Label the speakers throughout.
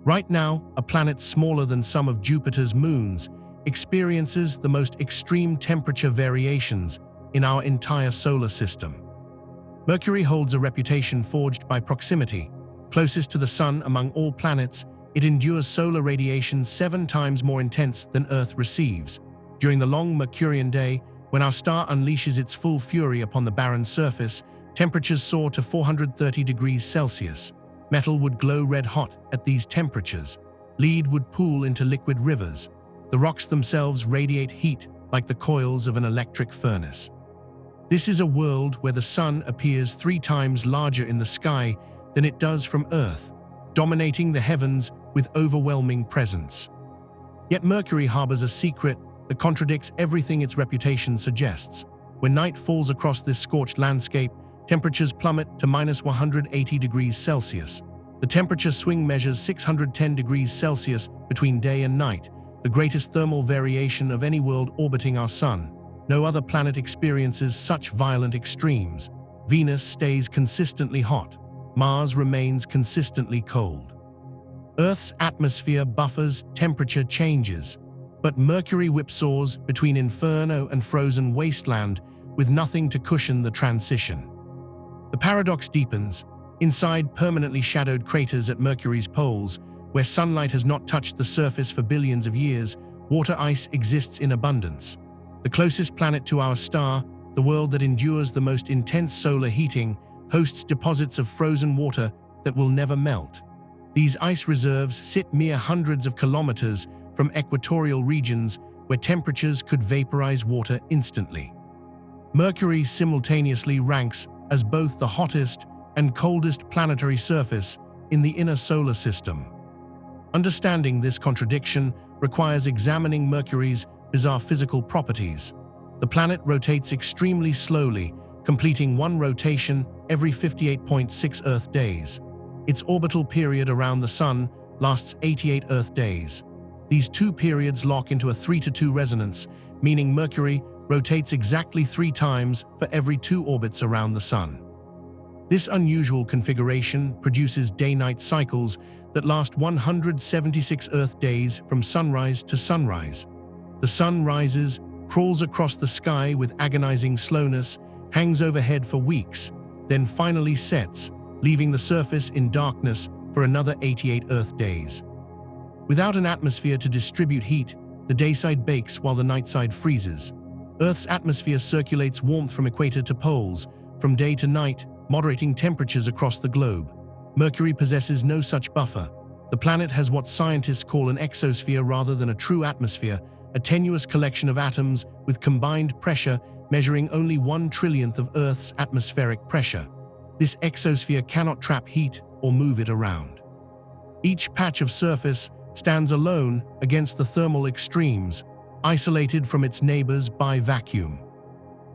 Speaker 1: Right now, a planet smaller than some of Jupiter's moons experiences the most extreme temperature variations in our entire solar system. Mercury holds a reputation forged by proximity. Closest to the Sun among all planets, it endures solar radiation 7 times more intense than Earth receives. During the long Mercurian day, when our star unleashes its full fury upon the barren surface, temperatures soar to 430 degrees Celsius. Metal would glow red-hot at these temperatures. Lead would pool into liquid rivers. The rocks themselves radiate heat like the coils of an electric furnace. This is a world where the Sun appears 3 times larger in the sky than it does from Earth, dominating the heavens with overwhelming presence. Yet Mercury harbors a secret that contradicts everything its reputation suggests. When night falls across this scorched landscape, temperatures plummet to -180 degrees Celsius. The temperature swing measures 610 degrees Celsius between day and night, the greatest thermal variation of any world orbiting our Sun. No other planet experiences such violent extremes. Venus stays consistently hot. Mars remains consistently cold. Earth's atmosphere buffers temperature changes, but Mercury whipsaws between inferno and frozen wasteland with nothing to cushion the transition. The paradox deepens. Inside permanently shadowed craters at Mercury's poles, where sunlight has not touched the surface for billions of years, water ice exists in abundance. The closest planet to our star, the world that endures the most intense solar heating, hosts deposits of frozen water that will never melt. These ice reserves sit mere hundreds of kilometers from equatorial regions where temperatures could vaporize water instantly. Mercury simultaneously ranks as both the hottest and coldest planetary surface in the inner solar system. Understanding this contradiction requires examining Mercury's bizarre physical properties. The planet rotates extremely slowly, completing one rotation every 58.6 Earth days. Its orbital period around the Sun lasts 88 Earth days. These 2 periods lock into a 3-to-2 resonance, meaning Mercury rotates exactly 3 times for every 2 orbits around the Sun. This unusual configuration produces day-night cycles that last 176 Earth days from sunrise to sunrise. The Sun rises, crawls across the sky with agonizing slowness, hangs overhead for weeks, then finally sets, leaving the surface in darkness for another 88 Earth days. Without an atmosphere to distribute heat, the dayside bakes while the nightside freezes. Earth's atmosphere circulates warmth from equator to poles, from day to night, moderating temperatures across the globe. Mercury possesses no such buffer. The planet has what scientists call an exosphere rather than a true atmosphere, a tenuous collection of atoms with combined pressure measuring only 1/1,000,000th of Earth's atmospheric pressure. This exosphere cannot trap heat or move it around. Each patch of surface stands alone against the thermal extremes, isolated from its neighbors by vacuum.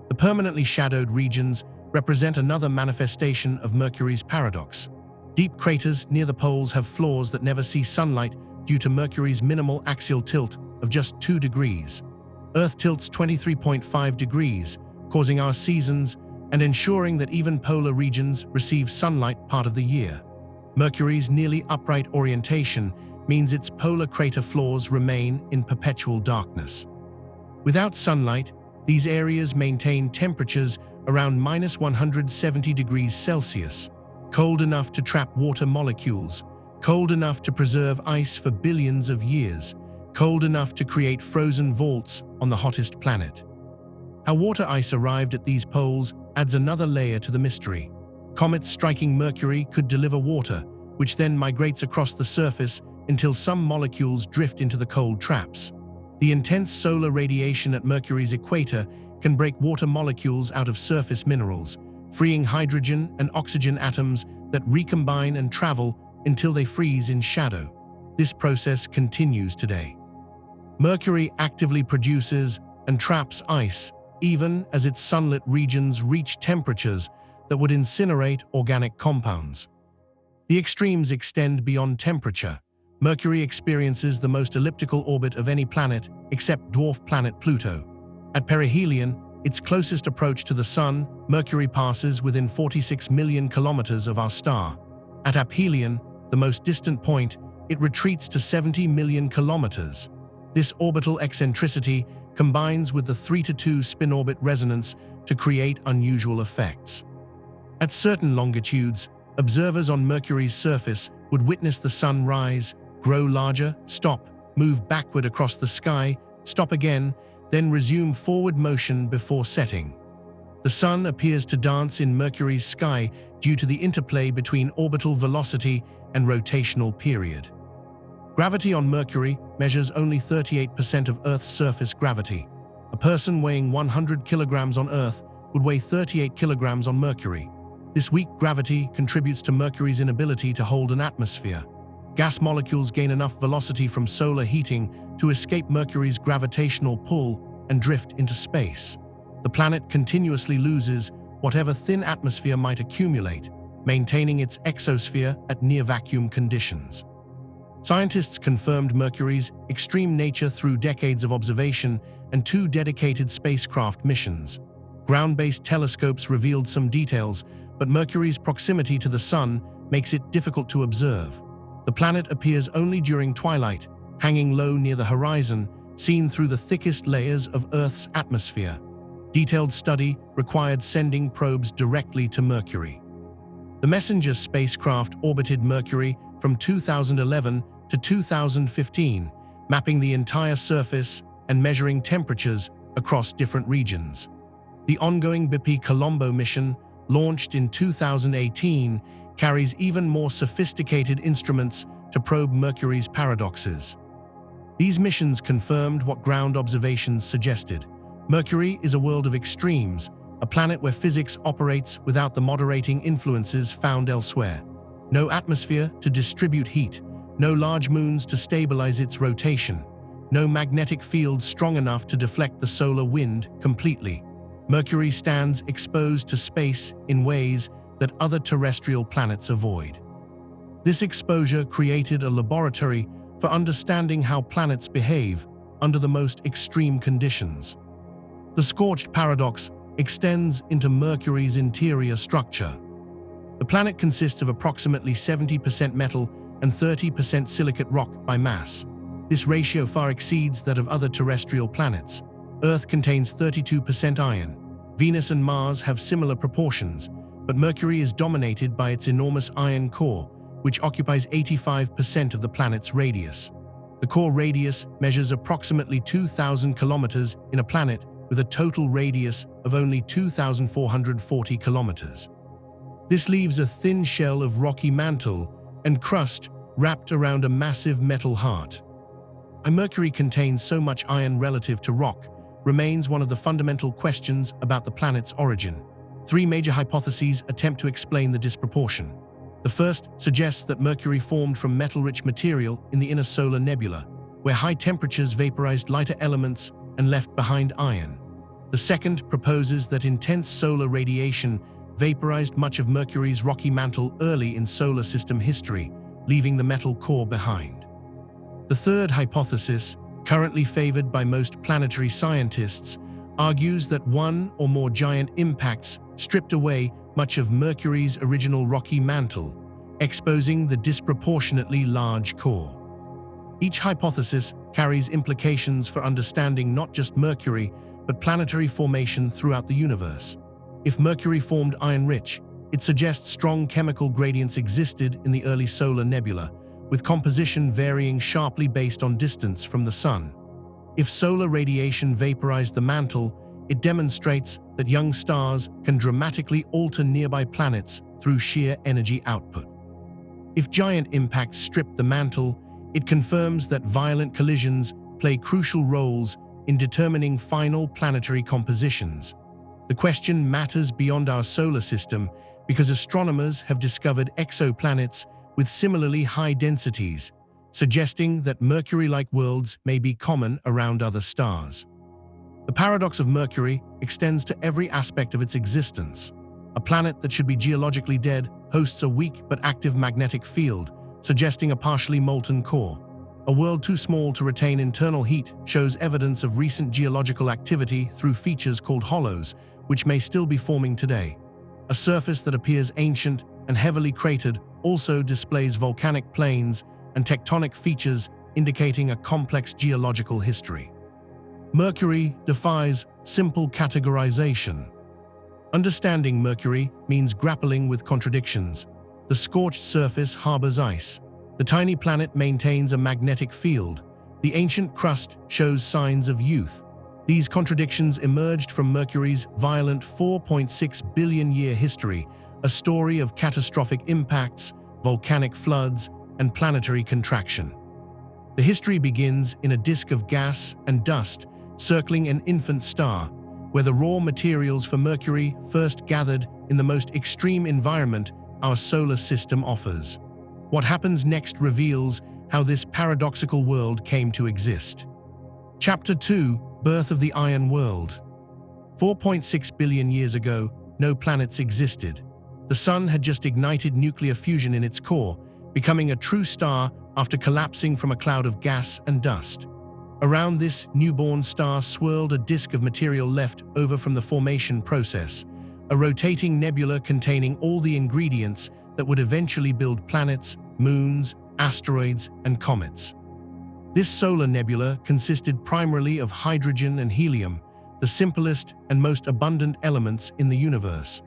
Speaker 1: The permanently shadowed regions represent another manifestation of Mercury's paradox. Deep craters near the poles have floors that never see sunlight due to Mercury's minimal axial tilt of just 2 degrees. Earth tilts 23.5 degrees, causing our seasons and ensuring that even polar regions receive sunlight part of the year. Mercury's nearly upright orientation means its polar crater floors remain in perpetual darkness. Without sunlight, these areas maintain temperatures around -170 degrees Celsius, cold enough to trap water molecules, cold enough to preserve ice for billions of years, cold enough to create frozen vaults on the hottest planet. How water ice arrived at these poles adds another layer to the mystery. Comets striking Mercury could deliver water, which then migrates across the surface until some molecules drift into the cold traps. The intense solar radiation at Mercury's equator can break water molecules out of surface minerals, freeing hydrogen and oxygen atoms that recombine and travel until they freeze in shadow. This process continues today. Mercury actively produces and traps ice, even as its sunlit regions reach temperatures that would incinerate organic compounds. The extremes extend beyond temperature. Mercury experiences the most elliptical orbit of any planet except dwarf planet Pluto. At perihelion, its closest approach to the Sun, Mercury passes within 46 million kilometers of our star. At aphelion, the most distant point, it retreats to 70 million kilometers. This orbital eccentricity combines with the 3-to-2 spin-orbit resonance to create unusual effects. At certain longitudes, observers on Mercury's surface would witness the Sun rise, grow larger, stop, move backward across the sky, stop again, then resume forward motion before setting. The Sun appears to dance in Mercury's sky due to the interplay between orbital velocity and rotational period. Gravity on Mercury measures only 38% of Earth's surface gravity. A person weighing 100 kilograms on Earth would weigh 38 kilograms on Mercury. This weak gravity contributes to Mercury's inability to hold an atmosphere. Gas molecules gain enough velocity from solar heating to escape Mercury's gravitational pull and drift into space. The planet continuously loses whatever thin atmosphere might accumulate, maintaining its exosphere at near-vacuum conditions. Scientists confirmed Mercury's extreme nature through decades of observation and 2 dedicated spacecraft missions. Ground-based telescopes revealed some details, but Mercury's proximity to the Sun makes it difficult to observe. The planet appears only during twilight, hanging low near the horizon, seen through the thickest layers of Earth's atmosphere. Detailed study required sending probes directly to Mercury. The Messenger spacecraft orbited Mercury from 2011 to 2015, mapping the entire surface and measuring temperatures across different regions. The ongoing Bepi-Colombo mission, launched in 2018, carries even more sophisticated instruments to probe Mercury's paradoxes. These missions confirmed what ground observations suggested. Mercury is a world of extremes, a planet where physics operates without the moderating influences found elsewhere. No atmosphere to distribute heat, no large moons to stabilize its rotation, no magnetic field strong enough to deflect the solar wind completely. Mercury stands exposed to space in ways that other terrestrial planets avoid. This exposure created a laboratory for understanding how planets behave under the most extreme conditions. The Scorched paradox extends into Mercury's interior structure. The planet consists of approximately 70% metal and 30% silicate rock by mass. This ratio far exceeds that of other terrestrial planets. Earth contains 32% iron. Venus and Mars have similar proportions, but Mercury is dominated by its enormous iron core, which occupies 85% of the planet's radius. The core radius measures approximately 2,000 kilometers in a planet with a total radius of only 2,440 kilometers. This leaves a thin shell of rocky mantle and crust wrapped around a massive metal heart. Why Mercury contains so much iron relative to rock remains one of the fundamental questions about the planet's origin. 3 major hypotheses attempt to explain the disproportion. The first suggests that Mercury formed from metal-rich material in the inner solar nebula, where high temperatures vaporized lighter elements and left behind iron. The second proposes that intense solar radiation vaporized much of Mercury's rocky mantle early in solar system history, leaving the metal core behind. The third hypothesis, currently favored by most planetary scientists, argues that one or more giant impacts stripped away much of Mercury's original rocky mantle, exposing the disproportionately large core. Each hypothesis carries implications for understanding not just Mercury, but planetary formation throughout the universe. If Mercury formed iron-rich, it suggests strong chemical gradients existed in the early solar nebula, with composition varying sharply based on distance from the Sun. If solar radiation vaporized the mantle, it demonstrates that young stars can dramatically alter nearby planets through sheer energy output. If giant impacts strip the mantle, it confirms that violent collisions play crucial roles in determining final planetary compositions. The question matters beyond our solar system because astronomers have discovered exoplanets with similarly high densities, suggesting that Mercury-like worlds may be common around other stars. The paradox of Mercury extends to every aspect of its existence. A planet that should be geologically dead hosts a weak but active magnetic field, suggesting a partially molten core. A world too small to retain internal heat shows evidence of recent geological activity through features called hollows, which may still be forming today. A surface that appears ancient and heavily cratered also displays volcanic plains and tectonic features indicating a complex geological history. Mercury defies simple categorization. Understanding Mercury means grappling with contradictions. The scorched surface harbors ice. The tiny planet maintains a magnetic field. The ancient crust shows signs of youth. These contradictions emerged from Mercury's violent 4.6 billion-year history, a story of catastrophic impacts, volcanic floods, and planetary contraction. The history begins in a disk of gas and dust circling an infant star, where the raw materials for Mercury first gathered in the most extreme environment our solar system offers. What happens next reveals how this paradoxical world came to exist. Chapter 2: Birth of the Iron World. 4.6 billion years ago, no planets existed. The Sun had just ignited nuclear fusion in its core, becoming a true star after collapsing from a cloud of gas and dust. Around this newborn star swirled a disk of material left over from the formation process, a rotating nebula containing all the ingredients that would eventually build planets, moons, asteroids, and comets. This solar nebula consisted primarily of hydrogen and helium, the simplest and most abundant elements in the universe.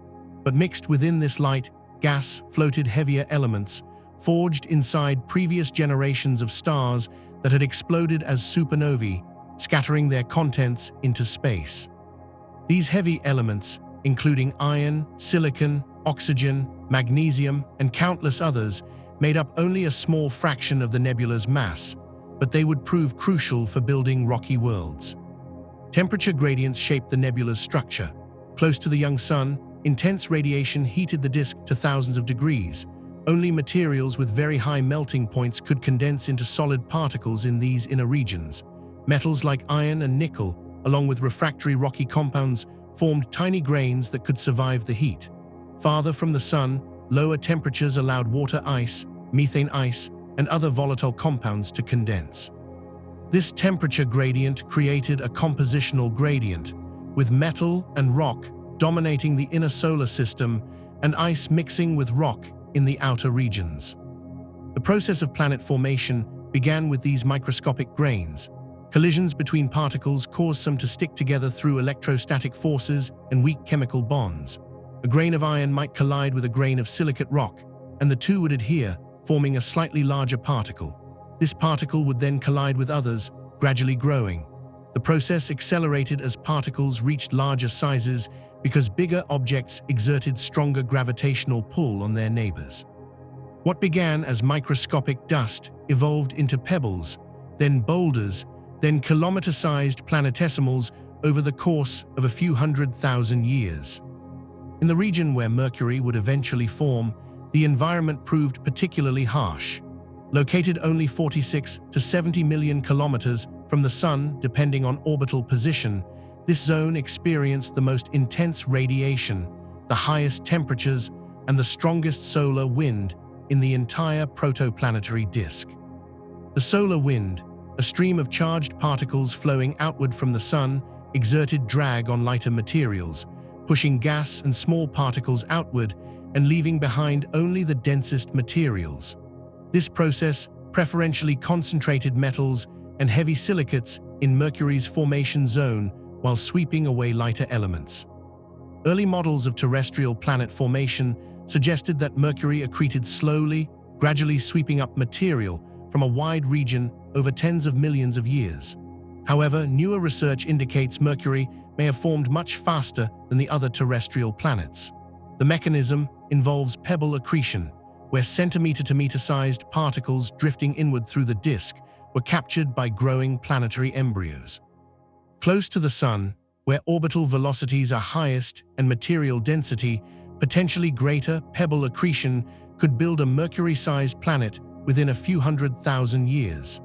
Speaker 1: But mixed within this light gas floated heavier elements, forged inside previous generations of stars that had exploded as supernovae, scattering their contents into space. These heavy elements, including iron, silicon, oxygen, magnesium, and countless others, made up only a small fraction of the nebula's mass, but they would prove crucial for building rocky worlds. Temperature gradients shaped the nebula's structure. Close to the young sun, intense radiation heated the disk to thousands of degrees. Only materials with very high melting points could condense into solid particles in these inner regions. Metals like iron and nickel, along with refractory rocky compounds, formed tiny grains that could survive the heat. Farther from the sun, lower temperatures allowed water ice, methane ice, and other volatile compounds to condense. This temperature gradient created a compositional gradient, with metal and rock dominating the inner solar system and ice mixing with rock in the outer regions. The process of planet formation began with these microscopic grains. Collisions between particles caused some to stick together through electrostatic forces and weak chemical bonds. A grain of iron might collide with a grain of silicate rock, and the two would adhere, forming a slightly larger particle. This particle would then collide with others, gradually growing. The process accelerated as particles reached larger sizes because bigger objects exerted stronger gravitational pull on their neighbors. What began as microscopic dust evolved into pebbles, then boulders, then kilometer-sized planetesimals over the course of a few 100,000 years. In the region where Mercury would eventually form, the environment proved particularly harsh. Located only 46 to 70 million kilometers from the Sun, depending on orbital position, this zone experienced the most intense radiation, the highest temperatures, and the strongest solar wind in the entire protoplanetary disk. The solar wind, a stream of charged particles flowing outward from the Sun, exerted drag on lighter materials, pushing gas and small particles outward and leaving behind only the densest materials. This process preferentially concentrated metals and heavy silicates in Mercury's formation zone while sweeping away lighter elements. Early models of terrestrial planet formation suggested that Mercury accreted slowly, gradually sweeping up material from a wide region over tens of millions of years. However, newer research indicates Mercury may have formed much faster than the other terrestrial planets. The mechanism involves pebble accretion, where centimeter-to-meter-sized particles drifting inward through the disk were captured by growing planetary embryos. Close to the Sun, where orbital velocities are highest and material density potentially greater, pebble accretion could build a Mercury-sized planet within a few 100,000 years.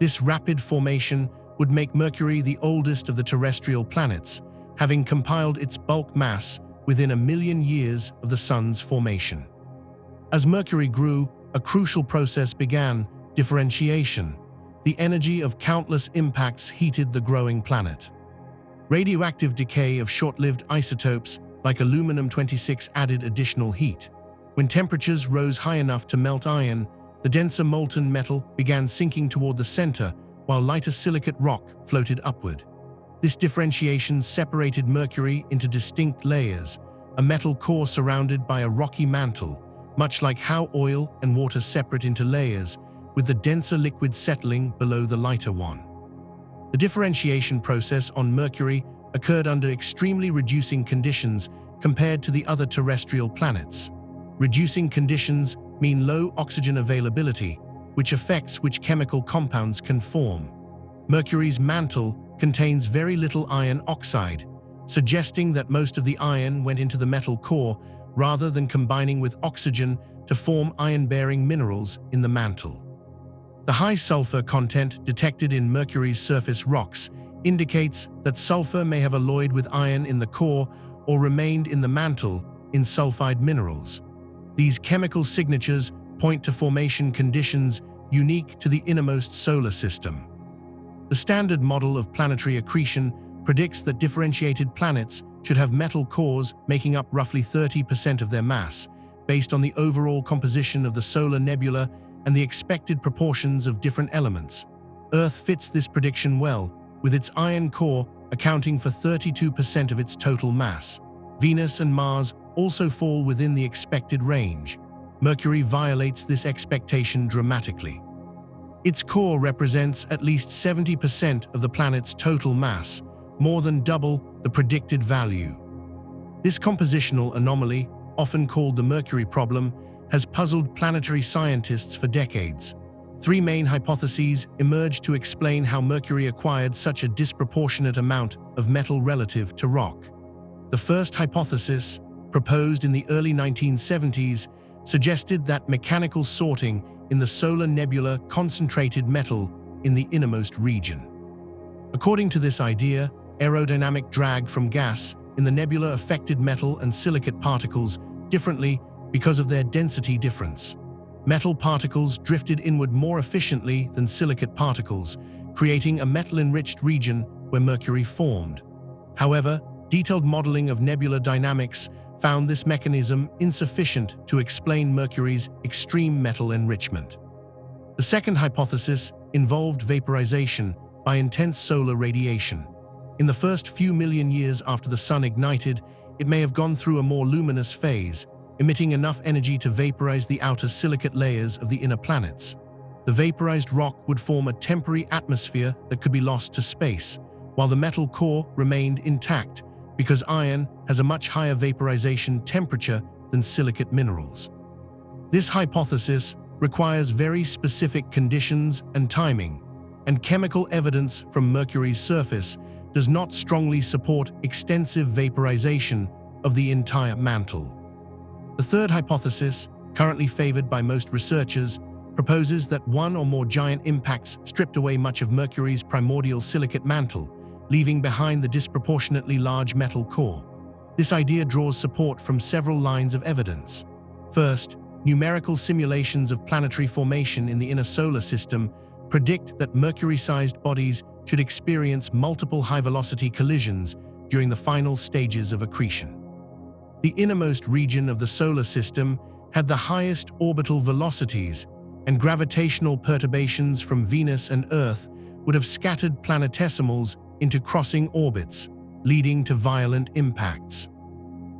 Speaker 1: This rapid formation would make Mercury the oldest of the terrestrial planets, having compiled its bulk mass within 1,000,000 years of the Sun's formation. As Mercury grew, a crucial process began: differentiation. The energy of countless impacts heated the growing planet. Radioactive decay of short-lived isotopes like aluminum-26 added additional heat. When temperatures rose high enough to melt iron, The denser molten metal began sinking toward the center, while lighter silicate rock floated upward. This differentiation separated Mercury into distinct layers, a metal core surrounded by a rocky mantle, much like how oil and water separate into layers, with the denser liquid settling below the lighter one. The differentiation process on Mercury occurred under extremely reducing conditions compared to the other terrestrial planets. Reducing conditions mean low oxygen availability, which affects which chemical compounds can form. Mercury's mantle contains very little iron oxide, suggesting that most of the iron went into the metal core rather than combining with oxygen to form iron-bearing minerals in the mantle. The high sulfur content detected in Mercury's surface rocks indicates that sulfur may have alloyed with iron in the core or remained in the mantle in sulfide minerals. These chemical signatures point to formation conditions unique to the innermost solar system. The standard model of planetary accretion predicts that differentiated planets should have metal cores making up roughly 30% of their mass, based on the overall composition of the solar nebula and the expected proportions of different elements. Earth fits this prediction well, with its iron core accounting for 32% of its total mass. Venus and Mars also fall within the expected range. Mercury violates this expectation dramatically. Its core represents at least 70% of the planet's total mass, more than double the predicted value. This compositional anomaly, often called the Mercury problem, has puzzled planetary scientists for decades. Three main hypotheses emerged to explain how Mercury acquired such a disproportionate amount of metal relative to rock. The first hypothesis, proposed in the early 1970s, suggested that mechanical sorting in the solar nebula concentrated metal in the innermost region. According to this idea, aerodynamic drag from gas in the nebula affected metal and silicate particles differently because of their density difference. Metal particles drifted inward more efficiently than silicate particles, creating a metal-enriched region where Mercury formed. However, detailed modeling of nebula dynamics found this mechanism insufficient to explain Mercury's extreme metal enrichment. The second hypothesis involved vaporization by intense solar radiation. In the first few million years after the Sun ignited, it may have gone through a more luminous phase, emitting enough energy to vaporize the outer silicate layers of the inner planets. The vaporized rock would form a temporary atmosphere that could be lost to space, while the metal core remained intact because iron has a much higher vaporization temperature than silicate minerals. This hypothesis requires very specific conditions and timing, and chemical evidence from Mercury's surface does not strongly support extensive vaporization of the entire mantle. The third hypothesis, currently favored by most researchers, proposes that one or more giant impacts stripped away much of Mercury's primordial silicate mantle, leaving behind the disproportionately large metal core. This idea draws support from several lines of evidence. First, numerical simulations of planetary formation in the inner solar system predict that Mercury-sized bodies should experience multiple high-velocity collisions during the final stages of accretion. The innermost region of the solar system had the highest orbital velocities, and gravitational perturbations from Venus and Earth would have scattered planetesimals into crossing orbits, leading to violent impacts.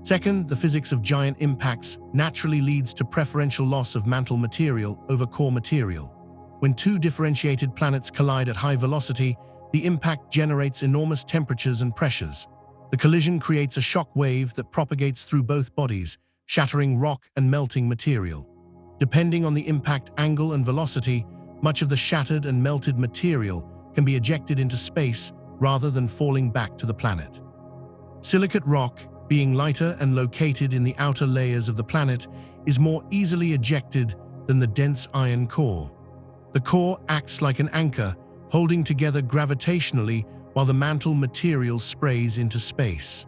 Speaker 1: Second, the physics of giant impacts naturally leads to preferential loss of mantle material over core material. When two differentiated planets collide at high velocity, the impact generates enormous temperatures and pressures. The collision creates a shock wave that propagates through both bodies, shattering rock and melting material. Depending on the impact angle and velocity, much of the shattered and melted material can be ejected into space rather than falling back to the planet. Silicate rock, being lighter and located in the outer layers of the planet, is more easily ejected than the dense iron core. The core acts like an anchor, holding together gravitationally while the mantle material sprays into space.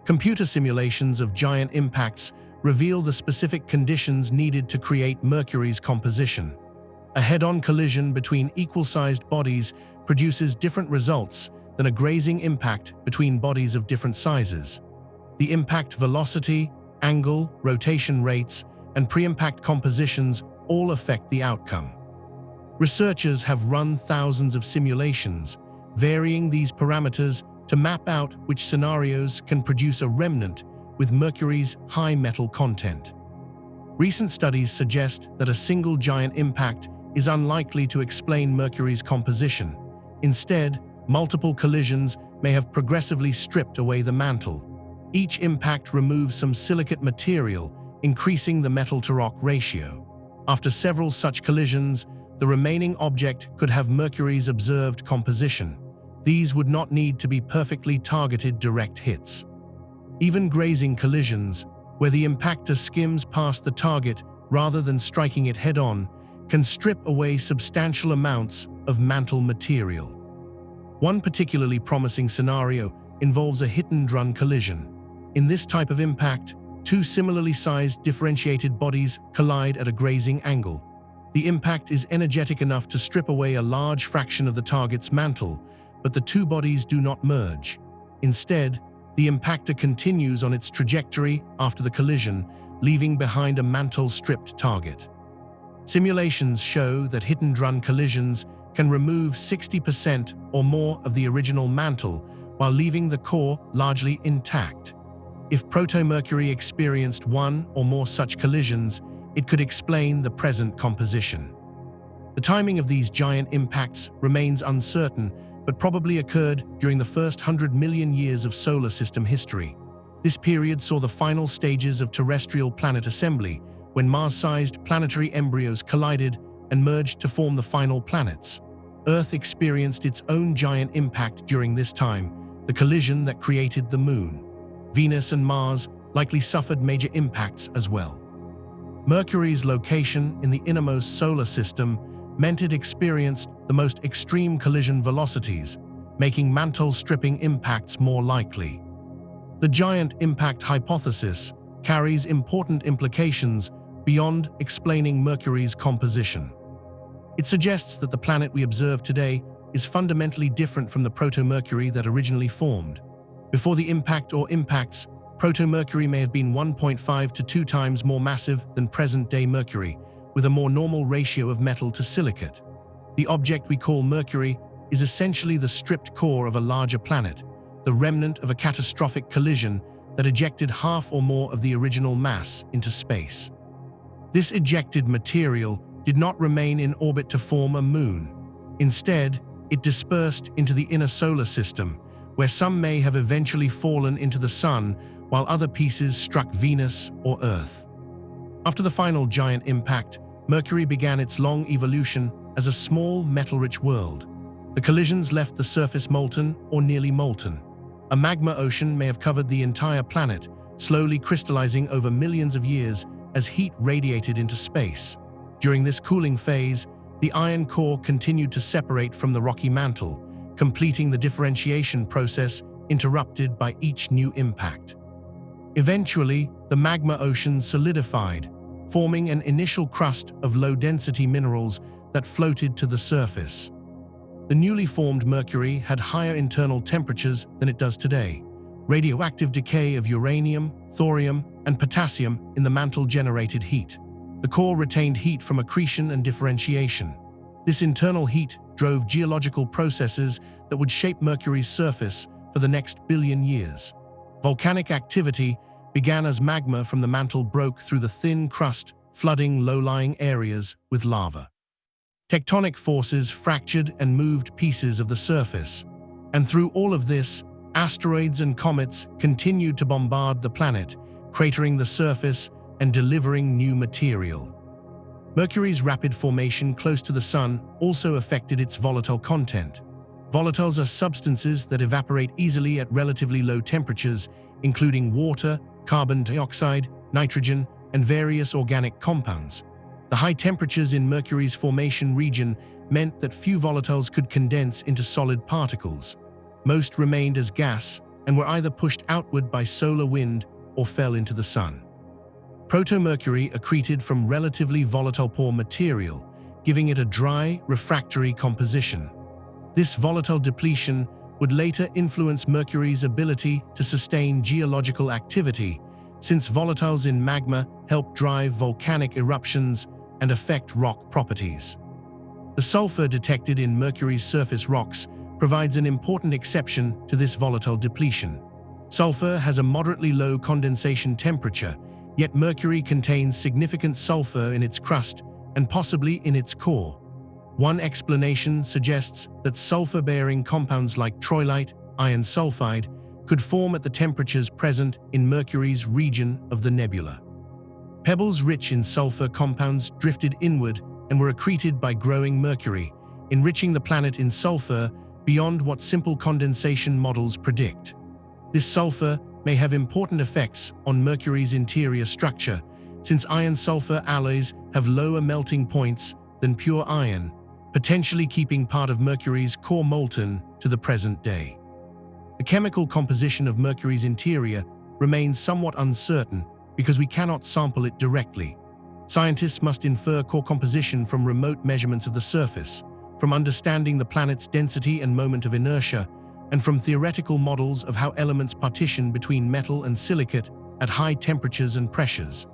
Speaker 1: Computer simulations of giant impacts reveal the specific conditions needed to create Mercury's composition. A head-on collision between equal-sized bodies produces different results than a grazing impact between bodies of different sizes. The impact velocity, angle, rotation rates, and pre-impact compositions all affect the outcome. Researchers have run thousands of simulations, varying these parameters to map out which scenarios can produce a remnant with Mercury's high metal content. Recent studies suggest that a single giant impact is unlikely to explain Mercury's composition. Instead, multiple collisions may have progressively stripped away the mantle. Each impact removes some silicate material, increasing the metal-to-rock ratio. After several such collisions, the remaining object could have Mercury's observed composition. These would not need to be perfectly targeted direct hits. Even grazing collisions, where the impactor skims past the target rather than striking it head-on, can strip away substantial amounts of mantle material. One particularly promising scenario involves a hit-and-run collision. In this type of impact, two similarly sized differentiated bodies collide at a grazing angle. The impact is energetic enough to strip away a large fraction of the target's mantle, but the two bodies do not merge. Instead, the impactor continues on its trajectory after the collision, leaving behind a mantle-stripped target. Simulations show that hit-and-run collisions can remove 60% or more of the original mantle while leaving the core largely intact. If Proto-Mercury experienced one or more such collisions, it could explain the present composition. The timing of these giant impacts remains uncertain, but probably occurred during the first 100 million years of solar system history. This period saw the final stages of terrestrial planet assembly, when Mars-sized planetary embryos collided and merged to form the final planets. Earth experienced its own giant impact during this time, the collision that created the Moon. Venus and Mars likely suffered major impacts as well. Mercury's location in the innermost solar system meant it experienced the most extreme collision velocities, making mantle-stripping impacts more likely. The giant impact hypothesis carries important implications beyond explaining Mercury's composition. It suggests that the planet we observe today is fundamentally different from the Proto-Mercury that originally formed. Before the impact or impacts, Proto-Mercury may have been 1.5 to 2 times more massive than present-day Mercury, with a more normal ratio of metal to silicate. The object we call Mercury is essentially the stripped core of a larger planet, the remnant of a catastrophic collision that ejected half or more of the original mass into space. This ejected material did not remain in orbit to form a moon. Instead, it dispersed into the inner solar system, where some may have eventually fallen into the Sun, while other pieces struck Venus or Earth. After the final giant impact, Mercury began its long evolution as a small, metal-rich world. The collisions left the surface molten or nearly molten. A magma ocean may have covered the entire planet, slowly crystallizing over millions of years as heat radiated into space. During this cooling phase, the iron core continued to separate from the rocky mantle, completing the differentiation process interrupted by each new impact. Eventually, the magma ocean solidified, forming an initial crust of low-density minerals that floated to the surface. The newly formed Mercury had higher internal temperatures than it does today. Radioactive decay of uranium, thorium, and potassium in the mantle generated heat. The core retained heat from accretion and differentiation. This internal heat drove geological processes that would shape Mercury's surface for the next billion years. Volcanic activity began as magma from the mantle broke through the thin crust, flooding low-lying areas with lava. Tectonic forces fractured and moved pieces of the surface. And through all of this, asteroids and comets continued to bombard the planet, cratering the surface and delivering new material. Mercury's rapid formation close to the Sun also affected its volatile content. Volatiles are substances that evaporate easily at relatively low temperatures, including water, carbon dioxide, nitrogen, and various organic compounds. The high temperatures in Mercury's formation region meant that few volatiles could condense into solid particles. Most remained as gas and were either pushed outward by solar wind or fell into the Sun. Proto-Mercury accreted from relatively volatile pore material, giving it a dry, refractory composition. This volatile depletion would later influence Mercury's ability to sustain geological activity, since volatiles in magma help drive volcanic eruptions and affect rock properties. The sulfur detected in Mercury's surface rocks provides an important exception to this volatile depletion. Sulfur has a moderately low condensation temperature, yet Mercury contains significant sulfur in its crust and possibly in its core. One explanation suggests that sulfur-bearing compounds like troilite, iron sulfide, could form at the temperatures present in Mercury's region of the nebula. Pebbles rich in sulfur compounds drifted inward and were accreted by growing Mercury, enriching the planet in sulfur beyond what simple condensation models predict. This sulfur may have important effects on Mercury's interior structure, since iron-sulfur alloys have lower melting points than pure iron, potentially keeping part of Mercury's core molten to the present day. The chemical composition of Mercury's interior remains somewhat uncertain because we cannot sample it directly. Scientists must infer core composition from remote measurements of the surface, from understanding the planet's density and moment of inertia, and from theoretical models of how elements partition between metal and silicate at high temperatures and pressures.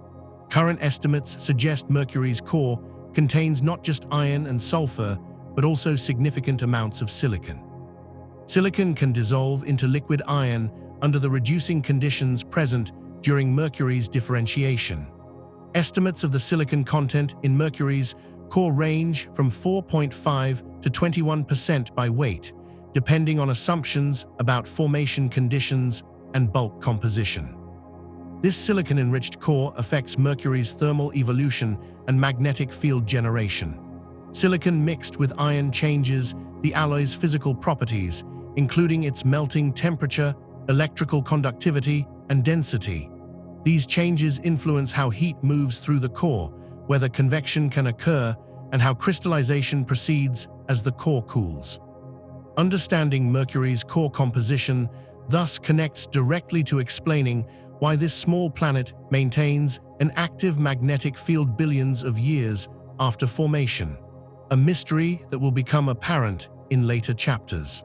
Speaker 1: Current estimates suggest Mercury's core contains not just iron and sulfur, but also significant amounts of silicon. Silicon can dissolve into liquid iron under the reducing conditions present during Mercury's differentiation. Estimates of the silicon content in Mercury's core range from 4.5 to 21% by weight, depending on assumptions about formation conditions and bulk composition. This silicon-enriched core affects Mercury's thermal evolution and magnetic field generation. Silicon mixed with iron changes the alloy's physical properties, including its melting temperature, electrical conductivity, and density. These changes influence how heat moves through the core, whether convection can occur, and how crystallization proceeds as the core cools. Understanding Mercury's core composition thus connects directly to explaining why this small planet maintains an active magnetic field billions of years after formation, a mystery that will become apparent in later chapters.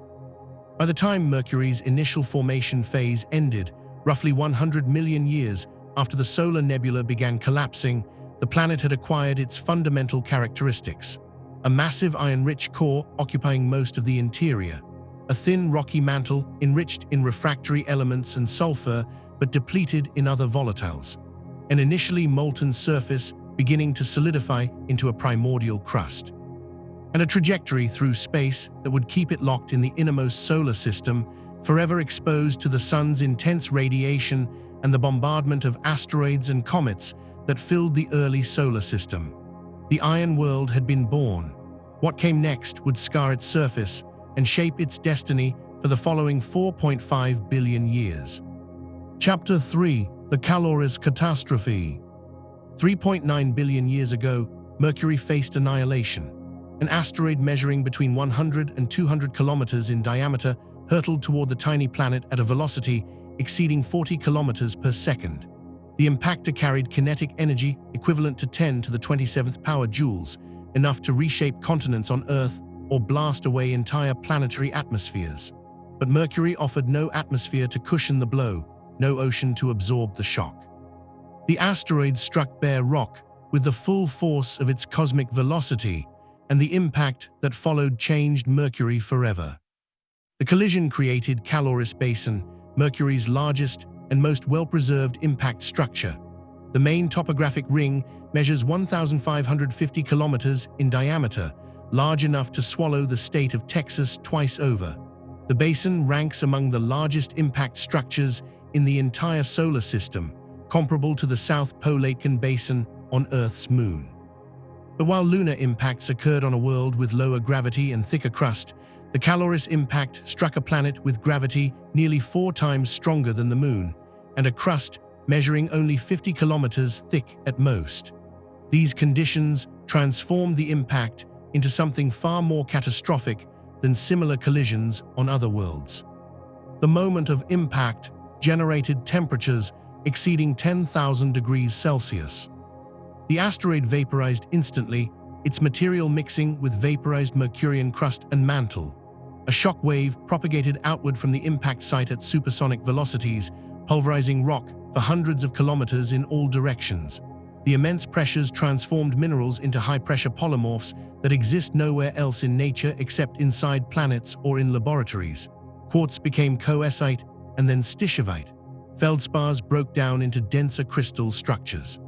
Speaker 1: By the time Mercury's initial formation phase ended, roughly 100 million years after the solar nebula began collapsing, the planet had acquired its fundamental characteristics. A massive iron-rich core occupying most of the interior, a thin rocky mantle enriched in refractory elements and sulfur but depleted in other volatiles, an initially molten surface beginning to solidify into a primordial crust, and a trajectory through space that would keep it locked in the innermost solar system, forever exposed to the sun's intense radiation and the bombardment of asteroids and comets that filled the early solar system. The iron world had been born. What came next would scar its surface and shape its destiny for the following 4.5 billion years. Chapter 3: The Caloris Catastrophe. 3.9 billion years ago, Mercury faced annihilation. An asteroid measuring between 100 and 200 kilometers in diameter hurtled toward the tiny planet at a velocity exceeding 40 kilometers per second. The impactor carried kinetic energy equivalent to 10 to the 27th power joules, enough to reshape continents on Earth or blast away entire planetary atmospheres. But Mercury offered no atmosphere to cushion the blow, no ocean to absorb the shock. The asteroid struck bare rock with the full force of its cosmic velocity, and the impact that followed changed Mercury forever. The collision created Caloris Basin, Mercury's largest and most well-preserved impact structure. The main topographic ring measures 1,550 kilometers in diameter, large enough to swallow the state of Texas twice over. The basin ranks among the largest impact structures in the entire solar system, comparable to the South Pole-Aitken Basin on Earth's moon. But while lunar impacts occurred on a world with lower gravity and thicker crust, the Caloris impact struck a planet with gravity nearly 4 times stronger than the moon, and a crust measuring only 50 kilometers thick at most. These conditions transformed the impact into something far more catastrophic than similar collisions on other worlds. The moment of impact generated temperatures exceeding 10,000 degrees Celsius. The asteroid vaporized instantly, its material mixing with vaporized Mercurian crust and mantle. A shock wave propagated outward from the impact site at supersonic velocities, pulverizing rock for hundreds of kilometers in all directions. The immense pressures transformed minerals into high-pressure polymorphs that exist nowhere else in nature except inside planets or in laboratories. Quartz became coesite and then stishovite. Feldspars broke down into denser crystal structures.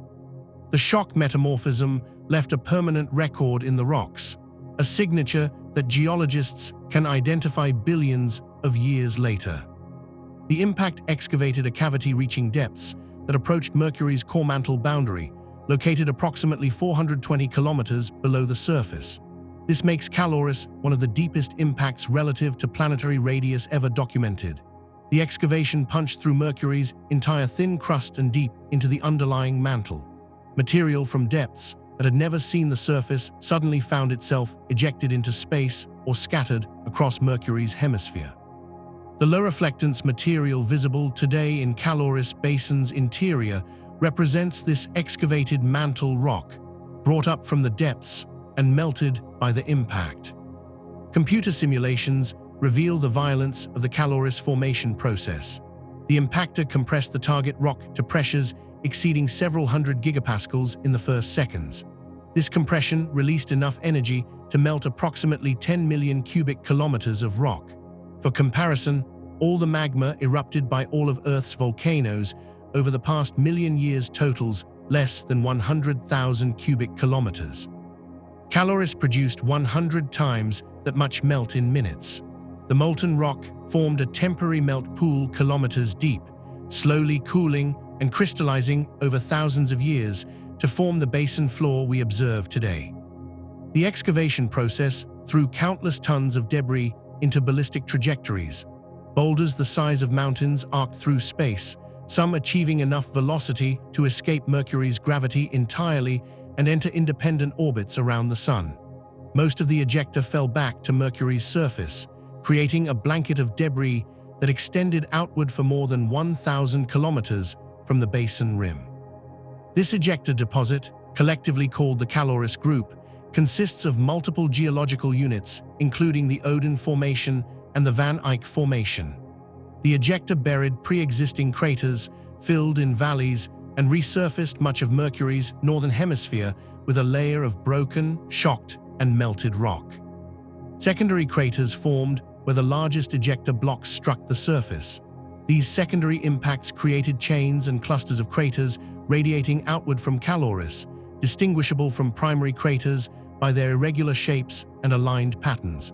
Speaker 1: The shock metamorphism left a permanent record in the rocks, a signature that geologists can identify billions of years later. The impact excavated a cavity reaching depths that approached Mercury's core mantle boundary, located approximately 420 kilometers below the surface. This makes Caloris one of the deepest impacts relative to planetary radius ever documented. The excavation punched through Mercury's entire thin crust and deep into the underlying mantle. Material from depths that had never seen the surface suddenly found itself ejected into space or scattered across Mercury's hemisphere. The low reflectance material visible today in Caloris Basin's interior represents this excavated mantle rock, brought up from the depths and melted by the impact. Computer simulations reveal the violence of the Caloris formation process. The impactor compressed the target rock to pressures exceeding several hundred gigapascals in the first seconds. This compression released enough energy to melt approximately 10 million cubic kilometers of rock. For comparison, all the magma erupted by all of Earth's volcanoes over the past million years totals less than 100,000 cubic kilometers. Caloris produced 100 times that much melt in minutes. The molten rock formed a temporary melt pool kilometers deep, slowly cooling and crystallizing over thousands of years to form the basin floor we observe today. The excavation process threw countless tons of debris into ballistic trajectories. Boulders the size of mountains arced through space, some achieving enough velocity to escape Mercury's gravity entirely and enter independent orbits around the Sun. Most of the ejecta fell back to Mercury's surface, creating a blanket of debris that extended outward for more than 1,000 kilometers from the basin rim. This ejecta deposit, collectively called the Caloris Group, consists of multiple geological units, including the Odin Formation and the Van Eyck Formation. The ejecta buried pre-existing craters, filled in valleys, and resurfaced much of Mercury's northern hemisphere with a layer of broken, shocked, and melted rock. Secondary craters formed where the largest ejecta blocks struck the surface. These secondary impacts created chains and clusters of craters radiating outward from Caloris, distinguishable from primary craters by their irregular shapes and aligned patterns.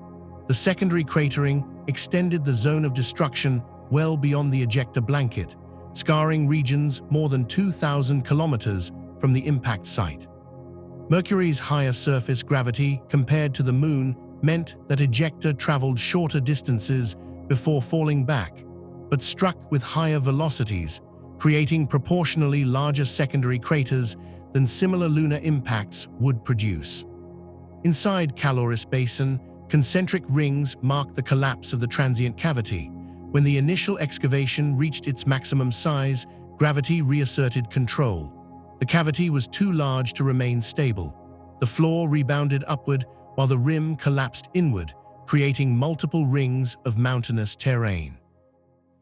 Speaker 1: The secondary cratering extended the zone of destruction well beyond the ejecta blanket, scarring regions more than 2,000 kilometers from the impact site. Mercury's higher surface gravity compared to the Moon meant that ejecta traveled shorter distances before falling back, but struck with higher velocities, creating proportionally larger secondary craters than similar lunar impacts would produce. Inside Caloris Basin, concentric rings mark the collapse of the transient cavity. When the initial excavation reached its maximum size, gravity reasserted control. The cavity was too large to remain stable. The floor rebounded upward while the rim collapsed inward, creating multiple rings of mountainous terrain.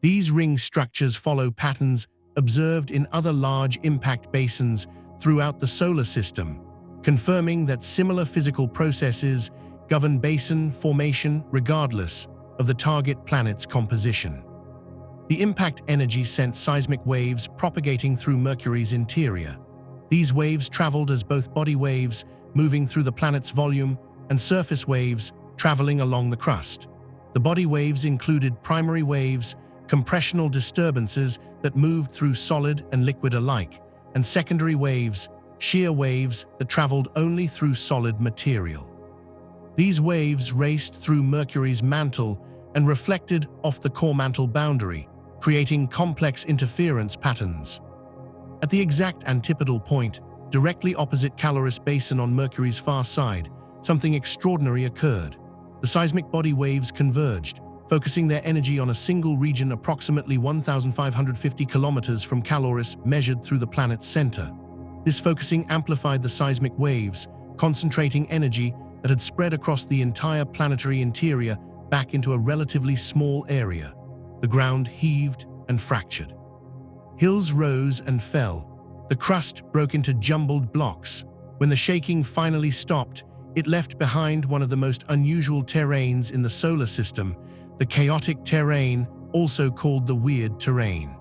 Speaker 1: These ring structures follow patterns observed in other large impact basins throughout the solar system, confirming that similar physical processes govern basin formation regardless of the target planet's composition. The impact energy sent seismic waves propagating through Mercury's interior. These waves traveled as both body waves moving through the planet's volume and surface waves traveling along the crust. The body waves included primary waves, compressional disturbances that moved through solid and liquid alike, and secondary waves, shear waves that traveled only through solid material. These waves raced through Mercury's mantle and reflected off the core mantle boundary, creating complex interference patterns. At the exact antipodal point, directly opposite Caloris Basin on Mercury's far side, something extraordinary occurred. The seismic body waves converged, focusing their energy on a single region approximately 1,550 kilometers from Caloris measured through the planet's center. This focusing amplified the seismic waves, concentrating energy that had spread across the entire planetary interior back into a relatively small area. The ground heaved and fractured. Hills rose and fell, The crust broke into jumbled blocks. When the shaking finally stopped, it left behind one of the most unusual terrains in the solar system, the chaotic terrain, also called the weird terrain.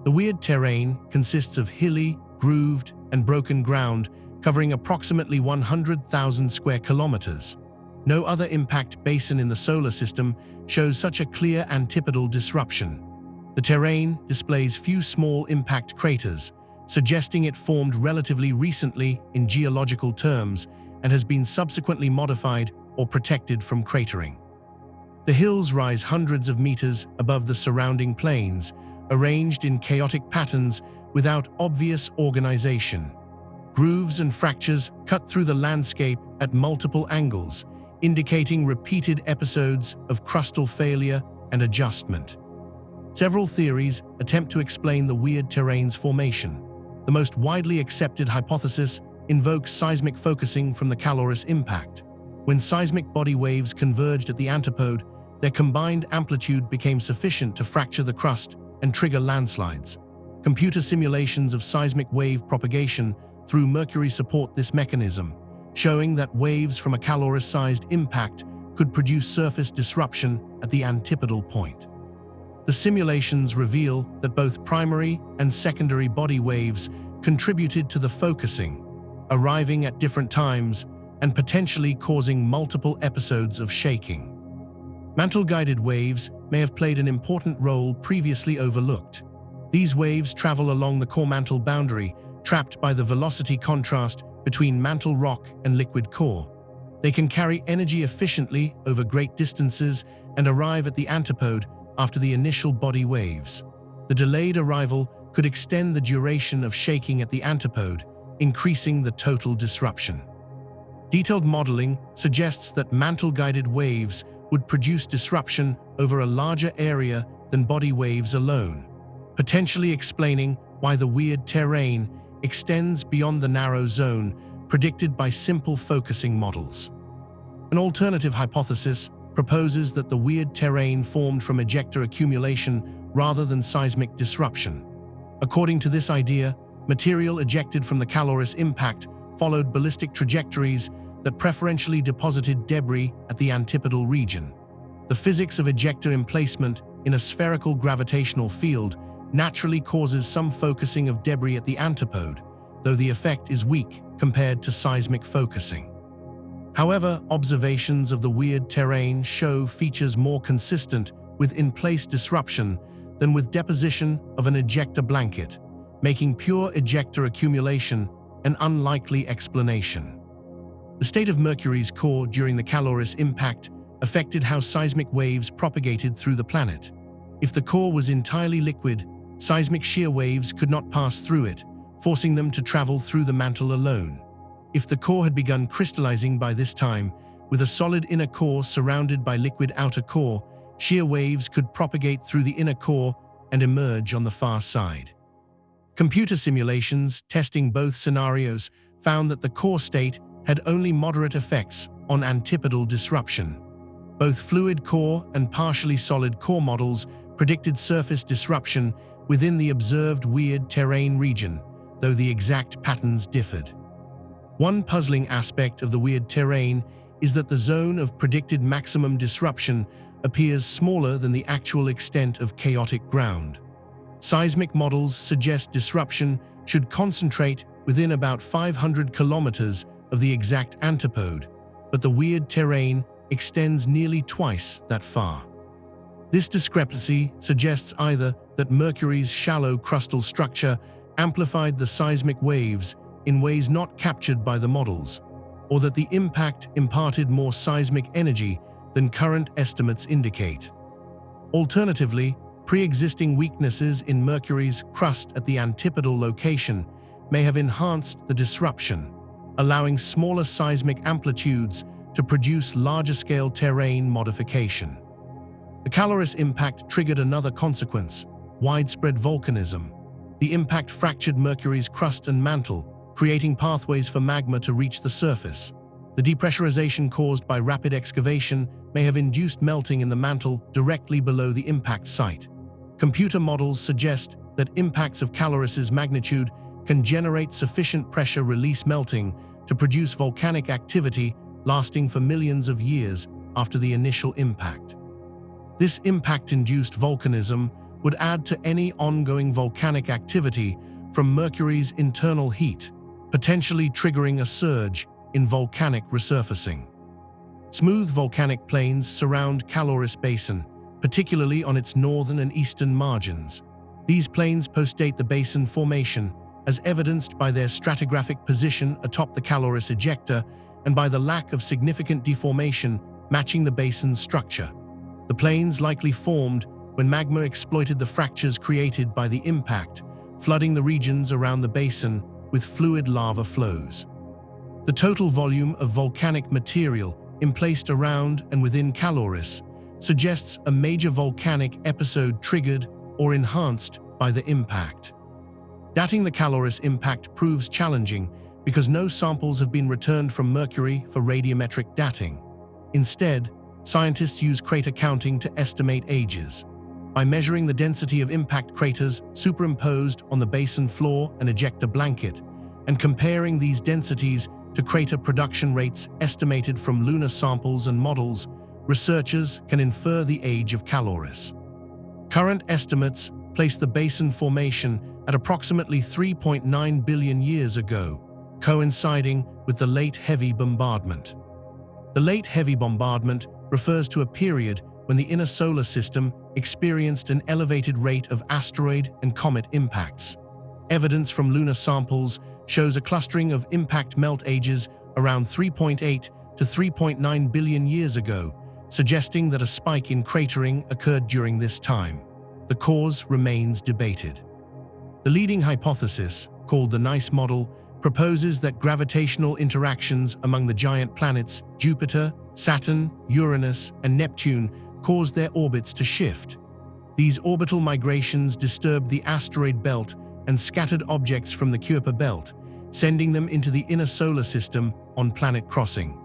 Speaker 1: The weird terrain consists of hilly, grooved, and broken ground covering approximately 100,000 square kilometers. No other impact basin in the solar system shows such a clear antipodal disruption. The terrain displays few small impact craters, suggesting it formed relatively recently in geological terms and has been subsequently modified or protected from cratering. The hills rise hundreds of meters above the surrounding plains, arranged in chaotic patterns without obvious organization. Grooves and fractures cut through the landscape at multiple angles, indicating repeated episodes of crustal failure and adjustment. Several theories attempt to explain the weird terrain's formation. The most widely accepted hypothesis invokes seismic focusing from the Caloris impact. When seismic body waves converged at the antipode, their combined amplitude became sufficient to fracture the crust and trigger landslides. Computer simulations of seismic wave propagation through Mercury support this mechanism, showing that waves from a Caloris-sized impact could produce surface disruption at the antipodal point. The simulations reveal that both primary and secondary body waves contributed to the focusing, arriving at different times and potentially causing multiple episodes of shaking. Mantle-guided waves may have played an important role previously overlooked. These waves travel along the core mantle boundary, trapped by the velocity contrast between mantle rock and liquid core. They can carry energy efficiently over great distances and arrive at the antipode after the initial body waves. The delayed arrival could extend the duration of shaking at the antipode, increasing the total disruption. Detailed modeling suggests that mantle-guided waves would produce disruption over a larger area than body waves alone, potentially explaining why the weird terrain extends beyond the narrow zone predicted by simple focusing models. An alternative hypothesis proposes that the weird terrain formed from ejecta accumulation rather than seismic disruption. According to this idea, material ejected from the Caloris impact followed ballistic trajectories that preferentially deposited debris at the antipodal region. The physics of ejecta emplacement in a spherical gravitational field naturally causes some focusing of debris at the antipode, though the effect is weak compared to seismic focusing. However, observations of the weird terrain show features more consistent with in-place disruption than with deposition of an ejecta blanket, making pure ejecta accumulation an unlikely explanation. The state of Mercury's core during the Caloris impact affected how seismic waves propagated through the planet. If the core was entirely liquid, seismic shear waves could not pass through it, forcing them to travel through the mantle alone. If the core had begun crystallizing by this time, with a solid inner core surrounded by liquid outer core, shear waves could propagate through the inner core and emerge on the far side. Computer simulations testing both scenarios found that the core state had only moderate effects on antipodal disruption. Both fluid core and partially solid core models predicted surface disruption within the observed weird terrain region, though the exact patterns differed. One puzzling aspect of the weird terrain is that the zone of predicted maximum disruption appears smaller than the actual extent of chaotic ground. Seismic models suggest disruption should concentrate within about 500 kilometers of the exact antipode, but the weird terrain extends nearly twice that far. This discrepancy suggests either that Mercury's shallow crustal structure amplified the seismic waves in ways not captured by the models, or that the impact imparted more seismic energy than current estimates indicate. Alternatively, pre-existing weaknesses in Mercury's crust at the antipodal location may have enhanced the disruption, allowing smaller seismic amplitudes to produce larger-scale terrain modification. The Caloris impact triggered another consequence: widespread volcanism. The impact fractured Mercury's crust and mantle, creating pathways for magma to reach the surface. The depressurization caused by rapid excavation may have induced melting in the mantle directly below the impact site. Computer models suggest that impacts of Caloris's magnitude can generate sufficient pressure release melting to produce volcanic activity lasting for millions of years after the initial impact. This impact-induced volcanism would add to any ongoing volcanic activity from Mercury's internal heat, potentially triggering a surge in volcanic resurfacing. Smooth volcanic plains surround Caloris Basin, particularly on its northern and eastern margins. These plains postdate the basin formation, as evidenced by their stratigraphic position atop the Caloris ejecta and by the lack of significant deformation matching the basin's structure. The plains likely formed when magma exploited the fractures created by the impact, flooding the regions around the basin with fluid lava flows. The total volume of volcanic material emplaced around and within Caloris suggests a major volcanic episode triggered or enhanced by the impact. Dating the Caloris impact proves challenging because no samples have been returned from Mercury for radiometric dating. Instead, scientists use crater counting to estimate ages. By measuring the density of impact craters superimposed on the basin floor and ejecta blanket, and comparing these densities to crater production rates estimated from lunar samples and models, researchers can infer the age of Caloris. Current estimates place the basin formation at approximately 3.9 billion years ago, coinciding with the late heavy bombardment. The late heavy bombardment refers to a period when the inner solar system experienced an elevated rate of asteroid and comet impacts. Evidence from lunar samples shows a clustering of impact melt ages around 3.8 to 3.9 billion years ago, suggesting that a spike in cratering occurred during this time. The cause remains debated. The leading hypothesis, called the NICE model, proposes that gravitational interactions among the giant planets Jupiter, Saturn, Uranus, and Neptune caused their orbits to shift. These orbital migrations disturbed the asteroid belt and scattered objects from the Kuiper belt, sending them into the inner solar system on planet crossing.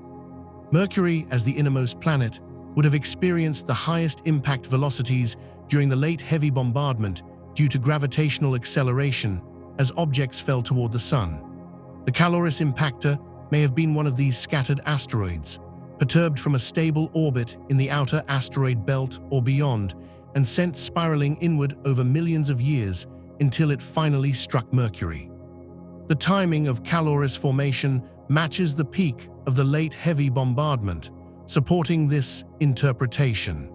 Speaker 1: Mercury, as the innermost planet, would have experienced the highest impact velocities during the late heavy bombardment due to gravitational acceleration as objects fell toward the Sun. The Caloris impactor may have been one of these scattered asteroids, perturbed from a stable orbit in the outer asteroid belt or beyond, and sent spiraling inward over millions of years until it finally struck Mercury. The timing of Caloris formation matches the peak of the late heavy bombardment, supporting this interpretation.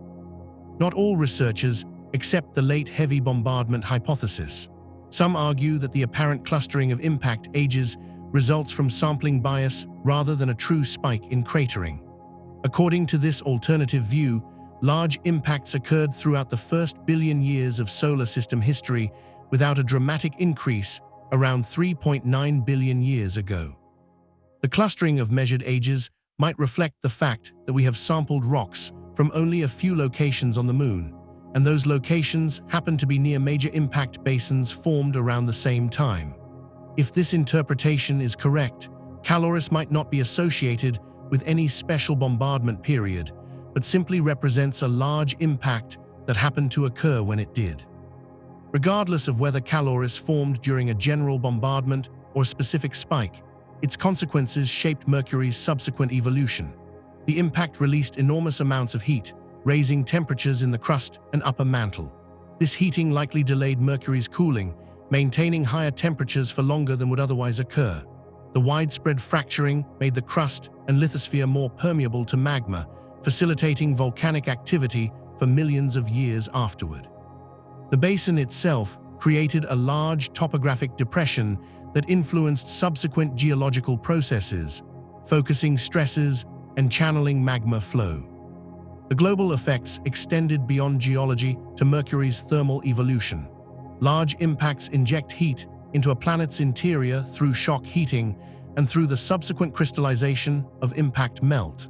Speaker 1: Not all researchers accept the late heavy bombardment hypothesis. Some argue that the apparent clustering of impact ages results from sampling bias rather than a true spike in cratering. According to this alternative view, large impacts occurred throughout the first billion years of solar system history without a dramatic increase around 3.9 billion years ago. The clustering of measured ages might reflect the fact that we have sampled rocks from only a few locations on the Moon, and those locations happen to be near major impact basins formed around the same time. If this interpretation is correct, Caloris might not be associated with any special bombardment period, but simply represents a large impact that happened to occur when it did. Regardless of whether Caloris formed during a general bombardment or specific spike, its consequences shaped Mercury's subsequent evolution. The impact released enormous amounts of heat, raising temperatures in the crust and upper mantle. This heating likely delayed Mercury's cooling, maintaining higher temperatures for longer than would otherwise occur. The widespread fracturing made the crust and lithosphere more permeable to magma, facilitating volcanic activity for millions of years afterward. The basin itself created a large topographic depression that influenced subsequent geological processes, focusing stresses and channeling magma flow. The global effects extended beyond geology to Mercury's thermal evolution. Large impacts inject heat into a planet's interior through shock heating and through the subsequent crystallization of impact melt.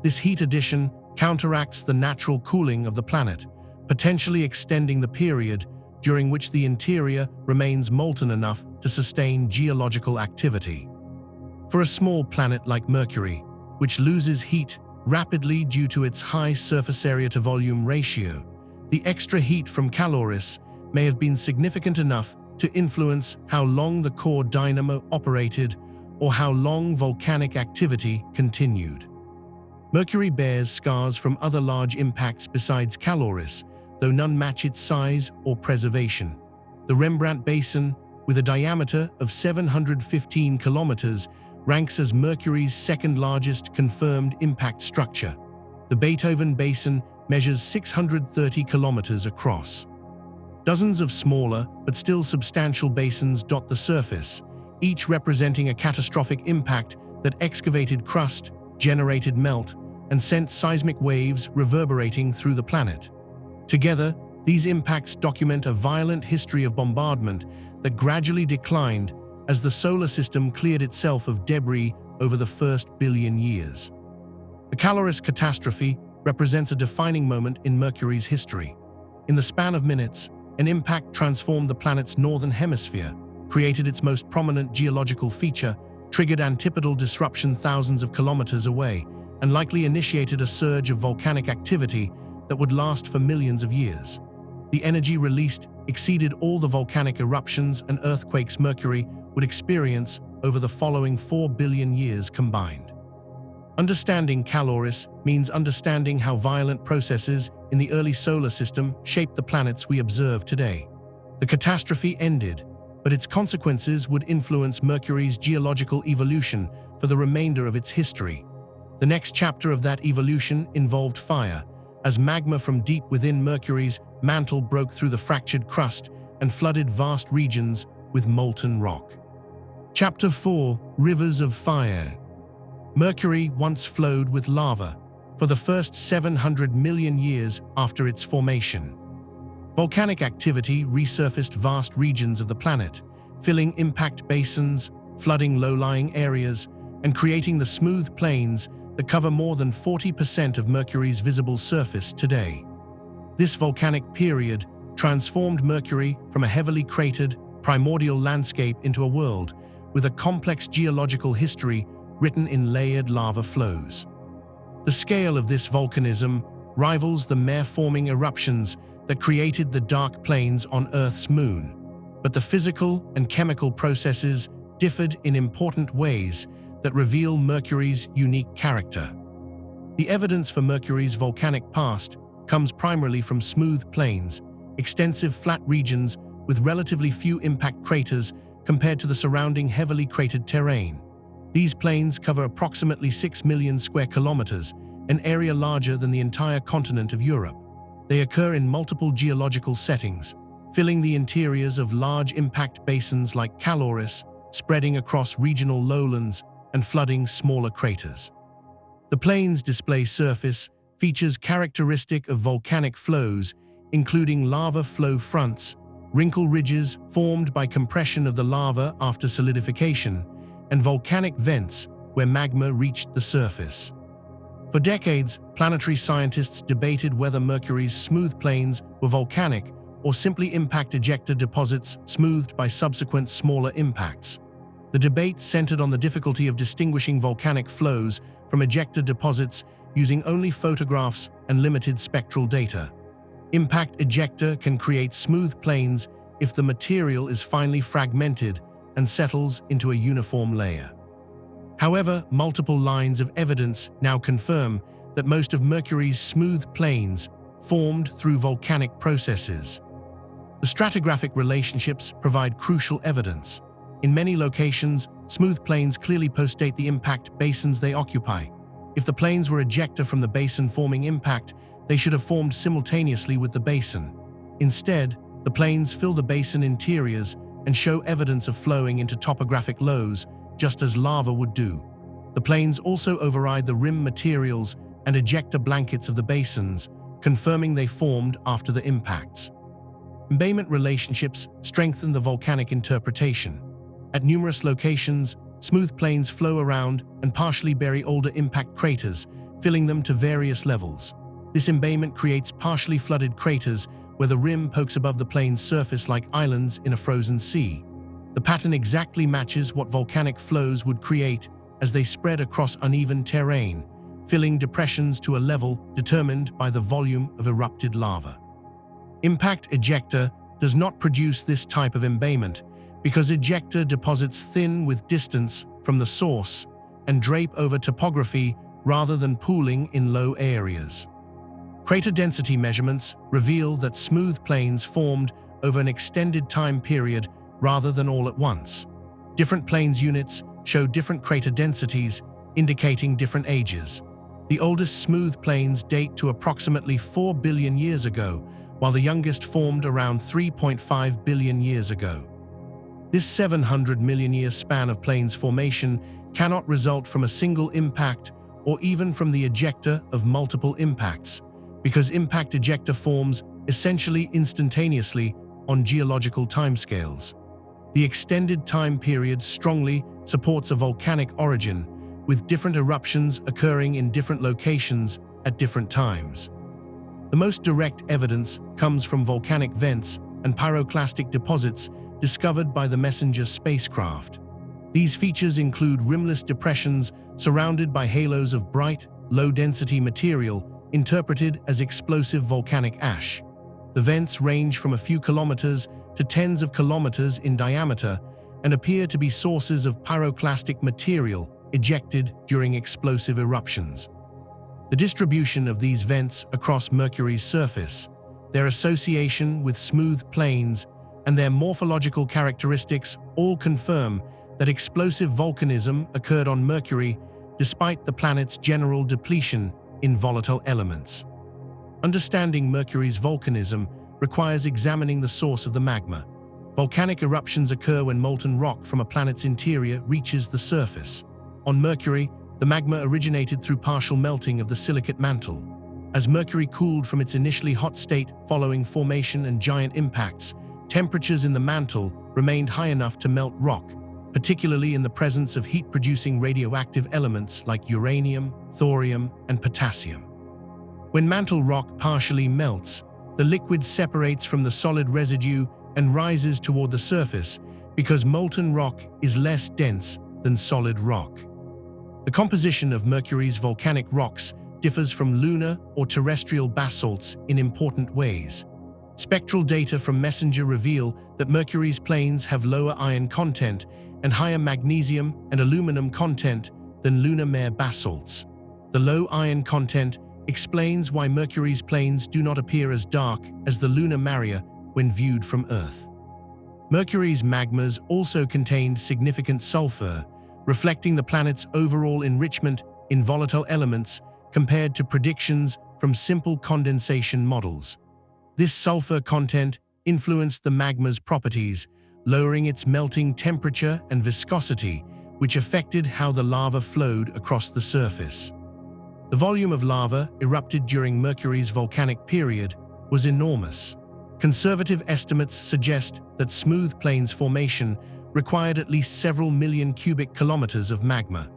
Speaker 1: This heat addition counteracts the natural cooling of the planet, potentially extending the period during which the interior remains molten enough to sustain geological activity. For a small planet like Mercury, which loses heat rapidly due to its high surface area to volume ratio, the extra heat from Caloris may have been significant enough to influence how long the core dynamo operated or how long volcanic activity continued. Mercury bears scars from other large impacts besides Caloris, though none match its size or preservation. The Rembrandt Basin, with a diameter of 715 kilometers, ranks as Mercury's second-largest confirmed impact structure. The Beethoven Basin measures 630 kilometers across. Dozens of smaller, but still substantial basins dot the surface, each representing a catastrophic impact that excavated crust, generated melt, and sent seismic waves reverberating through the planet. Together, these impacts document a violent history of bombardment that gradually declined as the solar system cleared itself of debris over the first billion years. The Caloris catastrophe represents a defining moment in Mercury's history. In the span of minutes, an impact transformed the planet's northern hemisphere, created its most prominent geological feature, triggered antipodal disruption thousands of kilometers away, and likely initiated a surge of volcanic activity that would last for millions of years. The energy released exceeded all the volcanic eruptions and earthquakes Mercury would experience over the following 4 billion years combined. Understanding Caloris means understanding how violent processes in the early solar system shaped the planets we observe today. The catastrophe ended, but its consequences would influence Mercury's geological evolution for the remainder of its history. The next chapter of that evolution involved fire, as magma from deep within Mercury's mantle broke through the fractured crust and flooded vast regions with molten rock. Chapter 4: Rivers of Fire. Mercury once flowed with lava for the first 700 million years after its formation. Volcanic activity resurfaced vast regions of the planet, filling impact basins, flooding low-lying areas, and creating the smooth plains that cover more than 40% of Mercury's visible surface today. This volcanic period transformed Mercury from a heavily cratered, primordial landscape into a world with a complex geological history written in layered lava flows. The scale of this volcanism rivals the mare-forming eruptions that created the dark plains on Earth's moon, but the physical and chemical processes differed in important ways that reveal Mercury's unique character. The evidence for Mercury's volcanic past comes primarily from smooth plains, extensive flat regions with relatively few impact craters compared to the surrounding heavily cratered terrain. These plains cover approximately 6 million square kilometers, an area larger than the entire continent of Europe. They occur in multiple geological settings, filling the interiors of large impact basins like Caloris, spreading across regional lowlands and flooding smaller craters. The plains' display surface features characteristic of volcanic flows, including lava flow fronts, wrinkle ridges formed by compression of the lava after solidification, and volcanic vents where magma reached the surface. For decades, planetary scientists debated whether Mercury's smooth plains were volcanic or simply impact ejecta deposits smoothed by subsequent smaller impacts. The debate centered on the difficulty of distinguishing volcanic flows from ejecta deposits using only photographs and limited spectral data. Impact ejecta can create smooth plains if the material is finely fragmented and settles into a uniform layer. However, multiple lines of evidence now confirm that most of Mercury's smooth plains formed through volcanic processes. The stratigraphic relationships provide crucial evidence. In many locations, smooth plains clearly postdate the impact basins they occupy. If the plains were ejecta from the basin forming impact, they should have formed simultaneously with the basin. Instead, the plains fill the basin interiors and show evidence of flowing into topographic lows, just as lava would do. The plains also override the rim materials and ejecta blankets of the basins, confirming they formed after the impacts. Embayment relationships strengthen the volcanic interpretation. At numerous locations, smooth plains flow around and partially bury older impact craters, filling them to various levels. This embayment creates partially flooded craters where the rim pokes above the plain's surface like islands in a frozen sea. The pattern exactly matches what volcanic flows would create as they spread across uneven terrain, filling depressions to a level determined by the volume of erupted lava. Impact ejecta does not produce this type of embayment because ejecta deposits thin with distance from the source and drape over topography rather than pooling in low areas. Crater density measurements reveal that smooth plains formed over an extended time period rather than all at once. Different plains units show different crater densities, indicating different ages. The oldest smooth plains date to approximately 4 billion years ago, while the youngest formed around 3.5 billion years ago. This 700 million year span of plains formation cannot result from a single impact or even from the ejecta of multiple impacts, because impact ejecta forms essentially instantaneously on geological timescales. The extended time period strongly supports a volcanic origin, with different eruptions occurring in different locations at different times. The most direct evidence comes from volcanic vents and pyroclastic deposits discovered by the Messenger spacecraft. These features include rimless depressions surrounded by halos of bright, low-density material interpreted as explosive volcanic ash. The vents range from a few kilometers to tens of kilometers in diameter and appear to be sources of pyroclastic material ejected during explosive eruptions. The distribution of these vents across Mercury's surface, their association with smooth plains, and their morphological characteristics all confirm that explosive volcanism occurred on Mercury despite the planet's general depletion in volatile elements. Understanding Mercury's volcanism requires examining the source of the magma. Volcanic eruptions occur when molten rock from a planet's interior reaches the surface. On Mercury, the magma originated through partial melting of the silicate mantle. As Mercury cooled from its initially hot state following formation and giant impacts, temperatures in the mantle remained high enough to melt rock, particularly in the presence of heat-producing radioactive elements like uranium, thorium, and potassium. When mantle rock partially melts, the liquid separates from the solid residue and rises toward the surface because molten rock is less dense than solid rock. The composition of Mercury's volcanic rocks differs from lunar or terrestrial basalts in important ways. Spectral data from Messenger reveal that Mercury's plains have lower iron content and higher magnesium and aluminum content than lunar mare basalts. The low iron content explains why Mercury's plains do not appear as dark as the lunar marea when viewed from Earth. Mercury's magmas also contained significant sulfur, reflecting the planet's overall enrichment in volatile elements compared to predictions from simple condensation models. This sulfur content influenced the magma's properties, lowering its melting temperature and viscosity, which affected how the lava flowed across the surface. The volume of lava erupted during Mercury's volcanic period was enormous. Conservative estimates suggest that smooth plains formation required at least several million cubic kilometers of magma.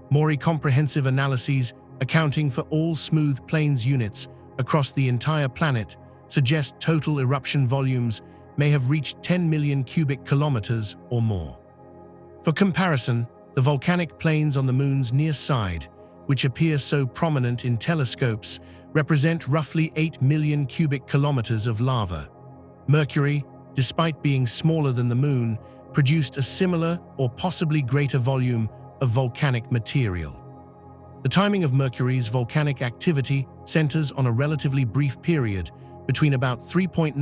Speaker 1: More comprehensive analyses accounting for all smooth plains units across the entire planet suggest total eruption volumes may have reached 10 million cubic kilometers or more. For comparison, the volcanic plains on the Moon's near side, which appear so prominent in telescopes, represent roughly 8 million cubic kilometers of lava. Mercury, despite being smaller than the Moon, produced a similar or possibly greater volume of volcanic material. The timing of Mercury's volcanic activity centers on a relatively brief period between about 3.9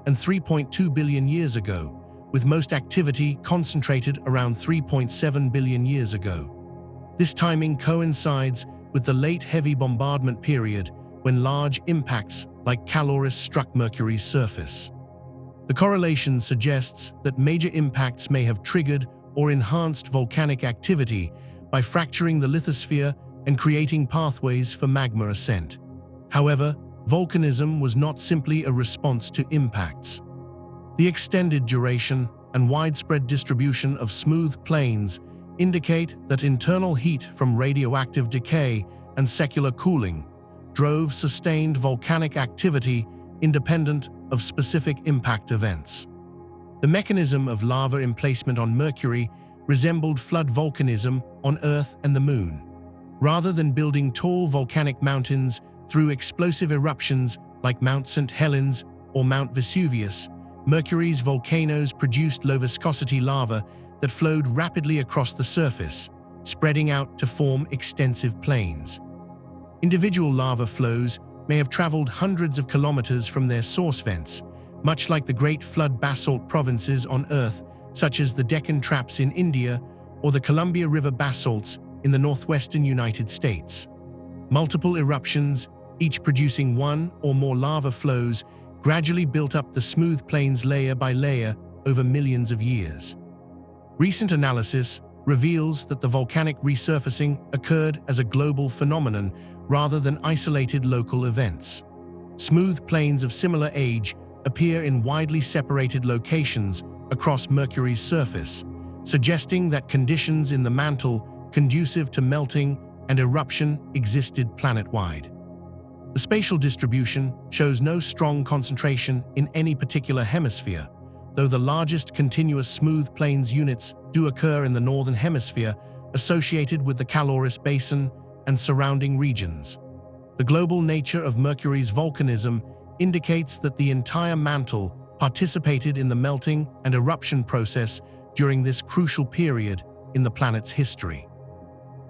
Speaker 1: and 3.2 billion years ago, with most activity concentrated around 3.7 billion years ago. This timing coincides with the late heavy bombardment period when large impacts like Caloris struck Mercury's surface. The correlation suggests that major impacts may have triggered or enhanced volcanic activity by fracturing the lithosphere and creating pathways for magma ascent. However, volcanism was not simply a response to impacts. The extended duration and widespread distribution of smooth plains indicate that internal heat from radioactive decay and secular cooling drove sustained volcanic activity independent of specific impact events. The mechanism of lava emplacement on Mercury resembled flood volcanism on Earth and the Moon. Rather than building tall volcanic mountains through explosive eruptions like Mount St. Helens or Mount Vesuvius, Mercury's volcanoes produced low-viscosity lava that flowed rapidly across the surface, spreading out to form extensive plains. Individual lava flows may have traveled hundreds of kilometers from their source vents, much like the Great Flood basalt provinces on Earth, such as the Deccan Traps in India or the Columbia River basalts in the northwestern United States. Multiple eruptions, each producing one or more lava flows, gradually built up the smooth plains layer by layer over millions of years. Recent analysis reveals that the volcanic resurfacing occurred as a global phenomenon rather than isolated local events. Smooth plains of similar age appear in widely separated locations across Mercury's surface, suggesting that conditions in the mantle conducive to melting and eruption existed planet-wide. The spatial distribution shows no strong concentration in any particular hemisphere, though the largest continuous smooth plains units do occur in the northern hemisphere, associated with the Caloris Basin and surrounding regions. The global nature of Mercury's volcanism indicates that the entire mantle participated in the melting and eruption process during this crucial period in the planet's history.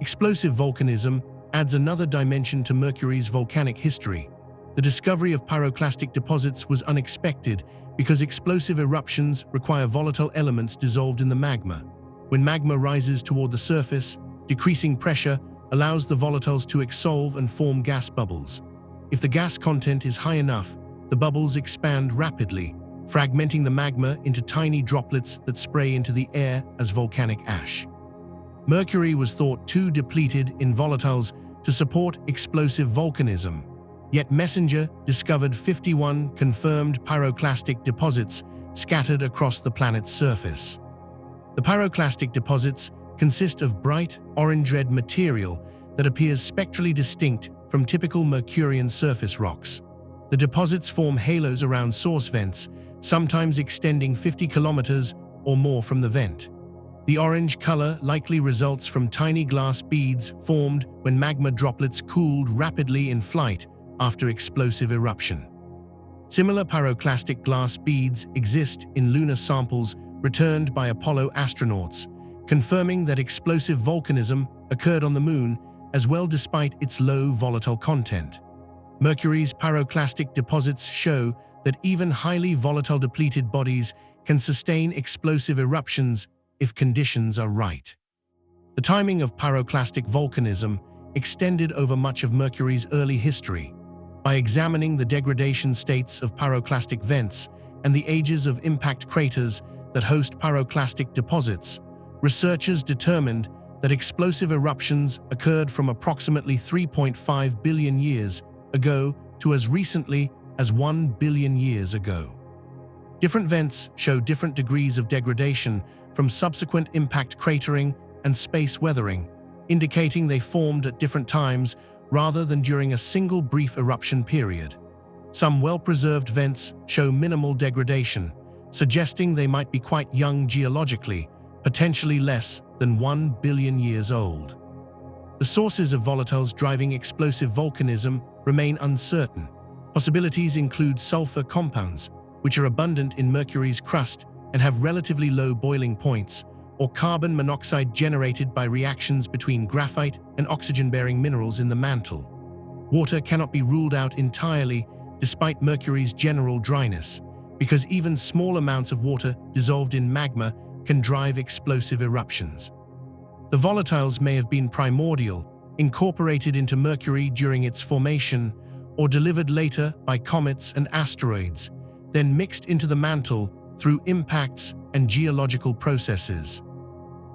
Speaker 1: Explosive volcanism adds another dimension to Mercury's volcanic history. The discovery of pyroclastic deposits was unexpected because explosive eruptions require volatile elements dissolved in the magma. When magma rises toward the surface, decreasing pressure allows the volatiles to exsolve and form gas bubbles. If the gas content is high enough, the bubbles expand rapidly, fragmenting the magma into tiny droplets that spray into the air as volcanic ash. Mercury was thought too depleted in volatiles to support explosive volcanism, yet MESSENGER discovered 51 confirmed pyroclastic deposits scattered across the planet's surface. The pyroclastic deposits consist of bright, orange-red material that appears spectrally distinct from typical Mercurian surface rocks. The deposits form halos around source vents, sometimes extending 50 kilometers or more from the vent. The orange color likely results from tiny glass beads formed when magma droplets cooled rapidly in flight after explosive eruption. Similar pyroclastic glass beads exist in lunar samples returned by Apollo astronauts, confirming that explosive volcanism occurred on the Moon as well despite its low volatile content. Mercury's pyroclastic deposits show that even highly volatile depleted bodies can sustain explosive eruptions if conditions are right. The timing of pyroclastic volcanism extended over much of Mercury's early history. By examining the degradation states of pyroclastic vents and the ages of impact craters that host pyroclastic deposits, researchers determined that explosive eruptions occurred from approximately 3.5 billion years ago to as recently as 1 billion years ago. Different vents show different degrees of degradation from subsequent impact cratering and space weathering, indicating they formed at different times rather than during a single brief eruption period. Some well-preserved vents show minimal degradation, suggesting they might be quite young geologically, potentially less than 1 billion years old. The sources of volatiles driving explosive volcanism remain uncertain. Possibilities include sulfur compounds, which are abundant in Mercury's crust and have relatively low boiling points, or carbon monoxide generated by reactions between graphite and oxygen-bearing minerals in the mantle. Water cannot be ruled out entirely despite Mercury's general dryness, because even small amounts of water dissolved in magma can drive explosive eruptions. The volatiles may have been primordial, incorporated into Mercury during its formation, or delivered later by comets and asteroids, then mixed into the mantle through impacts and geological processes.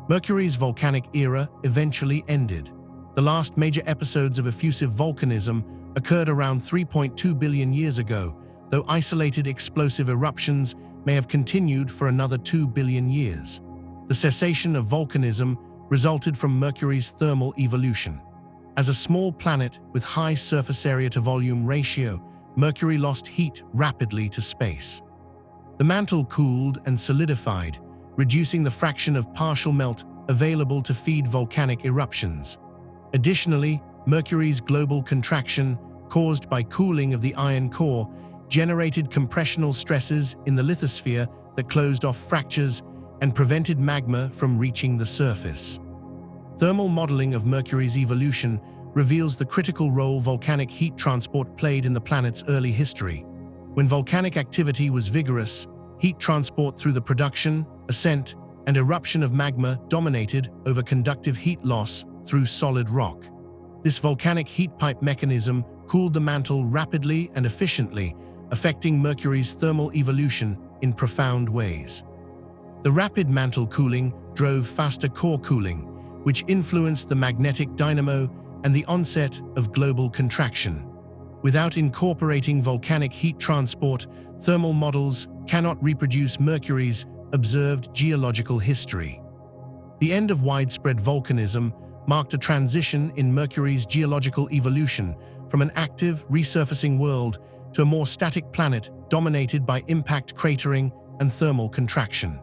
Speaker 1: Mercury's volcanic era eventually ended. The last major episodes of effusive volcanism occurred around 3.2 billion years ago, though isolated explosive eruptions may have continued for another 2 billion years. The cessation of volcanism resulted from Mercury's thermal evolution. As a small planet with high surface area to volume ratio, Mercury lost heat rapidly to space. The mantle cooled and solidified, reducing the fraction of partial melt available to feed volcanic eruptions. Additionally, Mercury's global contraction, caused by cooling of the iron core, generated compressional stresses in the lithosphere that closed off fractures and prevented magma from reaching the surface. Thermal modeling of Mercury's evolution reveals the critical role volcanic heat transport played in the planet's early history. When volcanic activity was vigorous, heat transport through the production, ascent, and eruption of magma dominated over conductive heat loss through solid rock. This volcanic heat pipe mechanism cooled the mantle rapidly and efficiently, affecting Mercury's thermal evolution in profound ways. The rapid mantle cooling drove faster core cooling, which influenced the magnetic dynamo and the onset of global contraction. Without incorporating volcanic heat transport, thermal models cannot reproduce Mercury's observed geological history. The end of widespread volcanism marked a transition in Mercury's geological evolution from an active, resurfacing world to a more static planet dominated by impact cratering and thermal contraction.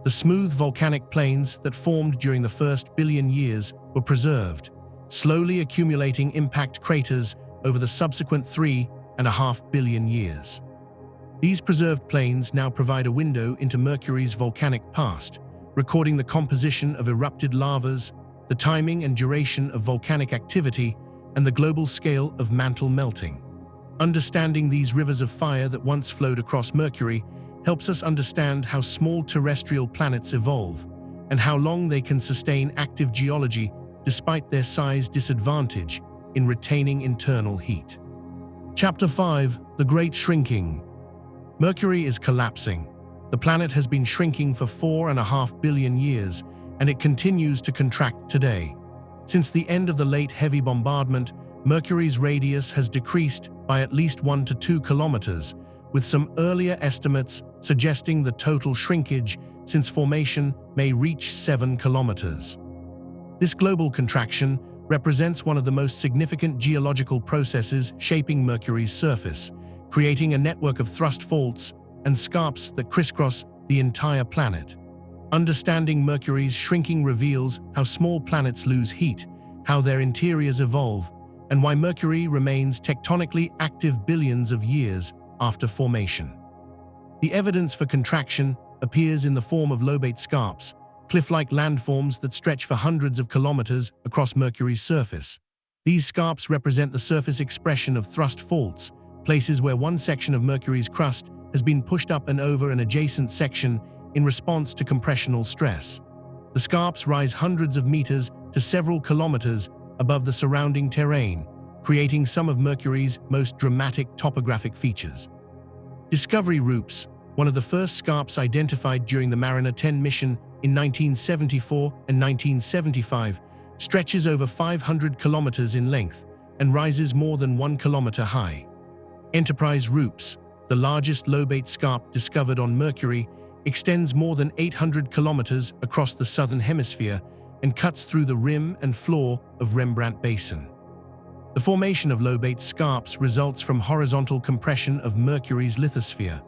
Speaker 1: The smooth volcanic plains that formed during the first billion years were preserved, slowly accumulating impact craters over the subsequent 3.5 billion years. These preserved plains now provide a window into Mercury's volcanic past, recording the composition of erupted lavas, the timing and duration of volcanic activity, and the global scale of mantle melting. Understanding these rivers of fire that once flowed across Mercury helps us understand how small terrestrial planets evolve and how long they can sustain active geology despite their size disadvantage in retaining internal heat. Chapter 5: The Great Shrinking. Mercury is collapsing. The planet has been shrinking for 4.5 billion years, and it continues to contract today. Since the end of the late heavy bombardment, Mercury's radius has decreased by at least 1 to 2 kilometers, with some earlier estimates suggesting the total shrinkage since formation may reach 7 kilometers. This global contraction represents one of the most significant geological processes shaping Mercury's surface, creating a network of thrust faults and scarps that crisscross the entire planet. Understanding Mercury's shrinking reveals how small planets lose heat, how their interiors evolve, and why Mercury remains tectonically active billions of years after formation. The evidence for contraction appears in the form of lobate scarps, cliff-like landforms that stretch for hundreds of kilometers across Mercury's surface. These scarps represent the surface expression of thrust faults, places where one section of Mercury's crust has been pushed up and over an adjacent section in response to compressional stress. The scarps rise hundreds of meters to several kilometers above the surrounding terrain, creating some of Mercury's most dramatic topographic features. Discovery Roops, one of the first scarps identified during the Mariner 10 mission in 1974 and 1975, stretches over 500 kilometers in length and rises more than 1 kilometer high. Enterprise Roops, the largest lobate scarp discovered on Mercury, extends more than 800 kilometers across the southern hemisphere and cuts through the rim and floor of Rembrandt Basin. The formation of lobate scarps results from horizontal compression of Mercury's lithosphere.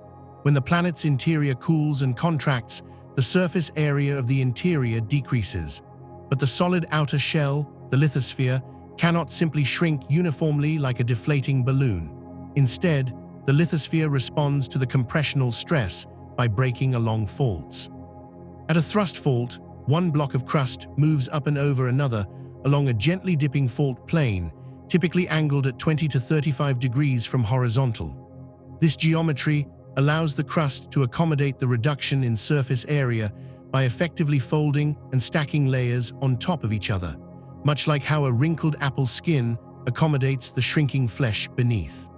Speaker 1: When the planet's interior cools and contracts, the surface area of the interior decreases. But the solid outer shell, the lithosphere, cannot simply shrink uniformly like a deflating balloon. Instead, the lithosphere responds to the compressional stress by breaking along faults. At a thrust fault, one block of crust moves up and over another along a gently dipping fault plane, typically angled at 20 to 35 degrees from horizontal. This geometry allows the crust to accommodate the reduction in surface area by effectively folding and stacking layers on top of each other, much like how a wrinkled apple's skin accommodates the shrinking flesh beneath.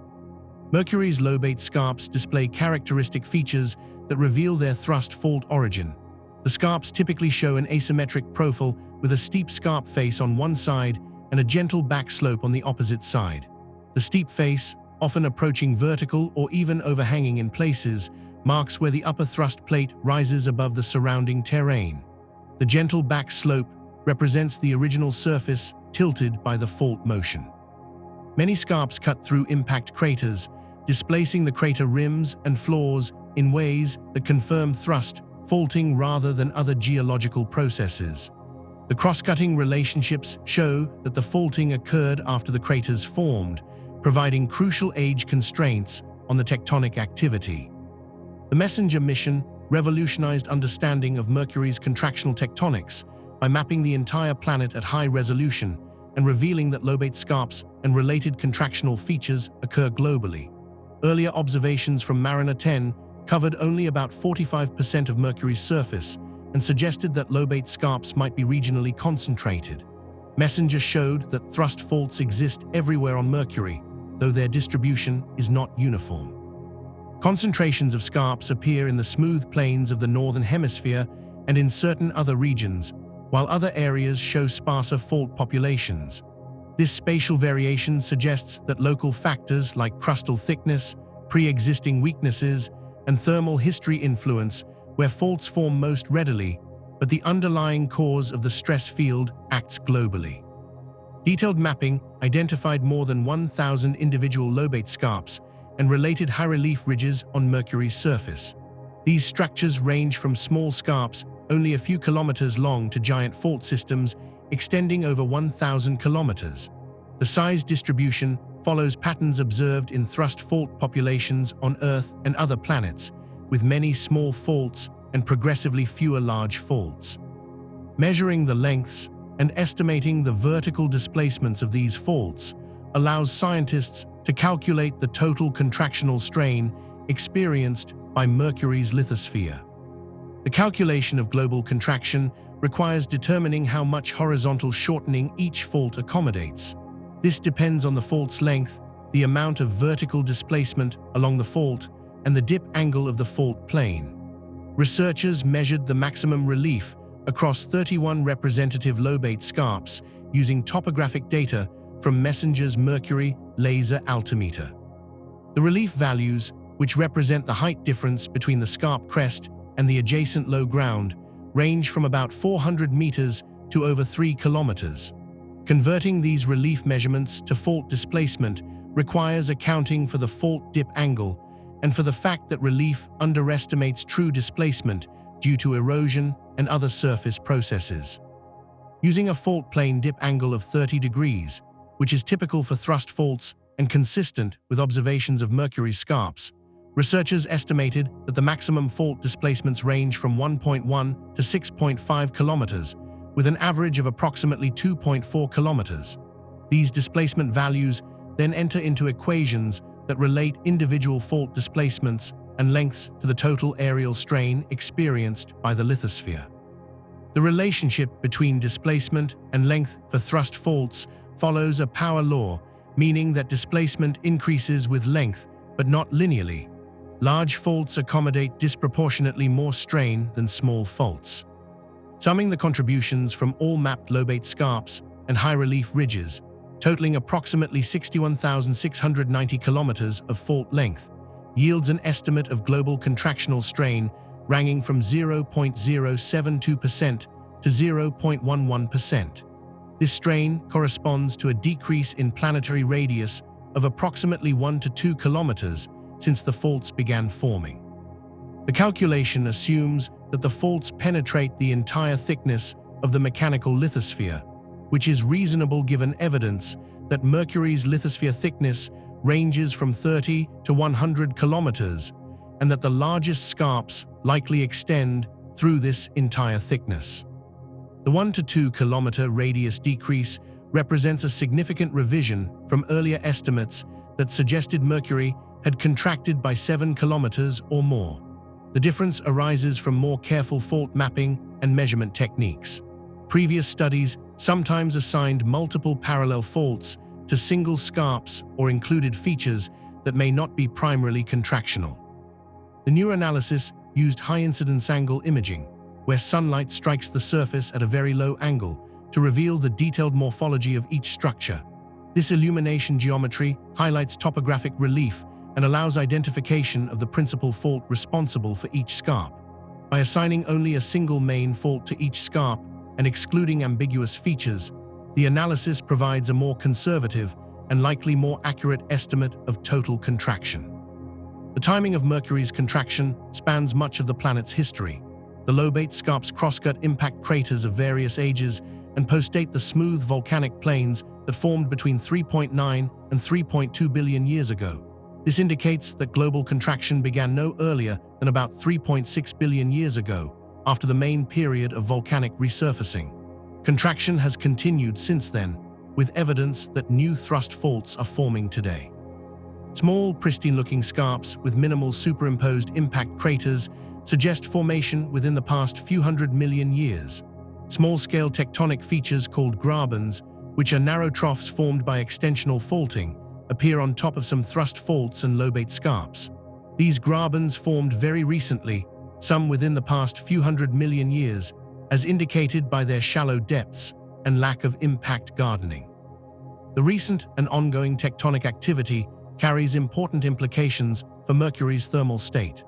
Speaker 1: Mercury's lobate scarps display characteristic features that reveal their thrust fault origin. The scarps typically show an asymmetric profile with a steep scarp face on one side and a gentle back slope on the opposite side. The steep face, often approaching vertical or even overhanging in places, marks where the upper thrust plate rises above the surrounding terrain. The gentle back slope represents the original surface tilted by the fault motion. Many scarps cut through impact craters, displacing the crater rims and floors in ways that confirm thrust faulting rather than other geological processes. The cross-cutting relationships show that the faulting occurred after the craters formed, providing crucial age constraints on the tectonic activity. The MESSENGER mission revolutionized understanding of Mercury's contractional tectonics by mapping the entire planet at high resolution and revealing that lobate scarps and related contractional features occur globally. Earlier observations from Mariner 10 covered only about 45% of Mercury's surface and suggested that lobate scarps might be regionally concentrated. MESSENGER showed that thrust faults exist everywhere on Mercury, though their distribution is not uniform. Concentrations of scarps appear in the smooth plains of the northern hemisphere and in certain other regions, while other areas show sparser fault populations. This spatial variation suggests that local factors like crustal thickness, pre-existing weaknesses, and thermal history influence where faults form most readily, but the underlying cause of the stress field acts globally. Detailed mapping identified more than 1,000 individual lobate scarps and related high-relief ridges on Mercury's surface. These structures range from small scarps only a few kilometers long to giant fault systems extending over 1,000 kilometers. The size distribution follows patterns observed in thrust fault populations on Earth and other planets, with many small faults and progressively fewer large faults. Measuring the lengths and estimating the vertical displacements of these faults allows scientists to calculate the total contractional strain experienced by Mercury's lithosphere. The calculation of global contraction requires determining how much horizontal shortening each fault accommodates. This depends on the fault's length, the amount of vertical displacement along the fault, and the dip angle of the fault plane. Researchers measured the maximum relief across 31 representative lobate scarps using topographic data from MESSENGER's Mercury laser altimeter. The relief values, which represent the height difference between the scarp crest and the adjacent low ground, range from about 400 meters to over 3 kilometers. Converting these relief measurements to fault displacement requires accounting for the fault dip angle and for the fact that relief underestimates true displacement due to erosion and other surface processes. Using a fault plane dip angle of 30 degrees, which is typical for thrust faults and consistent with observations of Mercury's scarps, researchers estimated that the maximum fault displacements range from 1.1 to 6.5 kilometers, with an average of approximately 2.4 kilometers. These displacement values then enter into equations that relate individual fault displacements and lengths to the total aerial strain experienced by the lithosphere. The relationship between displacement and length for thrust faults follows a power law, meaning that displacement increases with length, but not linearly. Large faults accommodate disproportionately more strain than small faults. Summing the contributions from all mapped lobate scarps and high-relief ridges, totaling approximately 61,690 kilometers of fault length, yields an estimate of global contractional strain ranging from 0.072% to 0.11%. This strain corresponds to a decrease in planetary radius of approximately 1 to 2 kilometers since the faults began forming. The calculation assumes that the faults penetrate the entire thickness of the mechanical lithosphere, which is reasonable given evidence that Mercury's lithosphere thickness ranges from 30 to 100 kilometers, and that the largest scarps likely extend through this entire thickness. The 1 to 2 kilometer radius decrease represents a significant revision from earlier estimates that suggested Mercury had contracted by 7 kilometers or more. The difference arises from more careful fault mapping and measurement techniques. Previous studies sometimes assigned multiple parallel faults to single scarps or included features that may not be primarily contractional. The new analysis used high-incidence angle imaging, where sunlight strikes the surface at a very low angle, to reveal the detailed morphology of each structure. This illumination geometry highlights topographic relief and allows identification of the principal fault responsible for each scarp. By assigning only a single main fault to each scarp and excluding ambiguous features, the analysis provides a more conservative and likely more accurate estimate of total contraction. The timing of Mercury's contraction spans much of the planet's history. The lobate scarps crosscut impact craters of various ages and postdate the smooth volcanic plains that formed between 3.9 and 3.2 billion years ago. This indicates that global contraction began no earlier than about 3.6 billion years ago, after the main period of volcanic resurfacing. Contraction has continued since then, with evidence that new thrust faults are forming today. Small, pristine-looking scarps with minimal superimposed impact craters suggest formation within the past few hundred million years. Small-scale tectonic features called grabens, which are narrow troughs formed by extensional faulting, appear on top of some thrust faults and lobate scarps. These grabens formed very recently, some within the past few hundred million years, as indicated by their shallow depths and lack of impact gardening. The recent and ongoing tectonic activity carries important implications for Mercury's thermal state.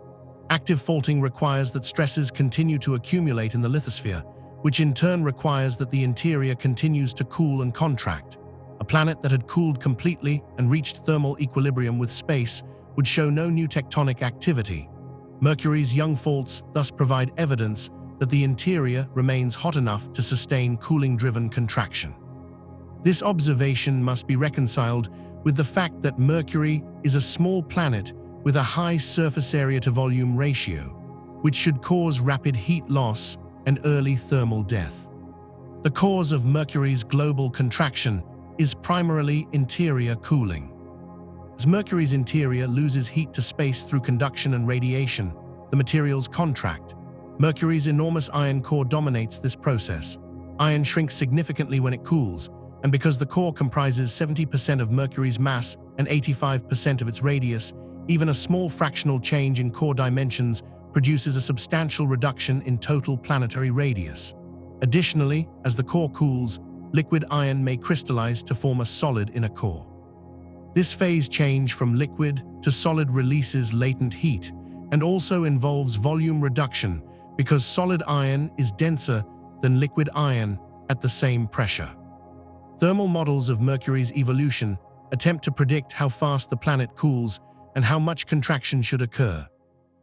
Speaker 1: Active faulting requires that stresses continue to accumulate in the lithosphere, which in turn requires that the interior continues to cool and contract. A planet that had cooled completely and reached thermal equilibrium with space would show no new tectonic activity. Mercury's young faults thus provide evidence that the interior remains hot enough to sustain cooling-driven contraction. This observation must be reconciled with the fact that Mercury is a small planet with a high surface area-to-volume ratio, which should cause rapid heat loss and early thermal death. The cause of Mercury's global contraction is primarily interior cooling. As Mercury's interior loses heat to space through conduction and radiation, the materials contract. Mercury's enormous iron core dominates this process. Iron shrinks significantly when it cools, and because the core comprises 70% of Mercury's mass and 85% of its radius, even a small fractional change in core dimensions produces a substantial reduction in total planetary radius. Additionally, as the core cools, liquid iron may crystallize to form a solid in a core. This phase change from liquid to solid releases latent heat and also involves volume reduction because solid iron is denser than liquid iron at the same pressure. Thermal models of Mercury's evolution attempt to predict how fast the planet cools and how much contraction should occur.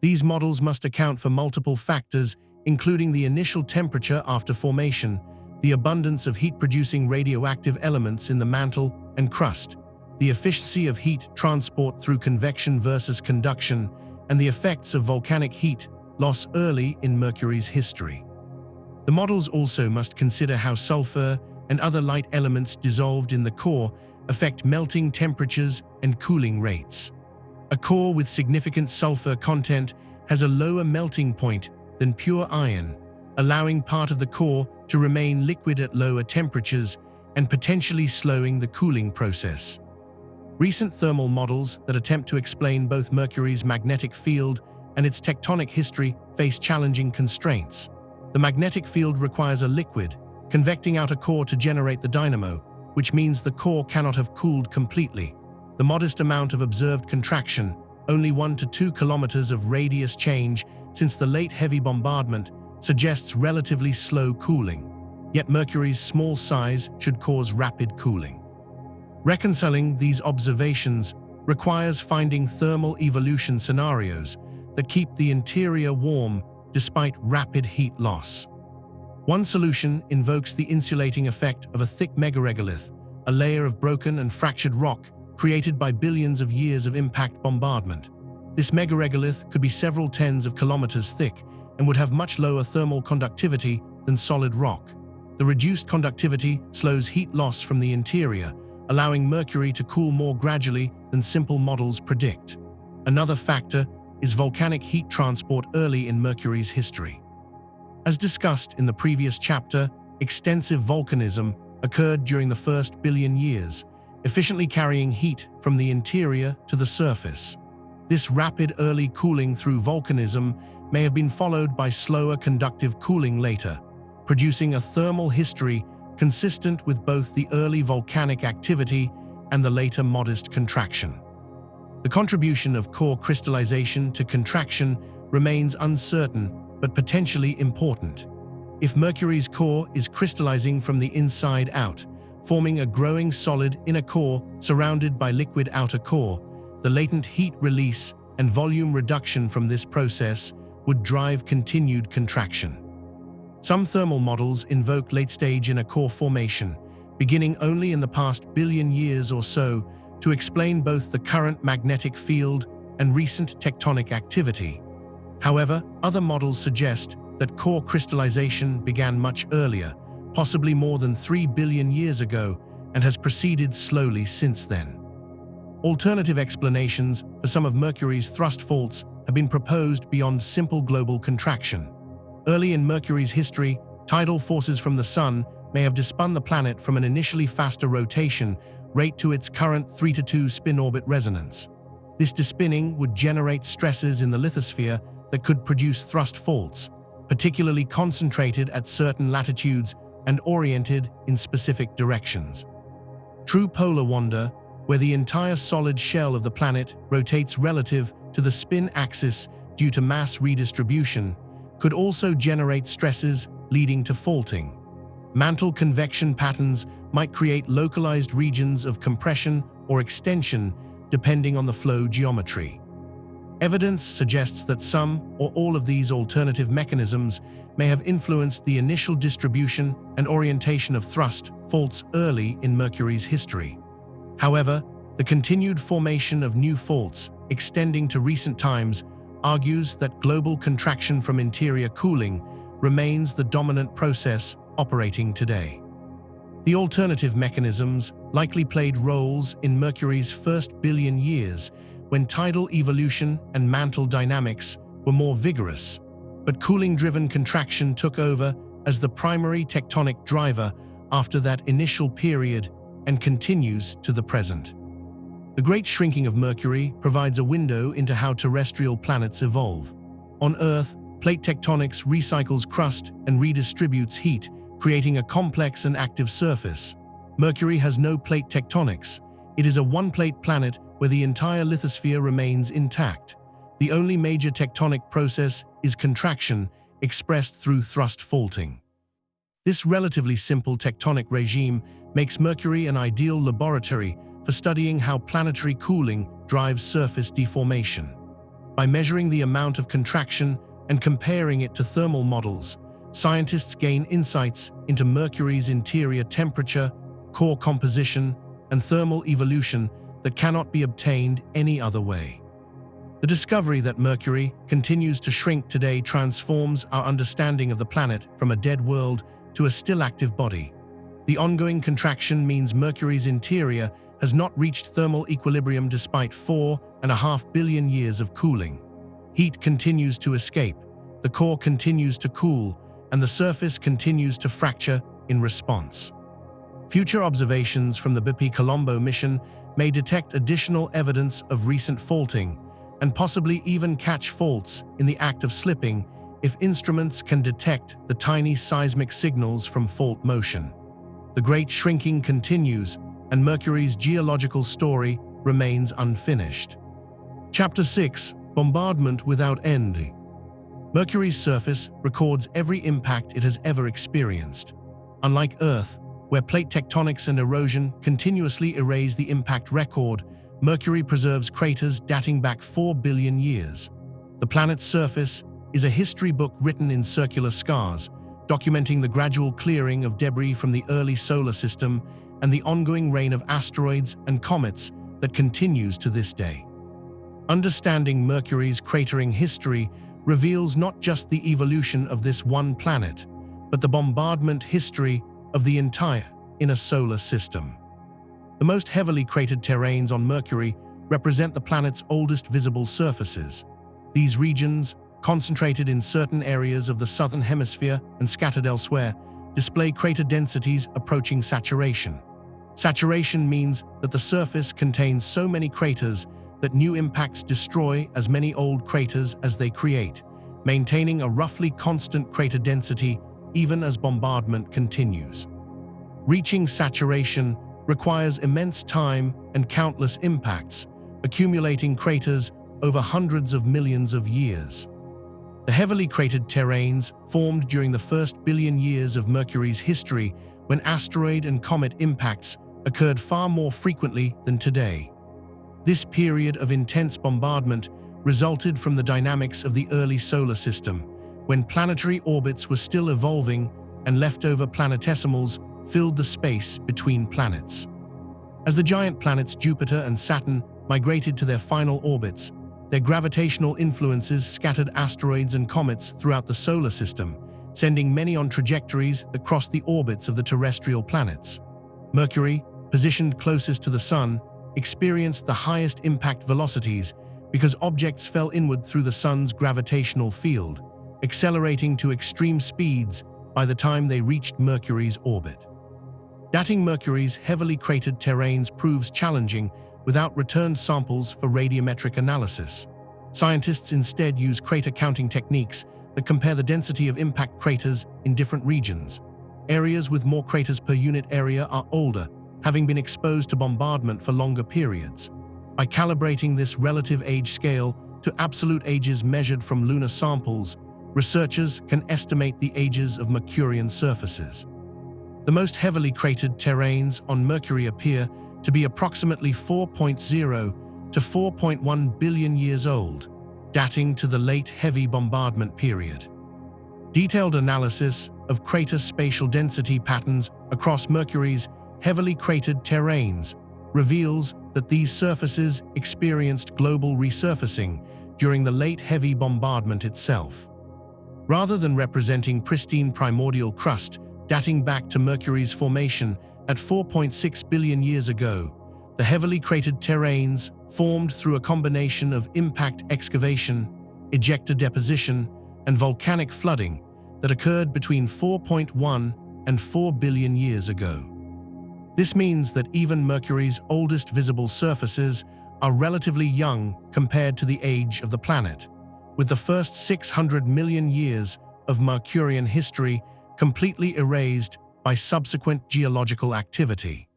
Speaker 1: These models must account for multiple factors, including the initial temperature after formation, the abundance of heat-producing radioactive elements in the mantle and crust, the efficiency of heat transport through convection versus conduction, and the effects of volcanic heat loss early in Mercury's history. The models also must consider how sulfur and other light elements dissolved in the core affect melting temperatures and cooling rates. A core with significant sulfur content has a lower melting point than pure iron, allowing part of the core to remain liquid at lower temperatures and potentially slowing the cooling process. Recent thermal models that attempt to explain both Mercury's magnetic field and its tectonic history face challenging constraints. The magnetic field requires a liquid, convecting outer core to generate the dynamo, which means the core cannot have cooled completely. The modest amount of observed contraction, only 1 to 2 kilometers of radius change since the late heavy bombardment, suggests relatively slow cooling. Yet Mercury's small size should cause rapid cooling. Reconciling these observations requires finding thermal evolution scenarios that keep the interior warm despite rapid heat loss. One solution invokes the insulating effect of a thick megaregolith, a layer of broken and fractured rock created by billions of years of impact bombardment. This megaregolith could be several tens of kilometers thick and would have much lower thermal conductivity than solid rock. The reduced conductivity slows heat loss from the interior, allowing Mercury to cool more gradually than simple models predict. Another factor is volcanic heat transport early in Mercury's history. As discussed in the previous chapter, extensive volcanism occurred during the first billion years, efficiently carrying heat from the interior to the surface. This rapid early cooling through volcanism may have been followed by slower conductive cooling later, producing a thermal history consistent with both the early volcanic activity and the later modest contraction. The contribution of core crystallization to contraction remains uncertain but potentially important. If Mercury's core is crystallizing from the inside out, forming a growing solid inner core surrounded by liquid outer core, the latent heat release and volume reduction from this process would drive continued contraction. Some thermal models invoke late-stage inner core formation, beginning only in the past billion years or so, to explain both the current magnetic field and recent tectonic activity. However, other models suggest that core crystallization began much earlier, possibly more than 3 billion years ago, and has proceeded slowly since then. Alternative explanations for some of Mercury's thrust faults have been proposed beyond simple global contraction. Early in Mercury's history, tidal forces from the Sun may have dispun the planet from an initially faster rotation rate to its current 3-2 spin-orbit resonance. This despinning would generate stresses in the lithosphere that could produce thrust faults, particularly concentrated at certain latitudes and oriented in specific directions. True polar wander, where the entire solid shell of the planet rotates relative to the spin axis due to mass redistribution, could also generate stresses leading to faulting. Mantle convection patterns might create localized regions of compression or extension depending on the flow geometry. Evidence suggests that some or all of these alternative mechanisms may have influenced the initial distribution and orientation of thrust faults early in Mercury's history. However, the continued formation of new faults extending to recent times argues that global contraction from interior cooling remains the dominant process operating today. The alternative mechanisms likely played roles in Mercury's first billion years when tidal evolution and mantle dynamics were more vigorous, but cooling-driven contraction took over as the primary tectonic driver after that initial period and continues to the present. The great shrinking of Mercury provides a window into how terrestrial planets evolve. On Earth, plate tectonics recycles crust and redistributes heat, creating a complex and active surface. Mercury has no plate tectonics. It is a one-plate planet where the entire lithosphere remains intact. The only major tectonic process is contraction, expressed through thrust faulting. This relatively simple tectonic regime makes Mercury an ideal laboratory for studying how planetary cooling drives surface deformation. By measuring the amount of contraction and comparing it to thermal models, scientists gain insights into Mercury's interior temperature, core composition, and thermal evolution that cannot be obtained any other way. The discovery that Mercury continues to shrink today transforms our understanding of the planet from a dead world to a still active body. The ongoing contraction means Mercury's interior has not reached thermal equilibrium despite 4.5 billion years of cooling. Heat continues to escape, the core continues to cool, and the surface continues to fracture in response. Future observations from the BP Colombo mission may detect additional evidence of recent faulting, and possibly even catch faults in the act of slipping if instruments can detect the tiny seismic signals from fault motion. The great shrinking continues, and Mercury's geological story remains unfinished. Chapter 6: Bombardment Without End. Mercury's surface records every impact it has ever experienced. Unlike Earth, where plate tectonics and erosion continuously erase the impact record, Mercury preserves craters dating back 4 billion years. The planet's surface is a history book written in circular scars, documenting the gradual clearing of debris from the early solar system and the ongoing reign of asteroids and comets that continues to this day. Understanding Mercury's cratering history reveals not just the evolution of this one planet, but the bombardment history of the entire inner solar system. The most heavily cratered terrains on Mercury represent the planet's oldest visible surfaces. These regions, concentrated in certain areas of the southern hemisphere and scattered elsewhere, display crater densities approaching saturation. Saturation means that the surface contains so many craters that new impacts destroy as many old craters as they create, maintaining a roughly constant crater density even as bombardment continues. Reaching saturation requires immense time and countless impacts, accumulating craters over hundreds of millions of years. The heavily cratered terrains formed during the first billion years of Mercury's history, when asteroid and comet impacts occurred far more frequently than today. This period of intense bombardment resulted from the dynamics of the early solar system, when planetary orbits were still evolving and leftover planetesimals filled the space between planets. As the giant planets Jupiter and Saturn migrated to their final orbits, their gravitational influences scattered asteroids and comets throughout the solar system, sending many on trajectories that crossed the orbits of the terrestrial planets. Mercury, positioned closest to the Sun, experienced the highest impact velocities because objects fell inward through the Sun's gravitational field, accelerating to extreme speeds by the time they reached Mercury's orbit. Dating Mercury's heavily cratered terrains proves challenging without returned samples for radiometric analysis. Scientists instead use crater counting techniques that compare the density of impact craters in different regions. Areas with more craters per unit area are older, having been exposed to bombardment for longer periods. By calibrating this relative age scale to absolute ages measured from lunar samples, researchers can estimate the ages of Mercurian surfaces. The most heavily cratered terrains on Mercury appear to be approximately 4.0 to 4.1 billion years old, dating to the late heavy bombardment period. Detailed analysis of crater spatial density patterns across Mercury's heavily cratered terrains reveals that these surfaces experienced global resurfacing during the late heavy bombardment itself. Rather than representing pristine primordial crust dating back to Mercury's formation at 4.6 billion years ago, the heavily cratered terrains formed through a combination of impact excavation, ejecta deposition, and volcanic flooding that occurred between 4.1 and 4 billion years ago. This means that even Mercury's oldest visible surfaces are relatively young compared to the age of the planet, with the first 600 million years of Mercurian history completely erased by subsequent geological activity.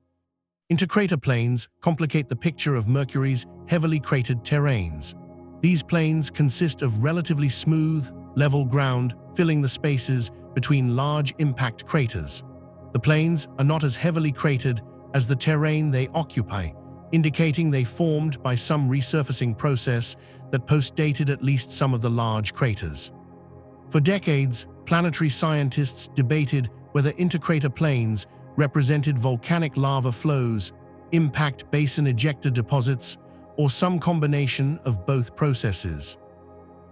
Speaker 1: Intercrater plains complicate the picture of Mercury's heavily cratered terrains. These plains consist of relatively smooth, level ground filling the spaces between large impact craters. The plains are not as heavily cratered as the terrain they occupy, indicating they formed by some resurfacing process that postdated at least some of the large craters. For decades, planetary scientists debated whether intercrater plains represented volcanic lava flows, impact basin ejecta deposits, or some combination of both processes.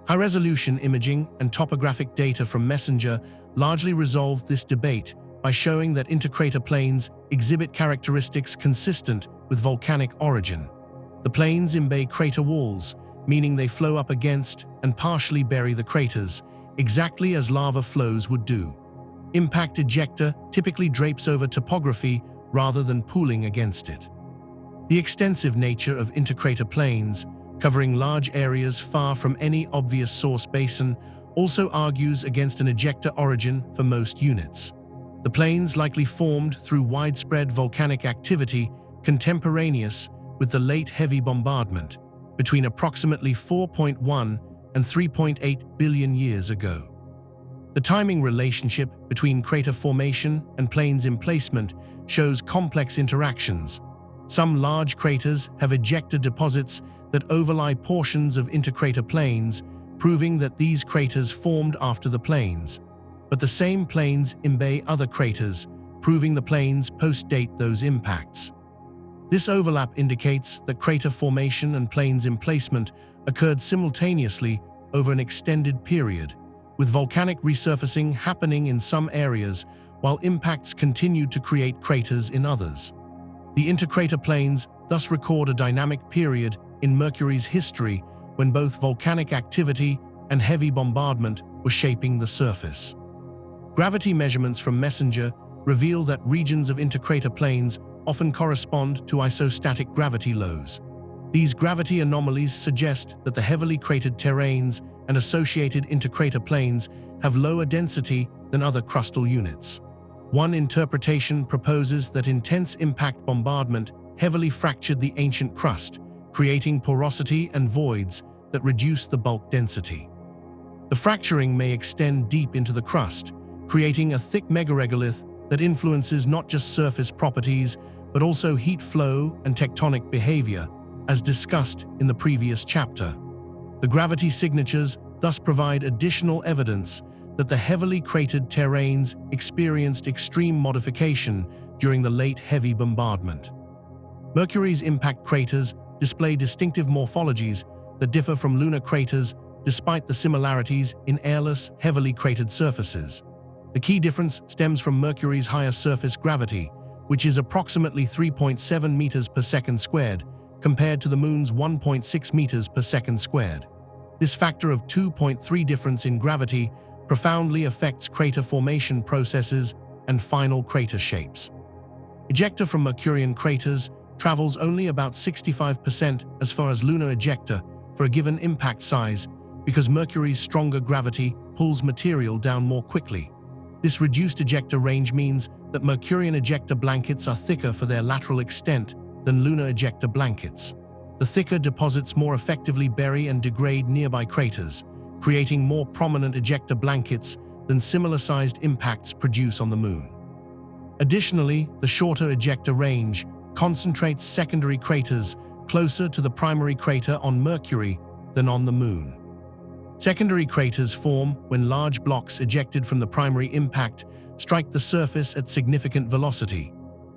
Speaker 1: High-resolution imaging and topographic data from MESSENGER largely resolved this debate by showing that intercrater plains exhibit characteristics consistent with volcanic origin. The plains embay crater walls, meaning they flow up against and partially bury the craters, exactly as lava flows would do. Impact ejecta typically drapes over topography rather than pooling against it. The extensive nature of intercrater plains, covering large areas far from any obvious source basin, also argues against an ejecta origin for most units. The plains likely formed through widespread volcanic activity contemporaneous with the late heavy bombardment between approximately 4.1 and 3.8 billion years ago. The timing relationship between crater formation and plains emplacement shows complex interactions. Some large craters have ejecta deposits that overlie portions of intercrater plains, proving that these craters formed after the plains. But the same plains embay other craters, proving the plains postdate those impacts. This overlap indicates that crater formation and plains emplacement occurred simultaneously over an extended period, with volcanic resurfacing happening in some areas while impacts continued to create craters in others. The intercrater plains thus record a dynamic period in Mercury's history when both volcanic activity and heavy bombardment were shaping the surface. Gravity measurements from MESSENGER reveal that regions of intercrater plains often correspond to isostatic gravity lows. These gravity anomalies suggest that the heavily cratered terrains and associated intercrater plains have lower density than other crustal units. One interpretation proposes that intense impact bombardment heavily fractured the ancient crust, creating porosity and voids that reduce the bulk density. The fracturing may extend deep into the crust, creating a thick megaregolith that influences not just surface properties, but also heat flow and tectonic behavior, as discussed in the previous chapter. The gravity signatures thus provide additional evidence that the heavily cratered terrains experienced extreme modification during the late heavy bombardment. Mercury's impact craters display distinctive morphologies that differ from lunar craters despite the similarities in airless, heavily cratered surfaces. The key difference stems from Mercury's higher surface gravity, which is approximately 3.7 meters per second squared, compared to the Moon's 1.6 meters per second squared. This factor of 2.3 difference in gravity profoundly affects crater formation processes and final crater shapes. Ejecta from Mercurian craters travels only about 65% as far as lunar ejecta for a given impact size because Mercury's stronger gravity pulls material down more quickly. This reduced ejecta range means that Mercurian ejecta blankets are thicker for their lateral extent than lunar ejecta blankets. The thicker deposits more effectively bury and degrade nearby craters, creating more prominent ejecta blankets than similar-sized impacts produce on the Moon. Additionally, the shorter ejecta range concentrates secondary craters closer to the primary crater on Mercury than on the Moon. Secondary craters form when large blocks ejected from the primary impact strike the surface at significant velocity.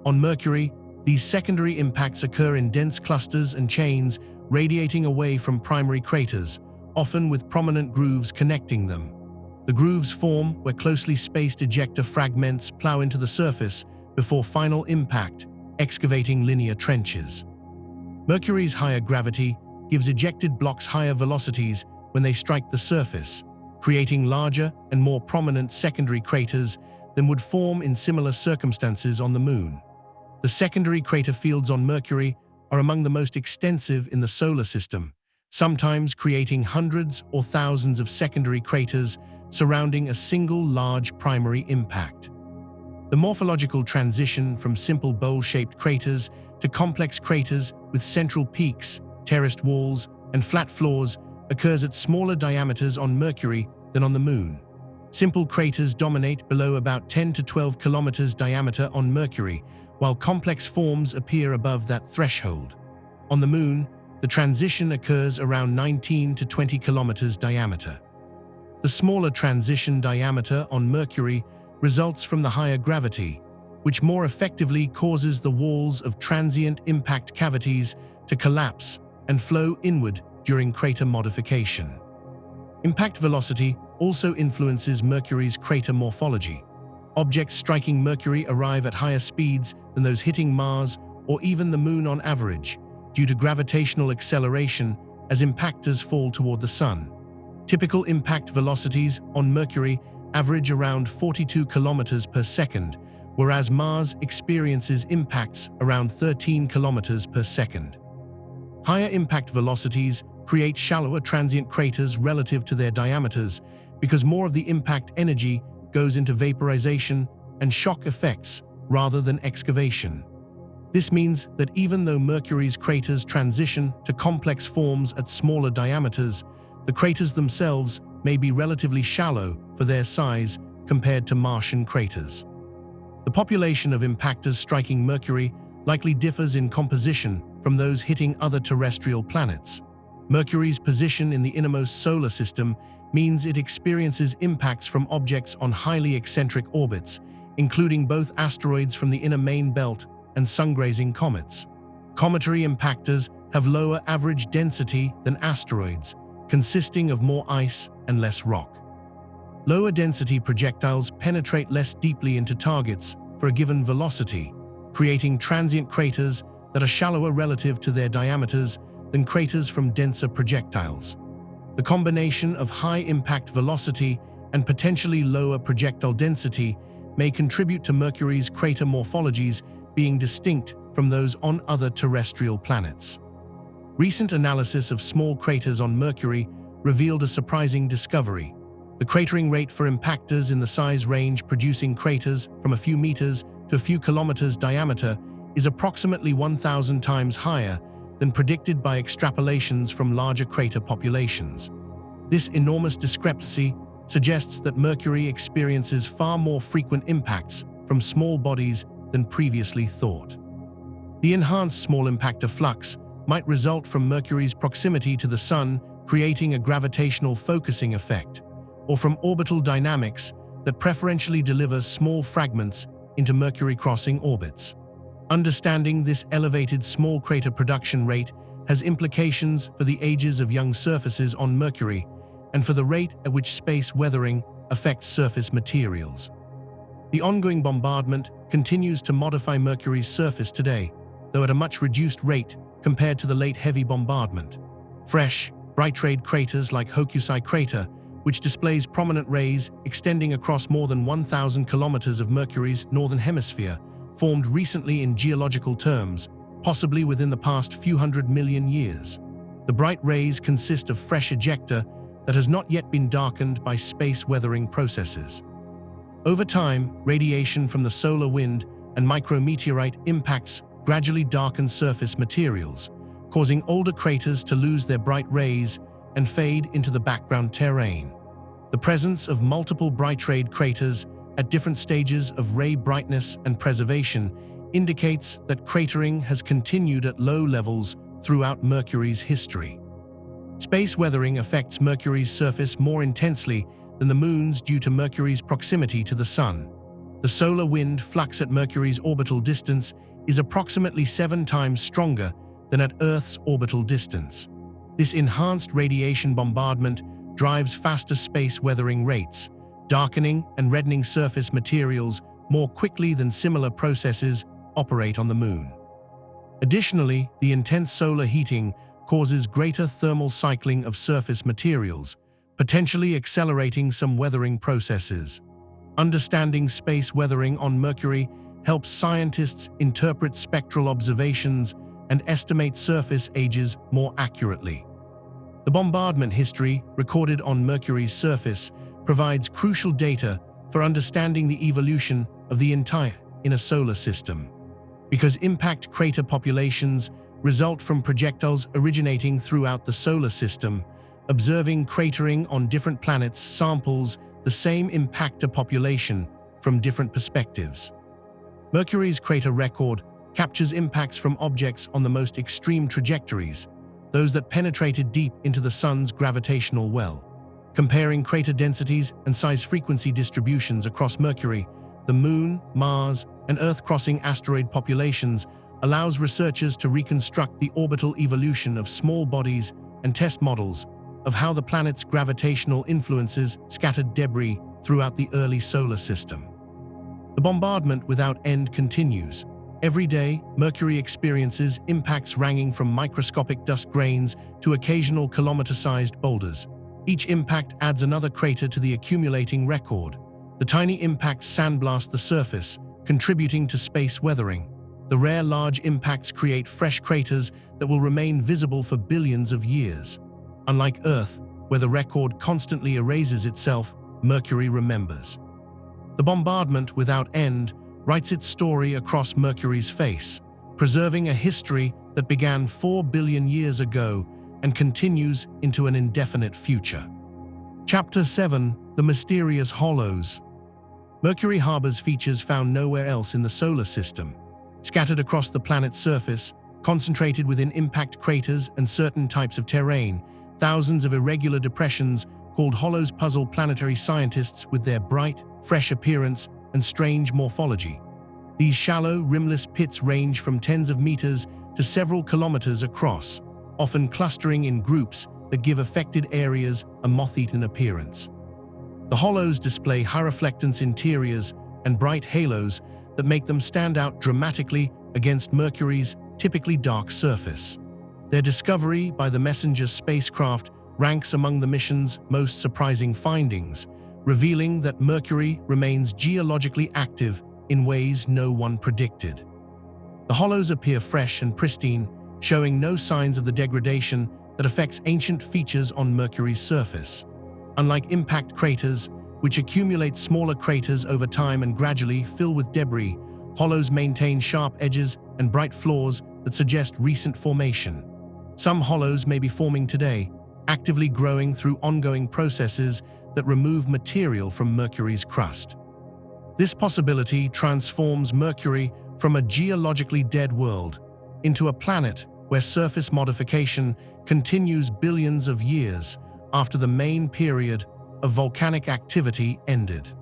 Speaker 1: On Mercury, these secondary impacts occur in dense clusters and chains radiating away from primary craters, often with prominent grooves connecting them. The grooves form where closely spaced ejecta fragments plow into the surface before final impact, excavating linear trenches. Mercury's higher gravity gives ejected blocks higher velocities when they strike the surface, creating larger and more prominent secondary craters than would form in similar circumstances on the Moon. The secondary crater fields on Mercury are among the most extensive in the solar system, sometimes creating hundreds or thousands of secondary craters surrounding a single large primary impact. The morphological transition from simple bowl-shaped craters to complex craters with central peaks, terraced walls, and flat floors occurs at smaller diameters on Mercury than on the Moon. Simple craters dominate below about 10 to 12 kilometers diameter on Mercury, while complex forms appear above that threshold. On the Moon, the transition occurs around 19 to 20 kilometers diameter. The smaller transition diameter on Mercury results from the higher gravity, which more effectively causes the walls of transient impact cavities to collapse and flow inward during crater modification. Impact velocity also influences Mercury's crater morphology. Objects striking Mercury arrive at higher speeds than those hitting Mars or even the Moon on average, due to gravitational acceleration as impactors fall toward the Sun. Typical impact velocities on Mercury average around 42 kilometers per second, whereas Mars experiences impacts around 13 kilometers per second. Higher impact velocities create shallower transient craters relative to their diameters because more of the impact energy goes into vaporization and shock effects rather than excavation. This means that even though Mercury's craters transition to complex forms at smaller diameters, the craters themselves may be relatively shallow for their size compared to Martian craters. The population of impactors striking Mercury likely differs in composition from those hitting other terrestrial planets. Mercury's position in the innermost solar system means it experiences impacts from objects on highly eccentric orbits, including both asteroids from the inner main belt and sun-grazing comets. Cometary impactors have lower average density than asteroids, consisting of more ice and less rock. Lower density projectiles penetrate less deeply into targets for a given velocity, creating transient craters that are shallower relative to their diameters than craters from denser projectiles. The combination of high impact velocity and potentially lower projectile density may contribute to Mercury's crater morphologies being distinct from those on other terrestrial planets. Recent analysis of small craters on Mercury revealed a surprising discovery. The cratering rate for impactors in the size range producing craters from a few meters to a few kilometers diameter is approximately 1,000 times higher than predicted by extrapolations from larger crater populations. This enormous discrepancy suggests that Mercury experiences far more frequent impacts from small bodies than previously thought. The enhanced small impactor flux might result from Mercury's proximity to the Sun creating a gravitational focusing effect, or from orbital dynamics that preferentially deliver small fragments into Mercury-crossing orbits. Understanding this elevated small crater production rate has implications for the ages of young surfaces on Mercury and for the rate at which space weathering affects surface materials. The ongoing bombardment continues to modify Mercury's surface today, though at a much reduced rate compared to the late heavy bombardment. Fresh, bright-rayed craters like Hokusai crater, which displays prominent rays extending across more than 1,000 kilometers of Mercury's northern hemisphere, formed recently in geological terms, possibly within the past few hundred million years. The bright rays consist of fresh ejecta that has not yet been darkened by space weathering processes. Over time, radiation from the solar wind and micrometeorite impacts gradually darken surface materials, causing older craters to lose their bright rays and fade into the background terrain. The presence of multiple bright-rayed craters at different stages of ray brightness and preservation indicates that cratering has continued at low levels throughout Mercury's history. Space weathering affects Mercury's surface more intensely than the Moon's due to Mercury's proximity to the Sun. The solar wind flux at Mercury's orbital distance is approximately 7 times stronger than at Earth's orbital distance. This enhanced radiation bombardment drives faster space weathering rates, darkening and reddening surface materials more quickly than similar processes operate on the Moon. Additionally, the intense solar heating causes greater thermal cycling of surface materials, potentially accelerating some weathering processes. Understanding space weathering on Mercury helps scientists interpret spectral observations and estimate surface ages more accurately. The bombardment history recorded on Mercury's surface provides crucial data for understanding the evolution of the entire inner solar system. Because impact crater populations result from projectiles originating throughout the solar system, observing cratering on different planets samples the same impactor population from different perspectives. Mercury's crater record captures impacts from objects on the most extreme trajectories, those that penetrated deep into the Sun's gravitational well. Comparing crater densities and size-frequency distributions across Mercury, the Moon, Mars, and Earth-crossing asteroid populations allows researchers to reconstruct the orbital evolution of small bodies and test models of how the planet's gravitational influences scattered debris throughout the early solar system. The bombardment without end continues. Every day, Mercury experiences impacts ranging from microscopic dust grains to occasional kilometer-sized boulders. Each impact adds another crater to the accumulating record. The tiny impacts sandblast the surface, contributing to space weathering. The rare large impacts create fresh craters that will remain visible for billions of years. Unlike Earth, where the record constantly erases itself, Mercury remembers. The bombardment without end writes its story across Mercury's face, preserving a history that began 4 billion years ago and continues into an indefinite future. Chapter 7: The Mysterious Hollows. Mercury harbors features found nowhere else in the solar system. Scattered across the planet's surface, concentrated within impact craters and certain types of terrain, thousands of irregular depressions called hollows puzzle planetary scientists with their bright, fresh appearance and strange morphology. These shallow, rimless pits range from tens of meters to several kilometers across, often clustering in groups that give affected areas a moth-eaten appearance. The hollows display high-reflectance interiors and bright halos that make them stand out dramatically against Mercury's typically dark surface. Their discovery by the Messenger spacecraft ranks among the mission's most surprising findings, revealing that Mercury remains geologically active in ways no one predicted. The hollows appear fresh and pristine, showing no signs of the degradation that affects ancient features on Mercury's surface. Unlike impact craters, which accumulate smaller craters over time and gradually fill with debris, hollows maintain sharp edges and bright flaws that suggest recent formation. Some hollows may be forming today, actively growing through ongoing processes that remove material from Mercury's crust. This possibility transforms Mercury from a geologically dead world into a planet where surface modification continues billions of years after the main period of volcanic activity ended.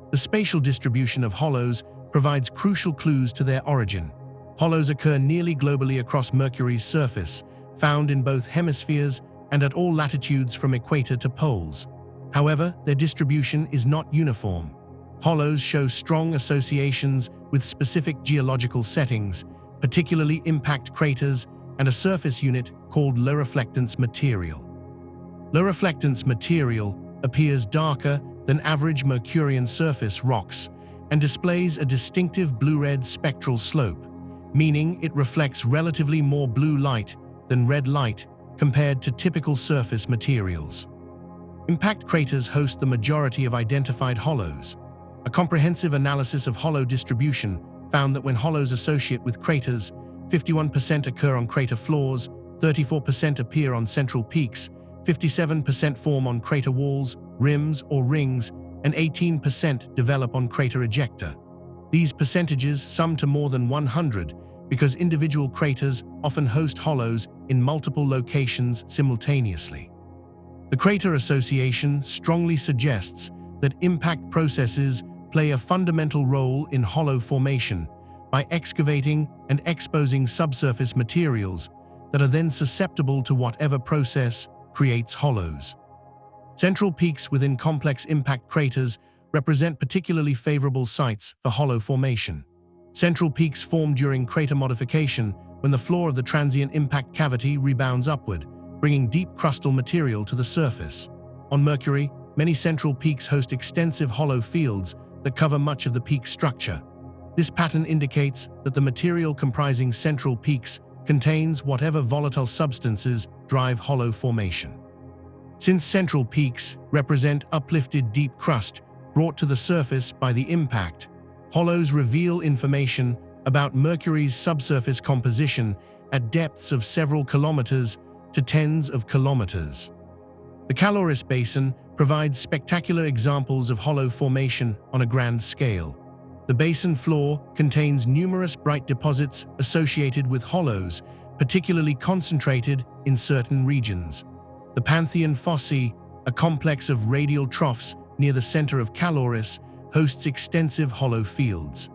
Speaker 1: The spatial distribution of hollows provides crucial clues to their origin. Hollows occur nearly globally across Mercury's surface, found in both hemispheres and at all latitudes from equator to poles. However, their distribution is not uniform. Hollows show strong associations with specific geological settings, particularly impact craters and a surface unit called low reflectance material. Low reflectance material appears darker than average Mercurian surface rocks and displays a distinctive blue-red spectral slope, meaning it reflects relatively more blue light than red light compared to typical surface materials. Impact craters host the majority of identified hollows. A comprehensive analysis of hollow distribution found that when hollows associate with craters, 51% occur on crater floors, 34% appear on central peaks, 57% form on crater walls, rims, or rings, and 18% develop on crater ejecta. These percentages sum to more than 100 because individual craters often host hollows in multiple locations simultaneously. The crater association strongly suggests that impact processes play a fundamental role in hollow formation by excavating and exposing subsurface materials that are then susceptible to whatever process creates hollows. Central peaks within complex impact craters represent particularly favorable sites for hollow formation. Central peaks form during crater modification when the floor of the transient impact cavity rebounds upward, bringing deep crustal material to the surface. On Mercury, many central peaks host extensive hollow fields that cover much of the peak structure. This pattern indicates that the material comprising central peaks contains whatever volatile substances drive hollow formation. Since central peaks represent uplifted deep crust brought to the surface by the impact, hollows reveal information about Mercury's subsurface composition at depths of several kilometers to tens of kilometers. The Caloris Basin provides spectacular examples of hollow formation on a grand scale. The basin floor contains numerous bright deposits associated with hollows, particularly concentrated in certain regions. The Pantheon Fossae, a complex of radial troughs near the center of Caloris, hosts extensive hollow fields.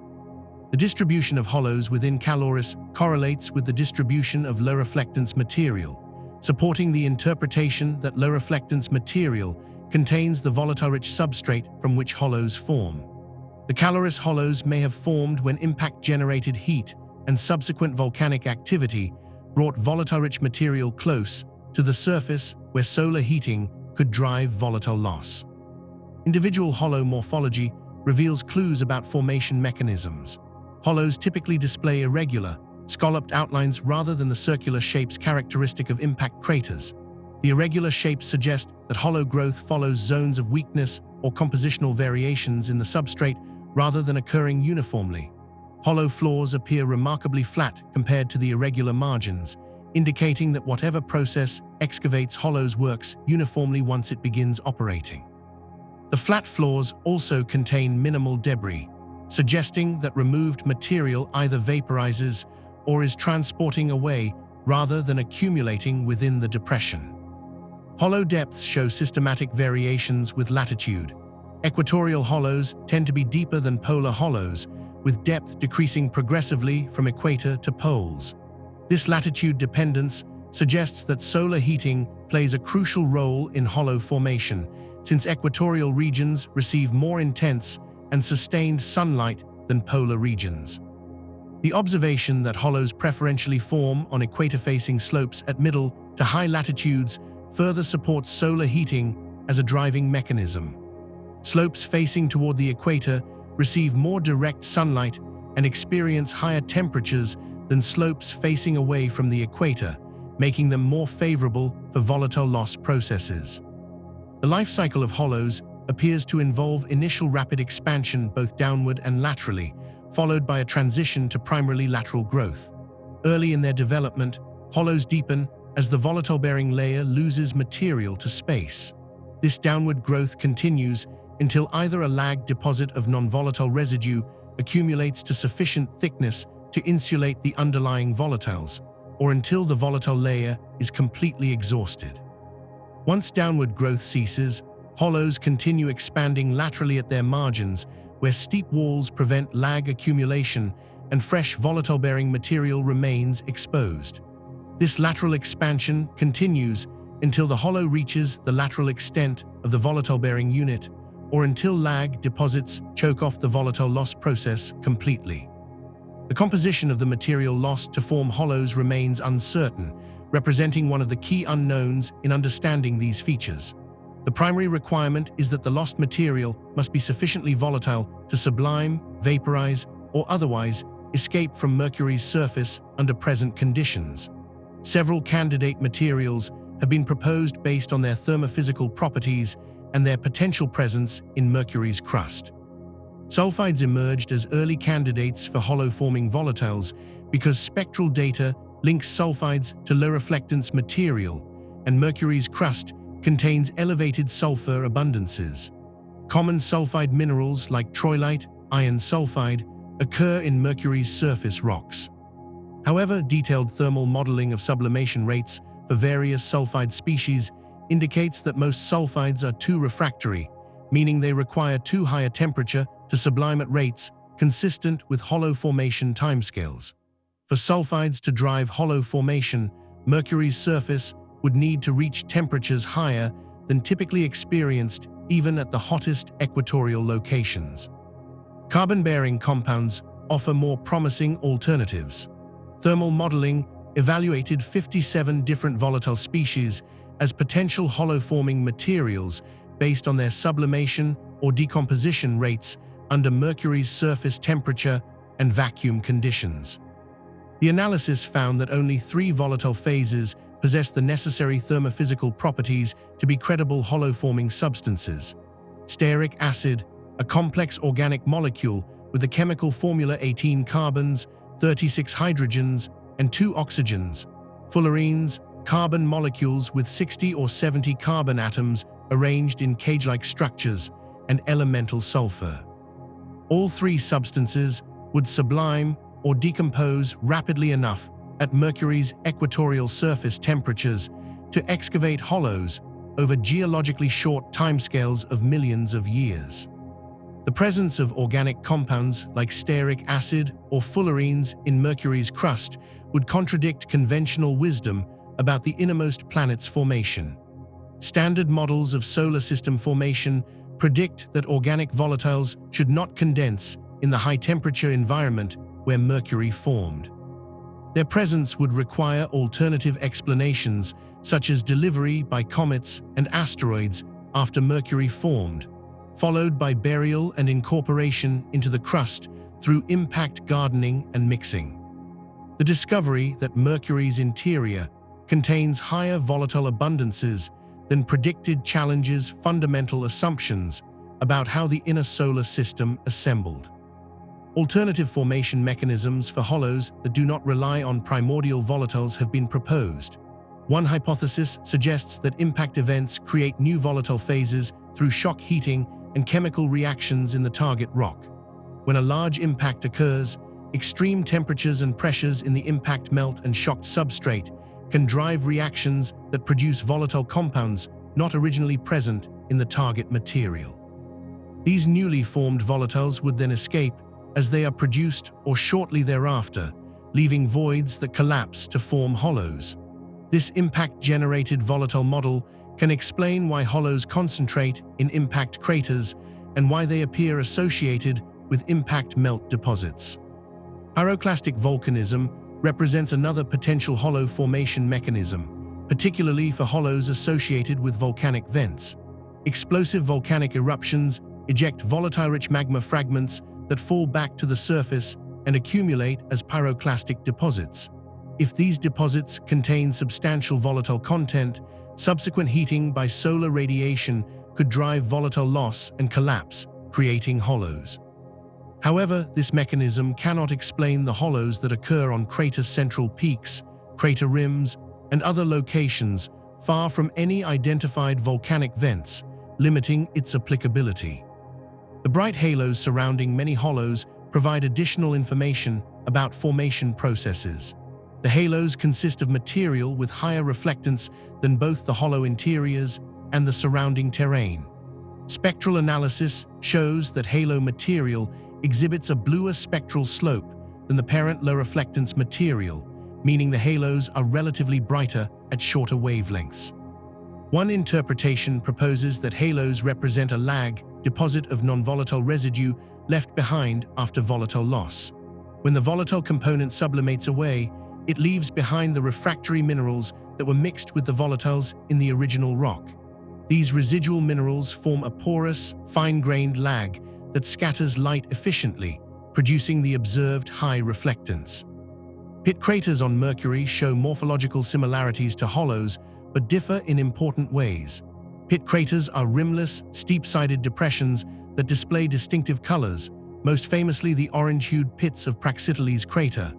Speaker 1: The distribution of hollows within Caloris correlates with the distribution of low reflectance material, supporting the interpretation that low reflectance material contains the volatile-rich substrate from which hollows form. The Caloris hollows may have formed when impact-generated heat and subsequent volcanic activity brought volatile-rich material close to the surface where solar heating could drive volatile loss. Individual hollow morphology reveals clues about formation mechanisms. Hollows typically display irregular, scalloped outlines rather than the circular shapes characteristic of impact craters. The irregular shapes suggest that hollow growth follows zones of weakness or compositional variations in the substrate rather than occurring uniformly. Hollow floors appear remarkably flat compared to the irregular margins, indicating that whatever process excavates hollows works uniformly once it begins operating. The flat floors also contain minimal debris, suggesting that removed material either vaporizes or is transporting away rather than accumulating within the depression. Hollow depths show systematic variations with latitude. Equatorial hollows tend to be deeper than polar hollows, with depth decreasing progressively from equator to poles. This latitude dependence suggests that solar heating plays a crucial role in hollow formation, since equatorial regions receive more intense and sustained sunlight than polar regions. The observation that hollows preferentially form on equator-facing slopes at middle to high latitudes further supports solar heating as a driving mechanism. Slopes facing toward the equator receive more direct sunlight and experience higher temperatures than slopes facing away from the equator, making them more favorable for volatile loss processes. The life cycle of hollows appears to involve initial rapid expansion both downward and laterally, followed by a transition to primarily lateral growth. Early in their development, hollows deepen as the volatile-bearing layer loses material to space. This downward growth continues until either a lagged deposit of non-volatile residue accumulates to sufficient thickness to insulate the underlying volatiles, or until the volatile layer is completely exhausted. Once downward growth ceases, hollows continue expanding laterally at their margins, where steep walls prevent lag accumulation and fresh volatile-bearing material remains exposed. This lateral expansion continues until the hollow reaches the lateral extent of the volatile-bearing unit, or until lag deposits choke off the volatile loss process completely. The composition of the material lost to form hollows remains uncertain, representing one of the key unknowns in understanding these features. The primary requirement is that the lost material must be sufficiently volatile to sublime, vaporize, or otherwise escape from Mercury's surface under present conditions. Several candidate materials have been proposed based on their thermophysical properties and their potential presence in Mercury's crust. Sulfides emerged as early candidates for hollow-forming volatiles because spectral data links sulfides to low-reflectance material, and Mercury's crust contains elevated sulfur abundances. Common sulfide minerals like troilite, iron sulfide, occur in Mercury's surface rocks. However, detailed thermal modeling of sublimation rates for various sulfide species indicates that most sulfides are too refractory, meaning they require too high a temperature to sublime at rates consistent with hollow formation timescales. For sulfides to drive hollow formation, Mercury's surface would need to reach temperatures higher than typically experienced even at the hottest equatorial locations. Carbon-bearing compounds offer more promising alternatives. Thermal modeling evaluated 57 different volatile species as potential hollow-forming materials based on their sublimation or decomposition rates under Mercury's surface temperature and vacuum conditions. The analysis found that only 3 volatile phases possess the necessary thermophysical properties to be credible hollow-forming substances. Stearic acid, a complex organic molecule with the chemical formula 18 carbons, 36 hydrogens, and 2 oxygens. Fullerenes, carbon molecules with 60 or 70 carbon atoms arranged in cage-like structures, and elemental sulfur. All 3 substances would sublime or decompose rapidly enough at Mercury's equatorial surface temperatures to excavate hollows over geologically short timescales of millions of years. The presence of organic compounds like stearic acid or fullerenes in Mercury's crust would contradict conventional wisdom about the innermost planet's formation. Standard models of solar system formation predict that organic volatiles should not condense in the high-temperature environment where Mercury formed. Their presence would require alternative explanations, such as delivery by comets and asteroids after Mercury formed, followed by burial and incorporation into the crust through impact gardening and mixing. The discovery that Mercury's interior contains higher volatile abundances than predicted challenges fundamental assumptions about how the inner solar system assembled. Alternative formation mechanisms for hollows that do not rely on primordial volatiles have been proposed. One hypothesis suggests that impact events create new volatile phases through shock heating and chemical reactions in the target rock. When a large impact occurs, extreme temperatures and pressures in the impact melt and shocked substrate can drive reactions that produce volatile compounds not originally present in the target material. These newly formed volatiles would then escape as they are produced or shortly thereafter, leaving voids that collapse to form hollows. This impact-generated volatile model can explain why hollows concentrate in impact craters and why they appear associated with impact melt deposits. Pyroclastic volcanism represents another potential hollow formation mechanism, particularly for hollows associated with volcanic vents. Explosive volcanic eruptions eject volatile-rich magma fragments that fall back to the surface and accumulate as pyroclastic deposits. If these deposits contain substantial volatile content, subsequent heating by solar radiation could drive volatile loss and collapse, creating hollows. However, this mechanism cannot explain the hollows that occur on crater central peaks, crater rims, and other locations far from any identified volcanic vents, limiting its applicability. The bright halos surrounding many hollows provide additional information about formation processes. The halos consist of material with higher reflectance than both the hollow interiors and the surrounding terrain. Spectral analysis shows that halo material exhibits a bluer spectral slope, than the parent low reflectance material, meaning the halos are relatively brighter at shorter wavelengths. One interpretation proposes that halos represent a lag deposit of non-volatile residue left behind after volatile loss. When the volatile component sublimates away, it leaves behind the refractory minerals that were mixed with the volatiles in the original rock. These residual minerals form a porous, fine-grained lag that scatters light efficiently, producing the observed high reflectance. Pit craters on Mercury show morphological similarities to hollows, but differ in important ways. Pit craters are rimless, steep-sided depressions that display distinctive colors, most famously the orange-hued pits of Praxiteles crater.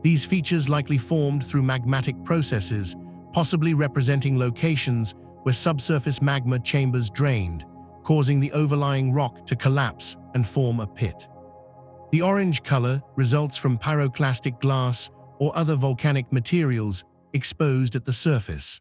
Speaker 1: These features likely formed through magmatic processes, possibly representing locations where subsurface magma chambers drained, causing the overlying rock to collapse and form a pit. The orange color results from pyroclastic glass or other volcanic materials exposed at the surface.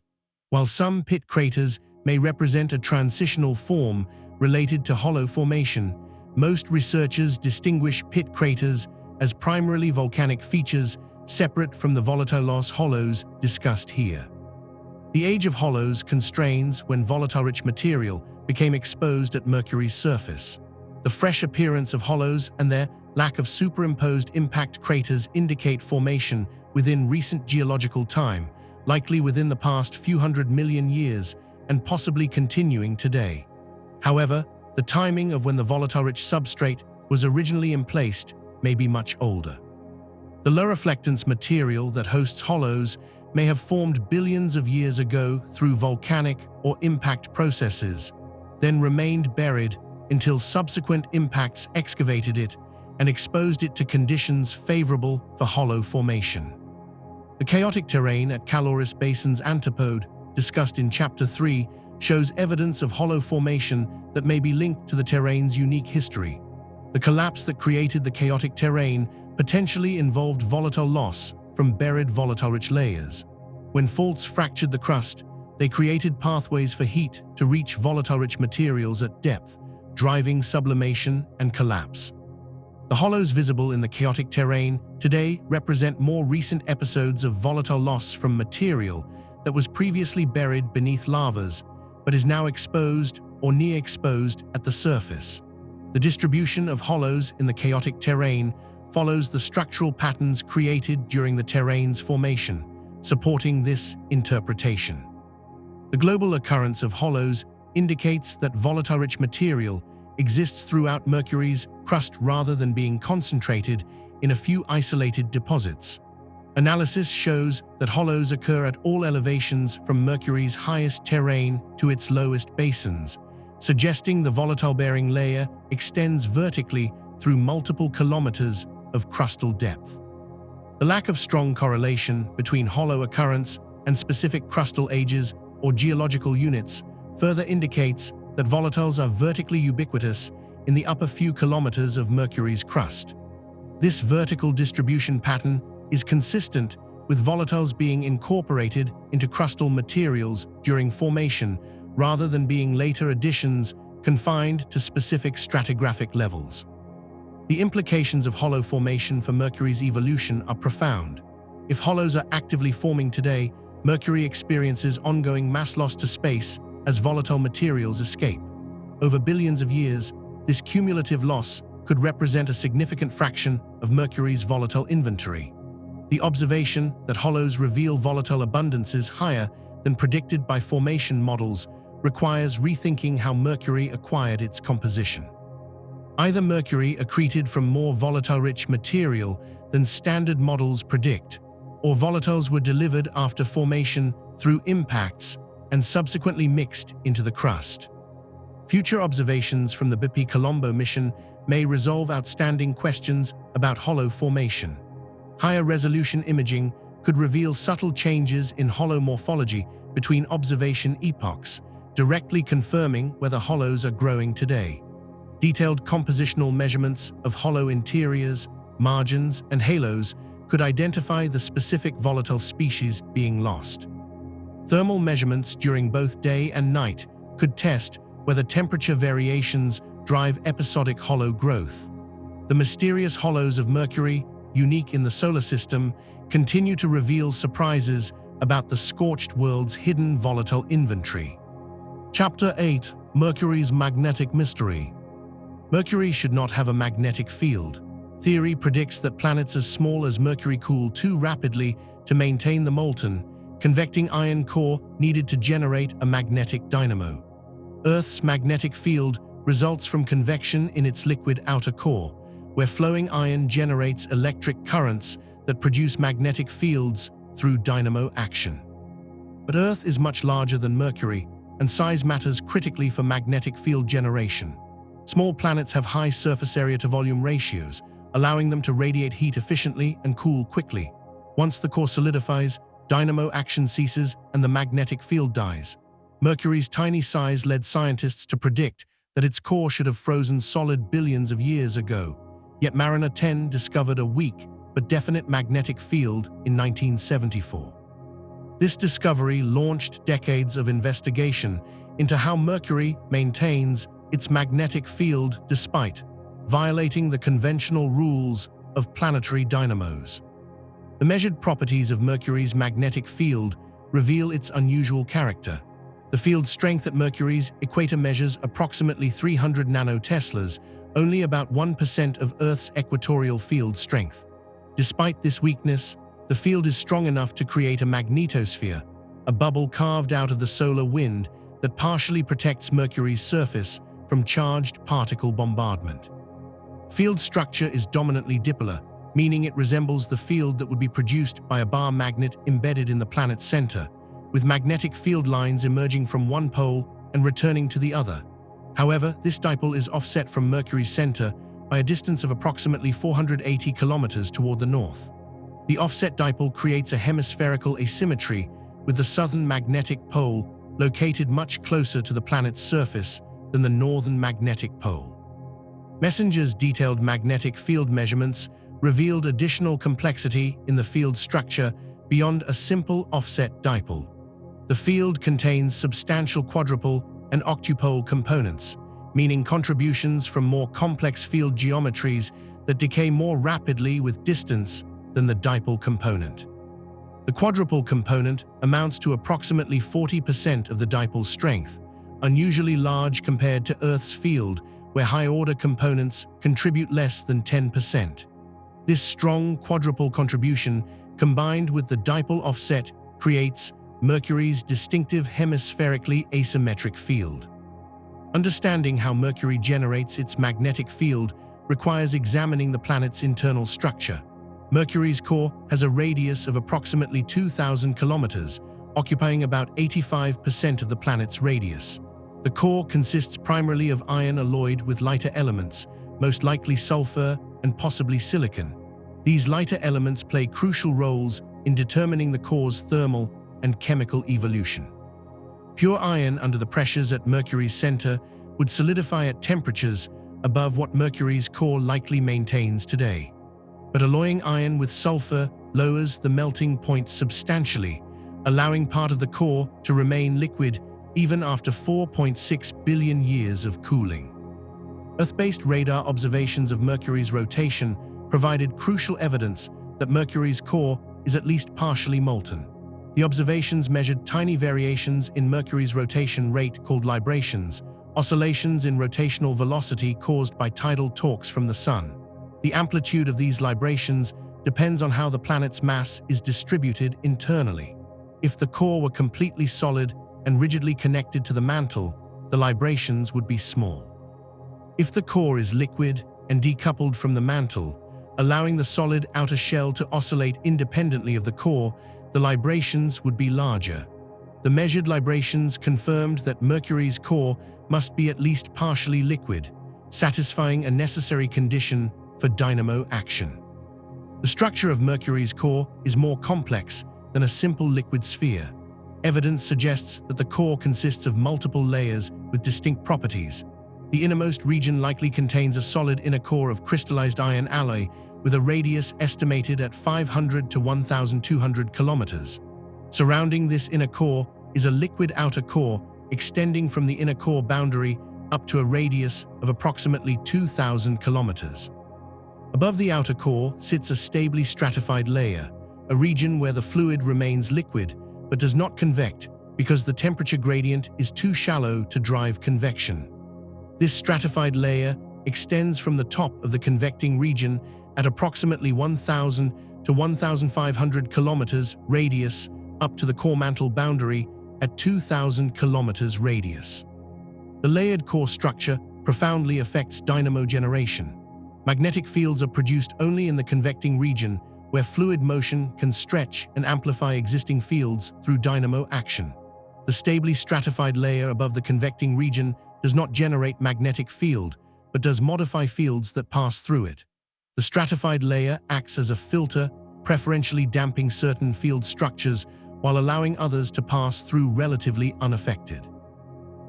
Speaker 1: While some pit craters may represent a transitional form related to hollow formation, most researchers distinguish pit craters as primarily volcanic features separate from the volatile loss hollows discussed here. The age of hollows constrains when volatile-rich material became exposed at Mercury's surface. The fresh appearance of hollows and their lack of superimposed impact craters indicate formation within recent geological time, likely within the past few hundred million years and possibly continuing today. However, the timing of when the volatile-rich substrate was originally emplaced may be much older. The low reflectance material that hosts hollows may have formed billions of years ago through volcanic or impact processes, then remained buried until subsequent impacts excavated it and exposed it to conditions favorable for hollow formation. The chaotic terrain at Caloris Basin's antipode, discussed in Chapter 3, shows evidence of hollow formation that may be linked to the terrain's unique history. The collapse that created the chaotic terrain potentially involved volatile loss from buried volatile-rich layers. When faults fractured the crust, they created pathways for heat to reach volatile-rich materials at depth, driving sublimation and collapse. The hollows visible in the chaotic terrain today represent more recent episodes of volatile loss from material that was previously buried beneath lavas, but is now exposed or near exposed at the surface. The distribution of hollows in the chaotic terrain follows the structural patterns created during the terrain's formation, supporting this interpretation. The global occurrence of hollows indicates that volatile-rich material exists throughout Mercury's crust rather than being concentrated in a few isolated deposits. Analysis shows that hollows occur at all elevations from Mercury's highest terrain to its lowest basins, suggesting the volatile-bearing layer extends vertically through multiple kilometers of crustal depth. The lack of strong correlation between hollow occurrence and specific crustal ages or geological units further indicates that volatiles are vertically ubiquitous in the upper few kilometers of Mercury's crust. This vertical distribution pattern is consistent with volatiles being incorporated into crustal materials during formation rather than being later additions confined to specific stratigraphic levels. The implications of hollow formation for Mercury's evolution are profound. If hollows are actively forming today, Mercury experiences ongoing mass loss to space as volatile materials escape. Over billions of years, this cumulative loss could represent a significant fraction of Mercury's volatile inventory. The observation that hollows reveal volatile abundances higher than predicted by formation models requires rethinking how Mercury acquired its composition. Either Mercury accreted from more volatile-rich material than standard models predict, or volatiles were delivered after formation through impacts and subsequently mixed into the crust. Future observations from the BP Colombo mission may resolve outstanding questions about hollow formation. Higher resolution imaging could reveal subtle changes in hollow morphology between observation epochs, directly confirming whether hollows are growing today. Detailed compositional measurements of hollow interiors, margins, and halos could identify the specific volatile species being lost. Thermal measurements during both day and night could test whether temperature variations drive episodic hollow growth. The mysterious hollows of Mercury, unique in the solar system, continue to reveal surprises about the Scorched world's hidden volatile inventory. Chapter 8: Mercury's Magnetic Mystery. Mercury should not have a magnetic field. Theory predicts that planets as small as Mercury cool too rapidly to maintain the molten, convecting iron core needed to generate a magnetic dynamo. Earth's magnetic field results from convection in its liquid outer core, where flowing iron generates electric currents that produce magnetic fields through dynamo action. But Earth is much larger than Mercury, and size matters critically for magnetic field generation. Small planets have high surface area to volume ratios, allowing them to radiate heat efficiently and cool quickly. Once the core solidifies, dynamo action ceases and the magnetic field dies. Mercury's tiny size led scientists to predict that its core should have frozen solid billions of years ago. Yet Mariner 10 discovered a weak but definite magnetic field in 1974. This discovery launched decades of investigation into how Mercury maintains its magnetic field despite violating the conventional rules of planetary dynamos. The measured properties of Mercury's magnetic field reveal its unusual character. The field strength at Mercury's equator measures approximately 300 nanoteslas, only about 1% of Earth's equatorial field strength. Despite this weakness, the field is strong enough to create a magnetosphere, a bubble carved out of the solar wind that partially protects Mercury's surface from charged particle bombardment. Field structure is dominantly dipolar, meaning it resembles the field that would be produced by a bar magnet embedded in the planet's center, with magnetic field lines emerging from one pole and returning to the other. However, this dipole is offset from Mercury's center by a distance of approximately 480 kilometers toward the north. The offset dipole creates a hemispherical asymmetry, with the southern magnetic pole located much closer to the planet's surface than the northern magnetic pole. Messenger's detailed magnetic field measurements revealed additional complexity in the field structure beyond a simple offset dipole. The field contains substantial quadrupole and octupole components, meaning contributions from more complex field geometries that decay more rapidly with distance than the dipole component. The quadrupole component amounts to approximately 40% of the dipole's strength, unusually large compared to Earth's field, where high-order components contribute less than 10%. This strong quadrupole contribution, combined with the dipole offset, creates Mercury's distinctive hemispherically asymmetric field. Understanding how Mercury generates its magnetic field requires examining the planet's internal structure. Mercury's core has a radius of approximately 2,000 kilometers, occupying about 85% of the planet's radius. The core consists primarily of iron alloyed with lighter elements, most likely sulfur and possibly silicon. These lighter elements play crucial roles in determining the core's thermal and chemical evolution. Pure iron under the pressures at Mercury's center would solidify at temperatures above what Mercury's core likely maintains today. But alloying iron with sulfur lowers the melting point substantially, allowing part of the core to remain liquid even after 4.6 billion years of cooling. Earth-based radar observations of Mercury's rotation provided crucial evidence that Mercury's core is at least partially molten. The observations measured tiny variations in Mercury's rotation rate called librations, oscillations in rotational velocity caused by tidal torques from the Sun. The amplitude of these librations depends on how the planet's mass is distributed internally. If the core were completely solid and rigidly connected to the mantle, the librations would be small. If the core is liquid and decoupled from the mantle, allowing the solid outer shell to oscillate independently of the core, the librations would be larger. The measured librations confirmed that Mercury's core must be at least partially liquid, satisfying a necessary condition for dynamo action. The structure of Mercury's core is more complex than a simple liquid sphere. Evidence suggests that the core consists of multiple layers with distinct properties. The innermost region likely contains a solid inner core of crystallized iron alloy with a radius estimated at 500 to 1,200 kilometers. Surrounding this inner core is a liquid outer core extending from the inner core boundary up to a radius of approximately 2,000 kilometers. Above the outer core sits a stably stratified layer, a region where the fluid remains liquid but does not convect because the temperature gradient is too shallow to drive convection. This stratified layer extends from the top of the convecting region at approximately 1,000 to 1,500 kilometers radius up to the core mantle boundary at 2,000 kilometers radius. The layered core structure profoundly affects dynamo generation. Magnetic fields are produced only in the convecting region, where fluid motion can stretch and amplify existing fields through dynamo action. The stably stratified layer above the convecting region does not generate magnetic field, but does modify fields that pass through it. The stratified layer acts as a filter, preferentially damping certain field structures while allowing others to pass through relatively unaffected.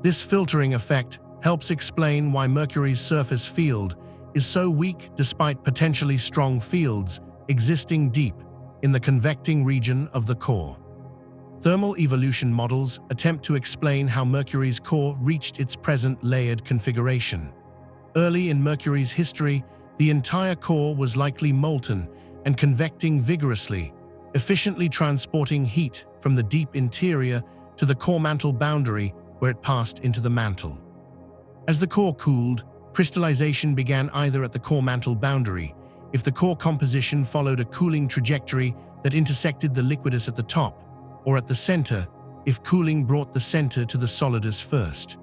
Speaker 1: This filtering effect helps explain why Mercury's surface field is so weak despite potentially strong fields existing deep in the convecting region of the core. Thermal evolution models attempt to explain how Mercury's core reached its present layered configuration. Early in Mercury's history, the entire core was likely molten and convecting vigorously, efficiently transporting heat from the deep interior to the core mantle boundary where it passed into the mantle. As the core cooled, crystallization began either at the core mantle boundary, if the core composition followed a cooling trajectory that intersected the liquidus at the top, or at the center, if cooling brought the center to the solidus first.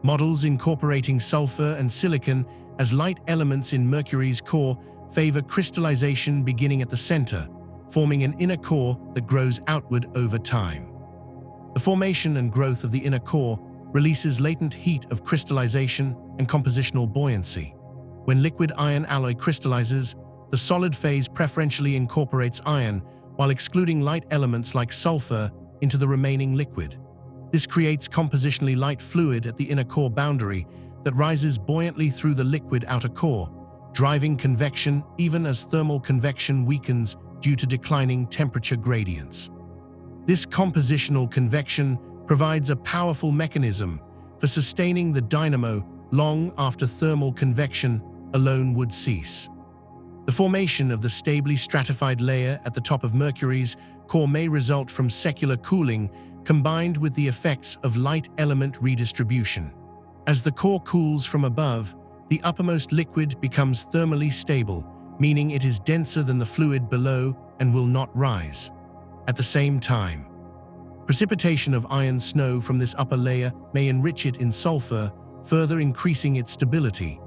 Speaker 1: Models incorporating sulfur and silicon as light elements in Mercury's core favor crystallization beginning at the center, forming an inner core that grows outward over time. The formation and growth of the inner core releases latent heat of crystallization and compositional buoyancy. When liquid iron alloy crystallizes, the solid phase preferentially incorporates iron while excluding light elements like sulfur into the remaining liquid. This creates compositionally light fluid at the inner core boundary that rises buoyantly through the liquid outer core, driving convection even as thermal convection weakens due to declining temperature gradients. This compositional convection provides a powerful mechanism for sustaining the dynamo long after thermal convection alone would cease. The formation of the stably stratified layer at the top of Mercury's core may result from secular cooling combined with the effects of light element redistribution. As the core cools from above, the uppermost liquid becomes thermally stable, meaning it is denser than the fluid below and will not rise. At the same time, precipitation of iron snow from this upper layer may enrich it in sulfur, further increasing its stability.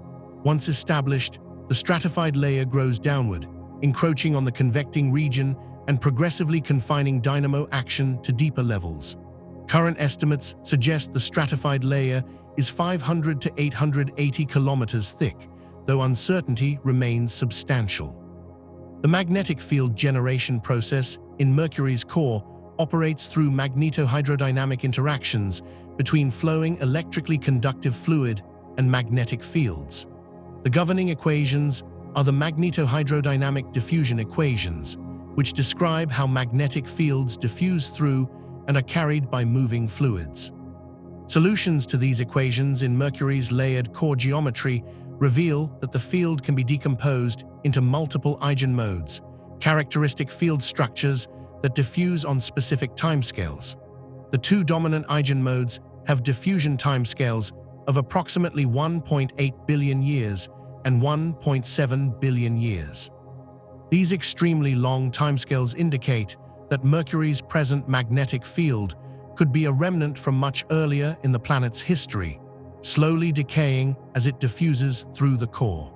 Speaker 1: Once established, the stratified layer grows downward, encroaching on the convecting region and progressively confining dynamo action to deeper levels. Current estimates suggest the stratified layer is 500 to 880 kilometers thick, though uncertainty remains substantial. The magnetic field generation process in Mercury's core operates through magnetohydrodynamic interactions between flowing electrically conductive fluid and magnetic fields. The governing equations are the magnetohydrodynamic diffusion equations, which describe how magnetic fields diffuse through and are carried by moving fluids. Solutions to these equations in Mercury's layered core geometry reveal that the field can be decomposed into multiple eigenmodes, characteristic field structures that diffuse on specific timescales. The two dominant eigenmodes have diffusion timescales of approximately 1.8 billion years and 1.7 billion years. These extremely long timescales indicate that Mercury's present magnetic field could be a remnant from much earlier in the planet's history, slowly decaying as it diffuses through the core.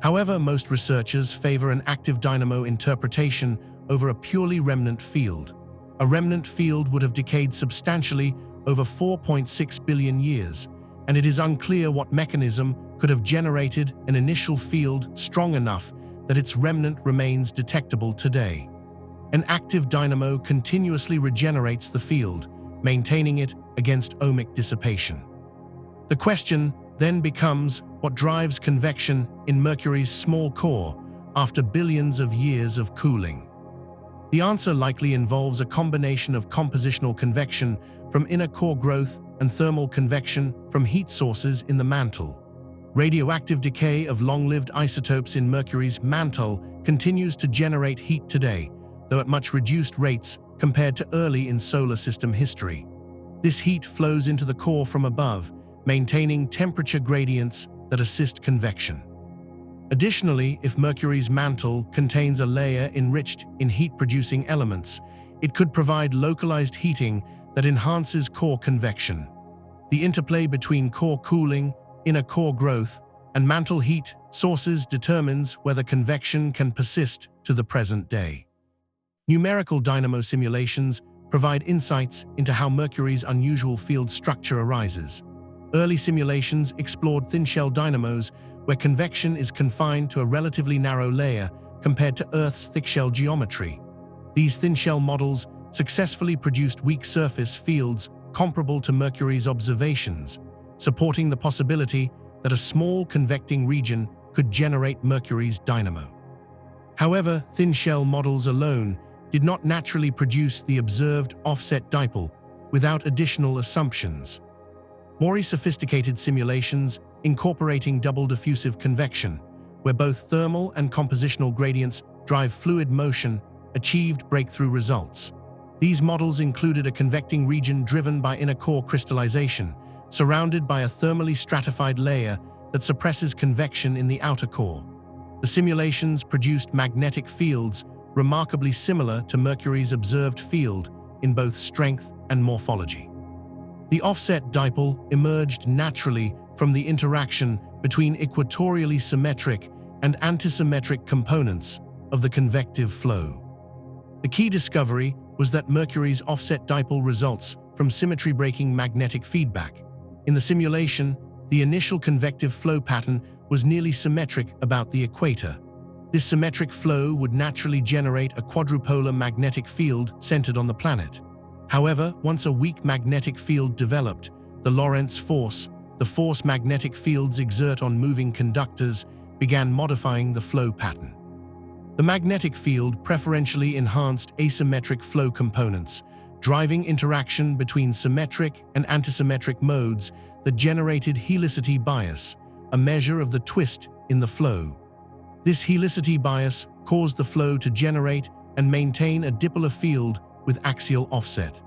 Speaker 1: However, most researchers favor an active dynamo interpretation over a purely remnant field. A remnant field would have decayed substantially over 4.6 billion years, and it is unclear what mechanism could have generated an initial field strong enough that its remnant remains detectable today. An active dynamo continuously regenerates the field, maintaining it against ohmic dissipation. The question then becomes what drives convection in Mercury's small core after billions of years of cooling. The answer likely involves a combination of compositional convection from inner core growth and thermal convection from heat sources in the mantle. Radioactive decay of long-lived isotopes in Mercury's mantle continues to generate heat today, though at much reduced rates compared to early in solar system history. This heat flows into the core from above, maintaining temperature gradients that assist convection. Additionally, if Mercury's mantle contains a layer enriched in heat-producing elements, it could provide localized heating that enhances core convection. The interplay between core cooling, inner core growth, and mantle heat sources determines whether convection can persist to the present day. Numerical dynamo simulations provide insights into how Mercury's unusual field structure arises. Early simulations explored thin-shell dynamos where convection is confined to a relatively narrow layer compared to Earth's thick-shell geometry. These thin-shell models successfully produced weak surface fields comparable to Mercury's observations, supporting the possibility that a small convecting region could generate Mercury's dynamo. However, thin-shell models alone did not naturally produce the observed offset dipole without additional assumptions. More sophisticated simulations incorporating double diffusive convection, where both thermal and compositional gradients drive fluid motion, achieved breakthrough results. These models included a convecting region driven by inner core crystallization, surrounded by a thermally stratified layer that suppresses convection in the outer core. The simulations produced magnetic fields remarkably similar to Mercury's observed field in both strength and morphology. The offset dipole emerged naturally from the interaction between equatorially symmetric and antisymmetric components of the convective flow. The key discovery was that Mercury's offset dipole results from symmetry-breaking magnetic feedback. In the simulation, the initial convective flow pattern was nearly symmetric about the equator. This symmetric flow would naturally generate a quadrupolar magnetic field centered on the planet. However, once a weak magnetic field developed, the Lorentz force, the force magnetic fields exert on moving conductors, began modifying the flow pattern. The magnetic field preferentially enhanced asymmetric flow components, driving interaction between symmetric and antisymmetric modes that generated helicity bias, a measure of the twist in the flow. This helicity bias caused the flow to generate and maintain a dipolar field with axial offset.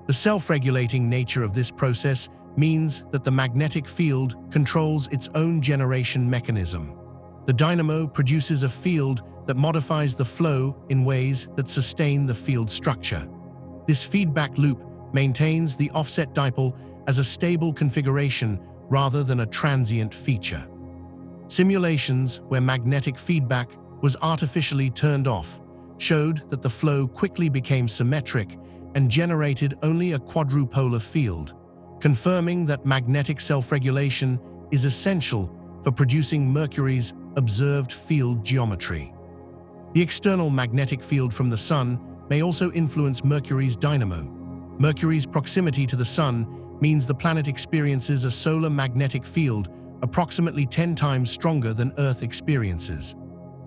Speaker 1: The self-regulating nature of this process means that the magnetic field controls its own generation mechanism. The dynamo produces a field that modifies the flow in ways that sustain the field structure. This feedback loop maintains the offset dipole as a stable configuration rather than a transient feature. Simulations where magnetic feedback was artificially turned off showed that the flow quickly became symmetric and generated only a quadrupolar field, confirming that magnetic self-regulation is essential for producing Mercury's observed field geometry. The external magnetic field from the Sun may also influence Mercury's dynamo. Mercury's proximity to the Sun means the planet experiences a solar magnetic field approximately 10 times stronger than Earth experiences.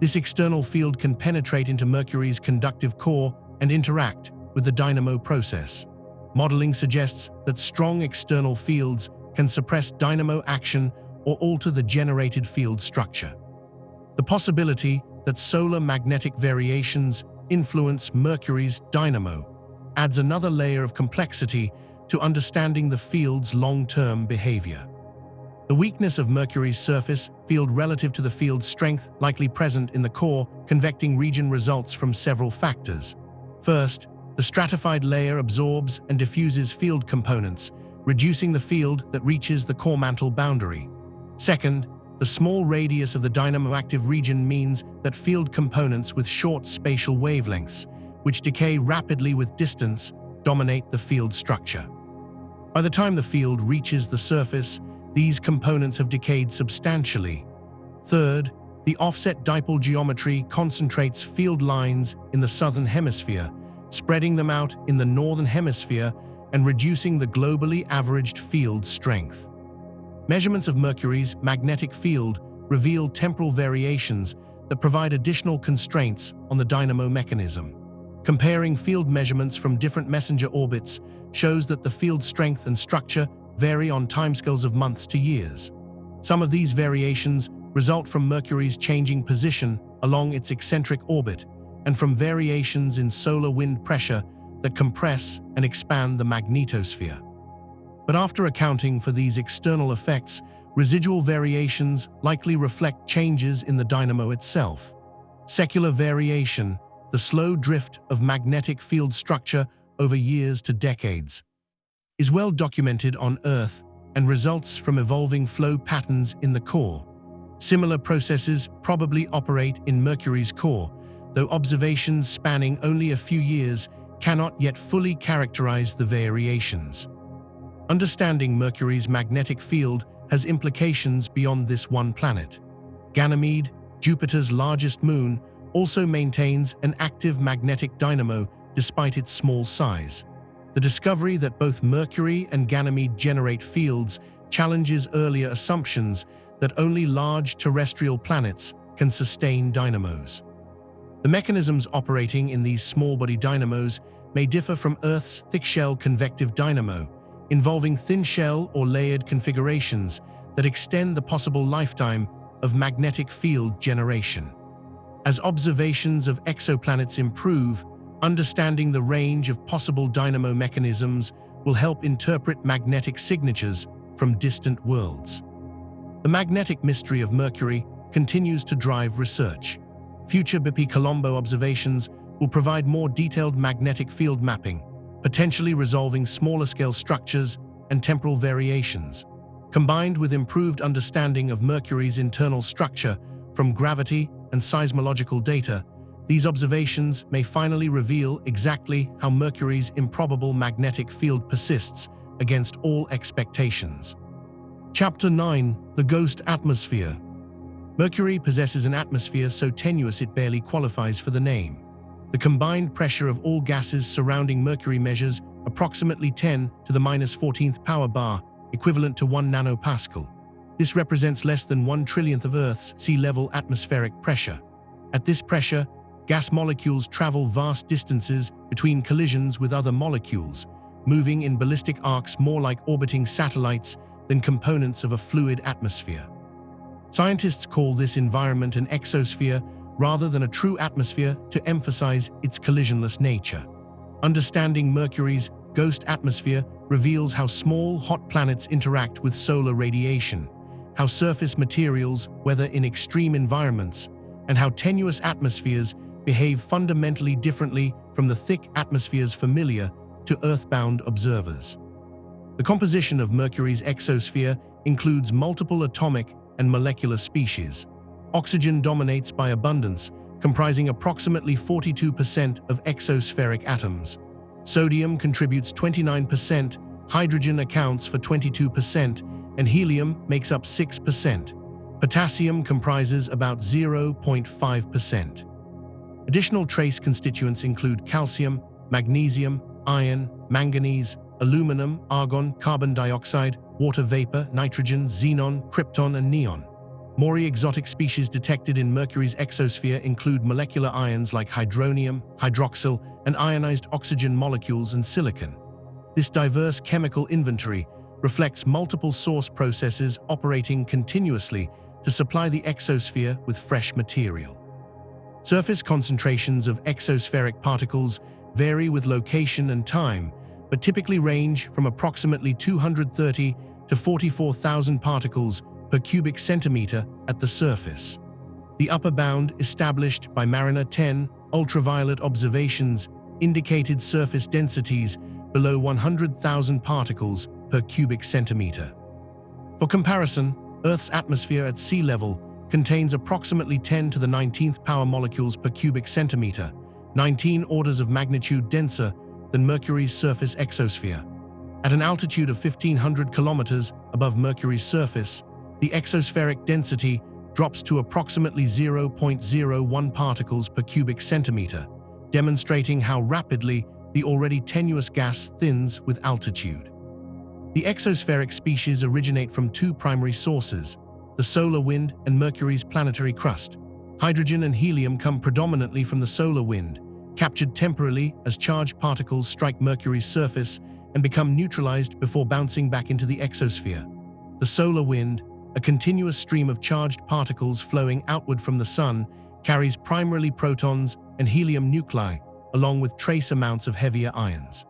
Speaker 1: This external field can penetrate into Mercury's conductive core and interact with the dynamo process. Modeling suggests that strong external fields can suppress dynamo action or alter the generated field structure. The possibility that solar magnetic variations influence Mercury's dynamo adds another layer of complexity to understanding the field's long-term behavior. The weakness of Mercury's surface field relative to the field's strength likely present in the core convecting region results from several factors. First, the stratified layer absorbs and diffuses field components, reducing the field that reaches the core mantle boundary. Second, the small radius of the dynamo-active region means that field components with short spatial wavelengths, which decay rapidly with distance, dominate the field structure. By the time the field reaches the surface, these components have decayed substantially. Third, the offset dipole geometry concentrates field lines in the southern hemisphere, spreading them out in the northern hemisphere and reducing the globally averaged field strength. Measurements of Mercury's magnetic field reveal temporal variations that provide additional constraints on the dynamo mechanism. Comparing field measurements from different messenger orbits shows that the field strength and structure vary on timescales of months to years. Some of these variations result from Mercury's changing position along its eccentric orbit and from variations in solar wind pressure that compress and expand the magnetosphere. But after accounting for these external effects, residual variations likely reflect changes in the dynamo itself. Secular variation, the slow drift of magnetic field structure over years to decades, is well documented on Earth and results from evolving flow patterns in the core. Similar processes probably operate in Mercury's core, though observations spanning only a few years cannot yet fully characterize the variations. Understanding Mercury's magnetic field has implications beyond this one planet. Ganymede, Jupiter's largest moon, also maintains an active magnetic dynamo despite its small size. The discovery that both Mercury and Ganymede generate fields challenges earlier assumptions that only large terrestrial planets can sustain dynamos. The mechanisms operating in these small-body dynamos may differ from Earth's thick-shell convective dynamo, involving thin-shell or layered configurations that extend the possible lifetime of magnetic field generation. As observations of exoplanets improve, understanding the range of possible dynamo mechanisms will help interpret magnetic signatures from distant worlds. The magnetic mystery of Mercury continues to drive research. Future Bepi-Colombo observations will provide more detailed magnetic field mapping, potentially resolving smaller-scale structures and temporal variations. Combined with improved understanding of Mercury's internal structure from gravity and seismological data, these observations may finally reveal exactly how Mercury's improbable magnetic field persists against all expectations. Chapter 9: The Ghost Atmosphere. Mercury possesses an atmosphere so tenuous it barely qualifies for the name. The combined pressure of all gases surrounding Mercury measures approximately 10 to the -14th power bar, equivalent to 1 nanopascal. This represents less than 1/trillionth of Earth's sea-level atmospheric pressure. At this pressure, gas molecules travel vast distances between collisions with other molecules, moving in ballistic arcs more like orbiting satellites than components of a fluid atmosphere. Scientists call this environment an exosphere rather than a true atmosphere to emphasize its collisionless nature. Understanding Mercury's ghost atmosphere reveals how small, hot planets interact with solar radiation, how surface materials weather in extreme environments, and how tenuous atmospheres behave fundamentally differently from the thick atmospheres familiar to Earthbound observers. The composition of Mercury's exosphere includes multiple atomic and molecular species. Oxygen dominates by abundance, comprising approximately 42% of exospheric atoms. Sodium contributes 29%, hydrogen accounts for 22%, and helium makes up 6%. Potassium comprises about 0.5%. Additional trace constituents include calcium, magnesium, iron, manganese, aluminum, argon, carbon dioxide, water vapor, nitrogen, xenon, krypton, and neon. More exotic species detected in Mercury's exosphere include molecular ions like hydronium, hydroxyl, and ionized oxygen molecules and silicon. This diverse chemical inventory reflects multiple source processes operating continuously to supply the exosphere with fresh material. Surface concentrations of exospheric particles vary with location and time, but typically range from approximately 230 to 44,000 particles per cubic centimeter at the surface. The upper bound established by Mariner 10 ultraviolet observations indicated surface densities below 100,000 particles per cubic centimeter. For comparison, Earth's atmosphere at sea level contains approximately 10 to the 19th power molecules per cubic centimeter, 19 orders of magnitude denser than Mercury's surface exosphere. At an altitude of 1,500 kilometers above Mercury's surface, the exospheric density drops to approximately 0.01 particles per cubic centimeter, demonstrating how rapidly the already tenuous gas thins with altitude. The exospheric species originate from two primary sources, the solar wind and Mercury's planetary crust. Hydrogen and helium come predominantly from the solar wind, captured temporarily as charged particles strike Mercury's surface and become neutralized before bouncing back into the exosphere. The solar wind, a continuous stream of charged particles flowing outward from the Sun, carries primarily protons and helium nuclei, along with trace amounts of heavier ions.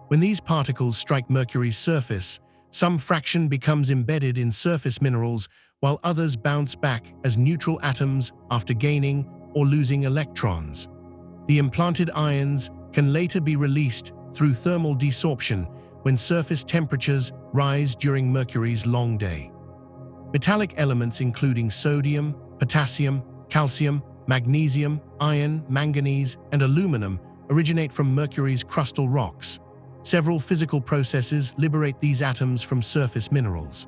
Speaker 1: When these particles strike Mercury's surface, some fraction becomes embedded in surface minerals, while others bounce back as neutral atoms after gaining or losing electrons. The implanted ions can later be released through thermal desorption when surface temperatures rise during Mercury's long day. Metallic elements including sodium, potassium, calcium, magnesium, iron, manganese, and aluminum originate from Mercury's crustal rocks. Several physical processes liberate these atoms from surface minerals.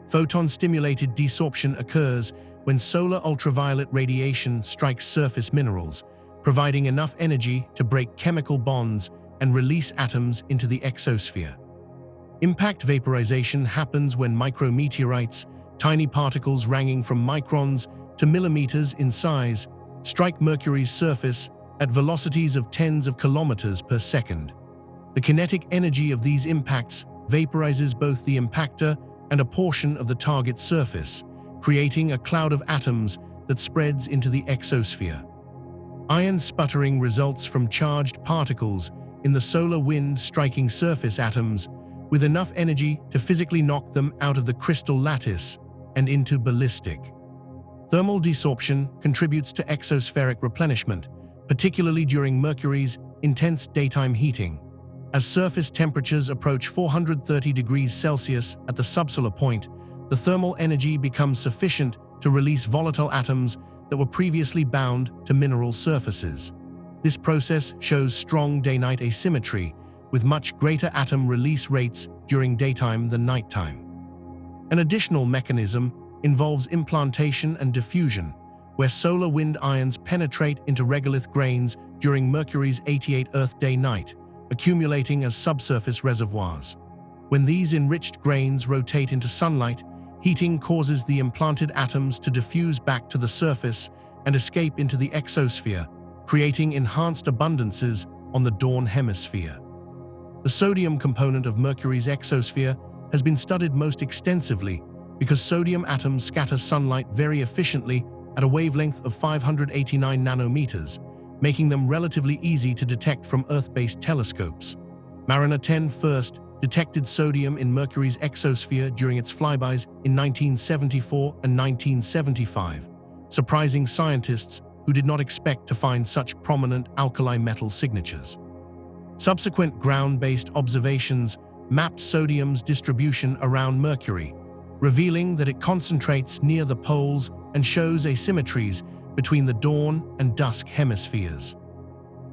Speaker 1: Photon-stimulated desorption occurs when solar ultraviolet radiation strikes surface minerals, providing enough energy to break chemical bonds and release atoms into the exosphere. Impact vaporization happens when micrometeorites, tiny particles ranging from microns to millimeters in size, strike Mercury's surface at velocities of tens of kilometers per second. The kinetic energy of these impacts vaporizes both the impactor and a portion of the target surface, creating a cloud of atoms that spreads into the exosphere. Ion sputtering results from charged particles in the solar wind striking surface atoms with enough energy to physically knock them out of the crystal lattice and into ballistic. Thermal desorption contributes to exospheric replenishment, particularly during Mercury's intense daytime heating. As surface temperatures approach 430 degrees Celsius at the subsolar point, the thermal energy becomes sufficient to release volatile atoms that were previously bound to mineral surfaces. This process shows strong day-night asymmetry, with much greater atom release rates during daytime than nighttime. An additional mechanism involves implantation and diffusion, where solar wind ions penetrate into regolith grains during Mercury's 88 Earth day night, accumulating as subsurface reservoirs. When these enriched grains rotate into sunlight, heating causes the implanted atoms to diffuse back to the surface and escape into the exosphere, creating enhanced abundances on the dawn hemisphere. The sodium component of Mercury's exosphere has been studied most extensively because sodium atoms scatter sunlight very efficiently at a wavelength of 589 nanometers, making them relatively easy to detect from Earth-based telescopes. Mariner 10 first detected sodium in Mercury's exosphere during its flybys in 1974 and 1975, surprising scientists who did not expect to find such prominent alkali metal signatures. Subsequent ground-based observations mapped sodium's distribution around Mercury, revealing that it concentrates near the poles and shows asymmetries between the dawn and dusk hemispheres.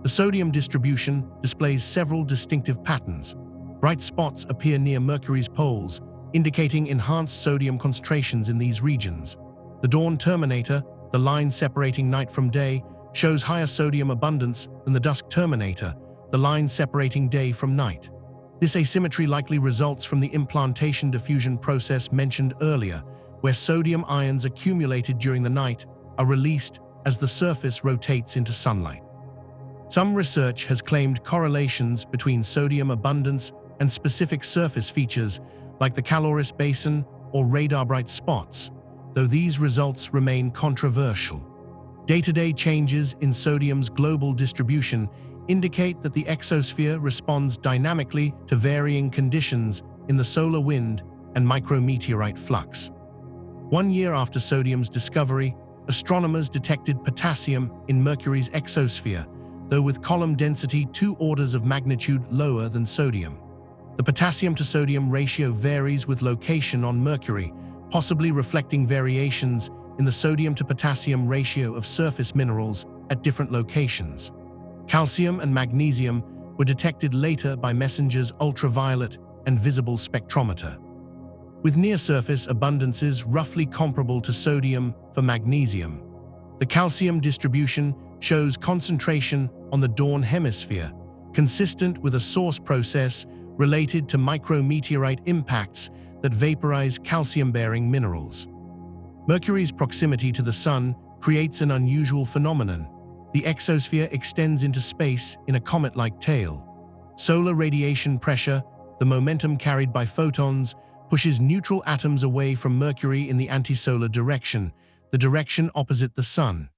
Speaker 1: The sodium distribution displays several distinctive patterns. Bright spots appear near Mercury's poles, indicating enhanced sodium concentrations in these regions. The dawn terminator, the line separating night from day, shows higher sodium abundance than the dusk terminator, the line separating day from night. This asymmetry likely results from the implantation diffusion process mentioned earlier, where sodium ions accumulated during the night are released as the surface rotates into sunlight. Some research has claimed correlations between sodium abundance and specific surface features like the Caloris basin or radar bright spots, though these results remain controversial. Day-to-day changes in sodium's global distribution indicate that the exosphere responds dynamically to varying conditions in the solar wind and micrometeorite flux. 1 year after sodium's discovery, astronomers detected potassium in Mercury's exosphere, though with column density 2 orders of magnitude lower than sodium. The potassium-to-sodium ratio varies with location on Mercury, possibly reflecting variations in the sodium-to-potassium ratio of surface minerals at different locations. Calcium and magnesium were detected later by MESSENGER's ultraviolet and visible spectrometer, with near-surface abundances roughly comparable to sodium for magnesium. The calcium distribution shows concentration on the dawn hemisphere, consistent with a source process related to micrometeorite impacts that vaporize calcium-bearing minerals. Mercury's proximity to the Sun creates an unusual phenomenon. The exosphere extends into space in a comet-like tail. Solar radiation pressure, the momentum carried by photons, pushes neutral atoms away from Mercury in the antisolar direction, the direction opposite the Sun.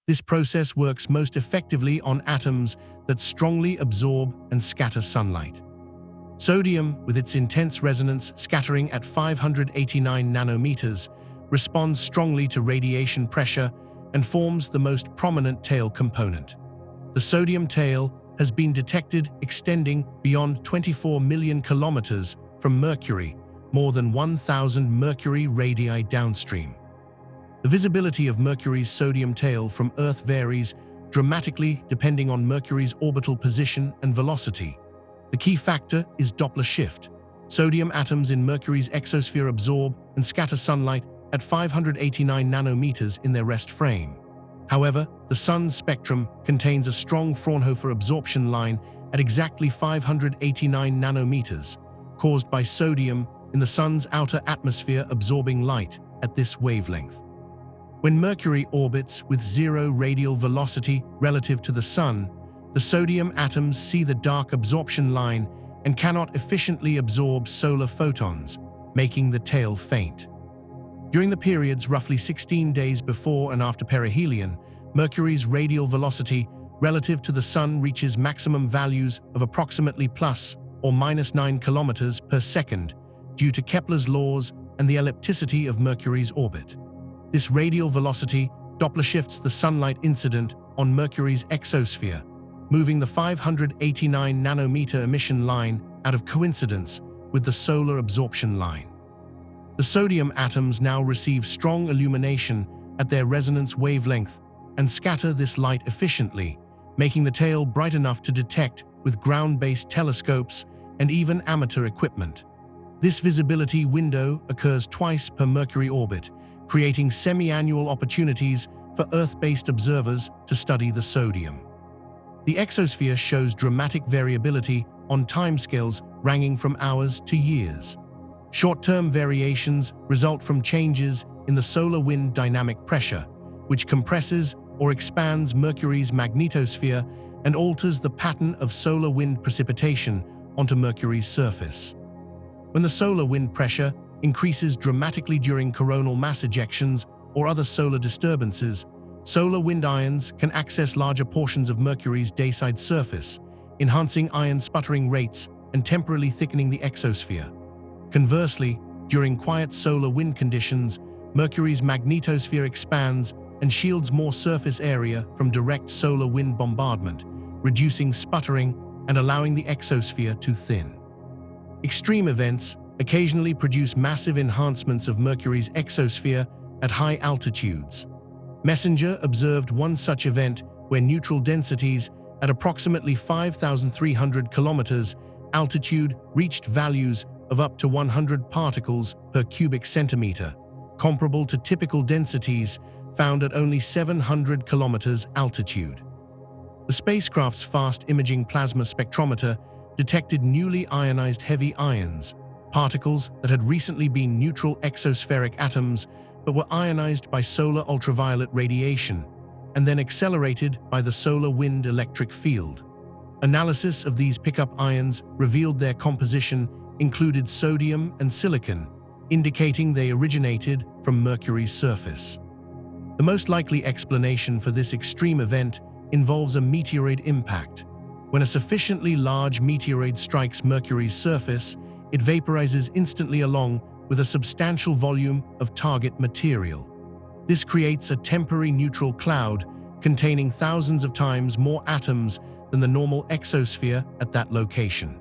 Speaker 1: This process works most effectively on atoms that strongly absorb and scatter sunlight. Sodium, with its intense resonance scattering at 589 nanometers, responds strongly to radiation pressure and forms the most prominent tail component. The sodium tail has been detected extending beyond 24 million kilometers from Mercury, more than 1,000 Mercury radii downstream. The visibility of Mercury's sodium tail from Earth varies dramatically depending on Mercury's orbital position and velocity. The key factor is Doppler shift. Sodium atoms in Mercury's exosphere absorb and scatter sunlight at 589 nanometers in their rest frame. However, the Sun's spectrum contains a strong Fraunhofer absorption line at exactly 589 nanometers, caused by sodium in the Sun's outer atmosphere absorbing light at this wavelength. When Mercury orbits with zero radial velocity relative to the Sun, the sodium atoms see the dark absorption line and cannot efficiently absorb solar photons, making the tail faint. During the periods roughly 16 days before and after perihelion, Mercury's radial velocity relative to the Sun reaches maximum values of approximately plus or minus 9 kilometers per second due to Kepler's laws and the ellipticity of Mercury's orbit. This radial velocity Doppler shifts the sunlight incident on Mercury's exosphere, moving the 589 nanometer emission line out of coincidence with the solar absorption line. The sodium atoms now receive strong illumination at their resonance wavelength and scatter this light efficiently, making the tail bright enough to detect with ground-based telescopes and even amateur equipment. This visibility window occurs twice per Mercury orbit, creating semi-annual opportunities for Earth-based observers to study the sodium. The exosphere shows dramatic variability on timescales ranging from hours to years. Short-term variations result from changes in the solar wind dynamic pressure, which compresses or expands Mercury's magnetosphere and alters the pattern of solar wind precipitation onto Mercury's surface. When the solar wind pressure increases dramatically during coronal mass ejections or other solar disturbances, solar wind ions can access larger portions of Mercury's dayside surface, enhancing ion sputtering rates and temporarily thickening the exosphere. Conversely, during quiet solar wind conditions, Mercury's magnetosphere expands and shields more surface area from direct solar wind bombardment, reducing sputtering and allowing the exosphere to thin. Extreme events occasionally produce massive enhancements of Mercury's exosphere at high altitudes. Messenger observed one such event where neutral densities at approximately 5,300 kilometers altitude reached values of up to 100 particles per cubic centimeter, comparable to typical densities found at only 700 kilometers altitude. The spacecraft's fast imaging plasma spectrometer detected newly ionized heavy ions, particles that had recently been neutral exospheric atoms but were ionized by solar ultraviolet radiation and then accelerated by the solar wind electric field. Analysis of these pickup ions revealed their composition included sodium and silicon, indicating they originated from Mercury's surface. The most likely explanation for this extreme event involves a meteoroid impact. When a sufficiently large meteoroid strikes Mercury's surface, it vaporizes instantly along with a substantial volume of target material. This creates a temporary neutral cloud containing thousands of times more atoms than the normal exosphere at that location.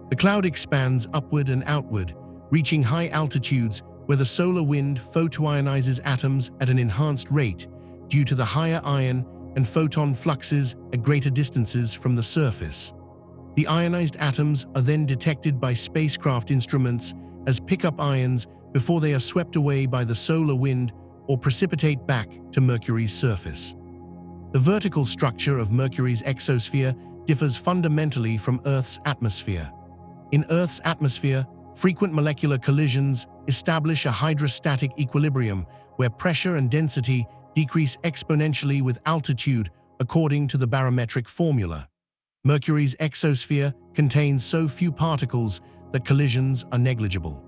Speaker 1: The cloud expands upward and outward, reaching high altitudes where the solar wind photoionizes atoms at an enhanced rate due to the higher ion and photon fluxes at greater distances from the surface. The ionized atoms are then detected by spacecraft instruments as pickup ions before they are swept away by the solar wind or precipitate back to Mercury's surface. The vertical structure of Mercury's exosphere differs fundamentally from Earth's atmosphere. In Earth's atmosphere, frequent molecular collisions establish a hydrostatic equilibrium where pressure and density decrease exponentially with altitude according to the barometric formula. Mercury's exosphere contains so few particles that collisions are negligible.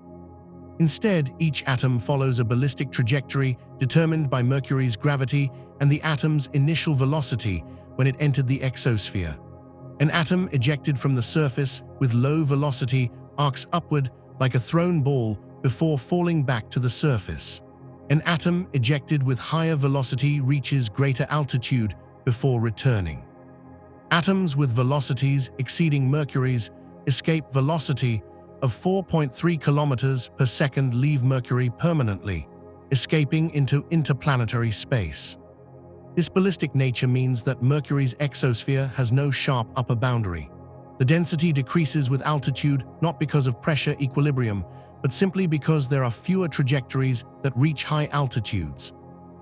Speaker 1: Instead, each atom follows a ballistic trajectory determined by Mercury's gravity and the atom's initial velocity when it entered the exosphere. An atom ejected from the surface with low velocity arcs upward like a thrown ball before falling back to the surface. An atom ejected with higher velocity reaches greater altitude before returning. Atoms with velocities exceeding Mercury's escape velocity of 4.3 kilometers per second leave Mercury permanently, escaping into interplanetary space. This ballistic nature means that Mercury's exosphere has no sharp upper boundary. The density decreases with altitude not because of pressure equilibrium, but simply because there are fewer trajectories that reach high altitudes.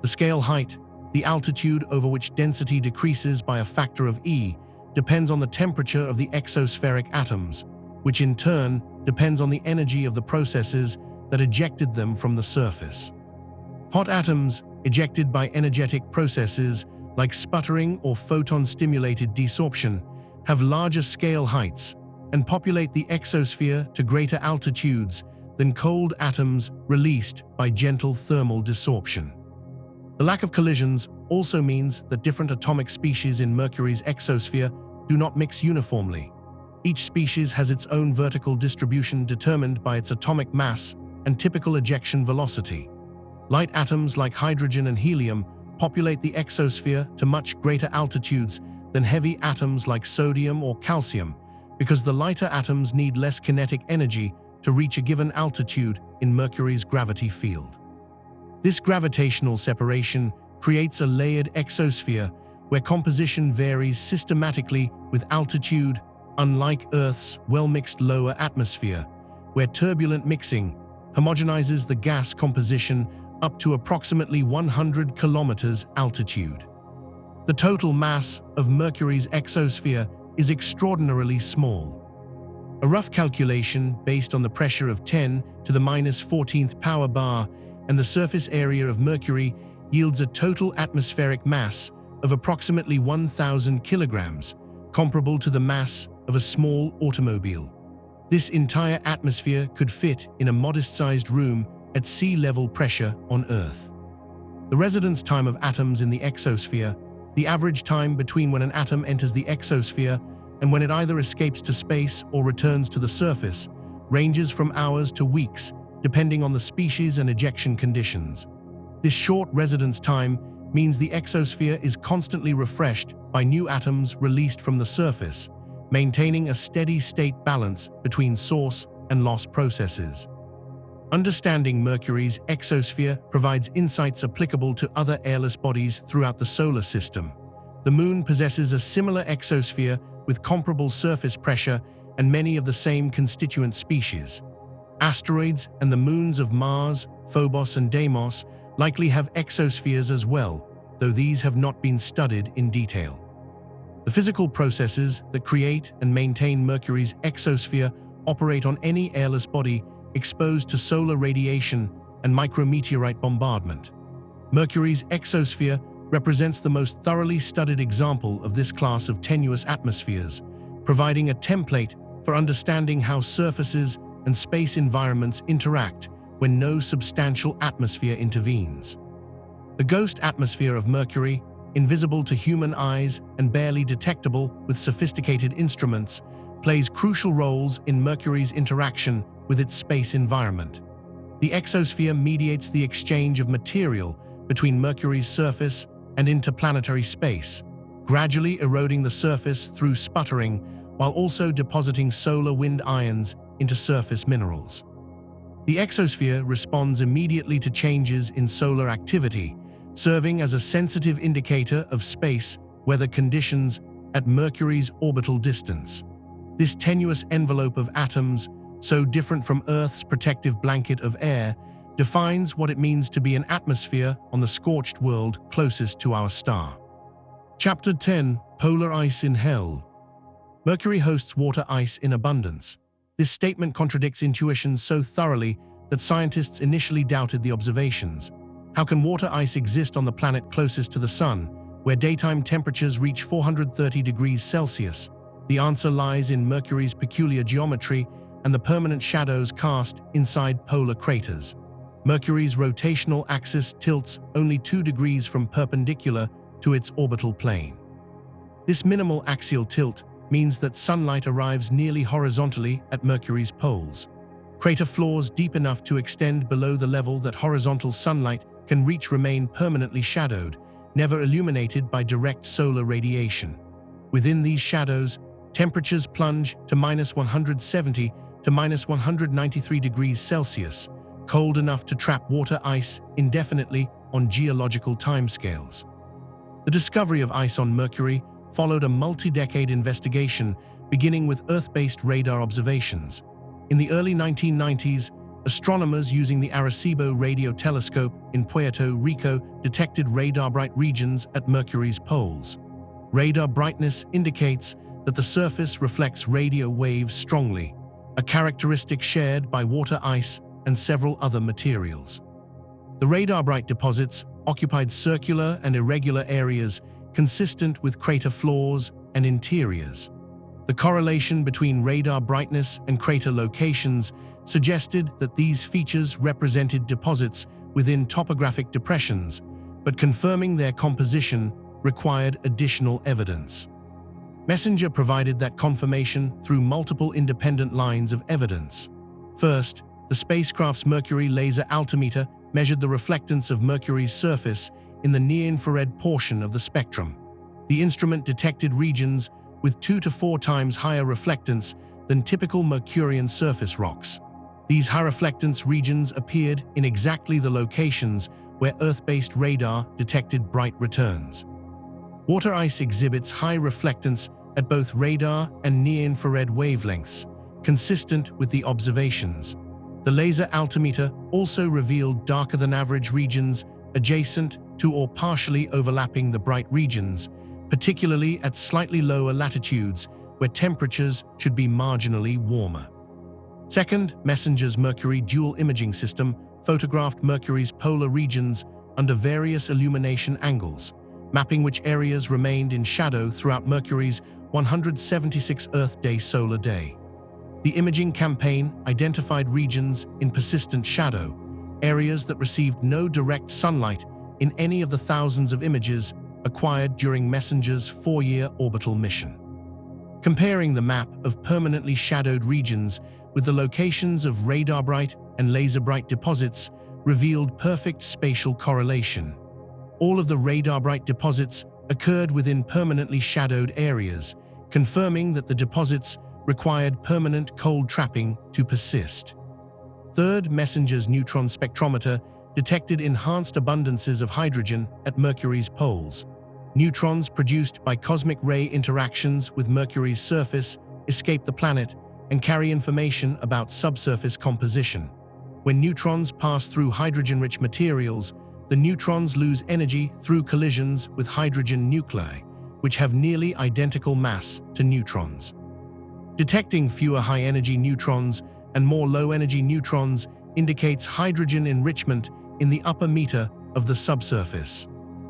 Speaker 1: The scale height, the altitude over which density decreases by a factor of E, depends on the temperature of the exospheric atoms, which in turn depends on the energy of the processes that ejected them from the surface. Hot atoms, ejected by energetic processes like sputtering or photon-stimulated desorption, have larger scale heights and populate the exosphere to greater altitudes than cold atoms released by gentle thermal desorption. The lack of collisions also means that different atomic species in Mercury's exosphere do not mix uniformly. Each species has its own vertical distribution determined by its atomic mass and typical ejection velocity. Light atoms like hydrogen and helium populate the exosphere to much greater altitudes than heavy atoms like sodium or calcium, because the lighter atoms need less kinetic energy to reach a given altitude in Mercury's gravity field. This gravitational separation creates a layered exosphere where composition varies systematically with altitude, unlike Earth's well-mixed lower atmosphere, where turbulent mixing homogenizes the gas composition up to approximately 100 kilometers altitude. The total mass of Mercury's exosphere is extraordinarily small. A rough calculation based on the pressure of 10 to the minus 14th power bar and the surface area of Mercury yields a total atmospheric mass of approximately 1,000 kilograms, comparable to the mass of a small automobile. This entire atmosphere could fit in a modest-sized room at sea level pressure on Earth. The residence time of atoms in the exosphere, the average time between when an atom enters the exosphere and when it either escapes to space or returns to the surface, ranges from hours to weeks, depending on the species and ejection conditions. This short residence time means the exosphere is constantly refreshed by new atoms released from the surface, maintaining a steady-state balance between source and loss processes. Understanding Mercury's exosphere provides insights applicable to other airless bodies throughout the solar system. The Moon possesses a similar exosphere with comparable surface pressure and many of the same constituent species. Asteroids and the moons of Mars, Phobos, and Deimos likely have exospheres as well, though these have not been studied in detail. The physical processes that create and maintain Mercury's exosphere operate on any airless body exposed to solar radiation and micrometeorite bombardment. Mercury's exosphere represents the most thoroughly studied example of this class of tenuous atmospheres, providing a template for understanding how surfaces and space environments interact when no substantial atmosphere intervenes. The ghost atmosphere of Mercury, invisible to human eyes and barely detectable with sophisticated instruments, plays crucial roles in Mercury's interaction with its space environment. The exosphere mediates the exchange of material between Mercury's surface and interplanetary space, gradually eroding the surface through sputtering while also depositing solar wind ions into surface minerals. The exosphere responds immediately to changes in solar activity, serving as a sensitive indicator of space weather conditions at Mercury's orbital distance. This tenuous envelope of atoms, so different from Earth's protective blanket of air, defines what it means to be an atmosphere on the scorched world closest to our star. Chapter 10: Polar Ice in Hell. Mercury hosts water ice in abundance. This statement contradicts intuitions so thoroughly that scientists initially doubted the observations. How can water ice exist on the planet closest to the Sun, where daytime temperatures reach 430 degrees Celsius? The answer lies in Mercury's peculiar geometry and the permanent shadows cast inside polar craters. Mercury's rotational axis tilts only 2 degrees from perpendicular to its orbital plane. This minimal axial tilt means that sunlight arrives nearly horizontally at Mercury's poles. Crater floors deep enough to extend below the level that horizontal sunlight can reach remain permanently shadowed, never illuminated by direct solar radiation. Within these shadows, temperatures plunge to -170 to -193 degrees Celsius, cold enough to trap water ice indefinitely on geological timescales. The discovery of ice on Mercury followed a multi-decade investigation beginning with Earth-based radar observations. In the early 1990s, astronomers using the Arecibo radio telescope in Puerto Rico detected radar-bright regions at Mercury's poles. Radar brightness indicates that the surface reflects radio waves strongly, a characteristic shared by water ice and several other materials. The radar-bright deposits occupied circular and irregular areas consistent with crater floors and interiors. The correlation between radar brightness and crater locations suggested that these features represented deposits within topographic depressions, but confirming their composition required additional evidence. MESSENGER provided that confirmation through multiple independent lines of evidence. First, the spacecraft's Mercury laser altimeter measured the reflectance of Mercury's surface in the near-infrared portion of the spectrum. The instrument detected regions with 2 to 4 times higher reflectance than typical Mercurian surface rocks. These high reflectance regions appeared in exactly the locations where Earth-based radar detected bright returns. Water ice exhibits high reflectance at both radar and near-infrared wavelengths, consistent with the observations. The laser altimeter also revealed darker-than-average regions adjacent to or partially overlapping the bright regions, particularly at slightly lower latitudes where temperatures should be marginally warmer. Second, MESSENGER's Mercury dual imaging system photographed Mercury's polar regions under various illumination angles, mapping which areas remained in shadow throughout Mercury's 176 Earth-day solar day. The imaging campaign identified regions in persistent shadow, areas that received no direct sunlight in any of the thousands of images acquired during MESSENGER's 4-year orbital mission. Comparing the map of permanently shadowed regions with the locations of radar-bright and laser-bright deposits revealed perfect spatial correlation. All of the radar-bright deposits occurred within permanently shadowed areas, confirming that the deposits required permanent cold trapping to persist. Third, MESSENGER's neutron spectrometer detected enhanced abundances of hydrogen at Mercury's poles. Neutrons produced by cosmic ray interactions with Mercury's surface escape the planet and carry information about subsurface composition. When neutrons pass through hydrogen-rich materials, the neutrons lose energy through collisions with hydrogen nuclei, which have nearly identical mass to neutrons. Detecting fewer high-energy neutrons and more low-energy neutrons indicates hydrogen enrichment in the upper meter of the subsurface.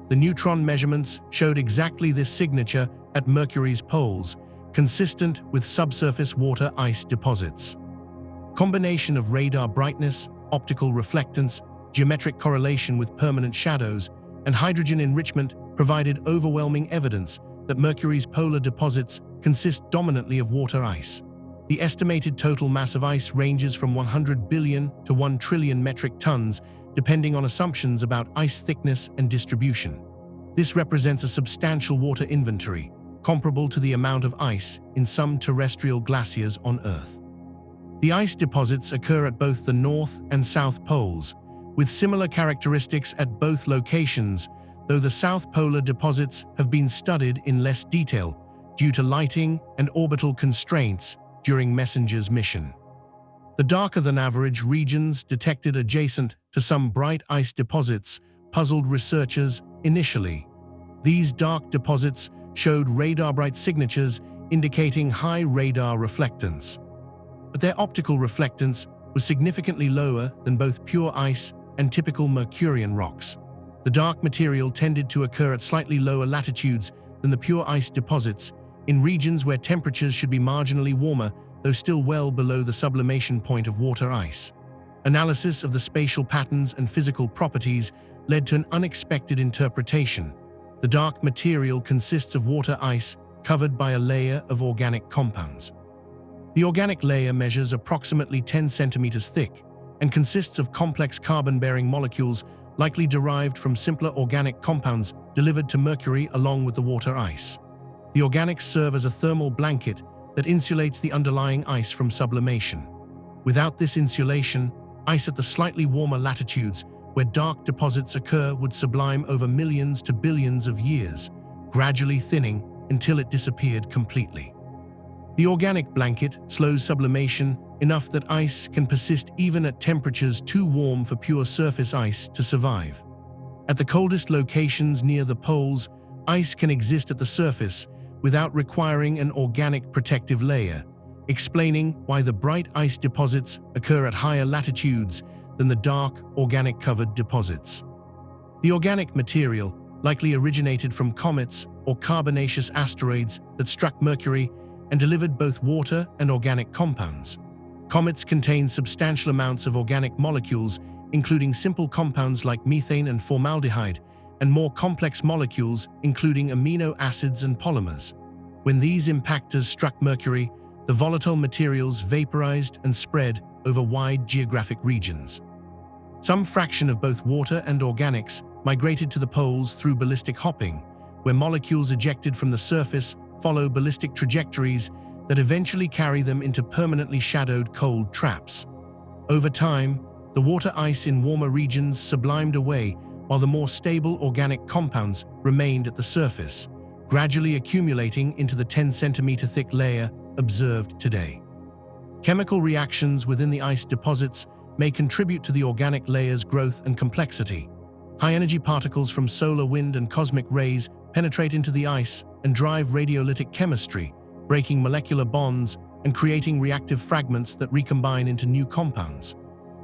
Speaker 1: The neutron measurements showed exactly this signature at Mercury's poles, consistent with subsurface water ice deposits. Combination of radar brightness, optical reflectance, geometric correlation with permanent shadows, and hydrogen enrichment provided overwhelming evidence that Mercury's polar deposits consist dominantly of water ice. The estimated total mass of ice ranges from 100 billion to 1 trillion metric tons, depending on assumptions about ice thickness and distribution. This represents a substantial water inventory, comparable to the amount of ice in some terrestrial glaciers on Earth. The ice deposits occur at both the North and South Poles, with similar characteristics at both locations, though the South Polar deposits have been studied in less detail due to lighting and orbital constraints during MESSENGER's mission. The darker-than-average regions detected adjacent to some bright ice deposits puzzled researchers initially. These dark deposits showed radar-bright signatures indicating high radar reflectance. But their optical reflectance was significantly lower than both pure ice and typical Mercurian rocks. The dark material tended to occur at slightly lower latitudes than the pure ice deposits, in regions where temperatures should be marginally warmer though still well below the sublimation point of water ice. Analysis of the spatial patterns and physical properties led to an unexpected interpretation. The dark material consists of water ice covered by a layer of organic compounds. The organic layer measures approximately 10 centimeters thick and consists of complex carbon-bearing molecules likely derived from simpler organic compounds delivered to Mercury along with the water ice. The organics serve as a thermal blanket that insulates the underlying ice from sublimation. Without this insulation, ice at the slightly warmer latitudes where dark deposits occur would sublime over millions to billions of years, gradually thinning until it disappeared completely. The organic blanket slows sublimation enough that ice can persist even at temperatures too warm for pure surface ice to survive. At the coldest locations near the poles, ice can exist at the surface without requiring an organic protective layer, explaining why the bright ice deposits occur at higher latitudes than the dark, organic-covered deposits. The organic material likely originated from comets or carbonaceous asteroids that struck Mercury and delivered both water and organic compounds. Comets contain substantial amounts of organic molecules, including simple compounds like methane and formaldehyde, and more complex molecules, including amino acids and polymers. When these impactors struck Mercury, the volatile materials vaporized and spread over wide geographic regions. Some fraction of both water and organics migrated to the poles through ballistic hopping, where molecules ejected from the surface follow ballistic trajectories that eventually carry them into permanently shadowed cold traps. Over time, the water ice in warmer regions sublimed away while the more stable organic compounds remained at the surface, gradually accumulating into the 10-centimeter thick layer observed today. Chemical reactions within the ice deposits may contribute to the organic layer's growth and complexity. High-energy particles from solar wind and cosmic rays penetrate into the ice and drive radiolytic chemistry, breaking molecular bonds and creating reactive fragments that recombine into new compounds.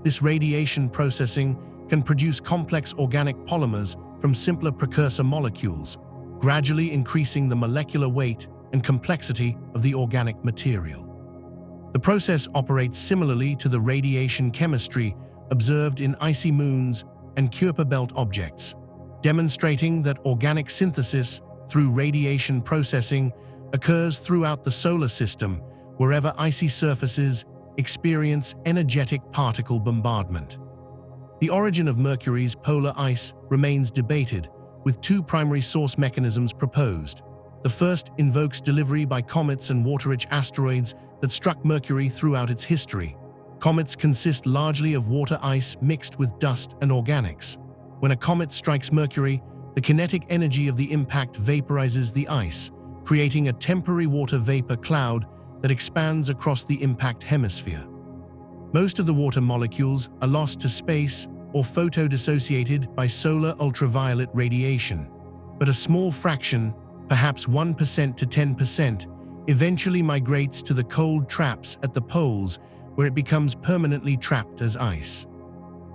Speaker 1: This radiation processing can produce complex organic polymers from simpler precursor molecules, gradually increasing the molecular weight and complexity of the organic material. The process operates similarly to the radiation chemistry observed in icy moons and Kuiper belt objects, demonstrating that organic synthesis through radiation processing occurs throughout the solar system wherever icy surfaces experience energetic particle bombardment. The origin of Mercury's polar ice remains debated, with two primary source mechanisms proposed. The first invokes delivery by comets and water-rich asteroids that struck Mercury throughout its history. Comets consist largely of water ice mixed with dust and organics. When a comet strikes Mercury, the kinetic energy of the impact vaporizes the ice, creating a temporary water vapor cloud that expands across the impact hemisphere. Most of the water molecules are lost to space or photodissociated by solar ultraviolet radiation, but a small fraction, perhaps 1% to 10%, eventually migrates to the cold traps at the poles where it becomes permanently trapped as ice.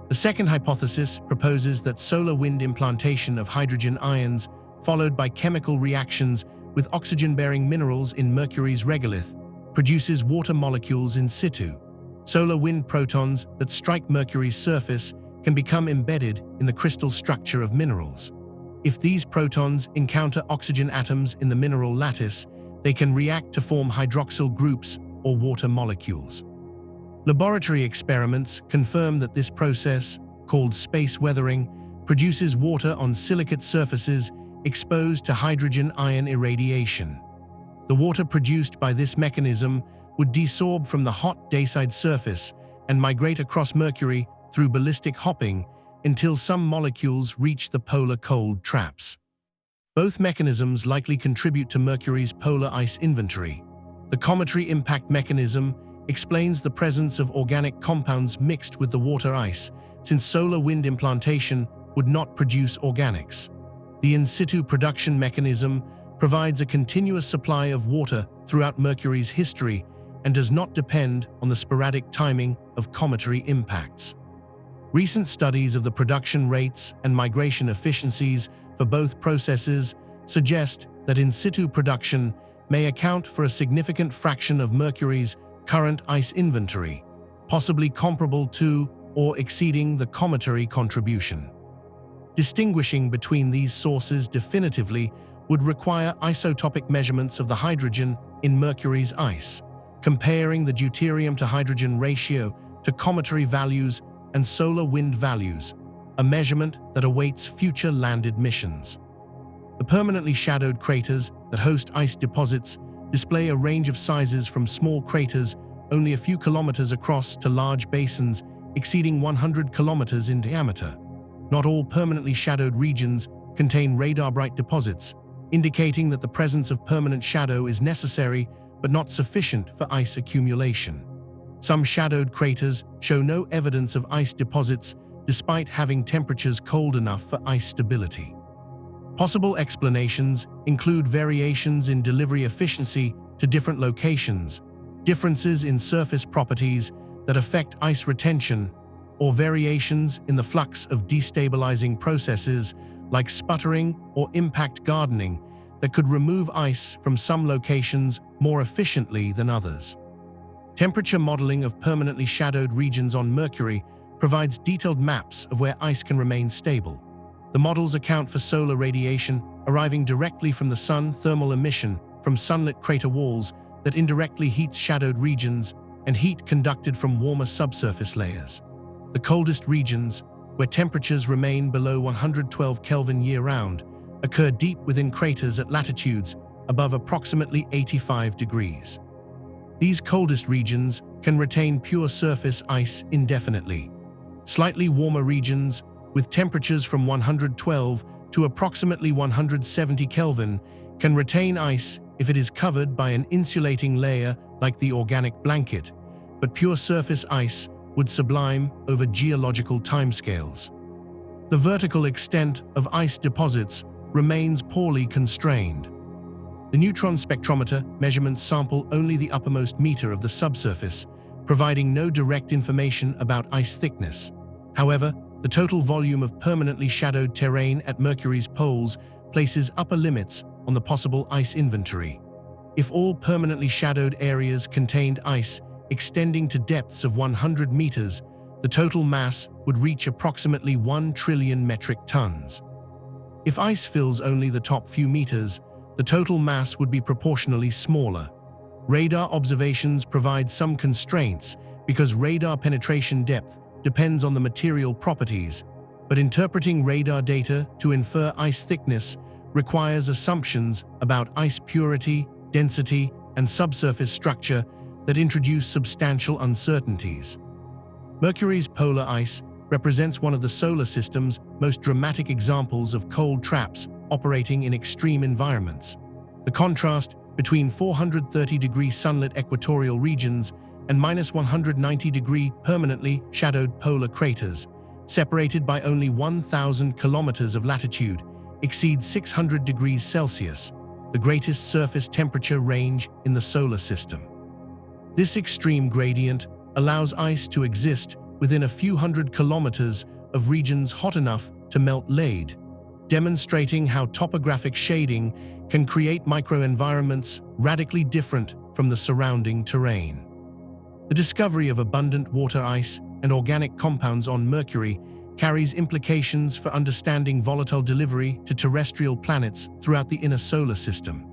Speaker 1: The second hypothesis proposes that solar wind implantation of hydrogen ions, followed by chemical reactions with oxygen-bearing minerals in Mercury's regolith, produces water molecules in situ. Solar wind protons that strike Mercury's surface can become embedded in the crystal structure of minerals. If these protons encounter oxygen atoms in the mineral lattice, they can react to form hydroxyl groups or water molecules. Laboratory experiments confirm that this process, called space weathering, produces water on silicate surfaces exposed to hydrogen ion irradiation. The water produced by this mechanism would desorb from the hot dayside surface and migrate across Mercury through ballistic hopping until some molecules reach the polar cold traps. Both mechanisms likely contribute to Mercury's polar ice inventory. The cometary impact mechanism explains the presence of organic compounds mixed with the water ice, since solar wind implantation would not produce organics. The in-situ production mechanism provides a continuous supply of water throughout Mercury's history and does not depend on the sporadic timing of cometary impacts. Recent studies of the production rates and migration efficiencies for both processes suggest that in-situ production may account for a significant fraction of Mercury's current ice inventory, possibly comparable to or exceeding the cometary contribution. Distinguishing between these sources definitively would require isotopic measurements of the hydrogen in Mercury's ice, comparing the deuterium to hydrogen ratio to cometary values and solar wind values, a measurement that awaits future landed missions. The permanently shadowed craters that host ice deposits display a range of sizes from small craters only a few kilometers across to large basins exceeding 100 kilometers in diameter. Not all permanently shadowed regions contain radar-bright deposits, indicating that the presence of permanent shadow is necessary but not sufficient for ice accumulation. Some shadowed craters show no evidence of ice deposits despite having temperatures cold enough for ice stability. Possible explanations include variations in delivery efficiency to different locations, differences in surface properties that affect ice retention, or variations in the flux of destabilizing processes like sputtering or impact gardening that could remove ice from some locations more efficiently than others. Temperature modeling of permanently shadowed regions on Mercury provides detailed maps of where ice can remain stable. The models account for solar radiation arriving directly from the sun, thermal emission from sunlit crater walls that indirectly heats shadowed regions, and heat conducted from warmer subsurface layers. The coldest regions, where temperatures remain below 112 Kelvin year-round, occur deep within craters at latitudes above approximately 85 degrees. These coldest regions can retain pure surface ice indefinitely. Slightly warmer regions, with temperatures from 112 to approximately 170 Kelvin, can retain ice if it is covered by an insulating layer like the organic blanket, but pure surface ice would sublime over geological timescales. The vertical extent of ice deposits remains poorly constrained. The neutron spectrometer measurements sample only the uppermost meter of the subsurface, providing no direct information about ice thickness. However, the total volume of permanently shadowed terrain at Mercury's poles places upper limits on the possible ice inventory. If all permanently shadowed areas contained ice extending to depths of 100 meters, the total mass would reach approximately 1 trillion metric tons. If ice fills only the top few meters, the total mass would be proportionally smaller. Radar observations provide some constraints because radar penetration depth depends on the material properties, but interpreting radar data to infer ice thickness requires assumptions about ice purity, density, and subsurface structure that introduce substantial uncertainties. Mercury's polar ice represents one of the solar system's most dramatic examples of cold traps operating in extreme environments. The contrast between 430-degree sunlit equatorial regions and -190-degree permanently shadowed polar craters, separated by only 1,000 kilometers of latitude, exceeds 600 degrees Celsius, the greatest surface temperature range in the solar system. This extreme gradient allows ice to exist within a few hundred kilometers of regions hot enough to melt lead, demonstrating how topographic shading can create microenvironments radically different from the surrounding terrain. The discovery of abundant water ice and organic compounds on Mercury carries implications for understanding volatile delivery to terrestrial planets throughout the inner solar system.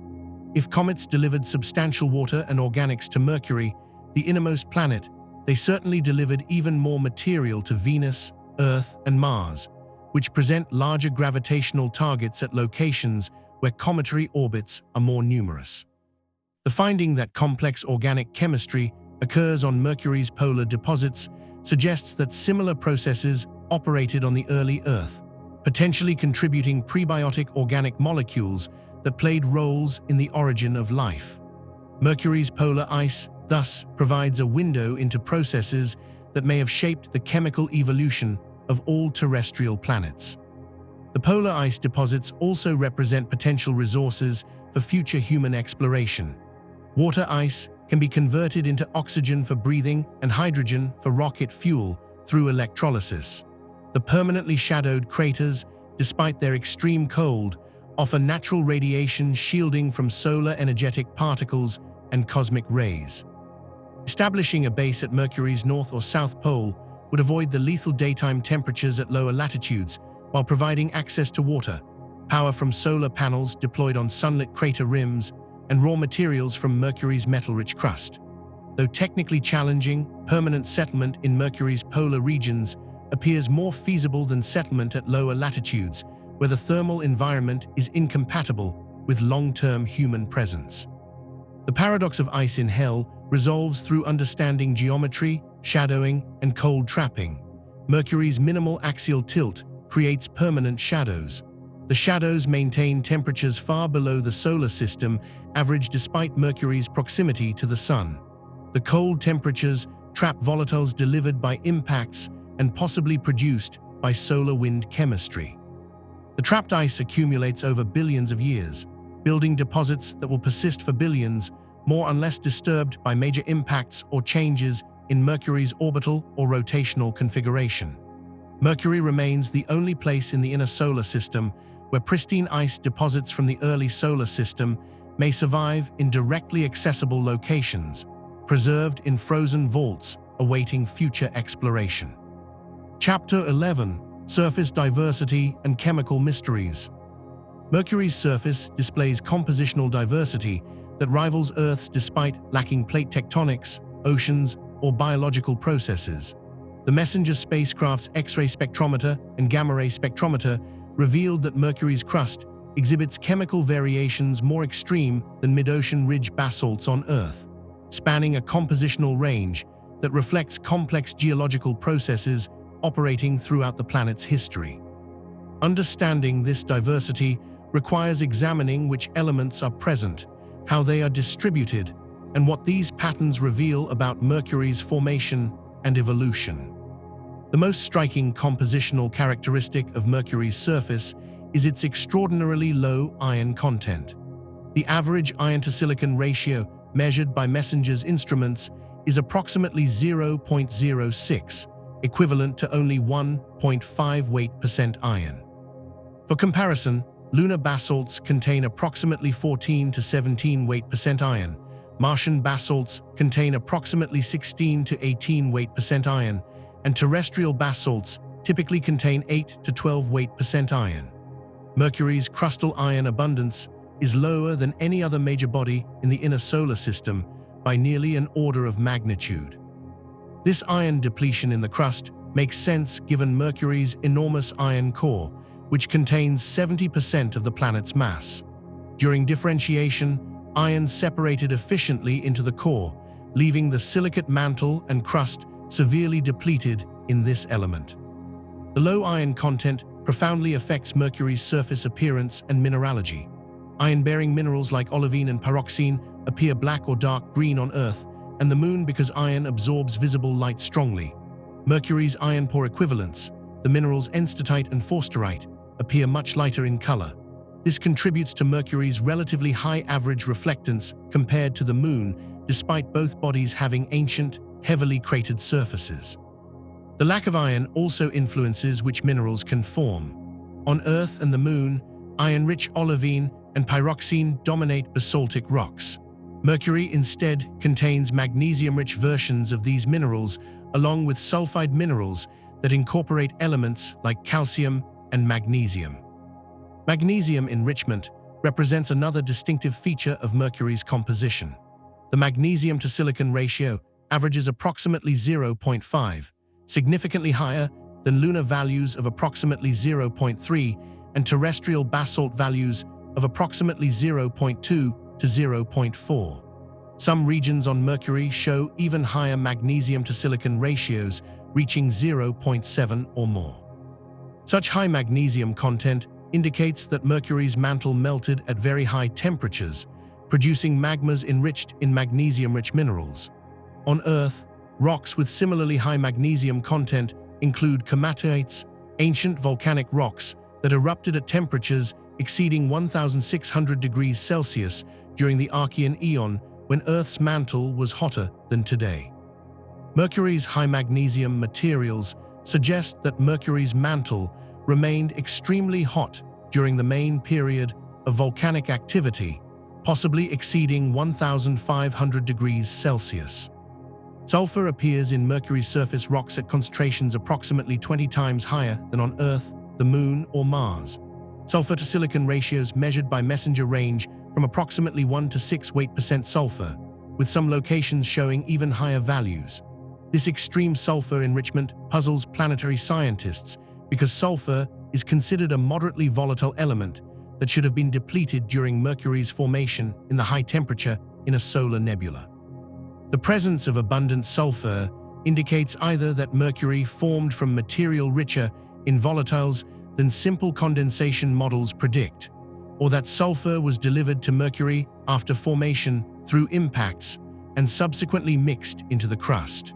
Speaker 1: If comets delivered substantial water and organics to Mercury, the innermost planet, they certainly delivered even more material to Venus, Earth, and Mars, which present larger gravitational targets at locations where cometary orbits are more numerous. The finding that complex organic chemistry occurs on Mercury's polar deposits suggests that similar processes operated on the early Earth, potentially contributing prebiotic organic molecules that played roles in the origin of life. Mercury's polar ice thus provides a window into processes that may have shaped the chemical evolution of all terrestrial planets. The polar ice deposits also represent potential resources for future human exploration. Water ice can be converted into oxygen for breathing and hydrogen for rocket fuel through electrolysis. The permanently shadowed craters, despite their extreme cold, offer natural radiation shielding from solar energetic particles and cosmic rays. Establishing a base at Mercury's north or south pole would avoid the lethal daytime temperatures at lower latitudes while providing access to water, power from solar panels deployed on sunlit crater rims, and raw materials from Mercury's metal-rich crust. Though technically challenging, permanent settlement in Mercury's polar regions appears more feasible than settlement at lower latitudes, where the thermal environment is incompatible with long-term human presence. The paradox of ice in hell resolves through understanding geometry, shadowing, and cold trapping. Mercury's minimal axial tilt creates permanent shadows. The shadows maintain temperatures far below the solar system average despite Mercury's proximity to the Sun. The cold temperatures trap volatiles delivered by impacts and possibly produced by solar wind chemistry. The trapped ice accumulates over billions of years, building deposits that will persist for billions, more or less disturbed by major impacts or changes in Mercury's orbital or rotational configuration. Mercury remains the only place in the inner solar system where pristine ice deposits from the early solar system may survive in directly accessible locations, preserved in frozen vaults awaiting future exploration. Chapter 11: Surface Diversity and Chemical Mysteries. Mercury's surface displays compositional diversity that rivals Earth's despite lacking plate tectonics, oceans, or biological processes. The Messenger spacecraft's X-ray spectrometer and gamma-ray spectrometer revealed that Mercury's crust exhibits chemical variations more extreme than mid-ocean ridge basalts on Earth, spanning a compositional range that reflects complex geological processes operating throughout the planet's history. Understanding this diversity requires examining which elements are present, how they are distributed, and what these patterns reveal about Mercury's formation and evolution. The most striking compositional characteristic of Mercury's surface is its extraordinarily low iron content. The average iron-to-silicon ratio measured by Messenger's instruments is approximately 0.06, equivalent to only 1.5 weight% iron. For comparison, lunar basalts contain approximately 14 to 17 weight% iron, Martian basalts contain approximately 16 to 18 weight% iron, and terrestrial basalts typically contain 8 to 12 weight% iron. Mercury's crustal iron abundance is lower than any other major body in the inner solar system by nearly an order of magnitude. This iron depletion in the crust makes sense given Mercury's enormous iron core, which contains 70% of the planet's mass. During differentiation, iron separated efficiently into the core, leaving the silicate mantle and crust severely depleted in this element. The low iron content profoundly affects Mercury's surface appearance and mineralogy. Iron-bearing minerals like olivine and pyroxene appear black or dark green on Earth, and the Moon because iron absorbs visible light strongly. Mercury's iron pore equivalents, the minerals enstatite and forsterite, appear much lighter in color. This contributes to Mercury's relatively high average reflectance compared to the Moon, despite both bodies having ancient, heavily cratered surfaces. The lack of iron also influences which minerals can form. On Earth and the Moon, iron-rich olivine and pyroxene dominate basaltic rocks. Mercury instead contains magnesium-rich versions of these minerals, along with sulfide minerals that incorporate elements like calcium and magnesium. Magnesium enrichment represents another distinctive feature of Mercury's composition. The magnesium-to-silicon ratio averages approximately 0.5, significantly higher than lunar values of approximately 0.3 and terrestrial basalt values of approximately 0.2 to 0.4. Some regions on Mercury show even higher magnesium-to-silicon ratios, reaching 0.7 or more. Such high magnesium content indicates that Mercury's mantle melted at very high temperatures, producing magmas enriched in magnesium-rich minerals. On Earth, rocks with similarly high magnesium content include komatites, ancient volcanic rocks that erupted at temperatures exceeding 1,600 degrees Celsius during the Archean Eon when Earth's mantle was hotter than today. Mercury's high magnesium materials suggest that Mercury's mantle remained extremely hot during the main period of volcanic activity, possibly exceeding 1,500 degrees Celsius. Sulfur appears in Mercury's surface rocks at concentrations approximately 20 times higher than on Earth, the Moon, or Mars. Sulfur to silicon ratios measured by MESSENGER range from approximately 1 to 6 weight% sulfur, with some locations showing even higher values. This extreme sulfur enrichment puzzles planetary scientists because sulfur is considered a moderately volatile element that should have been depleted during Mercury's formation in the high temperature in a solar nebula. The presence of abundant sulfur indicates either that Mercury formed from material richer in volatiles than simple condensation models predict, or that sulfur was delivered to Mercury after formation through impacts and subsequently mixed into the crust.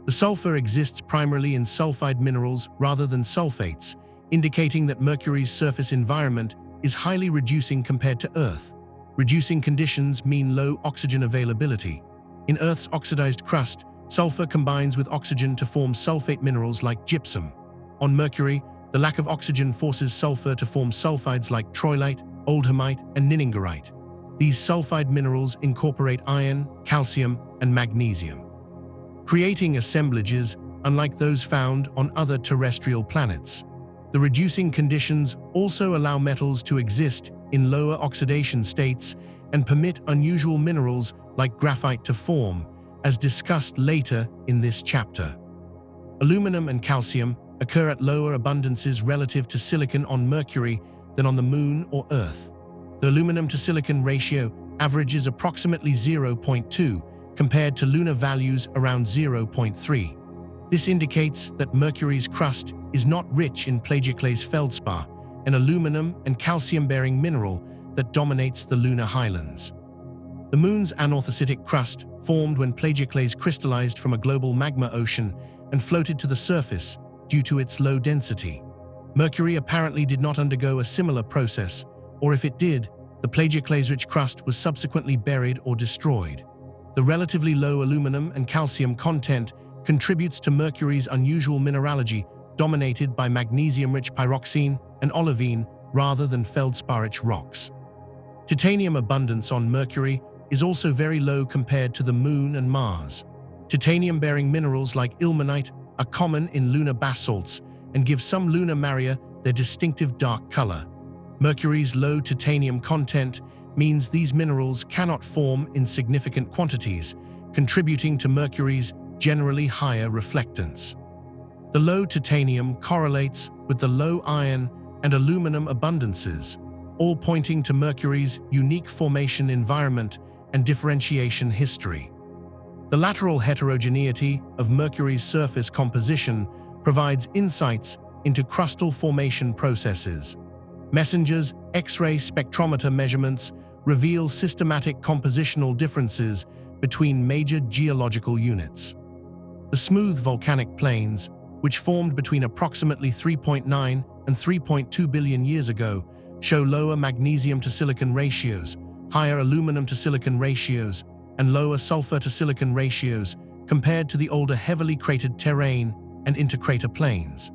Speaker 1: The sulfur exists primarily in sulfide minerals rather than sulfates, indicating that Mercury's surface environment is highly reducing compared to Earth. Reducing conditions mean low oxygen availability. In Earth's oxidized crust, sulfur combines with oxygen to form sulfate minerals like gypsum. On Mercury, the lack of oxygen forces sulfur to form sulfides like troilite, oldhamite, and ninningerite. These sulfide minerals incorporate iron, calcium, and magnesium, creating assemblages unlike those found on other terrestrial planets. The reducing conditions also allow metals to exist in lower oxidation states and permit unusual minerals like graphite to form, as discussed later in this chapter. Aluminum and calcium occur at lower abundances relative to silicon on Mercury than on the Moon or Earth. The aluminum to silicon ratio averages approximately 0.2 compared to lunar values around 0.3. This indicates that Mercury's crust is not rich in plagioclase feldspar, an aluminum and calcium-bearing mineral that dominates the lunar highlands. The Moon's anorthositic crust formed when plagioclase crystallized from a global magma ocean and floated to the surface due to its low density. Mercury apparently did not undergo a similar process, or if it did, the plagioclase-rich crust was subsequently buried or destroyed. The relatively low aluminum and calcium content contributes to Mercury's unusual mineralogy, dominated by magnesium-rich pyroxene and olivine rather than feldspar-rich rocks. Titanium abundance on Mercury is also very low compared to the Moon and Mars. Titanium-bearing minerals like ilmenite are common in lunar basalts and give some lunar maria their distinctive dark color. Mercury's low titanium content means these minerals cannot form in significant quantities, contributing to Mercury's generally higher reflectance. The low titanium correlates with the low iron and aluminum abundances, all pointing to Mercury's unique formation environment and differentiation history. The lateral heterogeneity of Mercury's surface composition provides insights into crustal formation processes. MESSENGER's X-ray spectrometer measurements reveal systematic compositional differences between major geological units. The smooth volcanic plains, which formed between approximately 3.9 and 3.2 billion years ago, show lower magnesium to silicon ratios, higher aluminum to silicon ratios, and lower sulfur to silicon ratios compared to the older heavily cratered terrain and intercrater plains.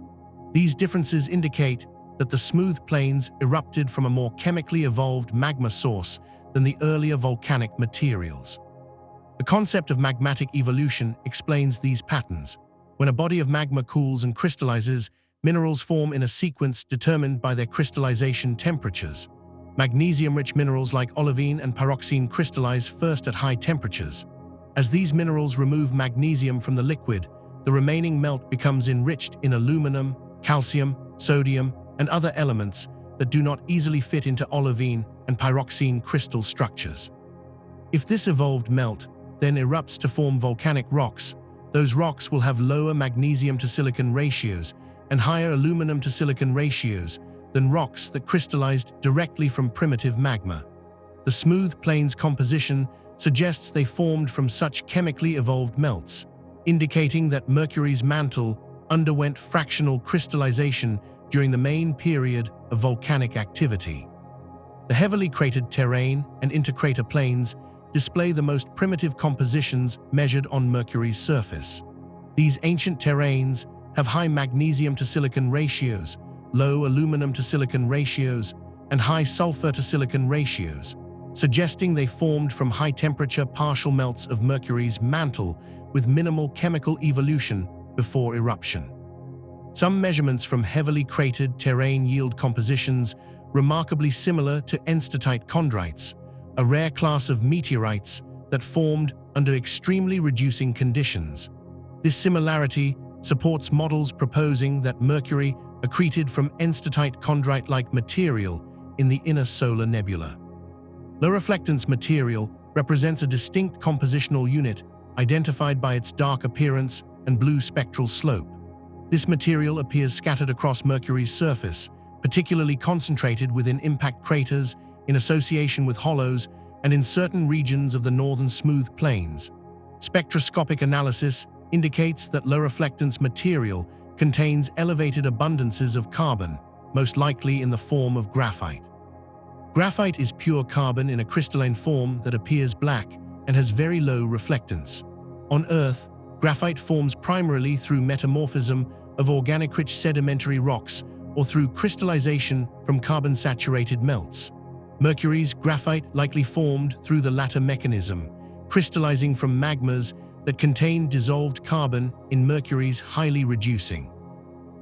Speaker 1: These differences indicate that the smooth plains erupted from a more chemically evolved magma source than the earlier volcanic materials. The concept of magmatic evolution explains these patterns. When a body of magma cools and crystallizes, minerals form in a sequence determined by their crystallization temperatures. Magnesium-rich minerals like olivine and pyroxene crystallize first at high temperatures. As these minerals remove magnesium from the liquid, the remaining melt becomes enriched in aluminum, calcium, sodium, and other elements that do not easily fit into olivine and pyroxene crystal structures. If this evolved melt then erupts to form volcanic rocks, those rocks will have lower magnesium to silicon ratios and higher aluminum to silicon ratios than rocks that crystallized directly from primitive magma. The smooth plains composition suggests they formed from such chemically evolved melts, indicating that Mercury's mantle underwent fractional crystallization during the main period of volcanic activity. The heavily cratered terrain and intercrater plains display the most primitive compositions measured on Mercury's surface. These ancient terrains have high magnesium to silicon ratios, low aluminum to silicon ratios, and high sulfur to silicon ratios, suggesting they formed from high-temperature partial melts of Mercury's mantle with minimal chemical evolution before eruption. Some measurements from heavily cratered terrain yield compositions remarkably similar to enstatite chondrites, a rare class of meteorites that formed under extremely reducing conditions. This similarity supports models proposing that Mercury accreted from enstatite chondrite-like material in the inner solar nebula. Low reflectance material represents a distinct compositional unit identified by its dark appearance and blue spectral slope. This material appears scattered across Mercury's surface, particularly concentrated within impact craters, in association with hollows, and in certain regions of the northern smooth plains. Spectroscopic analysis indicates that low reflectance material contains elevated abundances of carbon, most likely in the form of graphite. Graphite is pure carbon in a crystalline form that appears black and has very low reflectance. On Earth, graphite forms primarily through metamorphism of organic-rich sedimentary rocks or through crystallization from carbon-saturated melts. Mercury's graphite likely formed through the latter mechanism, crystallizing from magmas that contain dissolved carbon in Mercury's highly reducing.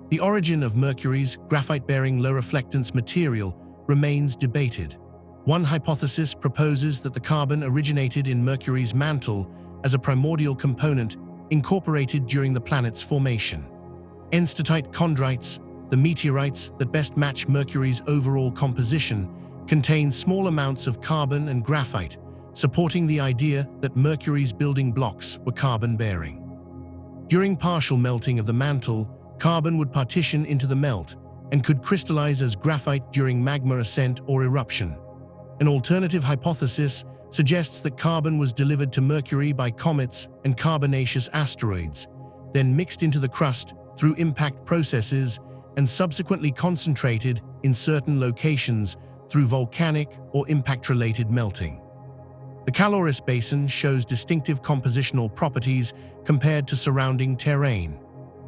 Speaker 1: The origin of Mercury's graphite-bearing low-reflectance material remains debated. One hypothesis proposes that the carbon originated in Mercury's mantle as a primordial component incorporated during the planet's formation. Enstatite chondrites, the meteorites that best match Mercury's overall composition, contain small amounts of carbon and graphite, supporting the idea that Mercury's building blocks were carbon-bearing. During partial melting of the mantle, carbon would partition into the melt and could crystallize as graphite during magma ascent or eruption. An alternative hypothesis suggests that carbon was delivered to Mercury by comets and carbonaceous asteroids, then mixed into the crust through impact processes and subsequently concentrated in certain locations through volcanic or impact-related melting. The Caloris Basin shows distinctive compositional properties compared to surrounding terrain.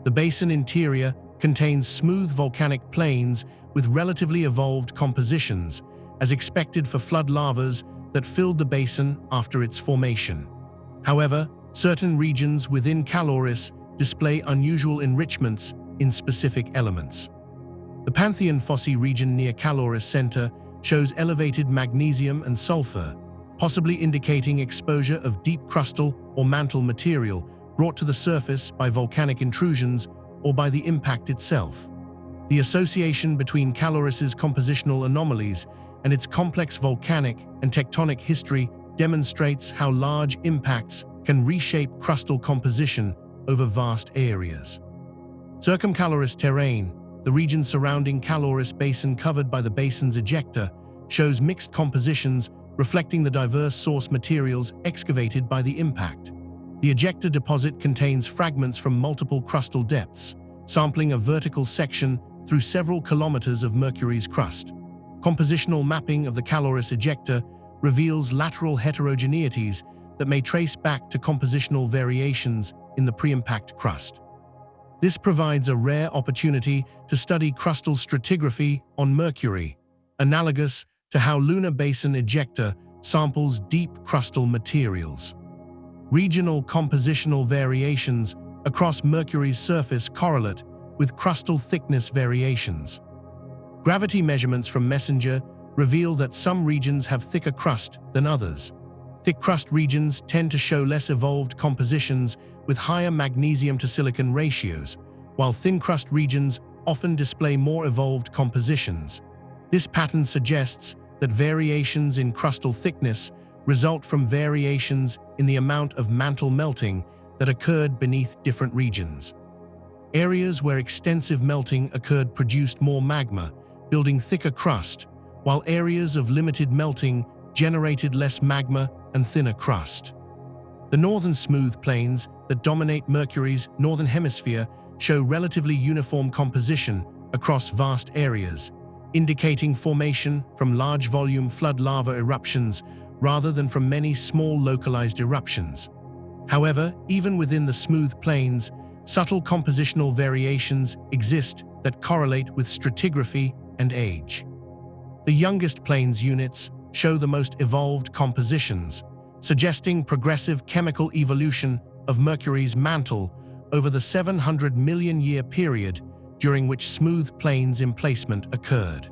Speaker 1: The basin interior contains smooth volcanic plains with relatively evolved compositions, as expected for flood lavas that filled the basin after its formation. However, certain regions within Caloris display unusual enrichments in specific elements. The Pantheon Fossae region near Caloris Center shows elevated magnesium and sulfur, possibly indicating exposure of deep crustal or mantle material brought to the surface by volcanic intrusions or by the impact itself. The association between Caloris's compositional anomalies and its complex volcanic and tectonic history demonstrates how large impacts can reshape crustal composition over vast areas. Circumcaloris terrain, the region surrounding Caloris Basin covered by the basin's ejecta, shows mixed compositions reflecting the diverse source materials excavated by the impact. The ejecta deposit contains fragments from multiple crustal depths, sampling a vertical section through several kilometers of Mercury's crust. Compositional mapping of the Caloris ejecta reveals lateral heterogeneities that may trace back to compositional variations in the pre-impact crust. This provides a rare opportunity to study crustal stratigraphy on Mercury, analogous to how lunar basin ejecta samples deep crustal materials. Regional compositional variations across Mercury's surface correlate with crustal thickness variations. Gravity measurements from MESSENGER reveal that some regions have thicker crust than others. Thick crust regions tend to show less evolved compositions with higher magnesium to silicon ratios, while thin crust regions often display more evolved compositions. This pattern suggests that variations in crustal thickness result from variations in the amount of mantle melting that occurred beneath different regions. Areas where extensive melting occurred produced more magma, building thicker crust, while areas of limited melting generated less magma and thinner crust. The northern smooth plains that dominate Mercury's northern hemisphere show relatively uniform composition across vast areas, indicating formation from large volume flood lava eruptions rather than from many small localized eruptions. However, even within the smooth plains, subtle compositional variations exist that correlate with stratigraphy and age. The youngest plains units show the most evolved compositions, suggesting progressive chemical evolution of Mercury's mantle over the 700 million-year period during which smooth planes emplacement occurred.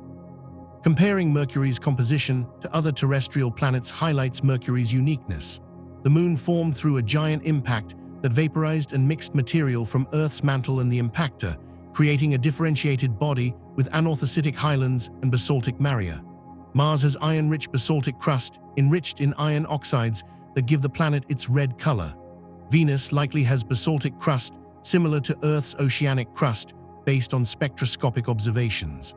Speaker 1: Comparing Mercury's composition to other terrestrial planets highlights Mercury's uniqueness. The Moon formed through a giant impact that vaporized and mixed material from Earth's mantle and the impactor, creating a differentiated body with anorthositic highlands and basaltic maria. Mars has iron-rich basaltic crust enriched in iron oxides that give the planet its red color. Venus likely has basaltic crust similar to Earth's oceanic crust based on spectroscopic observations.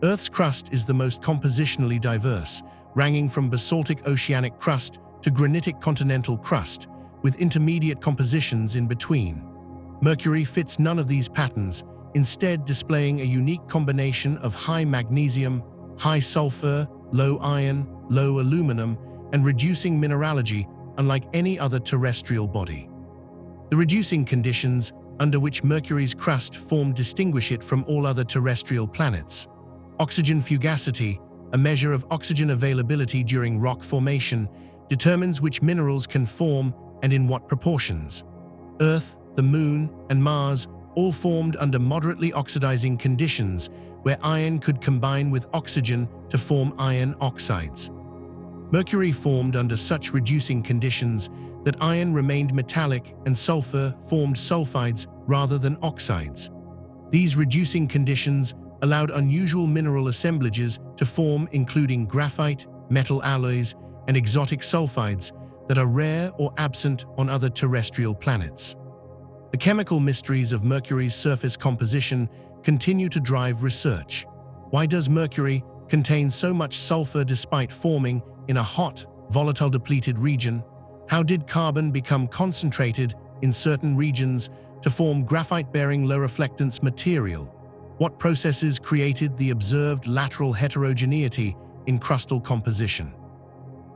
Speaker 1: Earth's crust is the most compositionally diverse, ranging from basaltic oceanic crust to granitic continental crust, with intermediate compositions in between. Mercury fits none of these patterns, instead displaying a unique combination of high magnesium, high sulfur, low iron, low aluminum, and reducing mineralogy, unlike any other terrestrial body. The reducing conditions under which Mercury's crust formed distinguish it from all other terrestrial planets. Oxygen fugacity, a measure of oxygen availability during rock formation, determines which minerals can form and in what proportions. Earth, the Moon, and Mars all formed under moderately oxidizing conditions where iron could combine with oxygen to form iron oxides. Mercury formed under such reducing conditions that iron remained metallic and sulfur formed sulfides rather than oxides. These reducing conditions allowed unusual mineral assemblages to form, including graphite, metal alloys, and exotic sulfides that are rare or absent on other terrestrial planets. The chemical mysteries of Mercury's surface composition continue to drive research. Why does Mercury contain so much sulfur despite forming in a hot, volatile depleted region? How did carbon become concentrated in certain regions to form graphite-bearing low-reflectance material? What processes created the observed lateral heterogeneity in crustal composition?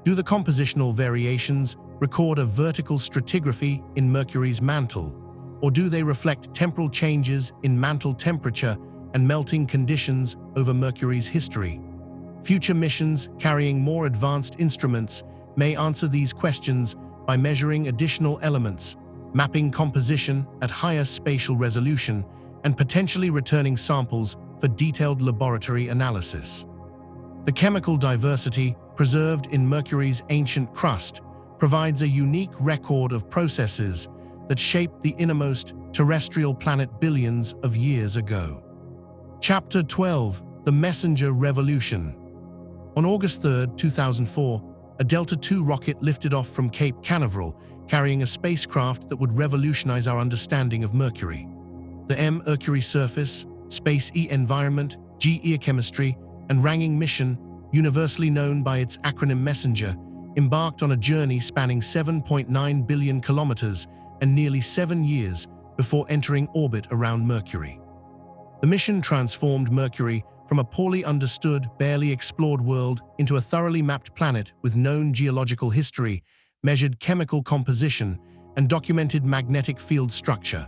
Speaker 1: Do the compositional variations record a vertical stratigraphy in Mercury's mantle, or do they reflect temporal changes in mantle temperature and melting conditions over Mercury's history? Future missions carrying more advanced instruments may answer these questions by measuring additional elements, mapping composition at higher spatial resolution, and potentially returning samples for detailed laboratory analysis. The chemical diversity preserved in Mercury's ancient crust provides a unique record of processes that shaped the innermost terrestrial planet billions of years ago. Chapter 12: The Messenger Revolution. On August 3, 2004, a Delta II rocket lifted off from Cape Canaveral, carrying a spacecraft that would revolutionize our understanding of Mercury. The Mercury surface, space environment, geochemistry, and ranging mission, universally known by its acronym MESSENGER, embarked on a journey spanning 7.9 billion kilometers and nearly 7 years before entering orbit around Mercury. The mission transformed Mercury from a poorly understood, barely explored world into a thoroughly mapped planet with known geological history, measured chemical composition, and documented magnetic field structure.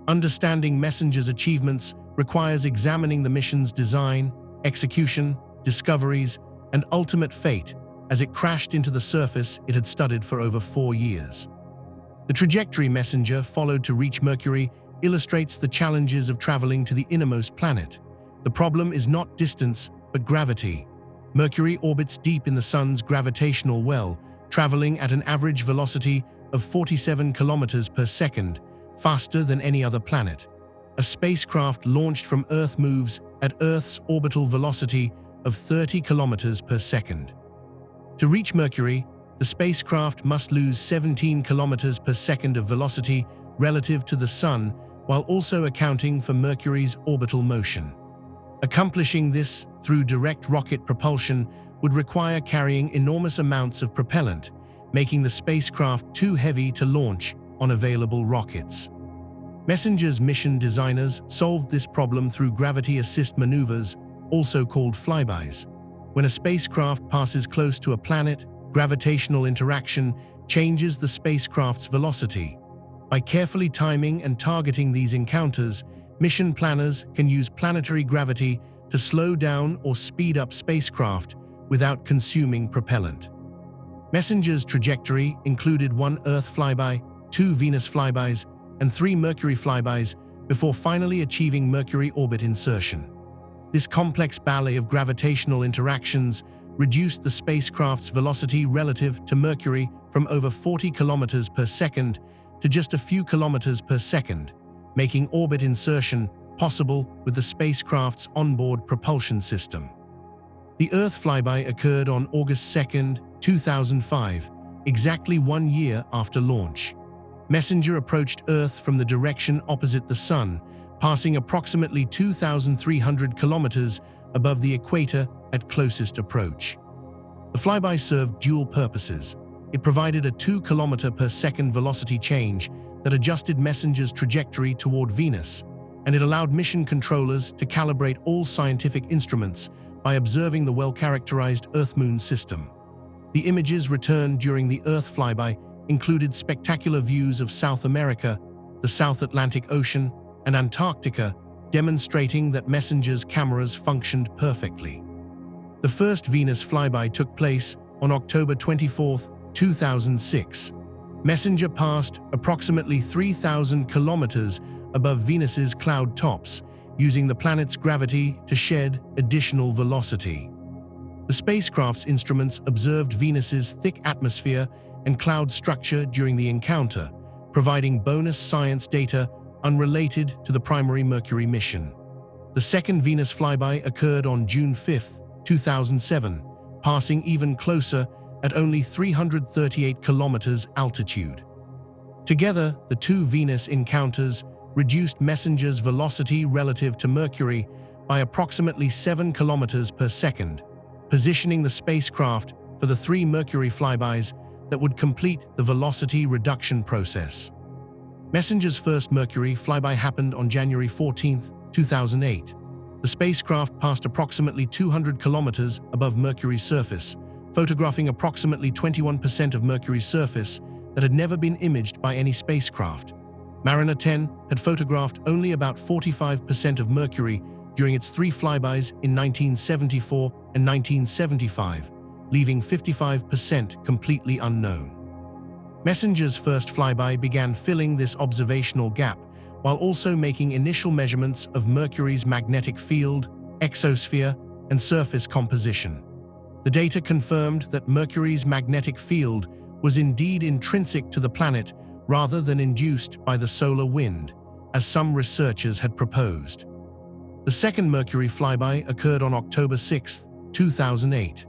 Speaker 1: Understanding MESSENGER's achievements requires examining the mission's design, execution, discoveries, and ultimate fate as it crashed into the surface it had studied for over 4 years. The trajectory MESSENGER followed to reach Mercury illustrates the challenges of traveling to the innermost planet. The problem is not distance, but gravity. Mercury orbits deep in the Sun's gravitational well, traveling at an average velocity of 47 kilometers per second, faster than any other planet. A spacecraft launched from Earth moves at Earth's orbital velocity of 30 kilometers per second. To reach Mercury, the spacecraft must lose 17 kilometers per second of velocity relative to the Sun, while also accounting for Mercury's orbital motion. Accomplishing this through direct rocket propulsion would require carrying enormous amounts of propellant, making the spacecraft too heavy to launch on available rockets. MESSENGER's mission designers solved this problem through gravity assist maneuvers, also called flybys. When a spacecraft passes close to a planet, gravitational interaction changes the spacecraft's velocity. By carefully timing and targeting these encounters, mission planners can use planetary gravity to slow down or speed up spacecraft without consuming propellant. MESSENGER's trajectory included one Earth flyby, 2 Venus flybys, and 3 Mercury flybys before finally achieving Mercury orbit insertion. This complex ballet of gravitational interactions reduced the spacecraft's velocity relative to Mercury from over 40 kilometers per second to just a few kilometers per second, making orbit insertion possible with the spacecraft's onboard propulsion system. The Earth flyby occurred on August 2, 2005, exactly 1 year after launch. Messenger approached Earth from the direction opposite the Sun, passing approximately 2,300 kilometers above the equator at closest approach. The flyby served dual purposes. It provided a 2 km per second velocity change that adjusted Messenger's trajectory toward Venus, and it allowed mission controllers to calibrate all scientific instruments by observing the well-characterized Earth-Moon system. The images returned during the Earth flyby included spectacular views of South America, the South Atlantic Ocean, and Antarctica, demonstrating that Messenger's cameras functioned perfectly. The first Venus flyby took place on October 24, 2006. Messenger passed approximately 3,000 kilometers above Venus's cloud tops, using the planet's gravity to shed additional velocity. The spacecraft's instruments observed Venus's thick atmosphere and cloud structure during the encounter, providing bonus science data unrelated to the primary Mercury mission. The second Venus flyby occurred on June 5, 2007, passing even closer at only 338 kilometers altitude. Together, the 2 Venus encounters reduced Messenger's velocity relative to Mercury by approximately 7 kilometers per second, positioning the spacecraft for the 3 Mercury flybys that would complete the velocity reduction process. Messenger's first Mercury flyby happened on January 14, 2008. The spacecraft passed approximately 200 kilometers above Mercury's surface, photographing approximately 21% of Mercury's surface that had never been imaged by any spacecraft. Mariner 10 had photographed only about 45% of Mercury during its 3 flybys in 1974 and 1975, leaving 55% completely unknown. Messenger's first flyby began filling this observational gap while also making initial measurements of Mercury's magnetic field, exosphere, and surface composition. The data confirmed that Mercury's magnetic field was indeed intrinsic to the planet rather than induced by the solar wind, as some researchers had proposed. The second Mercury flyby occurred on October 6, 2008.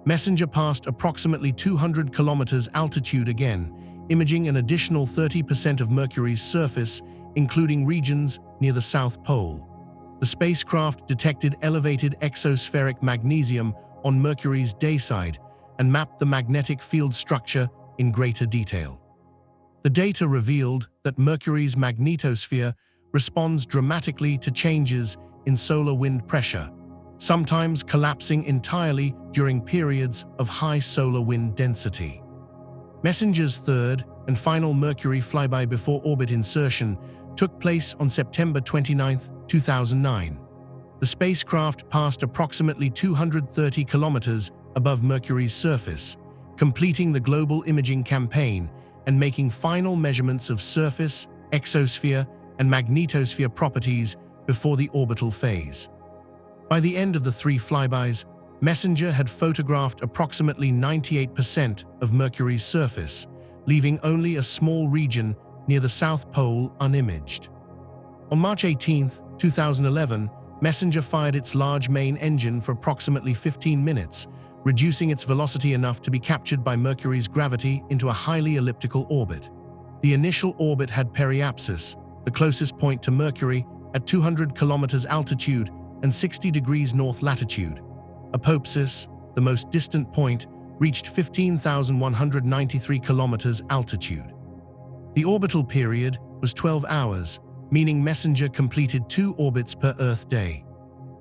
Speaker 1: Messenger passed approximately 200 kilometers altitude again, imaging an additional 30% of Mercury's surface, including regions near the South Pole. The spacecraft detected elevated exospheric magnesium on Mercury's dayside and mapped the magnetic field structure in greater detail. The data revealed that Mercury's magnetosphere responds dramatically to changes in solar wind pressure, sometimes collapsing entirely during periods of high solar wind density. Messenger's third and final Mercury flyby before orbit insertion took place on September 29, 2009. The spacecraft passed approximately 230 kilometers above Mercury's surface, completing the global imaging campaign and making final measurements of surface, exosphere, and magnetosphere properties before the orbital phase. By the end of the 3 flybys, Messenger had photographed approximately 98% of Mercury's surface, leaving only a small region near the South Pole unimaged. On March 18, 2011, Messenger fired its large main engine for approximately 15 minutes, reducing its velocity enough to be captured by Mercury's gravity into a highly elliptical orbit. The initial orbit had periapsis, the closest point to Mercury, at 200 kilometers altitude and 60 degrees north latitude. Apopsis, the most distant point, reached 15,193 kilometers altitude. The orbital period was 12 hours, meaning Messenger completed 2 orbits per Earth day.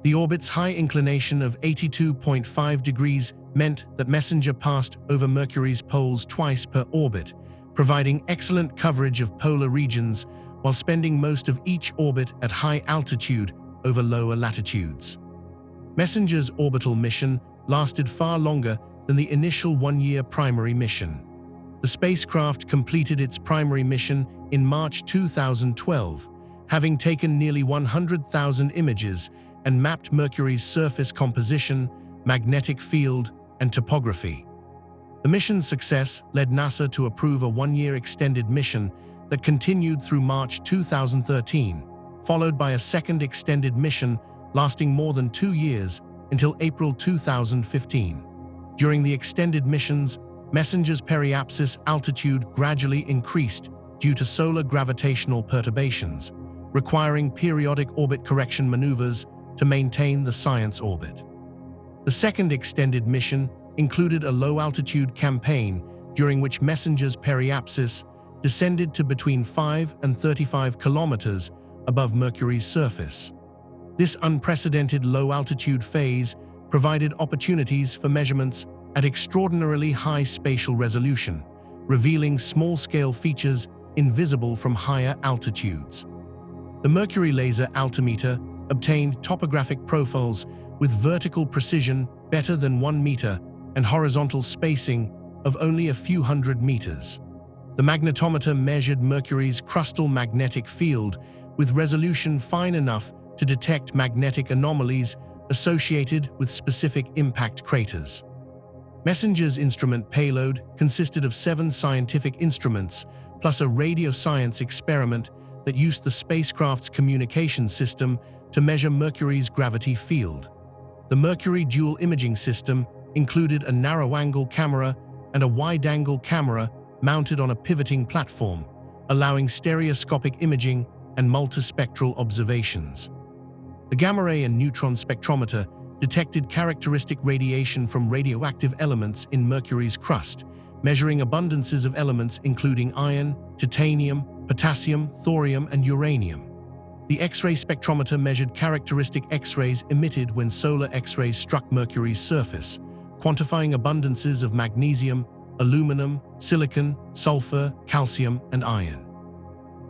Speaker 1: The orbit's high inclination of 82.5 degrees meant that Messenger passed over Mercury's poles twice per orbit, providing excellent coverage of polar regions while spending most of each orbit at high altitude over lower latitudes. Messenger's orbital mission lasted far longer than the initial 1-year primary mission. The spacecraft completed its primary mission in March 2012, having taken nearly 100,000 images and mapped Mercury's surface composition, magnetic field, and topography. The mission's success led NASA to approve a one-year extended mission that continued through March 2013, followed by a second extended mission lasting more than 2 years until April 2015. During the extended missions, Messenger's periapsis altitude gradually increased due to solar gravitational perturbations, requiring periodic orbit correction maneuvers to maintain the science orbit. The second extended mission included a low-altitude campaign during which Messenger's periapsis descended to between 5 and 35 kilometers above Mercury's surface. This unprecedented low-altitude phase provided opportunities for measurements at extraordinarily high spatial resolution, revealing small-scale features invisible from higher altitudes. The Mercury laser altimeter obtained topographic profiles with vertical precision better than 1 meter and horizontal spacing of only a few hundred meters. The magnetometer measured Mercury's crustal magnetic field with resolution fine enough to detect magnetic anomalies associated with specific impact craters. Messenger's instrument payload consisted of 7 scientific instruments plus a radio science experiment that used the spacecraft's communication system to measure Mercury's gravity field. The Mercury dual imaging system included a narrow-angle camera and a wide-angle camera mounted on a pivoting platform, allowing stereoscopic imaging and multispectral observations. The gamma-ray and neutron spectrometer detected characteristic radiation from radioactive elements in Mercury's crust, measuring abundances of elements including iron, titanium, potassium, thorium, and uranium. The X-ray spectrometer measured characteristic X-rays emitted when solar X-rays struck Mercury's surface, quantifying abundances of magnesium, aluminum, silicon, sulfur, calcium, and iron.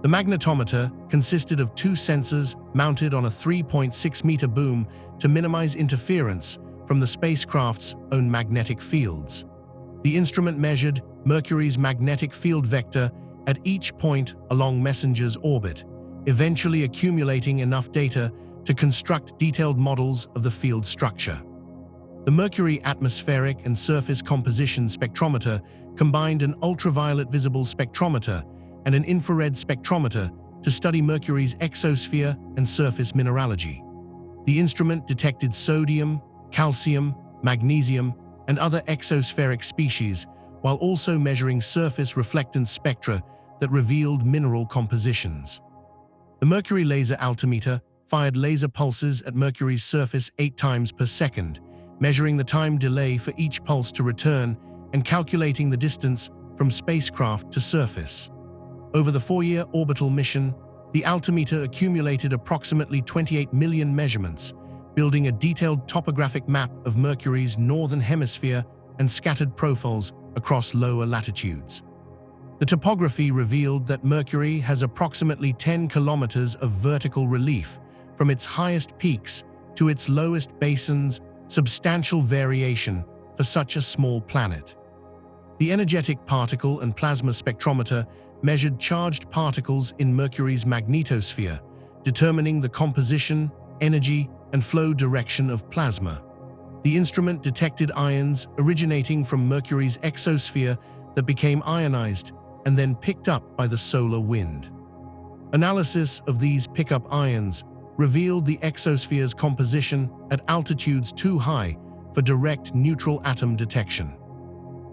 Speaker 1: The magnetometer consisted of 2 sensors mounted on a 3.6-meter boom to minimize interference from the spacecraft's own magnetic fields. The instrument measured Mercury's magnetic field vector at each point along Messenger's orbit, eventually accumulating enough data to construct detailed models of the field structure. The Mercury atmospheric and surface composition spectrometer combined an ultraviolet visible spectrometer and an infrared spectrometer to study Mercury's exosphere and surface mineralogy. The instrument detected sodium, calcium, magnesium, and other exospheric species, while also measuring surface reflectance spectra that revealed mineral compositions. The Mercury laser altimeter fired laser pulses at Mercury's surface 8 times per second, measuring the time delay for each pulse to return and calculating the distance from spacecraft to surface. Over the 4-year orbital mission, the altimeter accumulated approximately 28 million measurements, building a detailed topographic map of Mercury's northern hemisphere and scattered profiles across lower latitudes. The topography revealed that Mercury has approximately 10 kilometers of vertical relief, from its highest peaks to its lowest basins, substantial variation for such a small planet. The energetic particle and plasma spectrometer measured charged particles in Mercury's magnetosphere, determining the composition, energy, and flow direction of plasma. The instrument detected ions originating from Mercury's exosphere that became ionized and then picked up by the solar wind. Analysis of these pickup ions revealed the exosphere's composition at altitudes too high for direct neutral atom detection.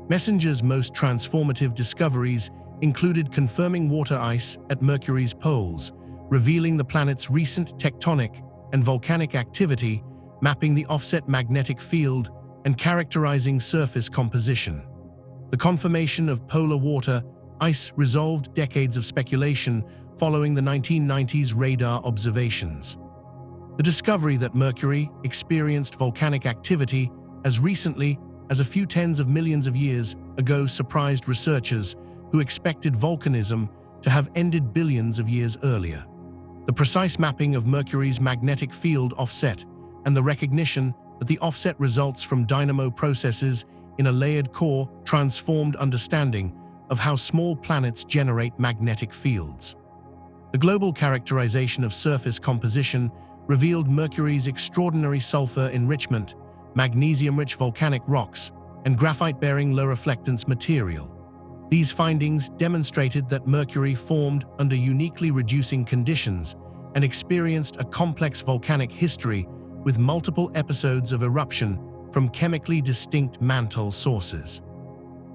Speaker 1: Messenger's most transformative discoveries included confirming water ice at Mercury's poles, revealing the planet's recent tectonic and volcanic activity, mapping the offset magnetic field, and characterizing surface composition. The confirmation of polar water ice resolved decades of speculation following the 1990s radar observations. The discovery that Mercury experienced volcanic activity as recently as a few tens of millions of years ago surprised researchers who expected volcanism to have ended billions of years earlier. The precise mapping of Mercury's magnetic field offset and the recognition that the offset results from dynamo processes in a layered core transformed understanding of how small planets generate magnetic fields. The global characterization of surface composition revealed Mercury's extraordinary sulfur enrichment, magnesium-rich volcanic rocks, and graphite-bearing low-reflectance material. These findings demonstrated that Mercury formed under uniquely reducing conditions and experienced a complex volcanic history with multiple episodes of eruption from chemically distinct mantle sources.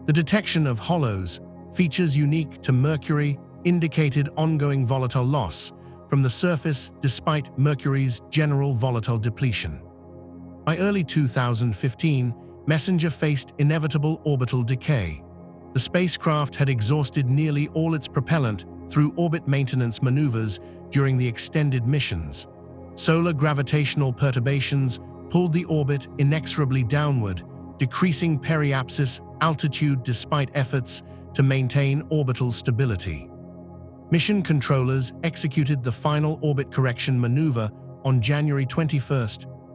Speaker 1: The detection of hollows, features unique to Mercury, indicated ongoing volatile loss from the surface despite Mercury's general volatile depletion. By early 2015, Messenger faced inevitable orbital decay. The spacecraft had exhausted nearly all its propellant through orbit maintenance maneuvers during the extended missions. Solar gravitational perturbations pulled the orbit inexorably downward, decreasing periapsis altitude despite efforts to maintain orbital stability. Mission controllers executed the final orbit correction maneuver on January 21,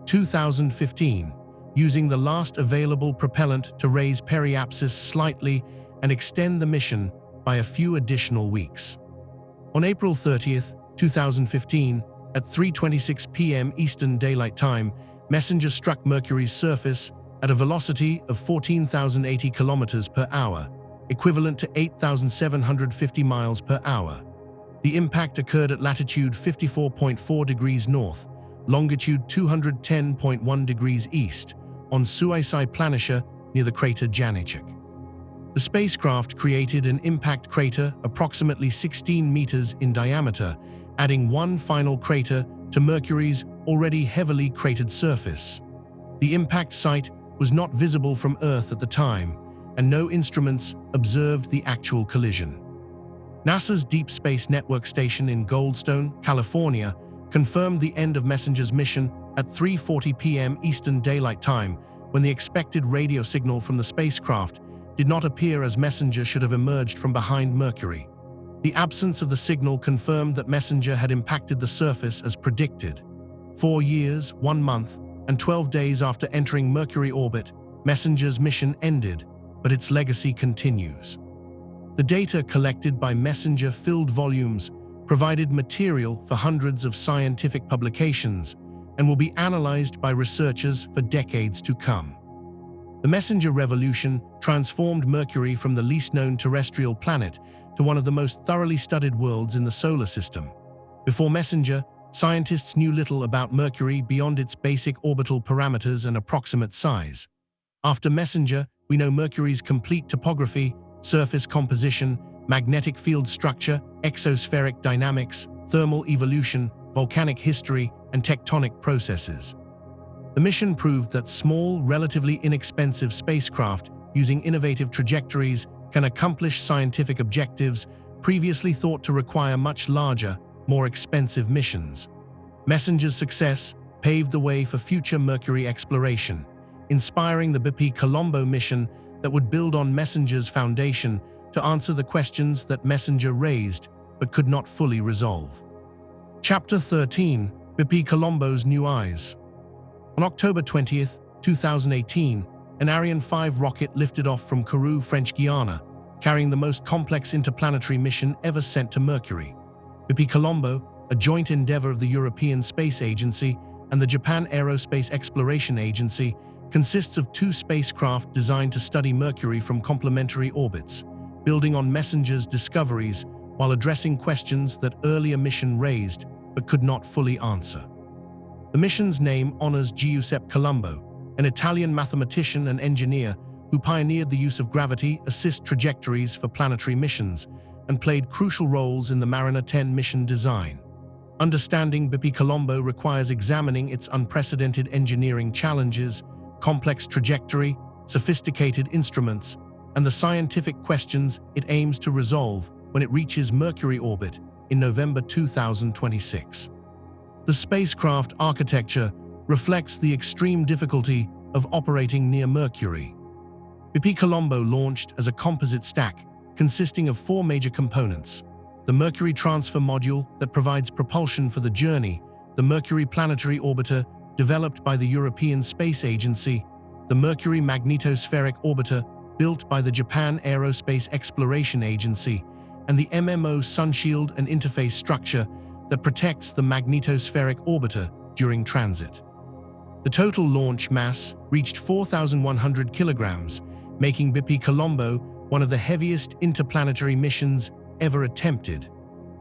Speaker 1: 2015, using the last available propellant to raise periapsis slightly and extend the mission by a few additional weeks. On April 30, 2015, at 3:26 p.m. Eastern Daylight Time, Messenger struck Mercury's surface at a velocity of 14,080 kilometers per hour, equivalent to 8,750 miles per hour. The impact occurred at latitude 54.4 degrees north, longitude 210.1 degrees east, on Suisei Planitia near the crater Janicek. The spacecraft created an impact crater approximately 16 meters in diameter, adding one final crater to Mercury's already heavily cratered surface. The impact site was not visible from Earth at the time, and no instruments observed the actual collision. NASA's Deep Space Network Station in Goldstone, California, confirmed the end of Messenger's mission at 3:40 p.m. Eastern Daylight Time, when the expected radio signal from the spacecraft did not appear as Messenger should have emerged from behind Mercury. The absence of the signal confirmed that Messenger had impacted the surface as predicted. 4 years, 1 month, and 12 days after entering Mercury orbit, Messenger's mission ended, but its legacy continues. The data collected by Messenger filled volumes, provided material for hundreds of scientific publications, and will be analyzed by researchers for decades to come. The Messenger revolution transformed Mercury from the least known terrestrial planet to one of the most thoroughly studied worlds in the solar system. Before Messenger, scientists knew little about Mercury beyond its basic orbital parameters and approximate size. After Messenger, we know Mercury's complete topography, surface composition, magnetic field structure, exospheric dynamics, thermal evolution, volcanic history, and tectonic processes. The mission proved that small, relatively inexpensive spacecraft using innovative trajectories can accomplish scientific objectives previously thought to require much larger, more expensive missions. Messenger's success paved the way for future Mercury exploration, inspiring the BP Colombo mission that would build on Messenger's foundation to answer the questions that Messenger raised but could not fully resolve. Chapter 13: BP Colombo's New Eyes. On October 20, 2018, an Ariane 5 rocket lifted off from Kourou, French Guiana, carrying the most complex interplanetary mission ever sent to Mercury. BP Colombo, a joint endeavor of the European Space Agency and the Japan Aerospace Exploration Agency, consists of 2 spacecraft designed to study Mercury from complementary orbits, building on Messenger's discoveries while addressing questions that earlier mission raised but could not fully answer. The mission's name honors Giuseppe Colombo, an Italian mathematician and engineer who pioneered the use of gravity-assist trajectories for planetary missions and played crucial roles in the Mariner 10 mission design. Understanding BP Colombo requires examining its unprecedented engineering challenges, complex trajectory, sophisticated instruments, and the scientific questions it aims to resolve when it reaches Mercury orbit in November 2026. The spacecraft architecture reflects the extreme difficulty of operating near Mercury. BP Colombo launched as a composite stack consisting of 4 major components: the Mercury Transfer Module that provides propulsion for the journey, the Mercury Planetary Orbiter developed by the European Space Agency, the Mercury Magnetospheric Orbiter built by the Japan Aerospace Exploration Agency, and the MMO sunshield and interface structure that protects the magnetospheric orbiter during transit. The total launch mass reached 4,100 kilograms, making BP Colombo one of the heaviest interplanetary missions ever attempted.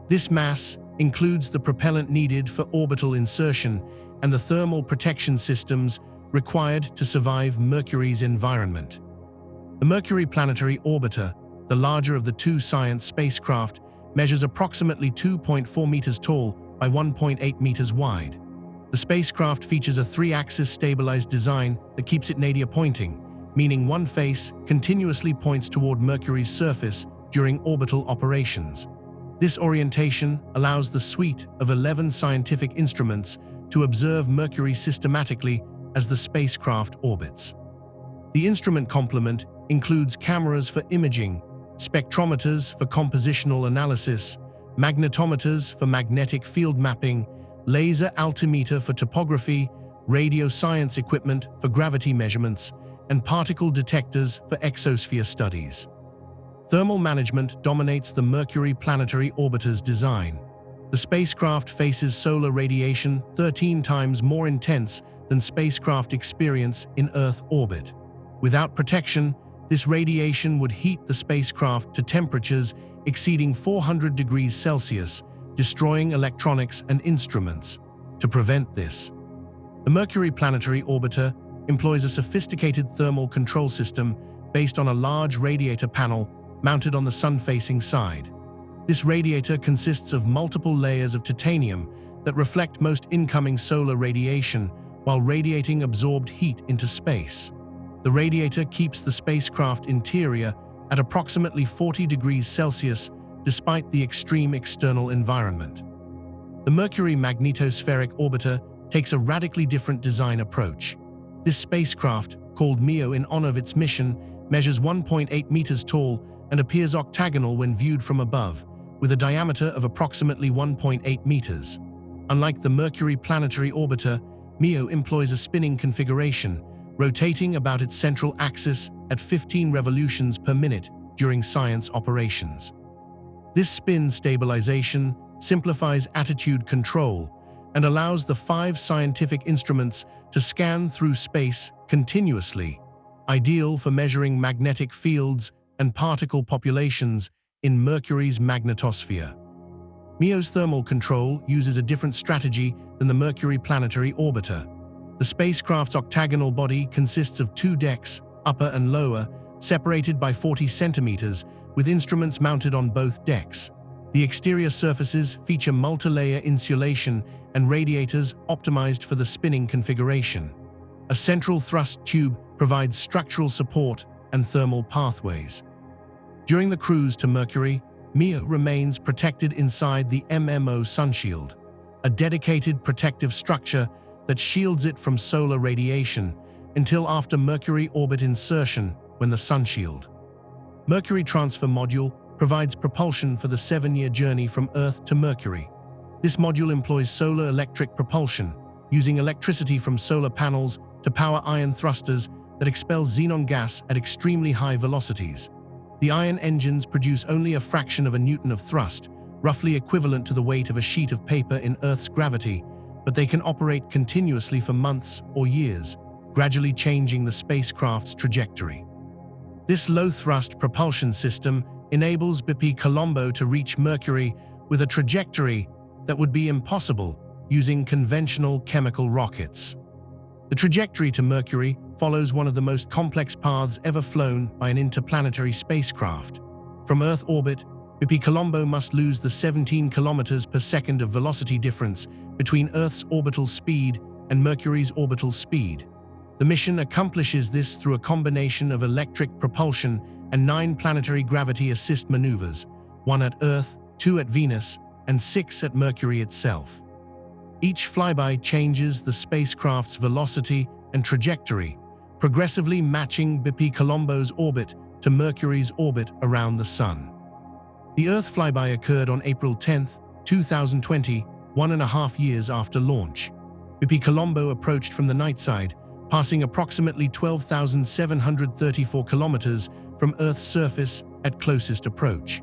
Speaker 1: This mass includes the propellant needed for orbital insertion and the thermal protection systems required to survive Mercury's environment. The Mercury Planetary Orbiter, the larger of the two science spacecraft, measures approximately 2.4 meters tall by 1.8 meters wide. The spacecraft features a three-axis stabilized design that keeps it nadir pointing, meaning one face continuously points toward Mercury's surface during orbital operations. This orientation allows the suite of 11 scientific instruments to observe Mercury systematically as the spacecraft orbits. The instrument complement includes cameras for imaging, spectrometers for compositional analysis, magnetometers for magnetic field mapping, laser altimeter for topography, radio science equipment for gravity measurements, and particle detectors for exosphere studies. Thermal management dominates the Mercury Planetary Orbiter's design. The spacecraft faces solar radiation 13 times more intense than spacecraft experience in Earth orbit. Without protection, this radiation would heat the spacecraft to temperatures exceeding 400 degrees Celsius, destroying electronics and instruments. To prevent this, the Mercury Planetary Orbiter employs a sophisticated thermal control system based on a large radiator panel mounted on the sun-facing side. This radiator consists of multiple layers of titanium that reflect most incoming solar radiation while radiating absorbed heat into space. The radiator keeps the spacecraft interior at approximately 40 degrees Celsius despite the extreme external environment. The Mercury Magnetospheric Orbiter takes a radically different design approach. This spacecraft, called MEO in honor of its mission, measures 1.8 meters tall and appears octagonal when viewed from above, with a diameter of approximately 1.8 meters. Unlike the Mercury Planetary Orbiter, MEO employs a spinning configuration, rotating about its central axis at 15 revolutions per minute during science operations. This spin stabilization simplifies attitude control and allows the 5 scientific instruments to scan through space continuously, ideal for measuring magnetic fields and particle populations in Mercury's magnetosphere. MEO's thermal control uses a different strategy than the Mercury Planetary Orbiter. The spacecraft's octagonal body consists of 2 decks, upper and lower, separated by 40 centimeters, with instruments mounted on both decks. The exterior surfaces feature multi-layer insulation and radiators optimized for the spinning configuration. A central thrust tube provides structural support and thermal pathways. During the cruise to Mercury, MEO remains protected inside the MMO sunshield, a dedicated protective structure that shields it from solar radiation until after Mercury orbit insertion when the sunshield. Mercury Transfer Module provides propulsion for the 7-year journey from Earth to Mercury. This module employs solar electric propulsion, using electricity from solar panels to power ion thrusters that expel xenon gas at extremely high velocities. The ion engines produce only a fraction of a newton of thrust, roughly equivalent to the weight of a sheet of paper in Earth's gravity, but they can operate continuously for months or years, gradually changing the spacecraft's trajectory. This low-thrust propulsion system enables BP Colombo to reach Mercury with a trajectory that would be impossible using conventional chemical rockets. The trajectory to Mercury follows one of the most complex paths ever flown by an interplanetary spacecraft. From Earth orbit, BP Colombo must lose the 17 kilometers per second of velocity difference between Earth's orbital speed and Mercury's orbital speed. The mission accomplishes this through a combination of electric propulsion and 9 planetary gravity assist maneuvers, 1 at Earth, 2 at Venus, and 6 at Mercury itself. Each flyby changes the spacecraft's velocity and trajectory, progressively matching BP Colombo's orbit to Mercury's orbit around the Sun. The Earth flyby occurred on April 10, 2020, 1.5 years after launch. BP Colombo approached from the night side, passing approximately 12,734 kilometers from Earth's surface at closest approach.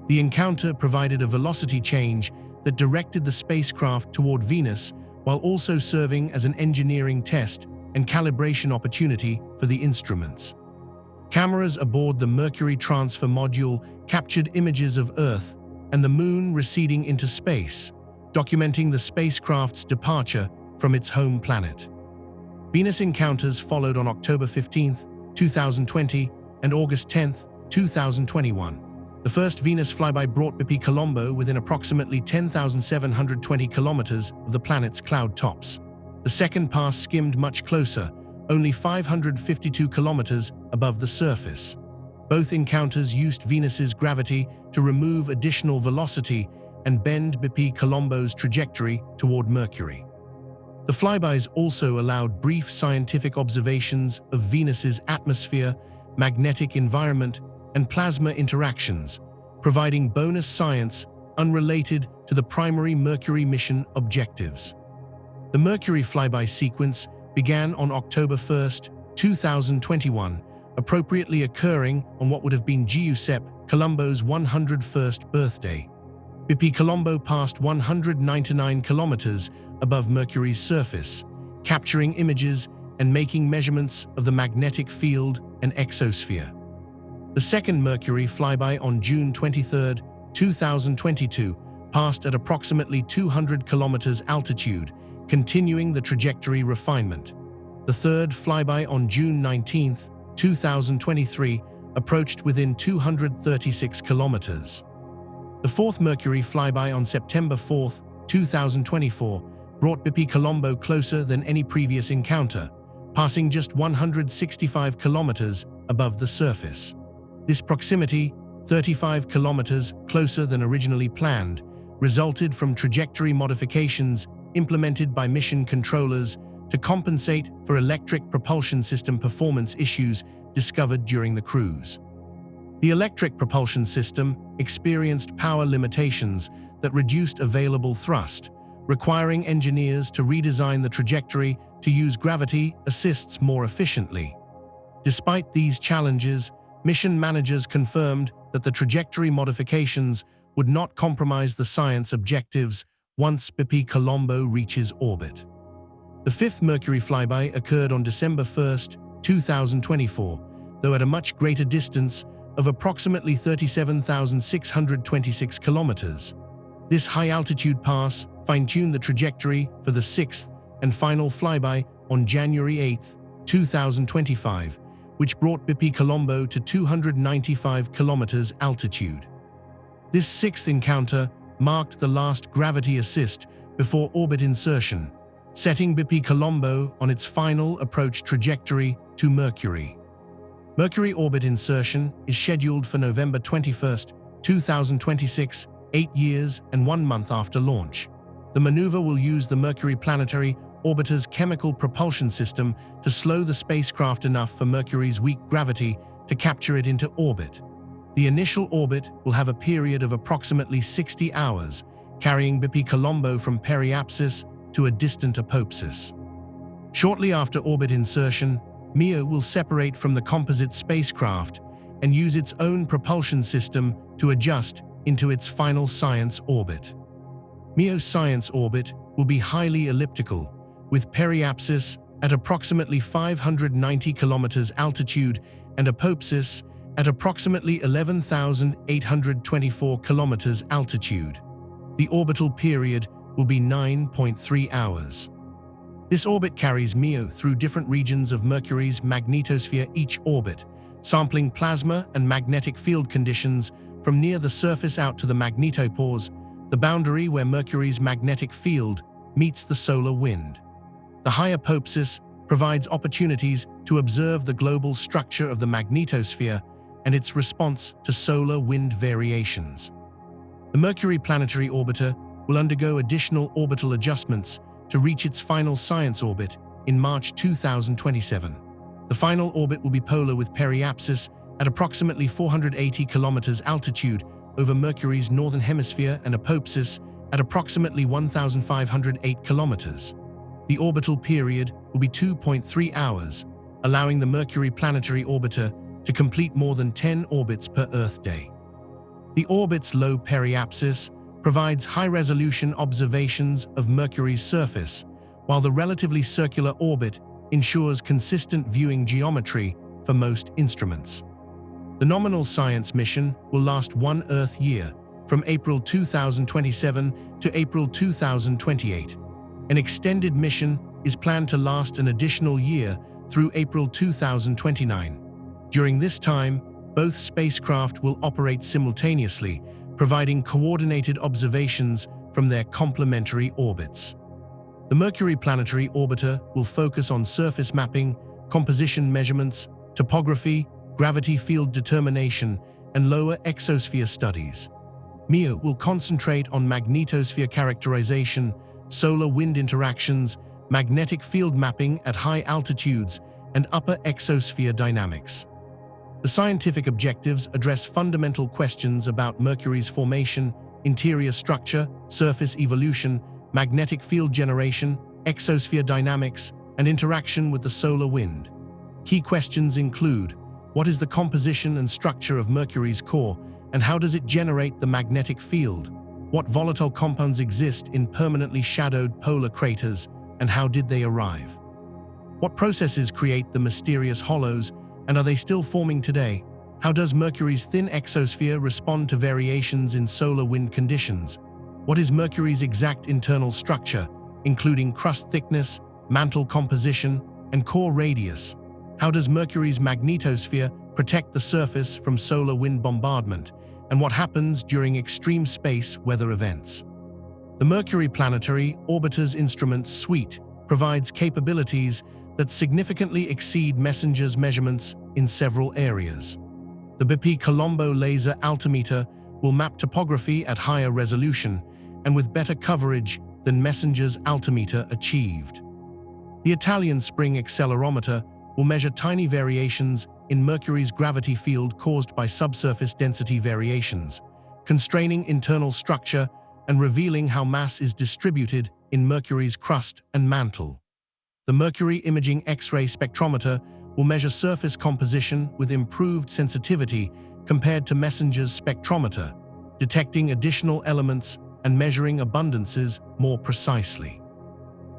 Speaker 1: The encounter provided a velocity change that directed the spacecraft toward Venus while also serving as an engineering test and calibration opportunity for the instruments. Cameras aboard the Mercury transfer module captured images of Earth and the Moon receding into space, documenting the spacecraft's departure from its home planet. Venus encounters followed on October 15, 2020 and August 10, 2021. The first Venus flyby brought BP Colombo within approximately 10,720 kilometers of the planet's cloud tops. The second pass skimmed much closer, only 552 kilometers above the surface. Both encounters used Venus's gravity to remove additional velocity and bend BP Colombo's trajectory toward Mercury. The flybys also allowed brief scientific observations of Venus's atmosphere, magnetic environment, and plasma interactions, providing bonus science unrelated to the primary Mercury mission objectives. The Mercury flyby sequence began on October 1, 2021, appropriately occurring on what would have been Giuseppe Colombo's 101st birthday. BP Colombo passed 199 kilometers above Mercury's surface, capturing images and making measurements of the magnetic field and exosphere. The second Mercury flyby on June 23, 2022, passed at approximately 200 kilometers altitude, continuing the trajectory refinement. The third flyby on June 19, 2023, approached within 236 kilometers. The fourth Mercury flyby on September 4, 2024, brought BP Colombo closer than any previous encounter, passing just 165 kilometers above the surface. This proximity, 35 kilometers closer than originally planned, resulted from trajectory modifications implemented by mission controllers to compensate for electric propulsion system performance issues discovered during the cruise. The electric propulsion system experienced power limitations that reduced available thrust, requiring engineers to redesign the trajectory to use gravity assists more efficiently. Despite these challenges, mission managers confirmed that the trajectory modifications would not compromise the science objectives once BP Colombo reaches orbit. The fifth Mercury flyby occurred on December 1, 2024, though at a much greater distance of approximately 37,626 kilometers. This high-altitude pass fine-tuned the trajectory for the sixth and final flyby on January 8, 2025, which brought BP Colombo to 295 kilometers altitude. This sixth encounter marked the last gravity assist before orbit insertion, setting BP Colombo on its final approach trajectory to Mercury. Mercury orbit insertion is scheduled for November 21, 2026, 8 years and 1 month after launch. The maneuver will use the Mercury planetary orbiter's chemical propulsion system to slow the spacecraft enough for Mercury's weak gravity to capture it into orbit. The initial orbit will have a period of approximately 60 hours, carrying BP Colombo from periapsis to a distant apopsis. Shortly after orbit insertion, MEO will separate from the composite spacecraft and use its own propulsion system to adjust into its final science orbit. MEO's science orbit will be highly elliptical, with periapsis at approximately 590 kilometers altitude and apopsis at approximately 11,824 kilometers altitude. The orbital period will be 9.3 hours. This orbit carries MEO through different regions of Mercury's magnetosphere each orbit, sampling plasma and magnetic field conditions from near the surface out to the magnetopause, the boundary where Mercury's magnetic field meets the solar wind. The high apopsis provides opportunities to observe the global structure of the magnetosphere and its response to solar wind variations. The Mercury planetary orbiter will undergo additional orbital adjustments to reach its final science orbit in March 2027. The final orbit will be polar with periapsis at approximately 480 kilometers altitude over Mercury's northern hemisphere and apopsis at approximately 1,508 kilometers. The orbital period will be 2.3 hours, allowing the Mercury planetary orbiter to complete more than 10 orbits per Earth day. The orbit's low periapsis provides high-resolution observations of Mercury's surface, while the relatively circular orbit ensures consistent viewing geometry for most instruments. The nominal science mission will last 1 Earth year, from April 2027 to April 2028. An extended mission is planned to last an additional year through April 2029. During this time, both spacecraft will operate simultaneously, providing coordinated observations from their complementary orbits. The Mercury Planetary Orbiter will focus on surface mapping, composition measurements, topography, gravity field determination, and lower exosphere studies. MEO will concentrate on magnetosphere characterization, solar wind interactions, magnetic field mapping at high altitudes, and upper exosphere dynamics. The scientific objectives address fundamental questions about Mercury's formation, interior structure, surface evolution, magnetic field generation, exosphere dynamics, and interaction with the solar wind. Key questions include: what is the composition and structure of Mercury's core, and how does it generate the magnetic field? What volatile compounds exist in permanently shadowed polar craters, and how did they arrive? What processes create the mysterious hollows, and are they still forming today? How does Mercury's thin exosphere respond to variations in solar wind conditions? What is Mercury's exact internal structure, including crust thickness, mantle composition, and core radius? How does Mercury's magnetosphere protect the surface from solar wind bombardment? And what happens during extreme space weather events? The Mercury Planetary Orbiter's instrument suite provides capabilities that significantly exceed MESSENGER's measurements in several areas. The BP Colombo laser altimeter will map topography at higher resolution and with better coverage than MESSENGER's altimeter achieved. The Italian spring accelerometer will measure tiny variations in Mercury's gravity field caused by subsurface density variations, constraining internal structure and revealing how mass is distributed in Mercury's crust and mantle. The Mercury Imaging X-ray spectrometer will measure surface composition with improved sensitivity compared to MESSENGER's spectrometer, detecting additional elements and measuring abundances more precisely.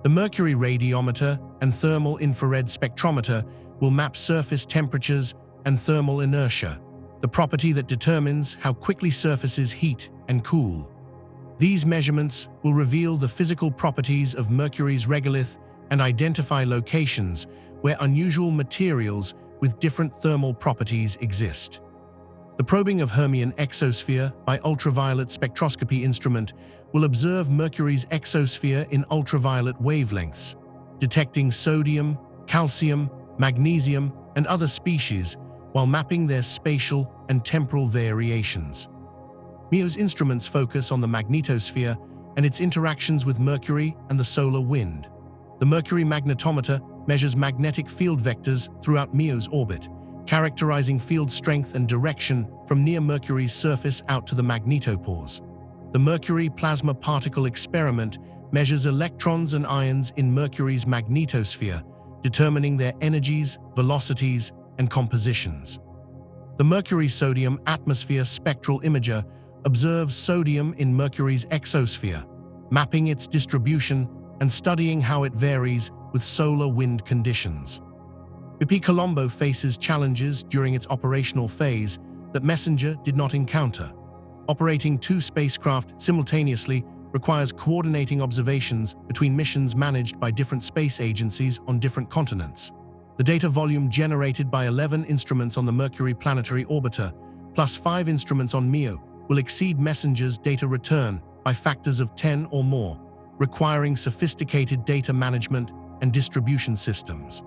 Speaker 1: The Mercury radiometer and thermal infrared spectrometer will map surface temperatures and thermal inertia, the property that determines how quickly surfaces heat and cool. These measurements will reveal the physical properties of Mercury's regolith and identify locations where unusual materials with different thermal properties exist. The probing of Hermian exosphere by ultraviolet spectroscopy instrument will observe Mercury's exosphere in ultraviolet wavelengths, detecting sodium, calcium, magnesium, and other species while mapping their spatial and temporal variations. MEO's instruments focus on the magnetosphere and its interactions with Mercury and the solar wind. The Mercury magnetometer measures magnetic field vectors throughout MEO's orbit, characterizing field strength and direction from near Mercury's surface out to the magnetopause. The Mercury Plasma Particle Experiment measures electrons and ions in Mercury's magnetosphere, determining their energies, velocities, and compositions. The Mercury Sodium Atmosphere Spectral Imager observes sodium in Mercury's exosphere, mapping its distribution and studying how it varies with solar wind conditions. BP Colombo faces challenges during its operational phase that MESSENGER did not encounter. Operating 2 spacecraft simultaneously requires coordinating observations between missions managed by different space agencies on different continents. The data volume generated by 11 instruments on the Mercury Planetary Orbiter, plus 5 instruments on MEO, will exceed MESSENGER's data return by factors of 10 or more, requiring sophisticated data management and distribution systems.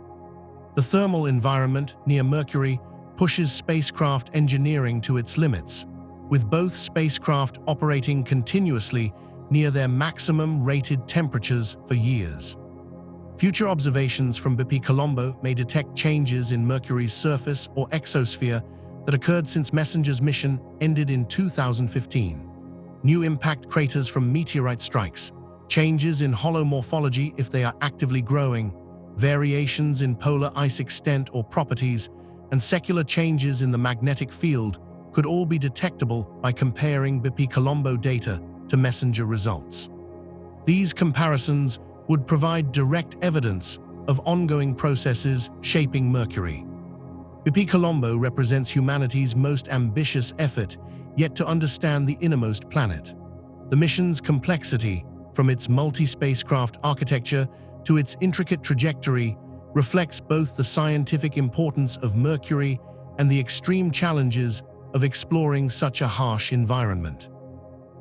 Speaker 1: The thermal environment near Mercury pushes spacecraft engineering to its limits, with both spacecraft operating continuously near their maximum rated temperatures for years. Future observations from BP Colombo may detect changes in Mercury's surface or exosphere that occurred since MESSENGER's mission ended in 2015. New impact craters from meteorite strikes, changes in hollow morphology if they are actively growing, variations in polar ice extent or properties, and secular changes in the magnetic field could all be detectable by comparing Bepi-Colombo data to messenger results. These comparisons would provide direct evidence of ongoing processes shaping Mercury. Bepi-Colombo represents humanity's most ambitious effort yet to understand the innermost planet. The mission's complexity, from its multi-spacecraft architecture to its intricate trajectory, reflects both the scientific importance of Mercury and the extreme challenges of exploring such a harsh environment.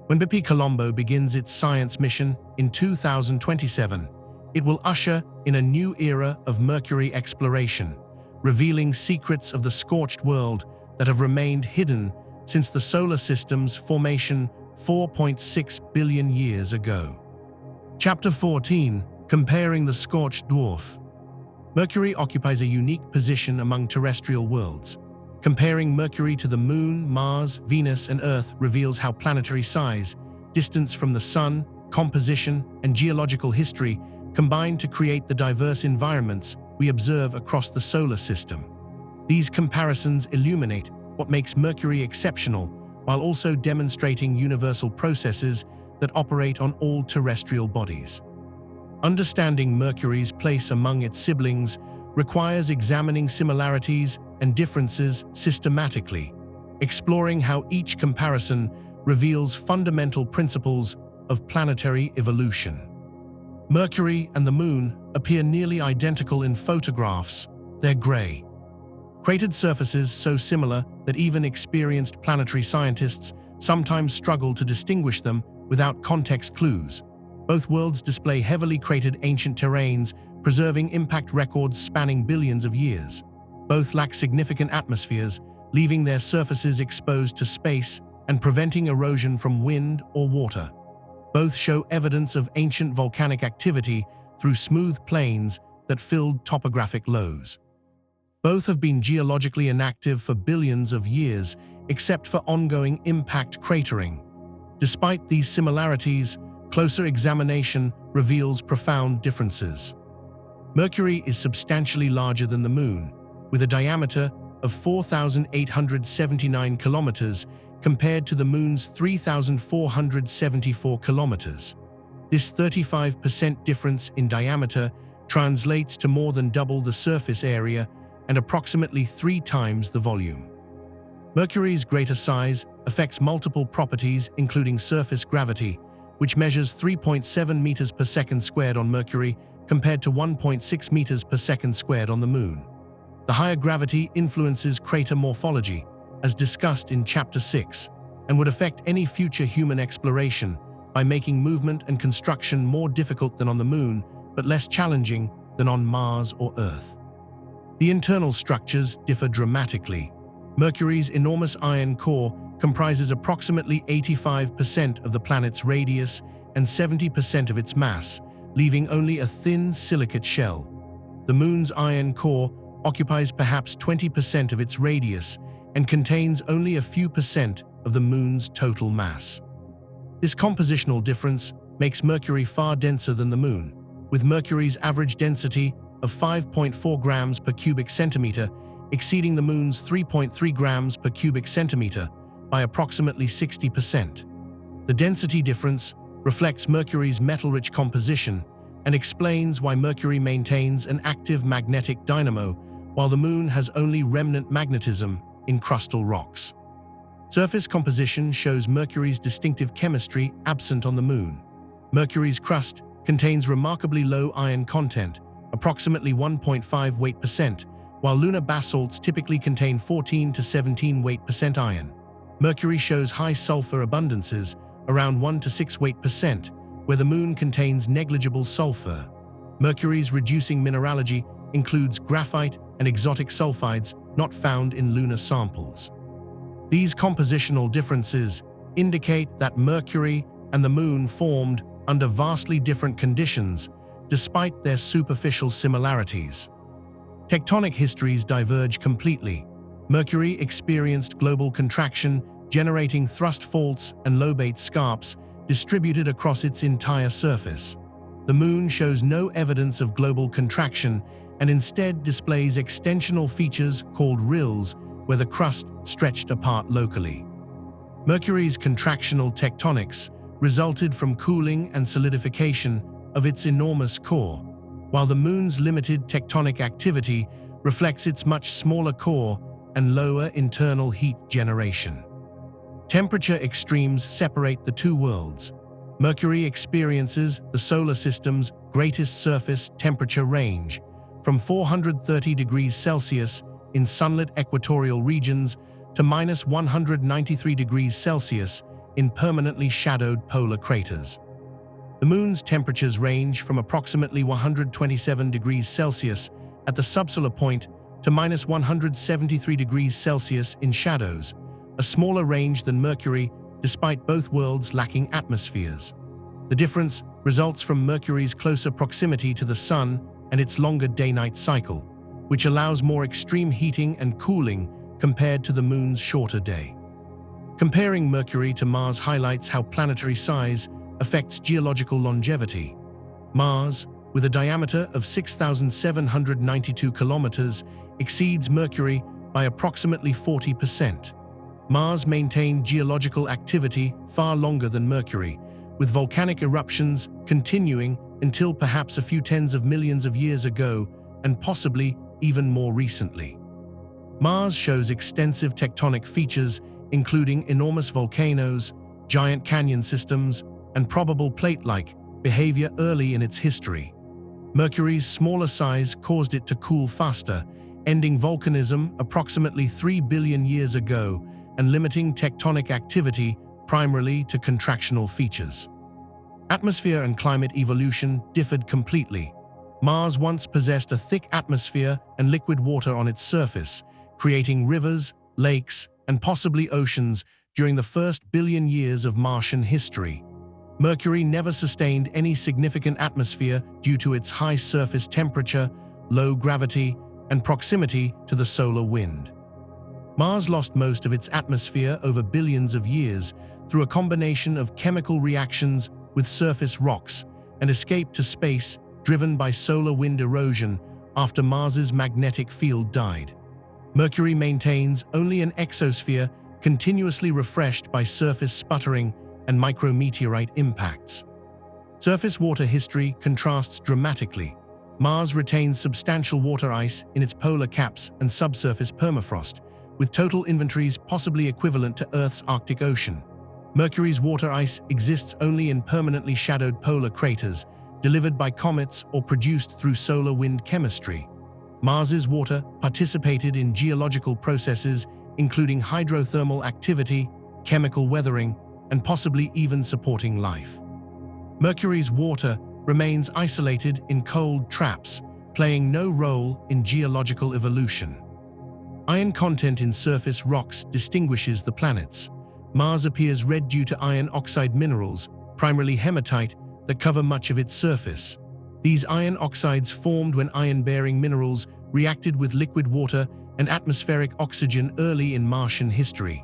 Speaker 1: When Bepi-Colombo begins its science mission in 2027, it will usher in a new era of Mercury exploration, revealing secrets of the scorched world that have remained hidden since the solar system's formation 4.6 billion years ago. Chapter 14: Comparing the Scorched Dwarf. Mercury occupies a unique position among terrestrial worlds. Comparing Mercury to the Moon, Mars, Venus, and Earth reveals how planetary size, distance from the Sun, composition, and geological history combine to create the diverse environments we observe across the solar system. These comparisons illuminate what makes Mercury exceptional, while also demonstrating universal processes that operate on all terrestrial bodies. Understanding Mercury's place among its siblings requires examining similarities and differences systematically, exploring how each comparison reveals fundamental principles of planetary evolution. Mercury and the Moon appear nearly identical in photographs. They're gray. Cratered surfaces so similar that even experienced planetary scientists sometimes struggle to distinguish them without context clues. Both worlds display heavily cratered ancient terrains, preserving impact records spanning billions of years. Both lack significant atmospheres, leaving their surfaces exposed to space and preventing erosion from wind or water. Both show evidence of ancient volcanic activity through smooth plains that filled topographic lows. Both have been geologically inactive for billions of years, except for ongoing impact cratering. Despite these similarities, closer examination reveals profound differences. Mercury is substantially larger than the Moon, with a diameter of 4,879 kilometers compared to the Moon's 3,474 kilometers. This 35% difference in diameter translates to more than double the surface area and approximately 3 times the volume. Mercury's greater size affects multiple properties, including surface gravity, which measures 3.7 meters per second squared on Mercury compared to 1.6 meters per second squared on the Moon. The higher gravity influences crater morphology, as discussed in Chapter 6, and would affect any future human exploration by making movement and construction more difficult than on the Moon, but less challenging than on Mars or Earth. The internal structures differ dramatically. Mercury's enormous iron core comprises approximately 85% of the planet's radius and 70% of its mass, leaving only a thin silicate shell. The Moon's iron core occupies perhaps 20% of its radius and contains only a few percent of the Moon's total mass. This compositional difference makes Mercury far denser than the Moon, with Mercury's average density of 5.4 grams per cubic centimeter exceeding the Moon's 3.3 grams per cubic centimeter by approximately 60%. The density difference reflects Mercury's metal-rich composition and explains why Mercury maintains an active magnetic dynamo while the Moon has only remnant magnetism in crustal rocks. Surface composition shows Mercury's distinctive chemistry absent on the Moon. Mercury's crust contains remarkably low iron content, approximately 1.5 weight%, while lunar basalts typically contain 14 to 17 weight% iron. Mercury shows high sulfur abundances, around 1 to 6 weight%, where the Moon contains negligible sulfur. Mercury's reducing mineralogy includes graphite and exotic sulfides not found in lunar samples. These compositional differences indicate that Mercury and the Moon formed under vastly different conditions, despite their superficial similarities. Tectonic histories diverge completely. Mercury experienced global contraction, generating thrust faults and lobate scarps distributed across its entire surface. The Moon shows no evidence of global contraction and instead displays extensional features called rills where the crust stretched apart locally. Mercury's contractional tectonics resulted from cooling and solidification of its enormous core, while the Moon's limited tectonic activity reflects its much smaller core and lower internal heat generation. Temperature extremes separate the two worlds. Mercury experiences the solar system's greatest surface temperature range, from 430 degrees Celsius in sunlit equatorial regions to -193 degrees Celsius in permanently shadowed polar craters. The Moon's temperatures range from approximately 127 degrees Celsius at the subsolar point to -173 degrees Celsius in shadows, a smaller range than Mercury despite both worlds lacking atmospheres. The difference results from Mercury's closer proximity to the Sun and its longer day-night cycle, which allows more extreme heating and cooling compared to the Moon's shorter day. Comparing Mercury to Mars highlights how planetary size affects geological longevity. Mars, with a diameter of 6,792 kilometers, exceeds Mercury by approximately 40%. Mars maintained geological activity far longer than Mercury, with volcanic eruptions continuing until perhaps a few tens of millions of years ago and possibly even more recently. Mars shows extensive tectonic features, including enormous volcanoes, giant canyon systems, and probable plate-like behavior early in its history. Mercury's smaller size caused it to cool faster, ending volcanism approximately 3 billion years ago and limiting tectonic activity primarily to contractional features. Atmosphere and climate evolution differed completely. Mars once possessed a thick atmosphere and liquid water on its surface, creating rivers, lakes, and possibly oceans during the first billion years of Martian history. Mercury never sustained any significant atmosphere due to its high surface temperature, low gravity, and proximity to the solar wind. Mars lost most of its atmosphere over billions of years through a combination of chemical reactions with surface rocks and escape to space driven by solar wind erosion after Mars's magnetic field died. Mercury maintains only an exosphere continuously refreshed by surface sputtering and micrometeorite impacts. Surface water history contrasts dramatically. Mars retains substantial water ice in its polar caps and subsurface permafrost, with total inventories possibly equivalent to Earth's Arctic Ocean. Mercury's water ice exists only in permanently shadowed polar craters, delivered by comets or produced through solar wind chemistry. Mars's water participated in geological processes including hydrothermal activity, chemical weathering, and possibly even supporting life. Mercury's water remains isolated in cold traps, playing no role in geological evolution. Iron content in surface rocks distinguishes the planets. Mars appears red due to iron oxide minerals, primarily hematite, that cover much of its surface. These iron oxides formed when iron-bearing minerals reacted with liquid water and atmospheric oxygen early in Martian history.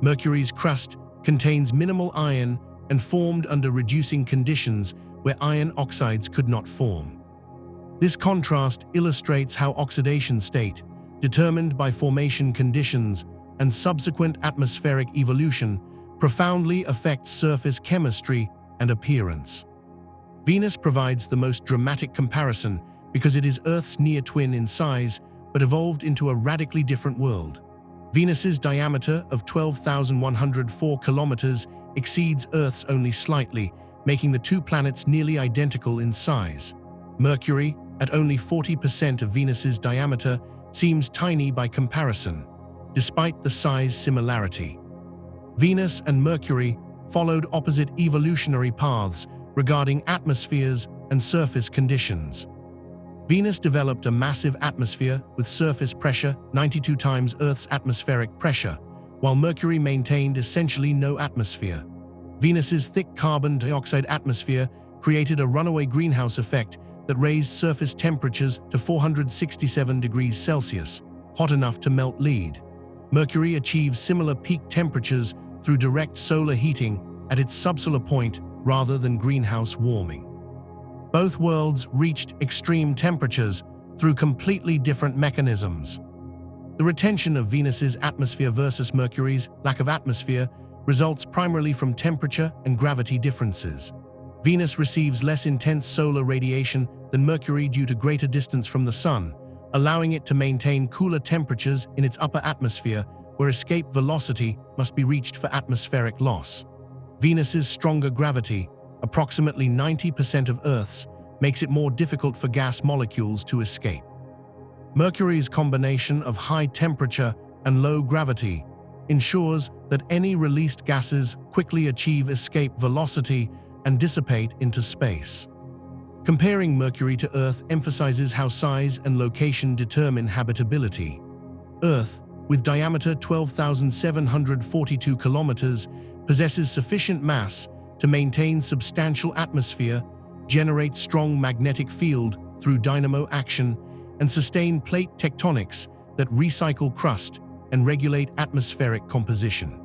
Speaker 1: Mercury's crust contains minimal iron and formed under reducing conditions where iron oxides could not form. This contrast illustrates how oxidation state, determined by formation conditions and subsequent atmospheric evolution, profoundly affects surface chemistry and appearance. Venus provides the most dramatic comparison because it is Earth's near twin in size, but evolved into a radically different world. Venus's diameter of 12,104 kilometers exceeds Earth's only slightly, making the two planets nearly identical in size. Mercury, at only 40% of Venus's diameter, seems tiny by comparison, despite the size similarity. Venus and Mercury followed opposite evolutionary paths regarding atmospheres and surface conditions. Venus developed a massive atmosphere with surface pressure 92 times Earth's atmospheric pressure, while Mercury maintained essentially no atmosphere. Venus's thick carbon dioxide atmosphere created a runaway greenhouse effect that raised surface temperatures to 467 degrees Celsius, hot enough to melt lead. Mercury achieves similar peak temperatures through direct solar heating at its subsolar point rather than greenhouse warming. Both worlds reached extreme temperatures, through completely different mechanisms. The retention of Venus's atmosphere versus Mercury's lack of atmosphere results primarily from temperature and gravity differences. Venus receives less intense solar radiation than Mercury due to greater distance from the Sun, allowing it to maintain cooler temperatures in its upper atmosphere, where escape velocity must be reached for atmospheric loss. Venus's stronger gravity, approximately 90% of Earth's, makes it more difficult for gas molecules to escape. Mercury's combination of high temperature and low gravity ensures that any released gases quickly achieve escape velocity and dissipate into space. Comparing Mercury to Earth emphasizes how size and location determine habitability. Earth, with diameter 12,742 kilometers, possesses sufficient mass to maintain substantial atmosphere, generate strong magnetic field through dynamo action, and sustain plate tectonics that recycle crust and regulate atmospheric composition.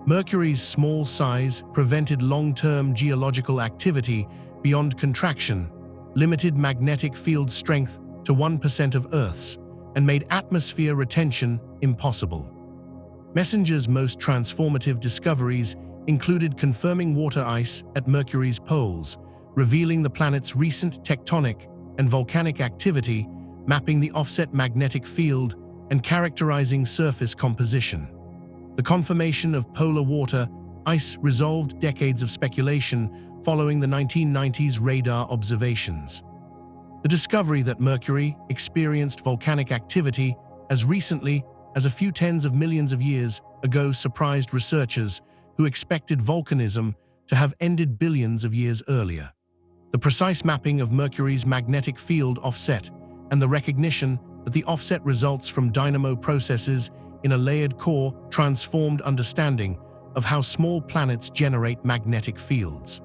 Speaker 1: Mercury's small size prevented long-term geological activity beyond contraction, limited magnetic field strength to 1% of Earth's, and made atmosphere retention impossible. Messenger's most transformative discoveries included confirming water ice at Mercury's poles, revealing the planet's recent tectonic and volcanic activity, mapping the offset magnetic field, and characterizing surface composition. The confirmation of polar water ice resolved decades of speculation following the 1990s radar observations. The discovery that Mercury experienced volcanic activity as recently as a few tens of millions of years ago surprised researchers who expected volcanism to have ended billions of years earlier. The precise mapping of Mercury's magnetic field offset and the recognition that the offset results from dynamo processes in a layered core transformed understanding of how small planets generate magnetic fields.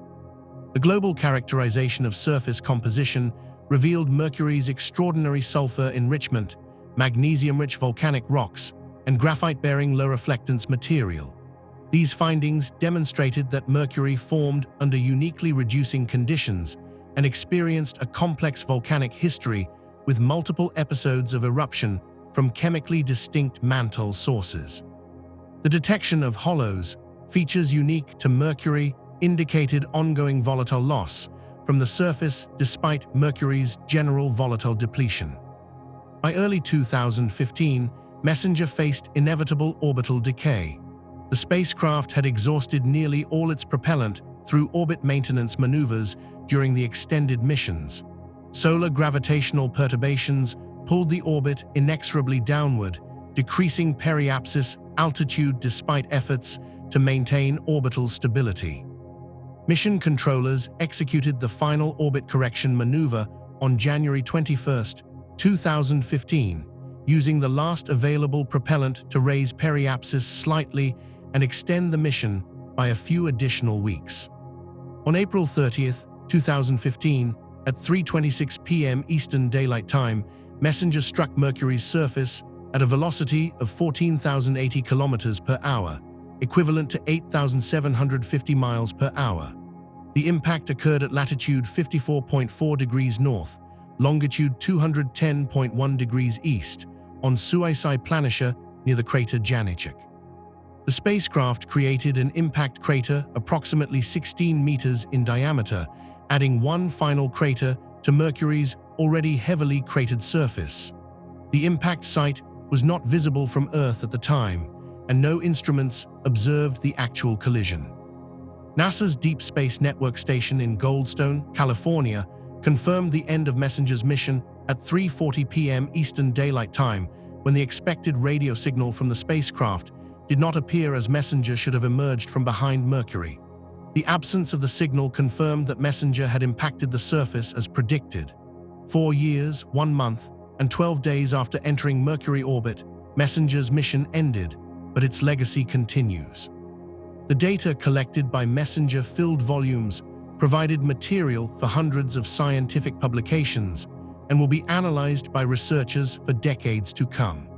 Speaker 1: The global characterization of surface composition revealed Mercury's extraordinary sulfur enrichment, magnesium-rich volcanic rocks, and graphite-bearing low-reflectance material. These findings demonstrated that Mercury formed under uniquely reducing conditions and experienced a complex volcanic history with multiple episodes of eruption from chemically distinct mantle sources. The detection of hollows, features unique to Mercury, indicated ongoing volatile loss from the surface despite Mercury's general volatile depletion. By early 2015, Messenger faced inevitable orbital decay. The spacecraft had exhausted nearly all its propellant through orbit maintenance maneuvers during the extended missions. Solar gravitational perturbations pulled the orbit inexorably downward, decreasing periapsis altitude despite efforts to maintain orbital stability. Mission controllers executed the final orbit correction maneuver on January 21, 2015, using the last available propellant to raise periapsis slightly and extend the mission by a few additional weeks. On April 30, 2015, at 3:26 p.m. Eastern Daylight Time, Messenger struck Mercury's surface at a velocity of 14,080 kilometers per hour, equivalent to 8,750 miles per hour. The impact occurred at latitude 54.4 degrees north, longitude 210.1 degrees east, on Suisei Planitia near the crater Janicek. The spacecraft created an impact crater approximately 16 meters in diameter, adding one final crater to Mercury's already heavily cratered surface. The impact site was not visible from Earth at the time, and no instruments observed the actual collision. NASA's Deep Space Network Station in Goldstone, California, confirmed the end of Messenger's mission at 3:40 p.m. Eastern Daylight Time, when the expected radio signal from the spacecraft did not appear as Messenger should have emerged from behind Mercury. The absence of the signal confirmed that Messenger had impacted the surface as predicted. 4 years, 1 month, and 12 days after entering Mercury orbit, Messenger's mission ended, but its legacy continues. The data collected by Messenger filled volumes, provided material for hundreds of scientific publications, and will be analyzed by researchers for decades to come.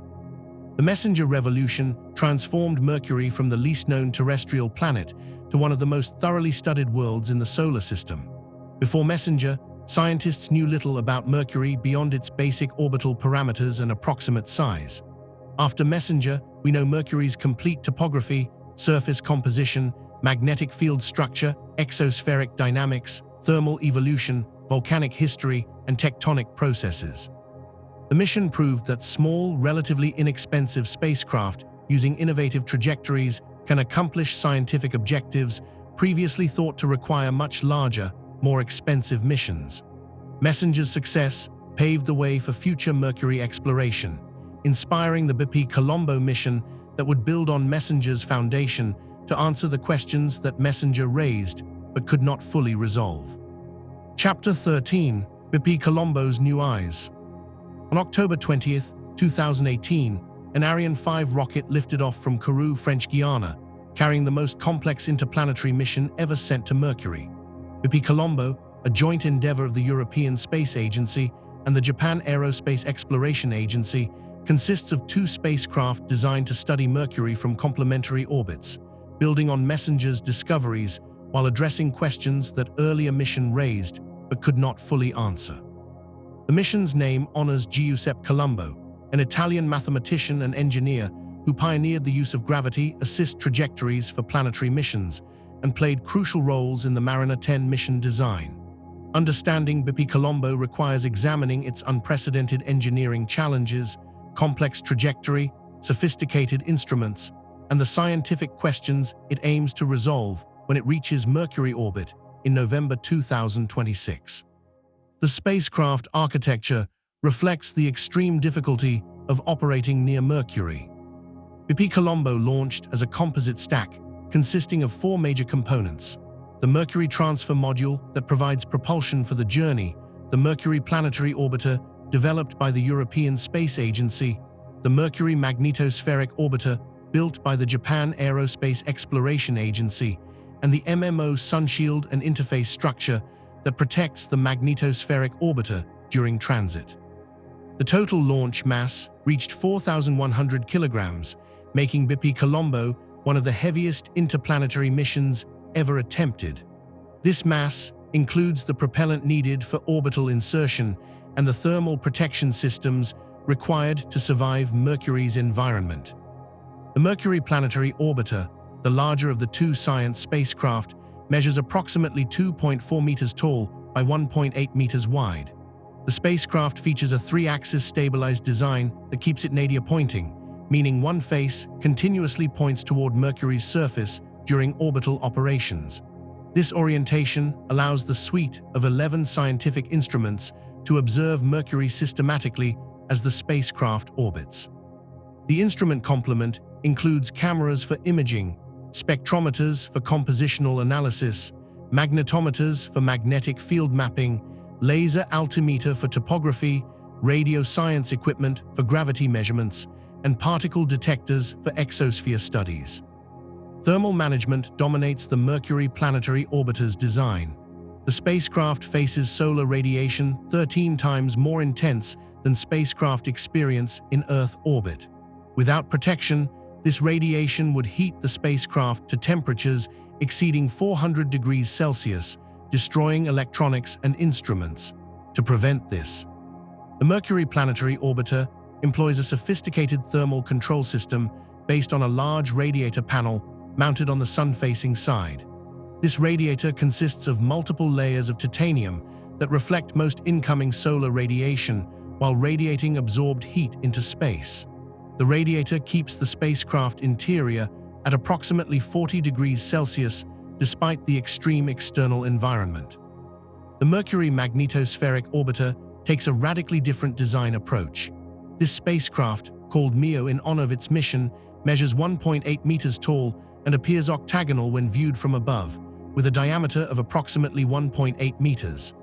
Speaker 1: The Messenger revolution transformed Mercury from the least known terrestrial planet to one of the most thoroughly studied worlds in the solar system. Before Messenger, scientists knew little about Mercury beyond its basic orbital parameters and approximate size. After Messenger, we know Mercury's complete topography, surface composition, magnetic field structure, exospheric dynamics, thermal evolution, volcanic history, and tectonic processes. The mission proved that small, relatively inexpensive spacecraft using innovative trajectories can accomplish scientific objectives previously thought to require much larger, more expensive missions. Messenger's success paved the way for future Mercury exploration, inspiring the BP Colombo mission that would build on Messenger's foundation to answer the questions that Messenger raised but could not fully resolve. Chapter 13: BP Colombo's New Eyes. On October 20, 2018, an Ariane 5 rocket lifted off from Kourou, French Guiana, carrying the most complex interplanetary mission ever sent to Mercury. BP Colombo, a joint endeavor of the European Space Agency and the Japan Aerospace Exploration Agency, consists of 2 spacecraft designed to study Mercury from complementary orbits, building on Messenger's discoveries while addressing questions that earlier mission raised but could not fully answer. The mission's name honors Giuseppe Colombo, an Italian mathematician and engineer who pioneered the use of gravity-assist trajectories for planetary missions and played crucial roles in the Mariner 10 mission design. Understanding BP Colombo requires examining its unprecedented engineering challenges, complex trajectory, sophisticated instruments, and the scientific questions it aims to resolve when it reaches Mercury orbit in November 2026. The spacecraft architecture reflects the extreme difficulty of operating near Mercury. BP Colombo launched as a composite stack consisting of 4 major components: the Mercury Transfer Module that provides propulsion for the journey, the Mercury Planetary Orbiter developed by the European Space Agency, the Mercury Magnetospheric Orbiter built by the Japan Aerospace Exploration Agency, and the MMO Sunshield and Interface Structure that protects the magnetospheric orbiter during transit. The total launch mass reached 4,100 kilograms, making BP Colombo one of the heaviest interplanetary missions ever attempted. This mass includes the propellant needed for orbital insertion and the thermal protection systems required to survive Mercury's environment. The Mercury Planetary Orbiter, the larger of the 2 science spacecraft, measures approximately 2.4 meters tall by 1.8 meters wide. The spacecraft features a 3-axis stabilized design that keeps it nadir pointing, meaning one face continuously points toward Mercury's surface during orbital operations. This orientation allows the suite of 11 scientific instruments to observe Mercury systematically as the spacecraft orbits. The instrument complement includes cameras for imaging, spectrometers for compositional analysis, magnetometers for magnetic field mapping, laser altimeter for topography, radio science equipment for gravity measurements, and particle detectors for exosphere studies. Thermal management dominates the Mercury Planetary Orbiter's design. The spacecraft faces solar radiation 13 times more intense than spacecraft experience in Earth orbit. Without protection, this radiation would heat the spacecraft to temperatures exceeding 400 degrees Celsius, destroying electronics and instruments. To prevent this, the Mercury Planetary Orbiter employs a sophisticated thermal control system based on a large radiator panel mounted on the sun-facing side. This radiator consists of multiple layers of titanium that reflect most incoming solar radiation while radiating absorbed heat into space. The radiator keeps the spacecraft interior at approximately 40 degrees Celsius despite the extreme external environment. The Mercury Magnetospheric Orbiter takes a radically different design approach. This spacecraft, called MEO in honor of its mission, measures 1.8 meters tall and appears octagonal when viewed from above, with a diameter of approximately 1.8 meters.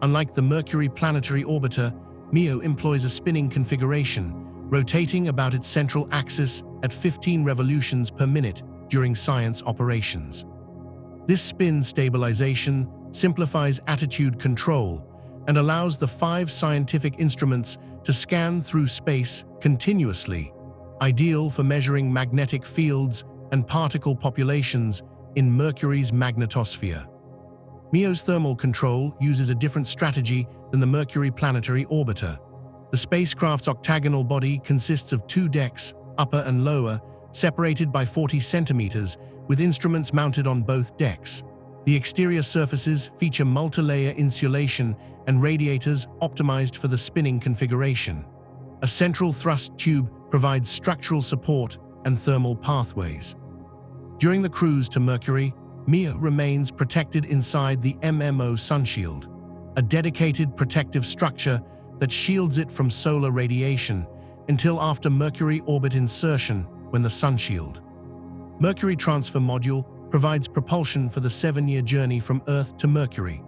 Speaker 1: Unlike the Mercury Planetary Orbiter, MEO employs a spinning configuration, rotating about its central axis at 15 revolutions per minute during science operations. This spin stabilization simplifies attitude control and allows the 5 scientific instruments to scan through space continuously, ideal for measuring magnetic fields and particle populations in Mercury's magnetosphere. MEO's thermal control uses a different strategy than the Mercury planetary orbiter. The spacecraft's octagonal body consists of two decks, upper and lower, separated by 40 centimeters, with instruments mounted on both decks. The exterior surfaces feature multi-layer insulation and radiators optimized for the spinning configuration. A central thrust tube provides structural support and thermal pathways. During the cruise to Mercury, MEO remains protected inside the MMO sunshield, a dedicated protective structure that shields it from solar radiation until after Mercury orbit insertion, when the sunshield. Mercury Transfer Module provides propulsion for the 7-year journey from Earth to Mercury.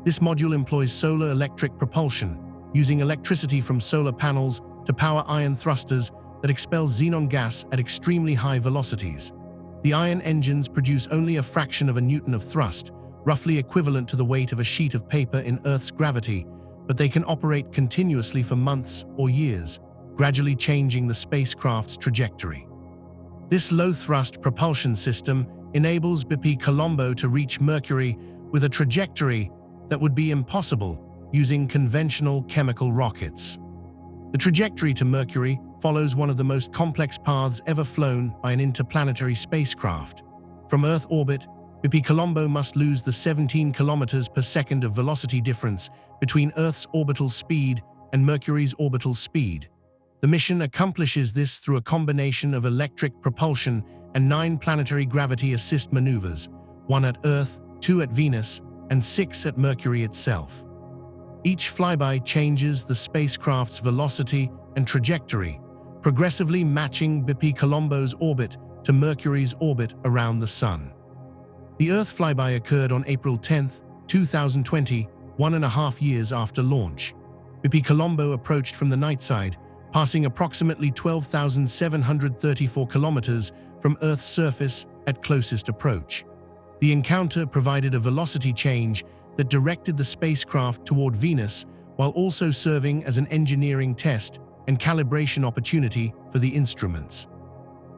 Speaker 1: This module employs solar electric propulsion, using electricity from solar panels to power ion thrusters that expel xenon gas at extremely high velocities. The ion engines produce only a fraction of a newton of thrust, roughly equivalent to the weight of a sheet of paper in Earth's gravity, but they can operate continuously for months or years, gradually changing the spacecraft's trajectory. This low-thrust propulsion system enables BP Colombo to reach Mercury with a trajectory that would be impossible using conventional chemical rockets. The trajectory to Mercury follows one of the most complex paths ever flown by an interplanetary spacecraft. From Earth orbit, BP Colombo must lose the 17 kilometers per second of velocity difference between Earth's orbital speed and Mercury's orbital speed. The mission accomplishes this through a combination of electric propulsion and 9 planetary gravity assist maneuvers, 1 at Earth, 2 at Venus, and 6 at Mercury itself. Each flyby changes the spacecraft's velocity and trajectory, progressively matching BP Colombo's orbit to Mercury's orbit around the Sun. The Earth flyby occurred on April 10, 2020, 1.5 years after launch. BP Colombo approached from the night side, passing approximately 12,734 kilometers from Earth's surface at closest approach. The encounter provided a velocity change that directed the spacecraft toward Venus, while also serving as an engineering test and calibration opportunity for the instruments.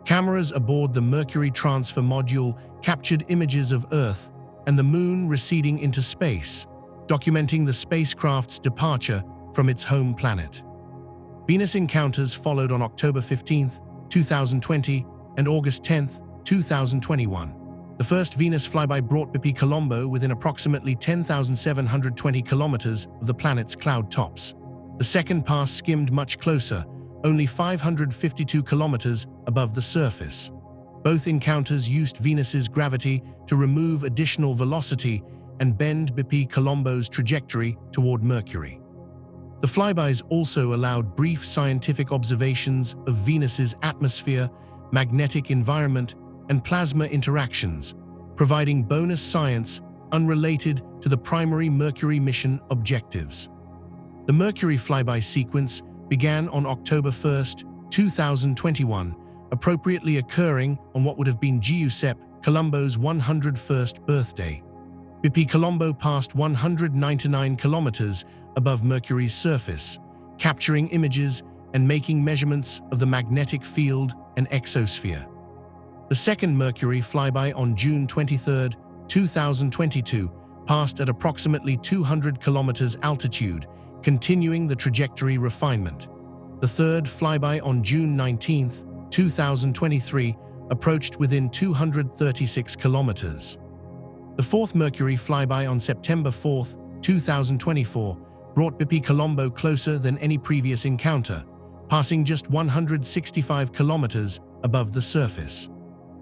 Speaker 1: Cameras aboard the Mercury Transfer Module captured images of Earth and the Moon receding into space, documenting the spacecraft's departure from its home planet. Venus encounters followed on October 15, 2020 and August 10, 2021. The first Venus flyby brought BP Colombo within approximately 10,720 kilometers of the planet's cloud tops. The second pass skimmed much closer, only 552 kilometers above the surface. Both encounters used Venus's gravity to remove additional velocity and bend BP Colombo's trajectory toward Mercury. The flybys also allowed brief scientific observations of Venus's atmosphere, magnetic environment, and plasma interactions, providing bonus science unrelated to the primary Mercury mission objectives. The Mercury flyby sequence began on October 1, 2021, appropriately occurring on what would have been Giuseppe Colombo's 101st birthday. BP Colombo passed 199 kilometers above Mercury's surface, capturing images and making measurements of the magnetic field and exosphere. The second Mercury flyby on June 23, 2022, passed at approximately 200 kilometers altitude, continuing the trajectory refinement. The third flyby on June 19, 2023, approached within 236 kilometers. The fourth Mercury flyby on September 4, 2024, brought BP Colombo closer than any previous encounter, passing just 165 kilometers above the surface.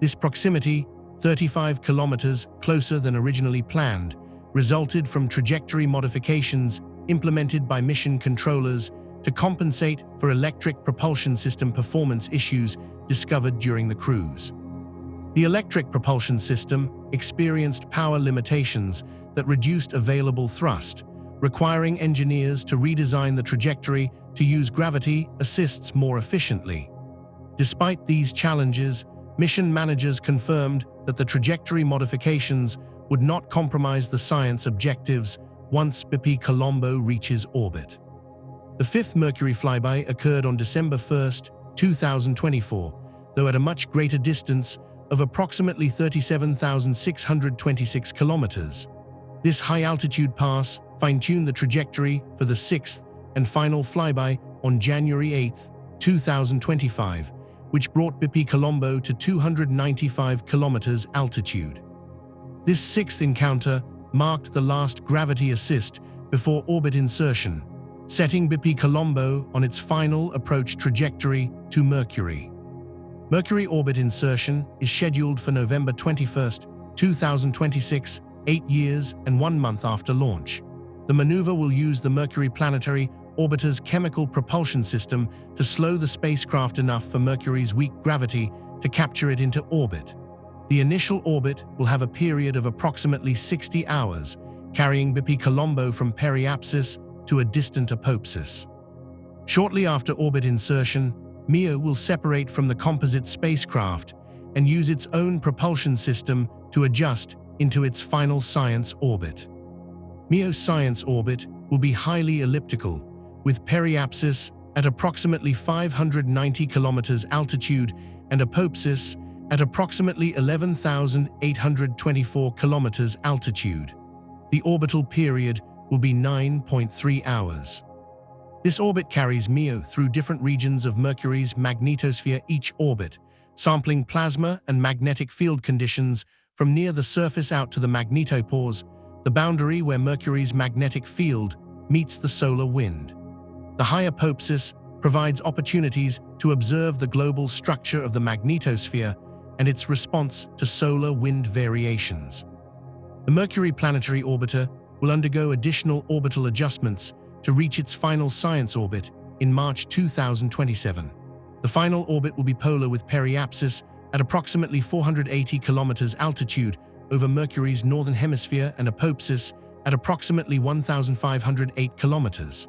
Speaker 1: This proximity, 35 kilometers closer than originally planned, resulted from trajectory modifications implemented by mission controllers to compensate for electric propulsion system performance issues discovered during the cruise. The electric propulsion system experienced power limitations that reduced available thrust, requiring engineers to redesign the trajectory to use gravity assists more efficiently. Despite these challenges, mission managers confirmed that the trajectory modifications would not compromise the science objectives once BP Colombo reaches orbit. The fifth Mercury flyby occurred on December 1, 2024, though at a much greater distance of approximately 37,626 kilometers. This high-altitude pass fine-tuned the trajectory for the sixth and final flyby on January 8, 2025, which brought BP Colombo to 295 kilometers altitude. This sixth encounter marked the last gravity assist before orbit insertion, setting BP Colombo on its final approach trajectory to Mercury. Mercury orbit insertion is scheduled for November 21, 2026, 8 years and 1 month after launch. The maneuver will use the Mercury planetary orbiter's chemical propulsion system to slow the spacecraft enough for Mercury's weak gravity to capture it into orbit. The initial orbit will have a period of approximately 60 hours, carrying BP Colombo from periapsis to a distant apopsis. Shortly after orbit insertion, MEO will separate from the composite spacecraft and use its own propulsion system to adjust into its final science orbit. MEO's science orbit will be highly elliptical, with periapsis at approximately 590 kilometers altitude and apopsis at approximately 11,824 kilometers altitude. The orbital period will be 9.3 hours. This orbit carries MEO through different regions of Mercury's magnetosphere each orbit, sampling plasma and magnetic field conditions from near the surface out to the magnetopause, the boundary where Mercury's magnetic field meets the solar wind. The high apopsis provides opportunities to observe the global structure of the magnetosphere and its response to solar wind variations. The Mercury planetary orbiter will undergo additional orbital adjustments to reach its final science orbit in March 2027. The final orbit will be polar with periapsis at approximately 480 kilometers altitude over Mercury's northern hemisphere and apopsis at approximately 1,508 kilometers.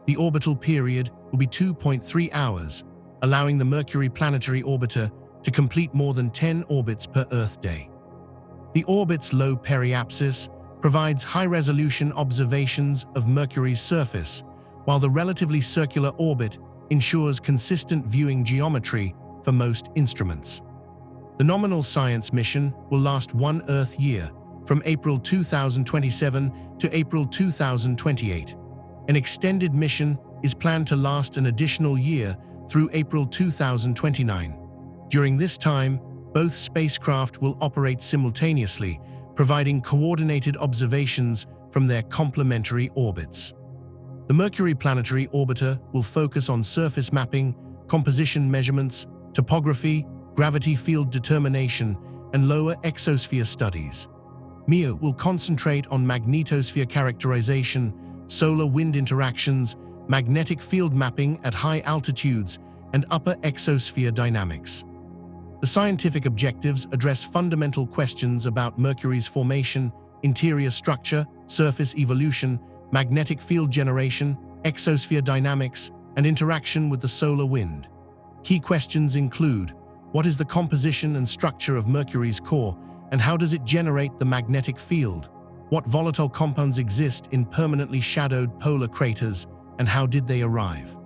Speaker 1: The orbital period will be 2.3 hours, allowing the Mercury planetary orbiter to complete more than 10 orbits per Earth day. The orbit's low periapsis provides high-resolution observations of Mercury's surface, while the relatively circular orbit ensures consistent viewing geometry for most instruments. The nominal science mission will last 1 Earth year, from April 2027 to April 2028. An extended mission is planned to last an additional year through April 2029. During this time, both spacecraft will operate simultaneously, providing coordinated observations from their complementary orbits. The Mercury planetary orbiter will focus on surface mapping, composition measurements, topography, gravity field determination, and lower exosphere studies. MEO will concentrate on magnetosphere characterization, solar wind interactions, magnetic field mapping at high altitudes, and upper exosphere dynamics. The scientific objectives address fundamental questions about Mercury's formation, interior structure, surface evolution, magnetic field generation, exosphere dynamics, and interaction with the solar wind. Key questions include: what is the composition and structure of Mercury's core, and how does it generate the magnetic field? What volatile compounds exist in permanently shadowed polar craters, and how did they arrive?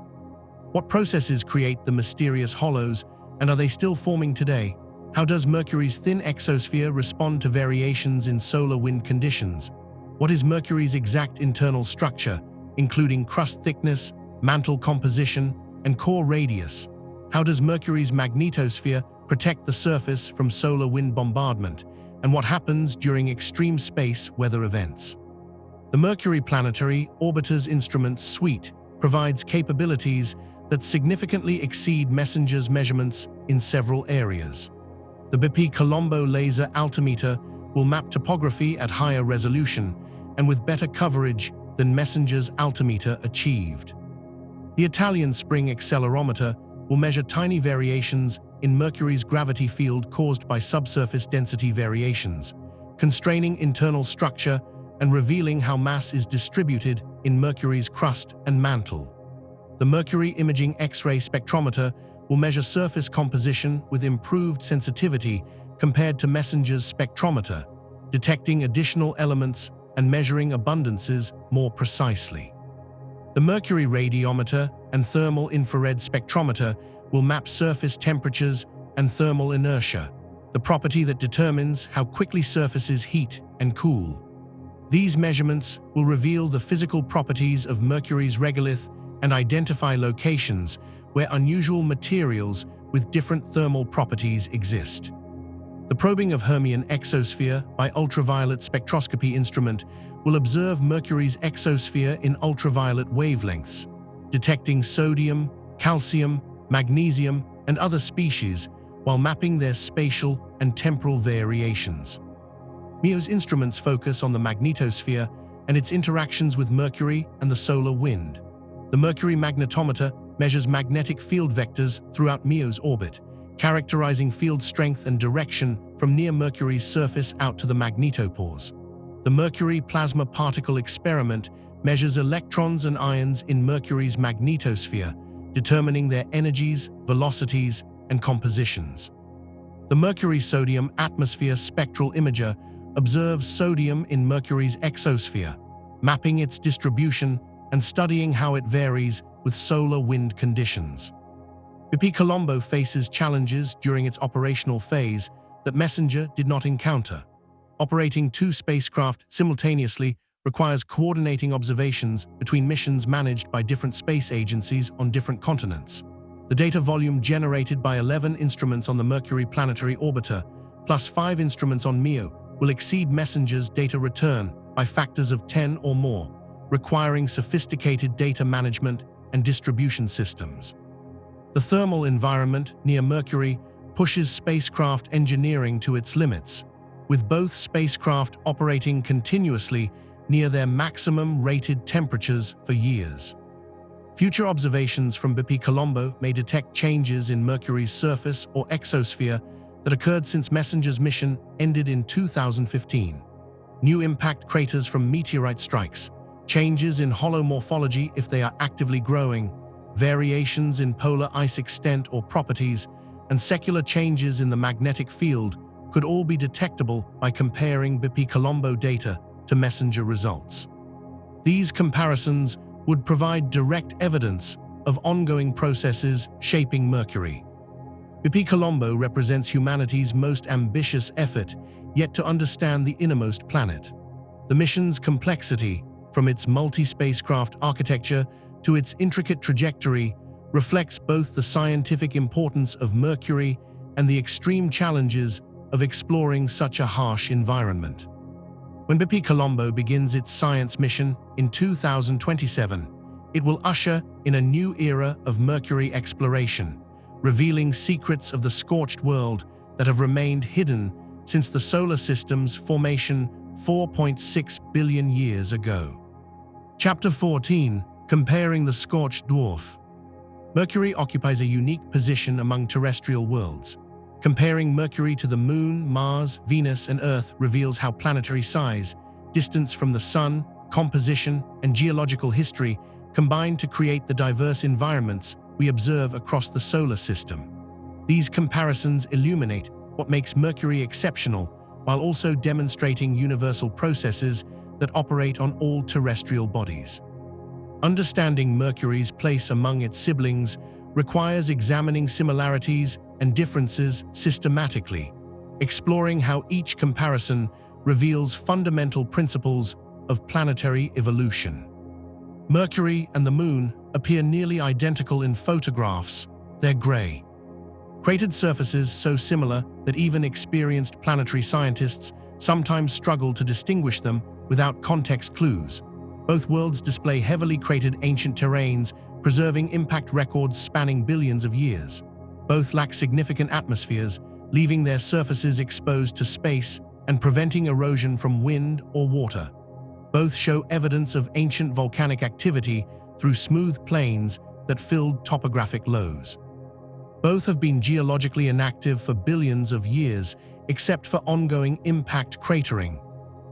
Speaker 1: What processes create the mysterious hollows, and are they still forming today? How does Mercury's thin exosphere respond to variations in solar wind conditions? What is Mercury's exact internal structure, including crust thickness, mantle composition, and core radius? How does Mercury's magnetosphere protect the surface from solar wind bombardment? And what happens during extreme space weather events? The Mercury Planetary Orbiter's Instruments Suite provides capabilities that significantly exceed MESSENGER's measurements in several areas. The BP Colombo laser altimeter will map topography at higher resolution and with better coverage than MESSENGER's altimeter achieved. The Italian spring accelerometer will measure tiny variations in Mercury's gravity field caused by subsurface density variations, constraining internal structure and revealing how mass is distributed in Mercury's crust and mantle. The Mercury Imaging X-ray spectrometer will measure surface composition with improved sensitivity compared to MESSENGER's spectrometer, detecting additional elements and measuring abundances more precisely. The Mercury radiometer and thermal infrared spectrometer will map surface temperatures and thermal inertia, the property that determines how quickly surfaces heat and cool. These measurements will reveal the physical properties of Mercury's regolith and identify locations where unusual materials with different thermal properties exist. The probing of Hermian exosphere by ultraviolet spectroscopy instrument will observe Mercury's exosphere in ultraviolet wavelengths, detecting sodium, calcium, magnesium, and other species while mapping their spatial and temporal variations. MEO's instruments focus on the magnetosphere and its interactions with Mercury and the solar wind. The Mercury magnetometer measures magnetic field vectors throughout MEO's orbit, characterizing field strength and direction from near Mercury's surface out to the magnetopause. The Mercury plasma particle experiment measures electrons and ions in Mercury's magnetosphere, determining their energies, velocities, and compositions. The Mercury sodium atmosphere spectral imager observes sodium in Mercury's exosphere, mapping its distribution and studying how it varies with solar wind conditions. Bepi-Colombo faces challenges during its operational phase that Messenger did not encounter. Operating two spacecraft simultaneously requires coordinating observations between missions managed by different space agencies on different continents. The data volume generated by 11 instruments on the Mercury planetary orbiter, plus 5 instruments on MEO, will exceed Messenger's data return by factors of 10 or more, requiring sophisticated data management and distribution systems. The thermal environment near Mercury pushes spacecraft engineering to its limits, with both spacecraft operating continuously near their maximum rated temperatures for years. Future observations from Bepi-Colombo may detect changes in Mercury's surface or exosphere that occurred since Messenger's mission ended in 2015. New impact craters from meteorite strikes, changes in hollow morphology if they are actively growing, variations in polar ice extent or properties, and secular changes in the magnetic field could all be detectable by comparing Bepi-Colombo data to Messenger results. These comparisons would provide direct evidence of ongoing processes shaping Mercury. Bepi-Colombo represents humanity's most ambitious effort yet to understand the innermost planet. The mission's complexity, from its multi-spacecraft architecture to its intricate trajectory, reflects both the scientific importance of Mercury and the extreme challenges of exploring such a harsh environment. When Bepi-Colombo begins its science mission in 2027, it will usher in a new era of Mercury exploration, revealing secrets of the scorched world that have remained hidden since the solar system's formation 4.6 billion years ago. Chapter 14. Comparing the Scorched Dwarf. Mercury occupies a unique position among terrestrial worlds. Comparing Mercury to the Moon, Mars, Venus, and Earth reveals how planetary size, distance from the Sun, composition, and geological history combine to create the diverse environments we observe across the solar system. These comparisons illuminate what makes Mercury exceptional, while also demonstrating universal processes that operate on all terrestrial bodies. Understanding Mercury's place among its siblings requires examining similarities and differences systematically, exploring how each comparison reveals fundamental principles of planetary evolution. Mercury and the Moon appear nearly identical in photographs. They're gray. Cratered surfaces so similar that even experienced planetary scientists sometimes struggle to distinguish them without context clues. Both worlds display heavily cratered ancient terrains, preserving impact records spanning billions of years. Both lack significant atmospheres, leaving their surfaces exposed to space and preventing erosion from wind or water. Both show evidence of ancient volcanic activity through smooth plains that filled topographic lows. Both have been geologically inactive for billions of years, except for ongoing impact cratering.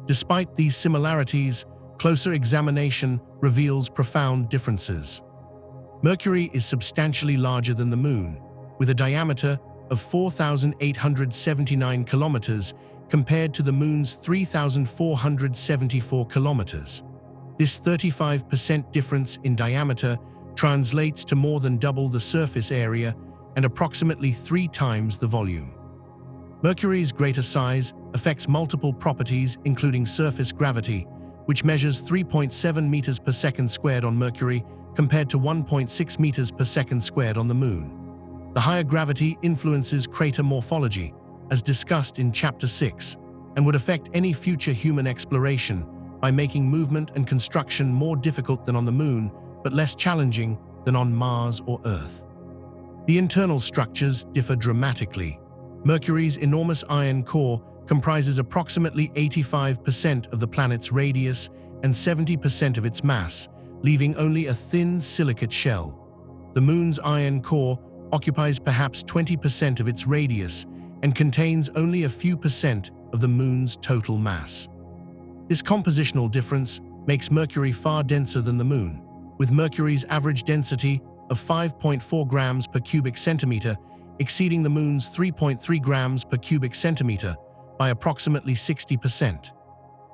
Speaker 1: Despite these similarities, closer examination reveals profound differences. Mercury is substantially larger than the Moon, with a diameter of 4,879 kilometers compared to the Moon's 3,474 kilometers. This 35% difference in diameter translates to more than double the surface area and approximately 3 times the volume. Mercury's greater size affects multiple properties including surface gravity, which measures 3.7 meters per second squared on Mercury compared to 1.6 meters per second squared on the Moon. The higher gravity influences crater morphology, as discussed in Chapter 6, and would affect any future human exploration by making movement and construction more difficult than on the Moon, but less challenging than on Mars or Earth. The internal structures differ dramatically. Mercury's enormous iron core comprises approximately 85% of the planet's radius and 70% of its mass, leaving only a thin silicate shell. The Moon's iron core occupies perhaps 20% of its radius and contains only a few percent of the Moon's total mass. This compositional difference makes Mercury far denser than the Moon, with Mercury's average density of 5.4 grams per cubic centimeter exceeding the Moon's 3.3 grams per cubic centimeter by approximately 60%.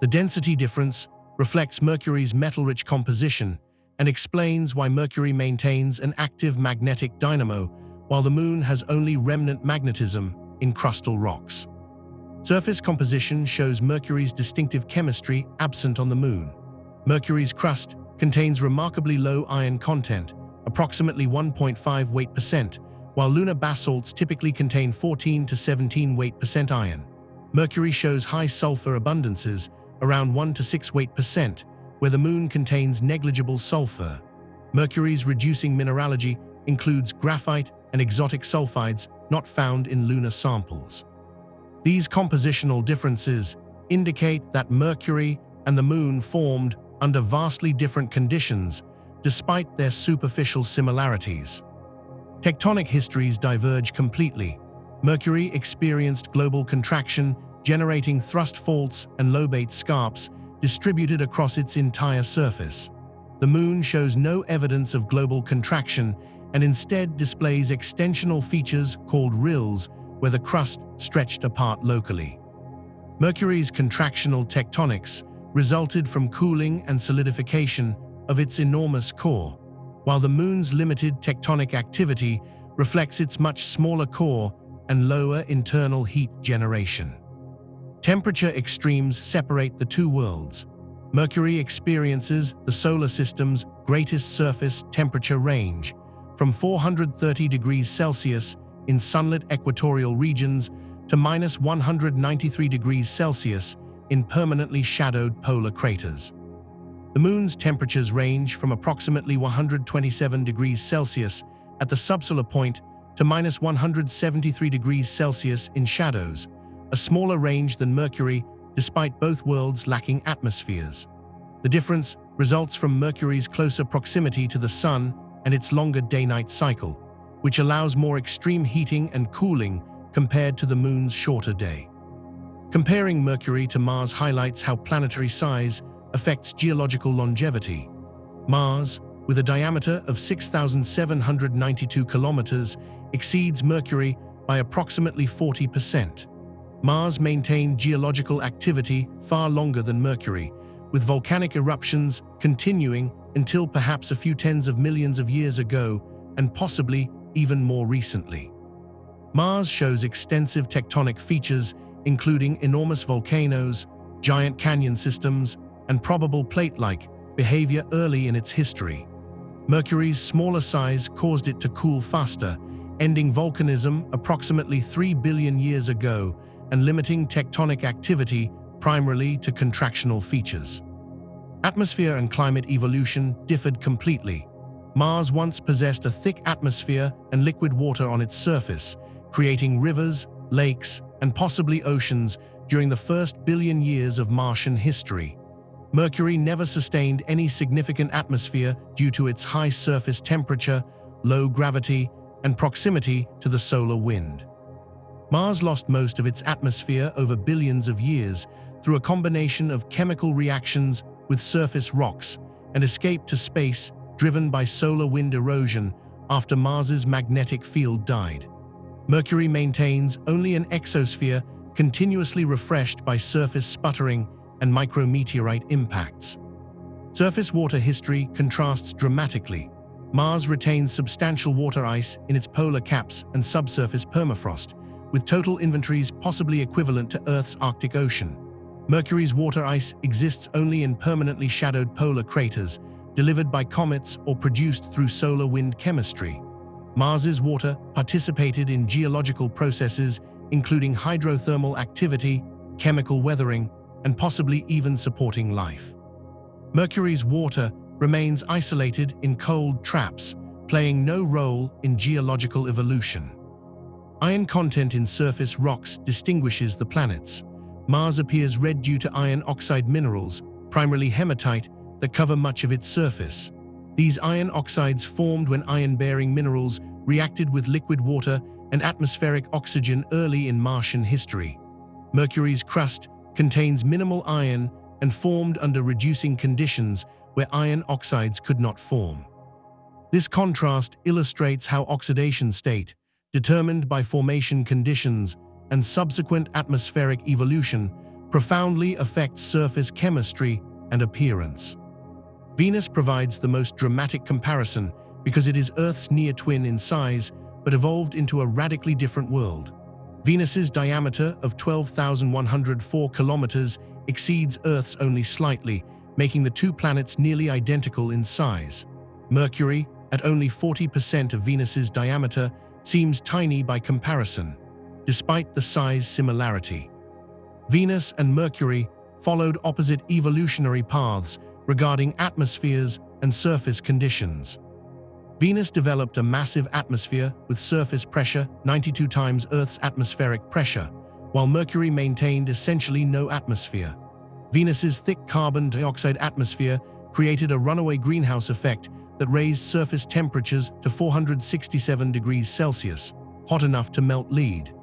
Speaker 1: The density difference reflects Mercury's metal-rich composition and explains why Mercury maintains an active magnetic dynamo while the Moon has only remnant magnetism in crustal rocks. Surface composition shows Mercury's distinctive chemistry absent on the Moon. Mercury's crust contains remarkably low iron content, approximately 1.5 weight%, while lunar basalts typically contain 14 to 17 weight% iron. Mercury shows high sulfur abundances, around 1 to 6 weight%, where the Moon contains negligible sulfur. Mercury's reducing mineralogy includes graphite and exotic sulfides not found in lunar samples. These compositional differences indicate that Mercury and the Moon formed under vastly different conditions, despite their superficial similarities. Tectonic histories diverge completely. Mercury experienced global contraction, generating thrust faults and lobate scarps distributed across its entire surface. The Moon shows no evidence of global contraction and instead displays extensional features called rills, where the crust stretched apart locally. Mercury's contractional tectonics resulted from cooling and solidification of its enormous core, while the Moon's limited tectonic activity reflects its much smaller core and lower internal heat generation. Temperature extremes separate the two worlds. Mercury experiences the solar system's greatest surface temperature range, from 430 degrees Celsius in sunlit equatorial regions to minus 193 degrees Celsius in permanently shadowed polar craters. The Moon's temperatures range from approximately 127 degrees Celsius at the subsolar point to minus 173 degrees Celsius in shadows, a smaller range than Mercury despite both worlds lacking atmospheres. The difference results from Mercury's closer proximity to the Sun and its longer day-night cycle, which allows more extreme heating and cooling compared to the Moon's shorter day. Comparing Mercury to Mars highlights how planetary size affects geological longevity. Mars, with a diameter of 6,792 kilometers, exceeds Mercury by approximately 40%. Mars maintained geological activity far longer than Mercury, with volcanic eruptions continuing until perhaps a few tens of millions of years ago, and possibly even more recently. Mars shows extensive tectonic features, including enormous volcanoes, giant canyon systems, and probable plate-like behavior early in its history. Mercury's smaller size caused it to cool faster, ending volcanism approximately 3 billion years ago and limiting tectonic activity primarily to contractional features. Atmosphere and climate evolution differed completely. Mars once possessed a thick atmosphere and liquid water on its surface, creating rivers, lakes, and possibly oceans during the first billion years of Martian history. Mercury never sustained any significant atmosphere due to its high surface temperature, low gravity, and proximity to the solar wind. Mars lost most of its atmosphere over billions of years through a combination of chemical reactions with surface rocks and escape to space driven by solar wind erosion after Mars's magnetic field died. Mercury maintains only an exosphere continuously refreshed by surface sputtering and micrometeorite impacts. Surface water history contrasts dramatically. Mars retains substantial water ice in its polar caps and subsurface permafrost, with total inventories possibly equivalent to Earth's Arctic Ocean. Mercury's water ice exists only in permanently shadowed polar craters, delivered by comets or produced through solar wind chemistry. Mars's water participated in geological processes including hydrothermal activity, chemical weathering, and possibly even supporting life. Mercury's water remains isolated in cold traps, playing no role in geological evolution. Iron content in surface rocks distinguishes the planets. Mars appears red due to iron oxide minerals, primarily hematite, that cover much of its surface. These iron oxides formed when iron-bearing minerals reacted with liquid water and atmospheric oxygen early in Martian history. Mercury's crust contains minimal iron and formed under reducing conditions where iron oxides could not form. This contrast illustrates how oxidation state, determined by formation conditions and subsequent atmospheric evolution, profoundly affects surface chemistry and appearance. Venus provides the most dramatic comparison because it is Earth's near twin in size, but evolved into a radically different world. Venus's diameter of 12,104 kilometers exceeds Earth's only slightly, making the two planets nearly identical in size. Mercury, at only 40% of Venus's diameter, seems tiny by comparison, despite the size similarity. Venus and Mercury followed opposite evolutionary paths regarding atmospheres and surface conditions. Venus developed a massive atmosphere with surface pressure 92 times Earth's atmospheric pressure, while Mercury maintained essentially no atmosphere. Venus's thick carbon dioxide atmosphere created a runaway greenhouse effect that raised surface temperatures to 467 degrees Celsius, hot enough to melt lead.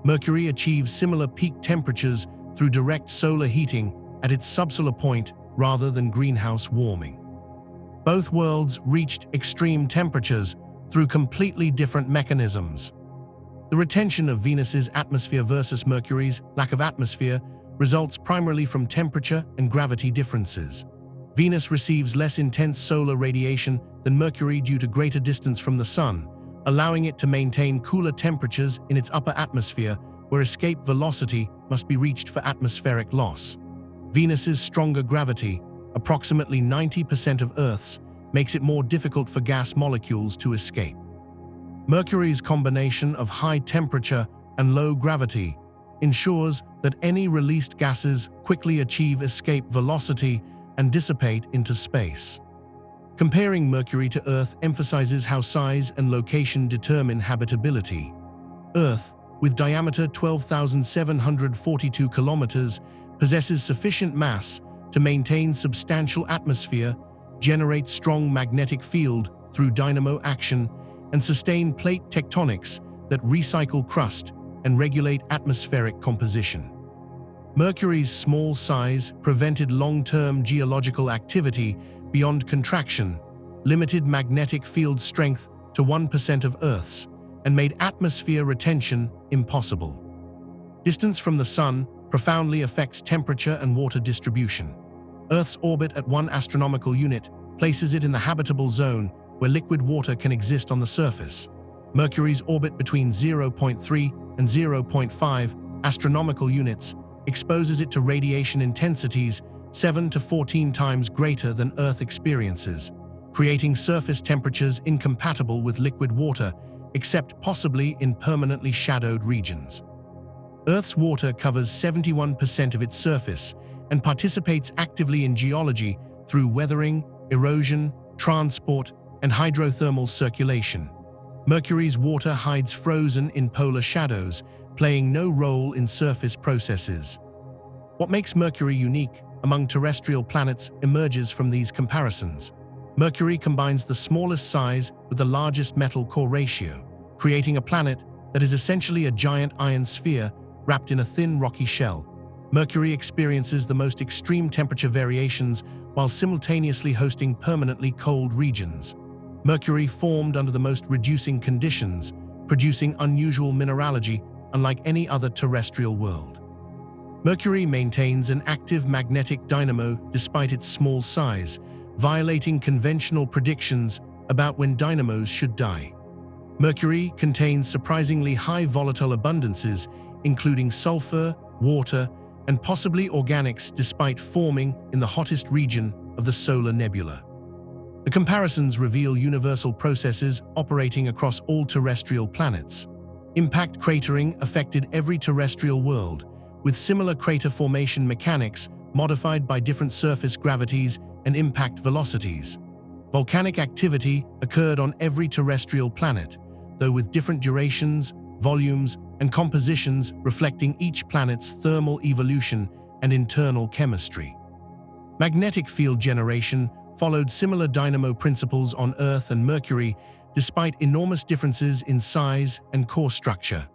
Speaker 1: Mercury achieves similar peak temperatures through direct solar heating at its subsolar point rather than greenhouse warming. Both worlds reached extreme temperatures through completely different mechanisms. The retention of Venus's atmosphere versus Mercury's lack of atmosphere results primarily from temperature and gravity differences. Venus receives less intense solar radiation than Mercury due to greater distance from the Sun, allowing it to maintain cooler temperatures in its upper atmosphere, where escape velocity must be reached for atmospheric loss. Venus's stronger gravity, approximately 90% of Earth's, makes it more difficult for gas molecules to escape. Mercury's combination of high temperature and low gravity ensures that any released gases quickly achieve escape velocity and dissipate into space. Comparing Mercury to Earth emphasizes how size and location determine habitability. Earth, with diameter 12,742 kilometers, possesses sufficient mass to maintain substantial atmosphere, generate strong magnetic field through dynamo action, and sustain plate tectonics that recycle crust and regulate atmospheric composition. Mercury's small size prevented long-term geological activity beyond contraction, limited magnetic field strength to 1% of Earth's, and made atmosphere retention impossible. Distance from the Sun profoundly affects temperature and water distribution. Earth's orbit at 1 astronomical unit places it in the habitable zone where liquid water can exist on the surface. Mercury's orbit between 0.3 and 0.5 astronomical units exposes it to radiation intensities 7 to 14 times greater than Earth experiences, creating surface temperatures incompatible with liquid water, except possibly in permanently shadowed regions. Earth's water covers 71% of its surface and participates actively in geology through weathering, erosion, transport, and hydrothermal circulation. Mercury's water hides frozen in polar shadows, playing no role in surface processes. What makes Mercury unique among terrestrial planets emerges from these comparisons. Mercury combines the smallest size with the largest metal core ratio, creating a planet that is essentially a giant iron sphere wrapped in a thin rocky shell. Mercury experiences the most extreme temperature variations while simultaneously hosting permanently cold regions. Mercury formed under the most reducing conditions, producing unusual mineralogy unlike any other terrestrial world. Mercury maintains an active magnetic dynamo despite its small size, violating conventional predictions about when dynamos should die. Mercury contains surprisingly high volatile abundances, including sulfur, water, and possibly organics despite forming in the hottest region of the solar nebula. The comparisons reveal universal processes operating across all terrestrial planets. Impact cratering affected every terrestrial world, with similar crater formation mechanics modified by different surface gravities and impact velocities. Volcanic activity occurred on every terrestrial planet, though with different durations, volumes, and compositions reflecting each planet's thermal evolution and internal chemistry. Magnetic field generation followed similar dynamo principles on Earth and Mercury, despite enormous differences in size and core structure.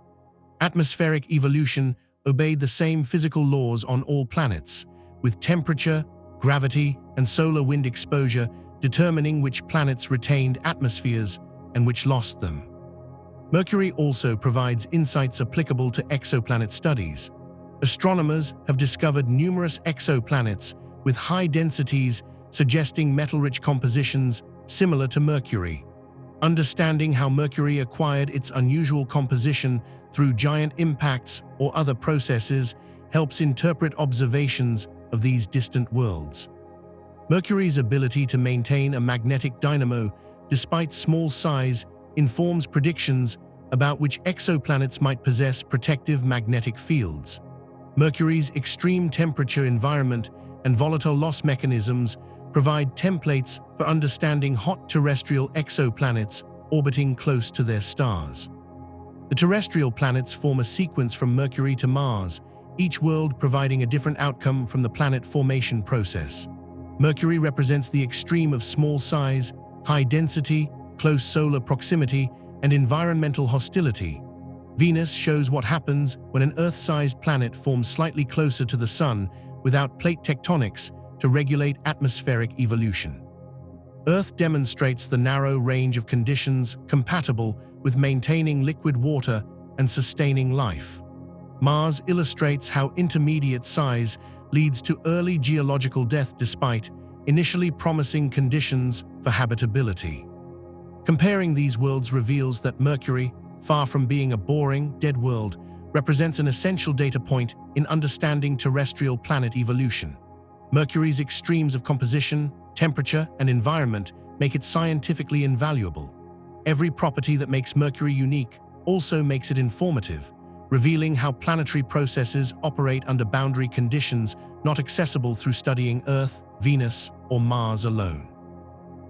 Speaker 1: Atmospheric evolution obeyed the same physical laws on all planets, with temperature, gravity, and solar wind exposure determining which planets retained atmospheres and which lost them. Mercury also provides insights applicable to exoplanet studies. Astronomers have discovered numerous exoplanets with high densities suggesting metal-rich compositions similar to Mercury. Understanding how Mercury acquired its unusual composition through giant impacts or other processes helps interpret observations of these distant worlds. Mercury's ability to maintain a magnetic dynamo despite small size informs predictions about which exoplanets might possess protective magnetic fields. Mercury's extreme temperature environment and volatile loss mechanisms provide templates for understanding hot terrestrial exoplanets orbiting close to their stars. The terrestrial planets form a sequence from Mercury to Mars, each world providing a different outcome from the planet formation process. Mercury represents the extreme of small size, high density, close solar proximity, and environmental hostility. Venus shows what happens when an Earth-sized planet forms slightly closer to the Sun without plate tectonics to regulate atmospheric evolution. Earth demonstrates the narrow range of conditions compatible with maintaining liquid water and sustaining life. Mars illustrates how intermediate size leads to early geological death despite initially promising conditions for habitability. Comparing these worlds reveals that Mercury, far from being a boring, dead world, represents an essential data point in understanding terrestrial planet evolution. Mercury's extremes of composition, temperature, and environment make it scientifically invaluable. Every property that makes Mercury unique also makes it informative, revealing how planetary processes operate under boundary conditions not accessible through studying Earth, Venus, or Mars alone.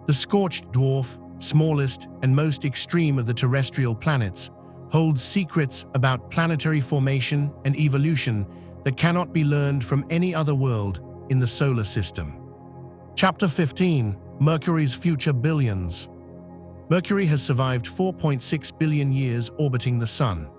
Speaker 1: The Scorched dwarf, smallest and most extreme of the terrestrial planets, holds secrets about planetary formation and evolution that cannot be learned from any other world in the solar system. Chapter 15: Mercury's Future Billions. Mercury has survived 4.6 billion years orbiting the Sun.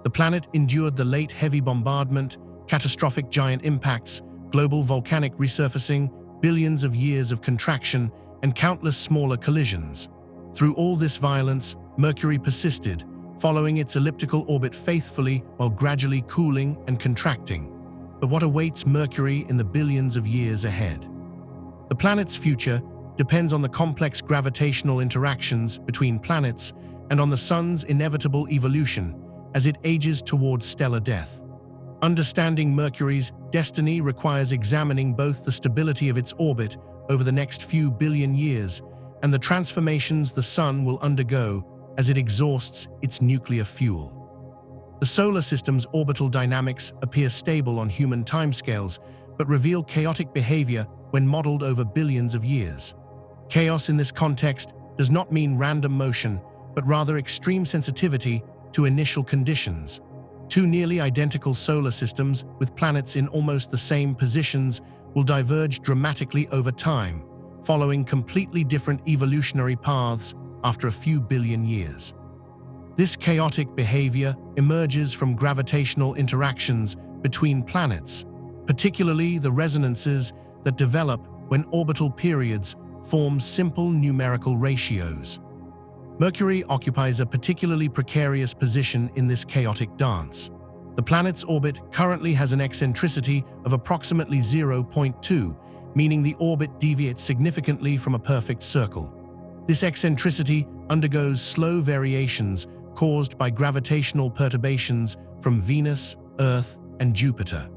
Speaker 1: The planet endured the late heavy bombardment, catastrophic giant impacts, global volcanic resurfacing, billions of years of contraction, and countless smaller collisions. Through all this violence, Mercury persisted, following its elliptical orbit faithfully while gradually cooling and contracting. But what awaits Mercury in the billions of years ahead? The planet's future depends on the complex gravitational interactions between planets and on the Sun's inevitable evolution as it ages towards stellar death. Understanding Mercury's destiny requires examining both the stability of its orbit over the next few billion years and the transformations the Sun will undergo as it exhausts its nuclear fuel. The solar system's orbital dynamics appear stable on human timescales, but reveal chaotic behavior when modeled over billions of years. Chaos in this context does not mean random motion, but rather extreme sensitivity to initial conditions. Two nearly identical solar systems with planets in almost the same positions will diverge dramatically over time, following completely different evolutionary paths after a few billion years. This chaotic behavior emerges from gravitational interactions between planets, particularly the resonances that develop when orbital periods form simple numerical ratios. Mercury occupies a particularly precarious position in this chaotic dance. The planet's orbit currently has an eccentricity of approximately 0.2, meaning the orbit deviates significantly from a perfect circle. This eccentricity undergoes slow variations caused by gravitational perturbations from Venus, Earth, and Jupiter.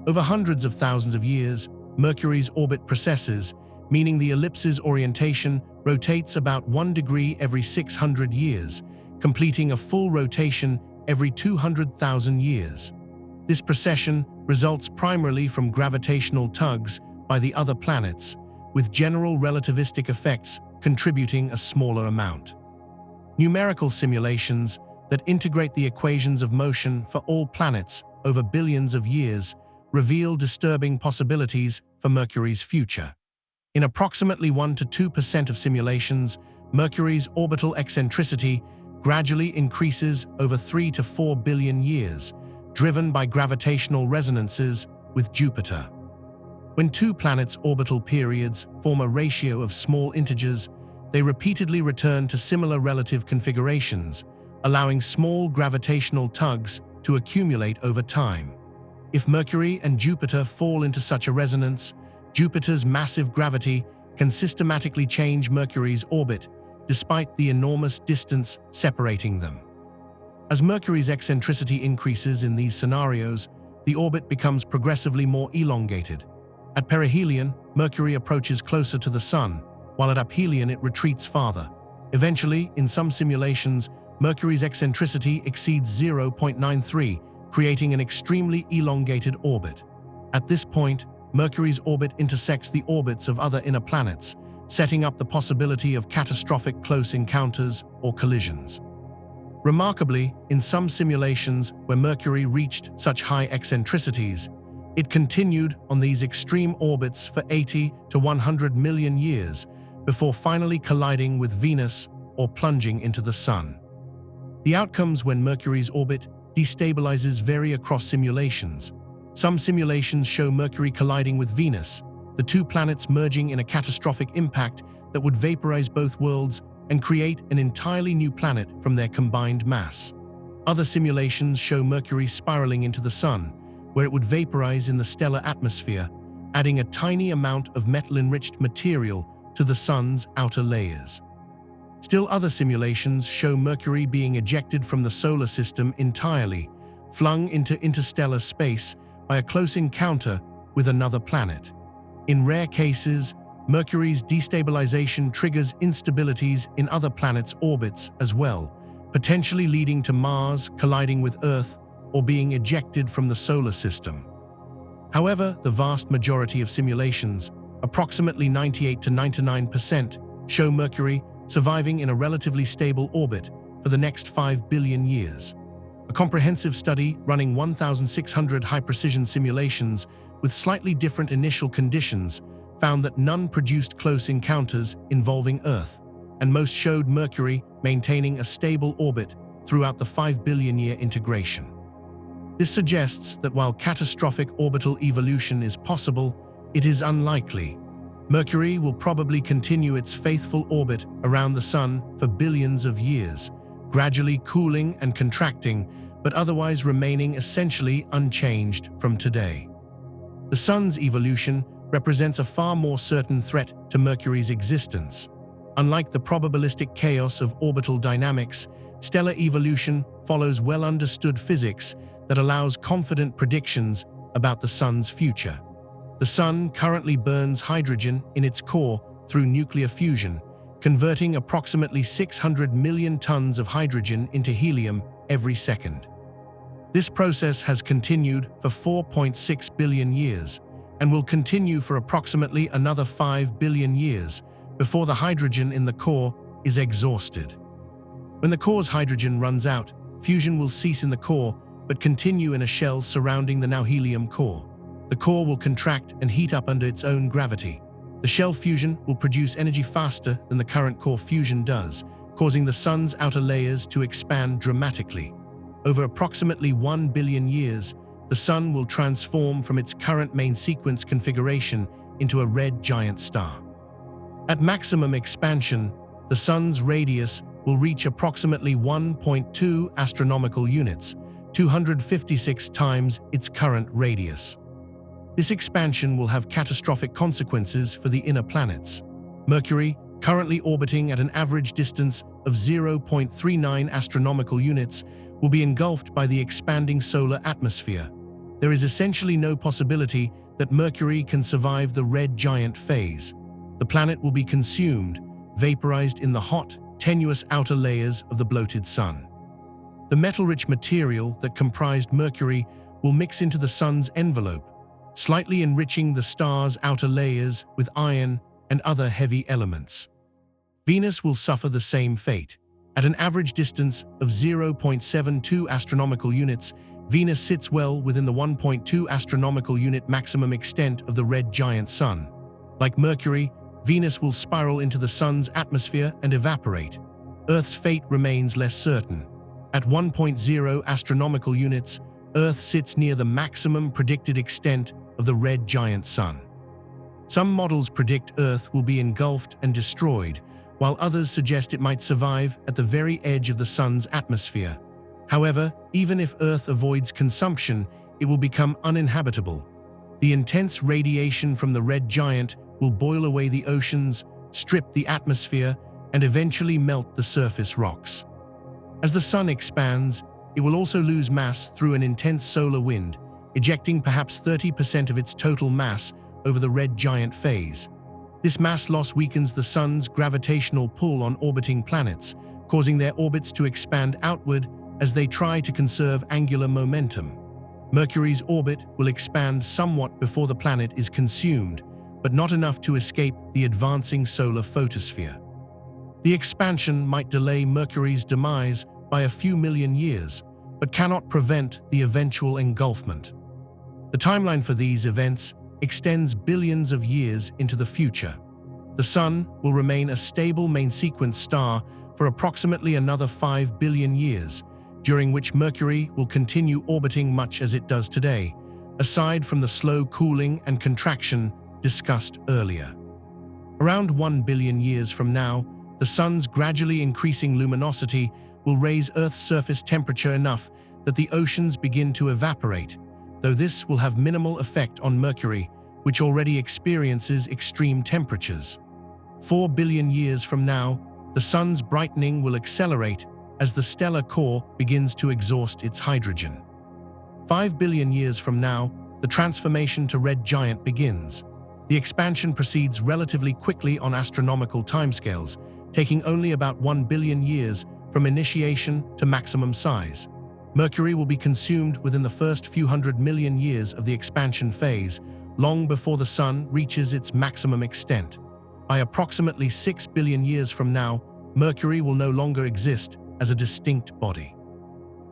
Speaker 1: Over hundreds of thousands of years, Mercury's orbit precesses, meaning the ellipse's orientation rotates about 1 degree every 600 years, completing a full rotation every 200,000 years. This precession results primarily from gravitational tugs by the other planets, with general relativistic effects contributing a smaller amount. Numerical simulations that integrate the equations of motion for all planets over billions of years reveal disturbing possibilities for Mercury's future. In approximately 1 to 2% of simulations, Mercury's orbital eccentricity gradually increases over 3 to 4 billion years, driven by gravitational resonances with Jupiter. When two planets' orbital periods form a ratio of small integers, they repeatedly return to similar relative configurations, allowing small gravitational tugs to accumulate over time. If Mercury and Jupiter fall into such a resonance, Jupiter's massive gravity can systematically change Mercury's orbit, despite the enormous distance separating them. As Mercury's eccentricity increases in these scenarios, the orbit becomes progressively more elongated. At perihelion, Mercury approaches closer to the Sun, while at aphelion it retreats farther. Eventually, in some simulations, Mercury's eccentricity exceeds 0.93, creating an extremely elongated orbit. At this point, Mercury's orbit intersects the orbits of other inner planets, setting up the possibility of catastrophic close encounters or collisions. Remarkably, in some simulations where Mercury reached such high eccentricities, it continued on these extreme orbits for 80 to 100 million years before finally colliding with Venus or plunging into the Sun. The outcomes when Mercury's orbit destabilizes vary across simulations. Some simulations show Mercury colliding with Venus, the two planets merging in a catastrophic impact that would vaporize both worlds and create an entirely new planet from their combined mass. Other simulations show Mercury spiraling into the Sun, where it would vaporize in the stellar atmosphere, adding a tiny amount of metal-enriched material to the Sun's outer layers. Still other simulations show Mercury being ejected from the solar system entirely, flung into interstellar space by a close encounter with another planet. In rare cases, Mercury's destabilization triggers instabilities in other planets' orbits as well, potentially leading to Mars colliding with Earth or being ejected from the solar system. However, the vast majority of simulations, approximately 98 to 99%, show Mercury surviving in a relatively stable orbit for the next 5 billion years. A comprehensive study running 1,600 high-precision simulations with slightly different initial conditions found that none produced close encounters involving Earth, and most showed Mercury maintaining a stable orbit throughout the 5 billion-year integration. This suggests that while catastrophic orbital evolution is possible, it is unlikely. Mercury will probably continue its faithful orbit around the Sun for billions of years, gradually cooling and contracting, but otherwise remaining essentially unchanged from today. The Sun's evolution represents a far more certain threat to Mercury's existence. Unlike the probabilistic chaos of orbital dynamics, stellar evolution follows well-understood physics that allows confident predictions about the Sun's future. The Sun currently burns hydrogen in its core through nuclear fusion, converting approximately 600 million tons of hydrogen into helium every second. This process has continued for 4.6 billion years and will continue for approximately another 5 billion years before the hydrogen in the core is exhausted. When the core's hydrogen runs out, fusion will cease in the core but continue in a shell surrounding the now helium core. The core will contract and heat up under its own gravity. The shell fusion will produce energy faster than the current core fusion does, causing the Sun's outer layers to expand dramatically. Over approximately 1 billion years, the Sun will transform from its current main sequence configuration into a red giant star. At maximum expansion, the Sun's radius will reach approximately 1.2 astronomical units, 256 times its current radius. This expansion will have catastrophic consequences for the inner planets. Mercury, currently orbiting at an average distance of 0.39 astronomical units, will be engulfed by the expanding solar atmosphere. there is essentially no possibility that Mercury can survive the red giant phase. The planet will be consumed, vaporized in the hot, tenuous outer layers of the bloated sun. The metal-rich material that comprised Mercury will mix into the sun's envelope, slightly enriching the star's outer layers with iron and other heavy elements. Venus will suffer the same fate. At an average distance of 0.72 astronomical units, Venus sits well within the 1.2 astronomical unit maximum extent of the red giant sun. Like Mercury, Venus will spiral into the sun's atmosphere and evaporate. Earth's fate remains less certain. At 1.0 astronomical units, Earth sits near the maximum predicted extent of the red giant sun. Some models predict Earth will be engulfed and destroyed, while others suggest it might survive at the very edge of the sun's atmosphere. However, even if Earth avoids consumption, it will become uninhabitable. The intense radiation from the red giant will boil away the oceans, strip the atmosphere, and eventually melt the surface rocks. As the sun expands, it will also lose mass through an intense solar wind, ejecting perhaps 30% of its total mass over the red giant phase. This mass loss weakens the sun's gravitational pull on orbiting planets, causing their orbits to expand outward as they try to conserve angular momentum. Mercury's orbit will expand somewhat before the planet is consumed, but not enough to escape the advancing solar photosphere. The expansion might delay Mercury's demise by a few million years, but cannot prevent the eventual engulfment. The timeline for these events extends billions of years into the future. The Sun will remain a stable main-sequence star for approximately another 5 billion years, during which Mercury will continue orbiting much as it does today, aside from the slow cooling and contraction discussed earlier. Around 1 billion years from now, the Sun's gradually increasing luminosity will raise Earth's surface temperature enough that the oceans begin to evaporate, though this will have minimal effect on Mercury, which already experiences extreme temperatures. 4 billion years from now, the Sun's brightening will accelerate as the stellar core begins to exhaust its hydrogen. 5 billion years from now, the transformation to red giant begins. The expansion proceeds relatively quickly on astronomical timescales, taking only about 1 billion years from initiation to maximum size. Mercury will be consumed within the first few hundred million years of the expansion phase, long before the Sun reaches its maximum extent. By approximately 6 billion years from now, Mercury will no longer exist as a distinct body.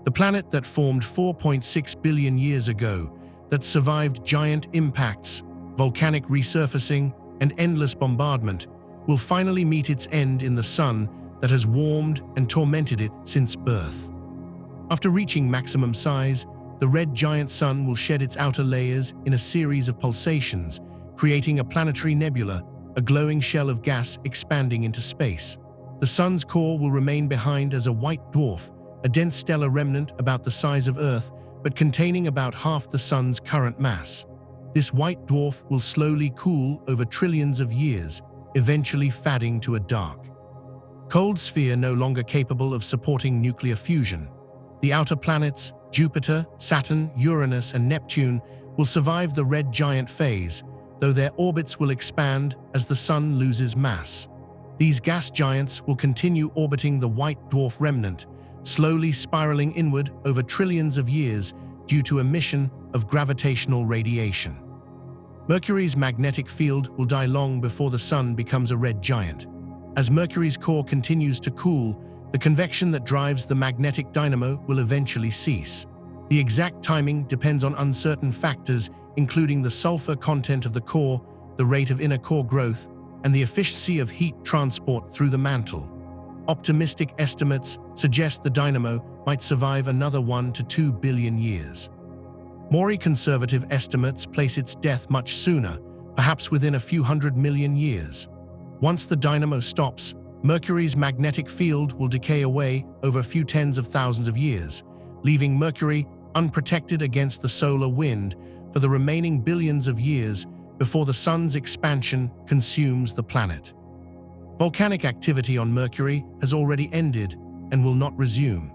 Speaker 1: The planet that formed 4.6 billion years ago, that survived giant impacts, volcanic resurfacing, and endless bombardment, will finally meet its end in the Sun that has warmed and tormented it since birth. After reaching maximum size, the red giant sun will shed its outer layers in a series of pulsations, creating a planetary nebula, a glowing shell of gas expanding into space. The sun's core will remain behind as a white dwarf, a dense stellar remnant about the size of Earth, but containing about half the sun's current mass. This white dwarf will slowly cool over trillions of years, eventually fading to a dark, cold sphere no longer capable of supporting nuclear fusion. The outer planets, Jupiter, Saturn, Uranus, and Neptune, will survive the red giant phase, though their orbits will expand as the Sun loses mass. These gas giants will continue orbiting the white dwarf remnant, slowly spiraling inward over trillions of years due to emission of gravitational radiation. Mercury's magnetic field will die long before the Sun becomes a red giant. As Mercury's core continues to cool, the convection that drives the magnetic dynamo will eventually cease. The exact timing depends on uncertain factors, including the sulfur content of the core, the rate of inner core growth, and the efficiency of heat transport through the mantle. Optimistic estimates suggest the dynamo might survive another 1 to 2 billion years. More conservative estimates place its death much sooner, perhaps within a few hundred million years. Once the dynamo stops, Mercury's magnetic field will decay away over a few tens of thousands of years, leaving Mercury unprotected against the solar wind for the remaining billions of years before the Sun's expansion consumes the planet. Volcanic activity on Mercury has already ended and will not resume.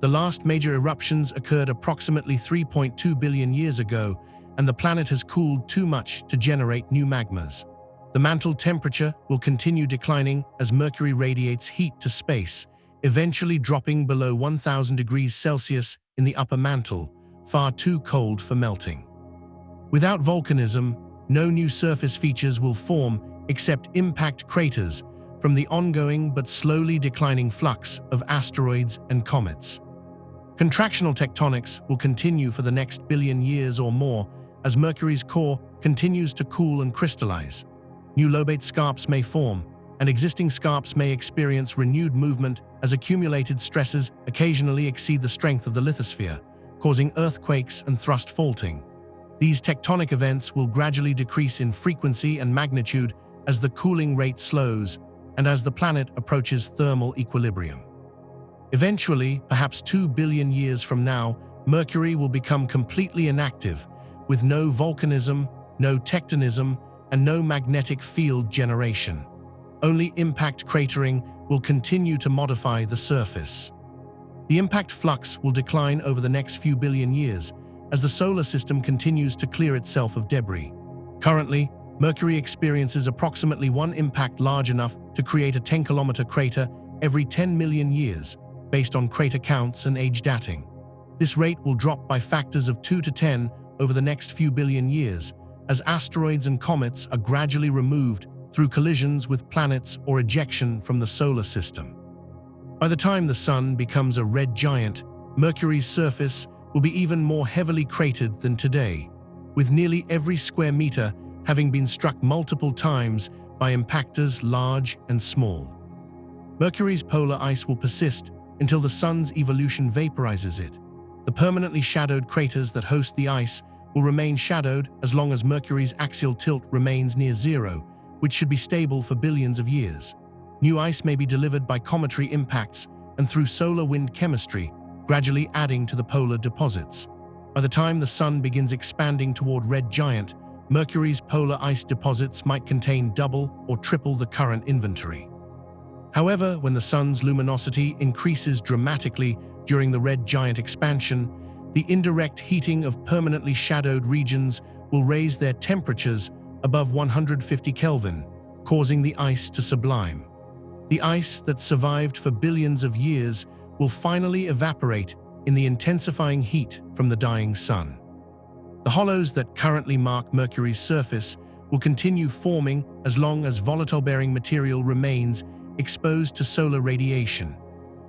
Speaker 1: The last major eruptions occurred approximately 3.2 billion years ago, and the planet has cooled too much to generate new magmas. The mantle temperature will continue declining as Mercury radiates heat to space, eventually dropping below 1000 degrees Celsius in the upper mantle, far too cold for melting. Without volcanism, no new surface features will form except impact craters from the ongoing but slowly declining flux of asteroids and comets. Contractional tectonics will continue for the next billion years or more as Mercury's core continues to cool and crystallize. New lobate scarps may form, and existing scarps may experience renewed movement as accumulated stresses occasionally exceed the strength of the lithosphere, causing earthquakes and thrust faulting. These tectonic events will gradually decrease in frequency and magnitude as the cooling rate slows and as the planet approaches thermal equilibrium. Eventually, perhaps 2 billion years from now, Mercury will become completely inactive, with no volcanism, no tectonism, and no magnetic field generation. Only impact cratering will continue to modify the surface. The impact flux will decline over the next few billion years as the solar system continues to clear itself of debris. Currently, Mercury experiences approximately one impact large enough to create a 10-kilometer crater every 10 million years, based on crater counts and age dating. This rate will drop by factors of 2 to 10 over the next few billion years, as asteroids and comets are gradually removed through collisions with planets or ejection from the solar system. By the time the Sun becomes a red giant, Mercury's surface will be even more heavily cratered than today, with nearly every square meter having been struck multiple times by impactors large and small. Mercury's polar ice will persist until the Sun's evolution vaporizes it. The permanently shadowed craters that host the ice will remain shadowed as long as Mercury's axial tilt remains near zero, which should be stable for billions of years. New ice may be delivered by cometary impacts and through solar wind chemistry, gradually adding to the polar deposits. By the time the Sun begins expanding toward red giant, Mercury's polar ice deposits might contain double or triple the current inventory. However, when the Sun's luminosity increases dramatically during the red giant expansion, the indirect heating of permanently shadowed regions will raise their temperatures above 150 Kelvin, causing the ice to sublime. The ice that survived for billions of years will finally evaporate in the intensifying heat from the dying Sun. The hollows that currently mark Mercury's surface will continue forming as long as volatile-bearing material remains exposed to solar radiation.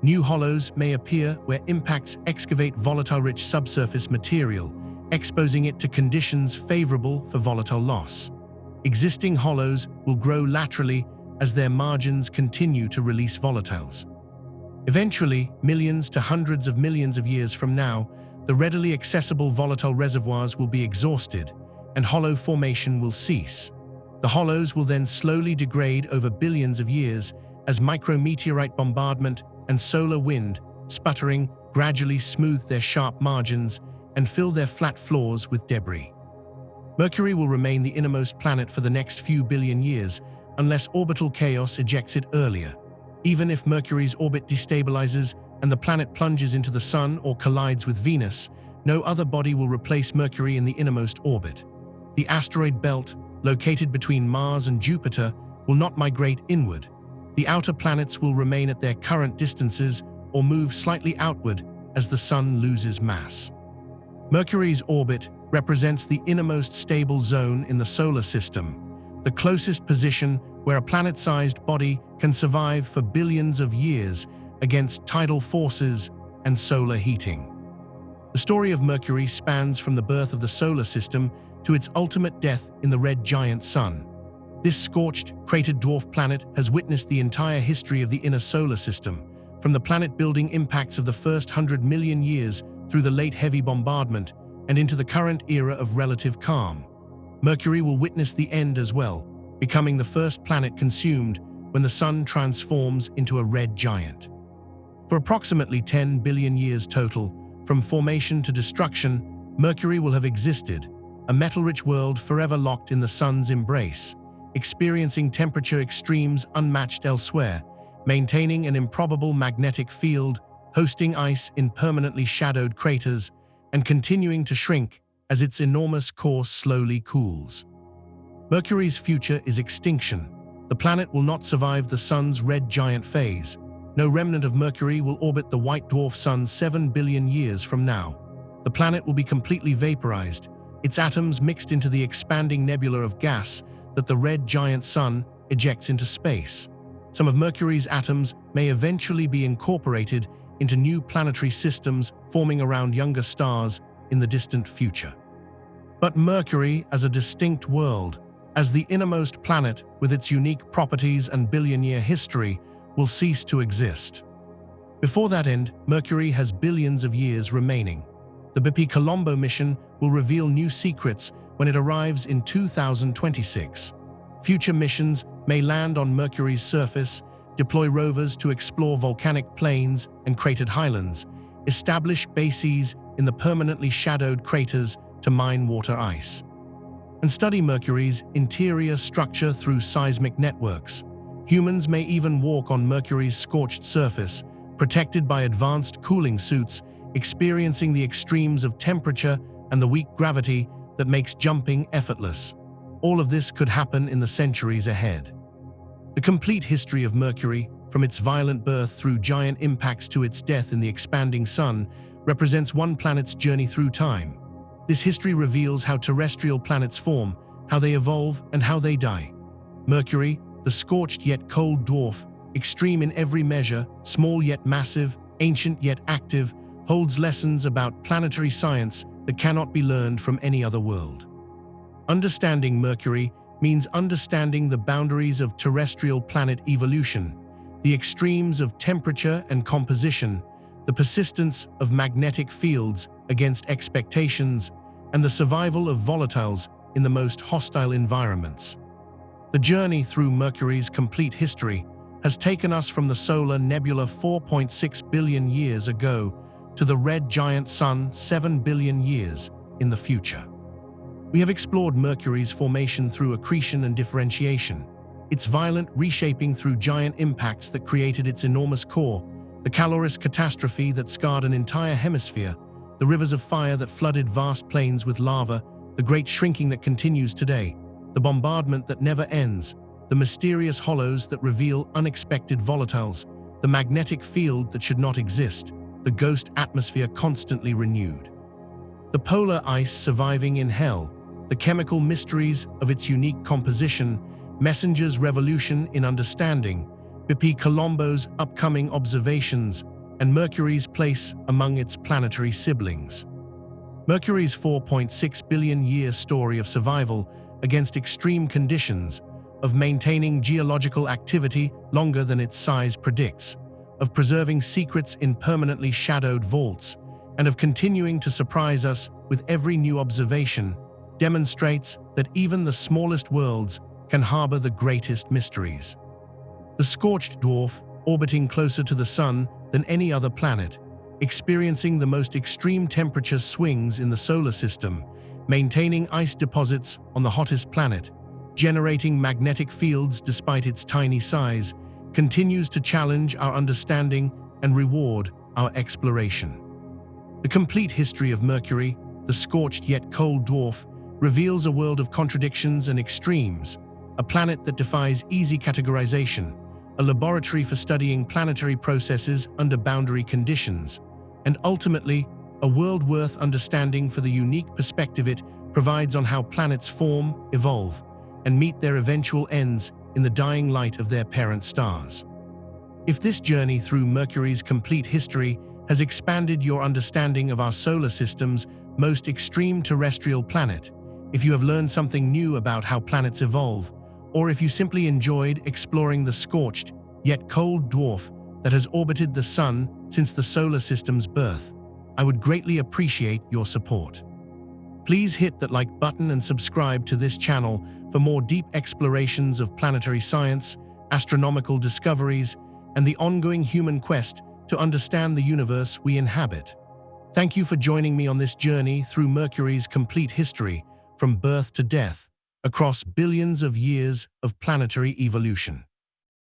Speaker 1: New hollows may appear where impacts excavate volatile-rich subsurface material, exposing it to conditions favorable for volatile loss. Existing hollows will grow laterally as their margins continue to release volatiles. Eventually, millions to hundreds of millions of years from now, the readily accessible volatile reservoirs will be exhausted, and hollow formation will cease. The hollows will then slowly degrade over billions of years as micrometeorite bombardment and solar wind, sputtering, gradually smooth their sharp margins and fill their flat floors with debris. Mercury will remain the innermost planet for the next few billion years unless orbital chaos ejects it earlier. Even if Mercury's orbit destabilizes and the planet plunges into the Sun or collides with Venus, no other body will replace Mercury in the innermost orbit. The asteroid belt, located between Mars and Jupiter, will not migrate inward. The outer planets will remain at their current distances or move slightly outward as the Sun loses mass. Mercury's orbit represents the innermost stable zone in the solar system, the closest position where a planet-sized body can survive for billions of years against tidal forces and solar heating. The story of Mercury spans from the birth of the solar system to its ultimate death in the red giant Sun. This scorched, cratered dwarf planet has witnessed the entire history of the inner solar system, from the planet-building impacts of the first 100 million years through the late heavy bombardment and into the current era of relative calm. Mercury will witness the end as well, becoming the first planet consumed when the Sun transforms into a red giant. For approximately 10 billion years total, from formation to destruction, Mercury will have existed, a metal-rich world forever locked in the Sun's embrace, experiencing temperature extremes unmatched elsewhere, maintaining an improbable magnetic field, hosting ice in permanently shadowed craters and continuing to shrink as its enormous core slowly cools. Mercury's future is extinction. The planet will not survive the Sun's red giant phase. No remnant of Mercury will orbit the white dwarf Sun 7 billion years from now. The planet will be completely vaporized, its atoms mixed into the expanding nebula of gas that the red giant Sun ejects into space. Some of Mercury's atoms may eventually be incorporated into new planetary systems forming around younger stars in the distant future. But Mercury, as a distinct world, as the innermost planet with its unique properties and billion-year history, will cease to exist. Before that end, Mercury has billions of years remaining. The BP Colombo mission will reveal new secrets when it arrives in 2026. Future missions may land on Mercury's surface, deploy rovers to explore volcanic plains and cratered highlands, establish bases in the permanently shadowed craters to mine water ice, and study Mercury's interior structure through seismic networks. Humans may even walk on Mercury's scorched surface, protected by advanced cooling suits, experiencing the extremes of temperature and the weak gravity that makes jumping effortless. All of this could happen in the centuries ahead. The complete history of Mercury, from its violent birth through giant impacts to its death in the expanding Sun, represents one planet's journey through time. This history reveals how terrestrial planets form, how they evolve, and how they die. Mercury, the scorched yet cold dwarf, extreme in every measure, small yet massive, ancient yet active, holds lessons about planetary science that cannot be learned from any other world. Understanding Mercury means understanding the boundaries of terrestrial planet evolution, the extremes of temperature and composition, the persistence of magnetic fields against expectations, and the survival of volatiles in the most hostile environments. The journey through Mercury's complete history has taken us from the solar nebula 4.6 billion years ago to the red giant Sun 7 billion years in the future. We have explored Mercury's formation through accretion and differentiation, its violent reshaping through giant impacts that created its enormous core, the calorous catastrophe that scarred an entire hemisphere, the rivers of fire that flooded vast plains with lava, the great shrinking that continues today, the bombardment that never ends, the mysterious hollows that reveal unexpected volatiles, the magnetic field that should not exist, the ghost atmosphere constantly renewed, the polar ice surviving in hell, the chemical mysteries of its unique composition, Messenger's revolution in understanding, BP Colombo's upcoming observations, and Mercury's place among its planetary siblings. Mercury's 4.6 billion-year story of survival against extreme conditions, of maintaining geological activity longer than its size predicts, of preserving secrets in permanently shadowed vaults, and of continuing to surprise us with every new observation, demonstrates that even the smallest worlds can harbor the greatest mysteries. The scorched dwarf, orbiting closer to the Sun than any other planet, experiencing the most extreme temperature swings in the solar system, maintaining ice deposits on the hottest planet, generating magnetic fields despite its tiny size, continues to challenge our understanding and reward our exploration. The complete history of Mercury, the scorched yet cold dwarf, reveals a world of contradictions and extremes, a planet that defies easy categorization, a laboratory for studying planetary processes under boundary conditions, and ultimately, a world worth understanding for the unique perspective it provides on how planets form, evolve, and meet their eventual ends in the dying light of their parent stars. If this journey through Mercury's complete history has expanded your understanding of our solar system's most extreme terrestrial planet, if you have learned something new about how planets evolve, or if you simply enjoyed exploring the scorched, yet cold dwarf that has orbited the Sun since the solar system's birth, I would greatly appreciate your support. Please hit that like button and subscribe to this channel for more deep explorations of planetary science, astronomical discoveries, and the ongoing human quest to understand the universe we inhabit. Thank you for joining me on this journey through Mercury's complete history, from birth to death, across billions of years of planetary evolution.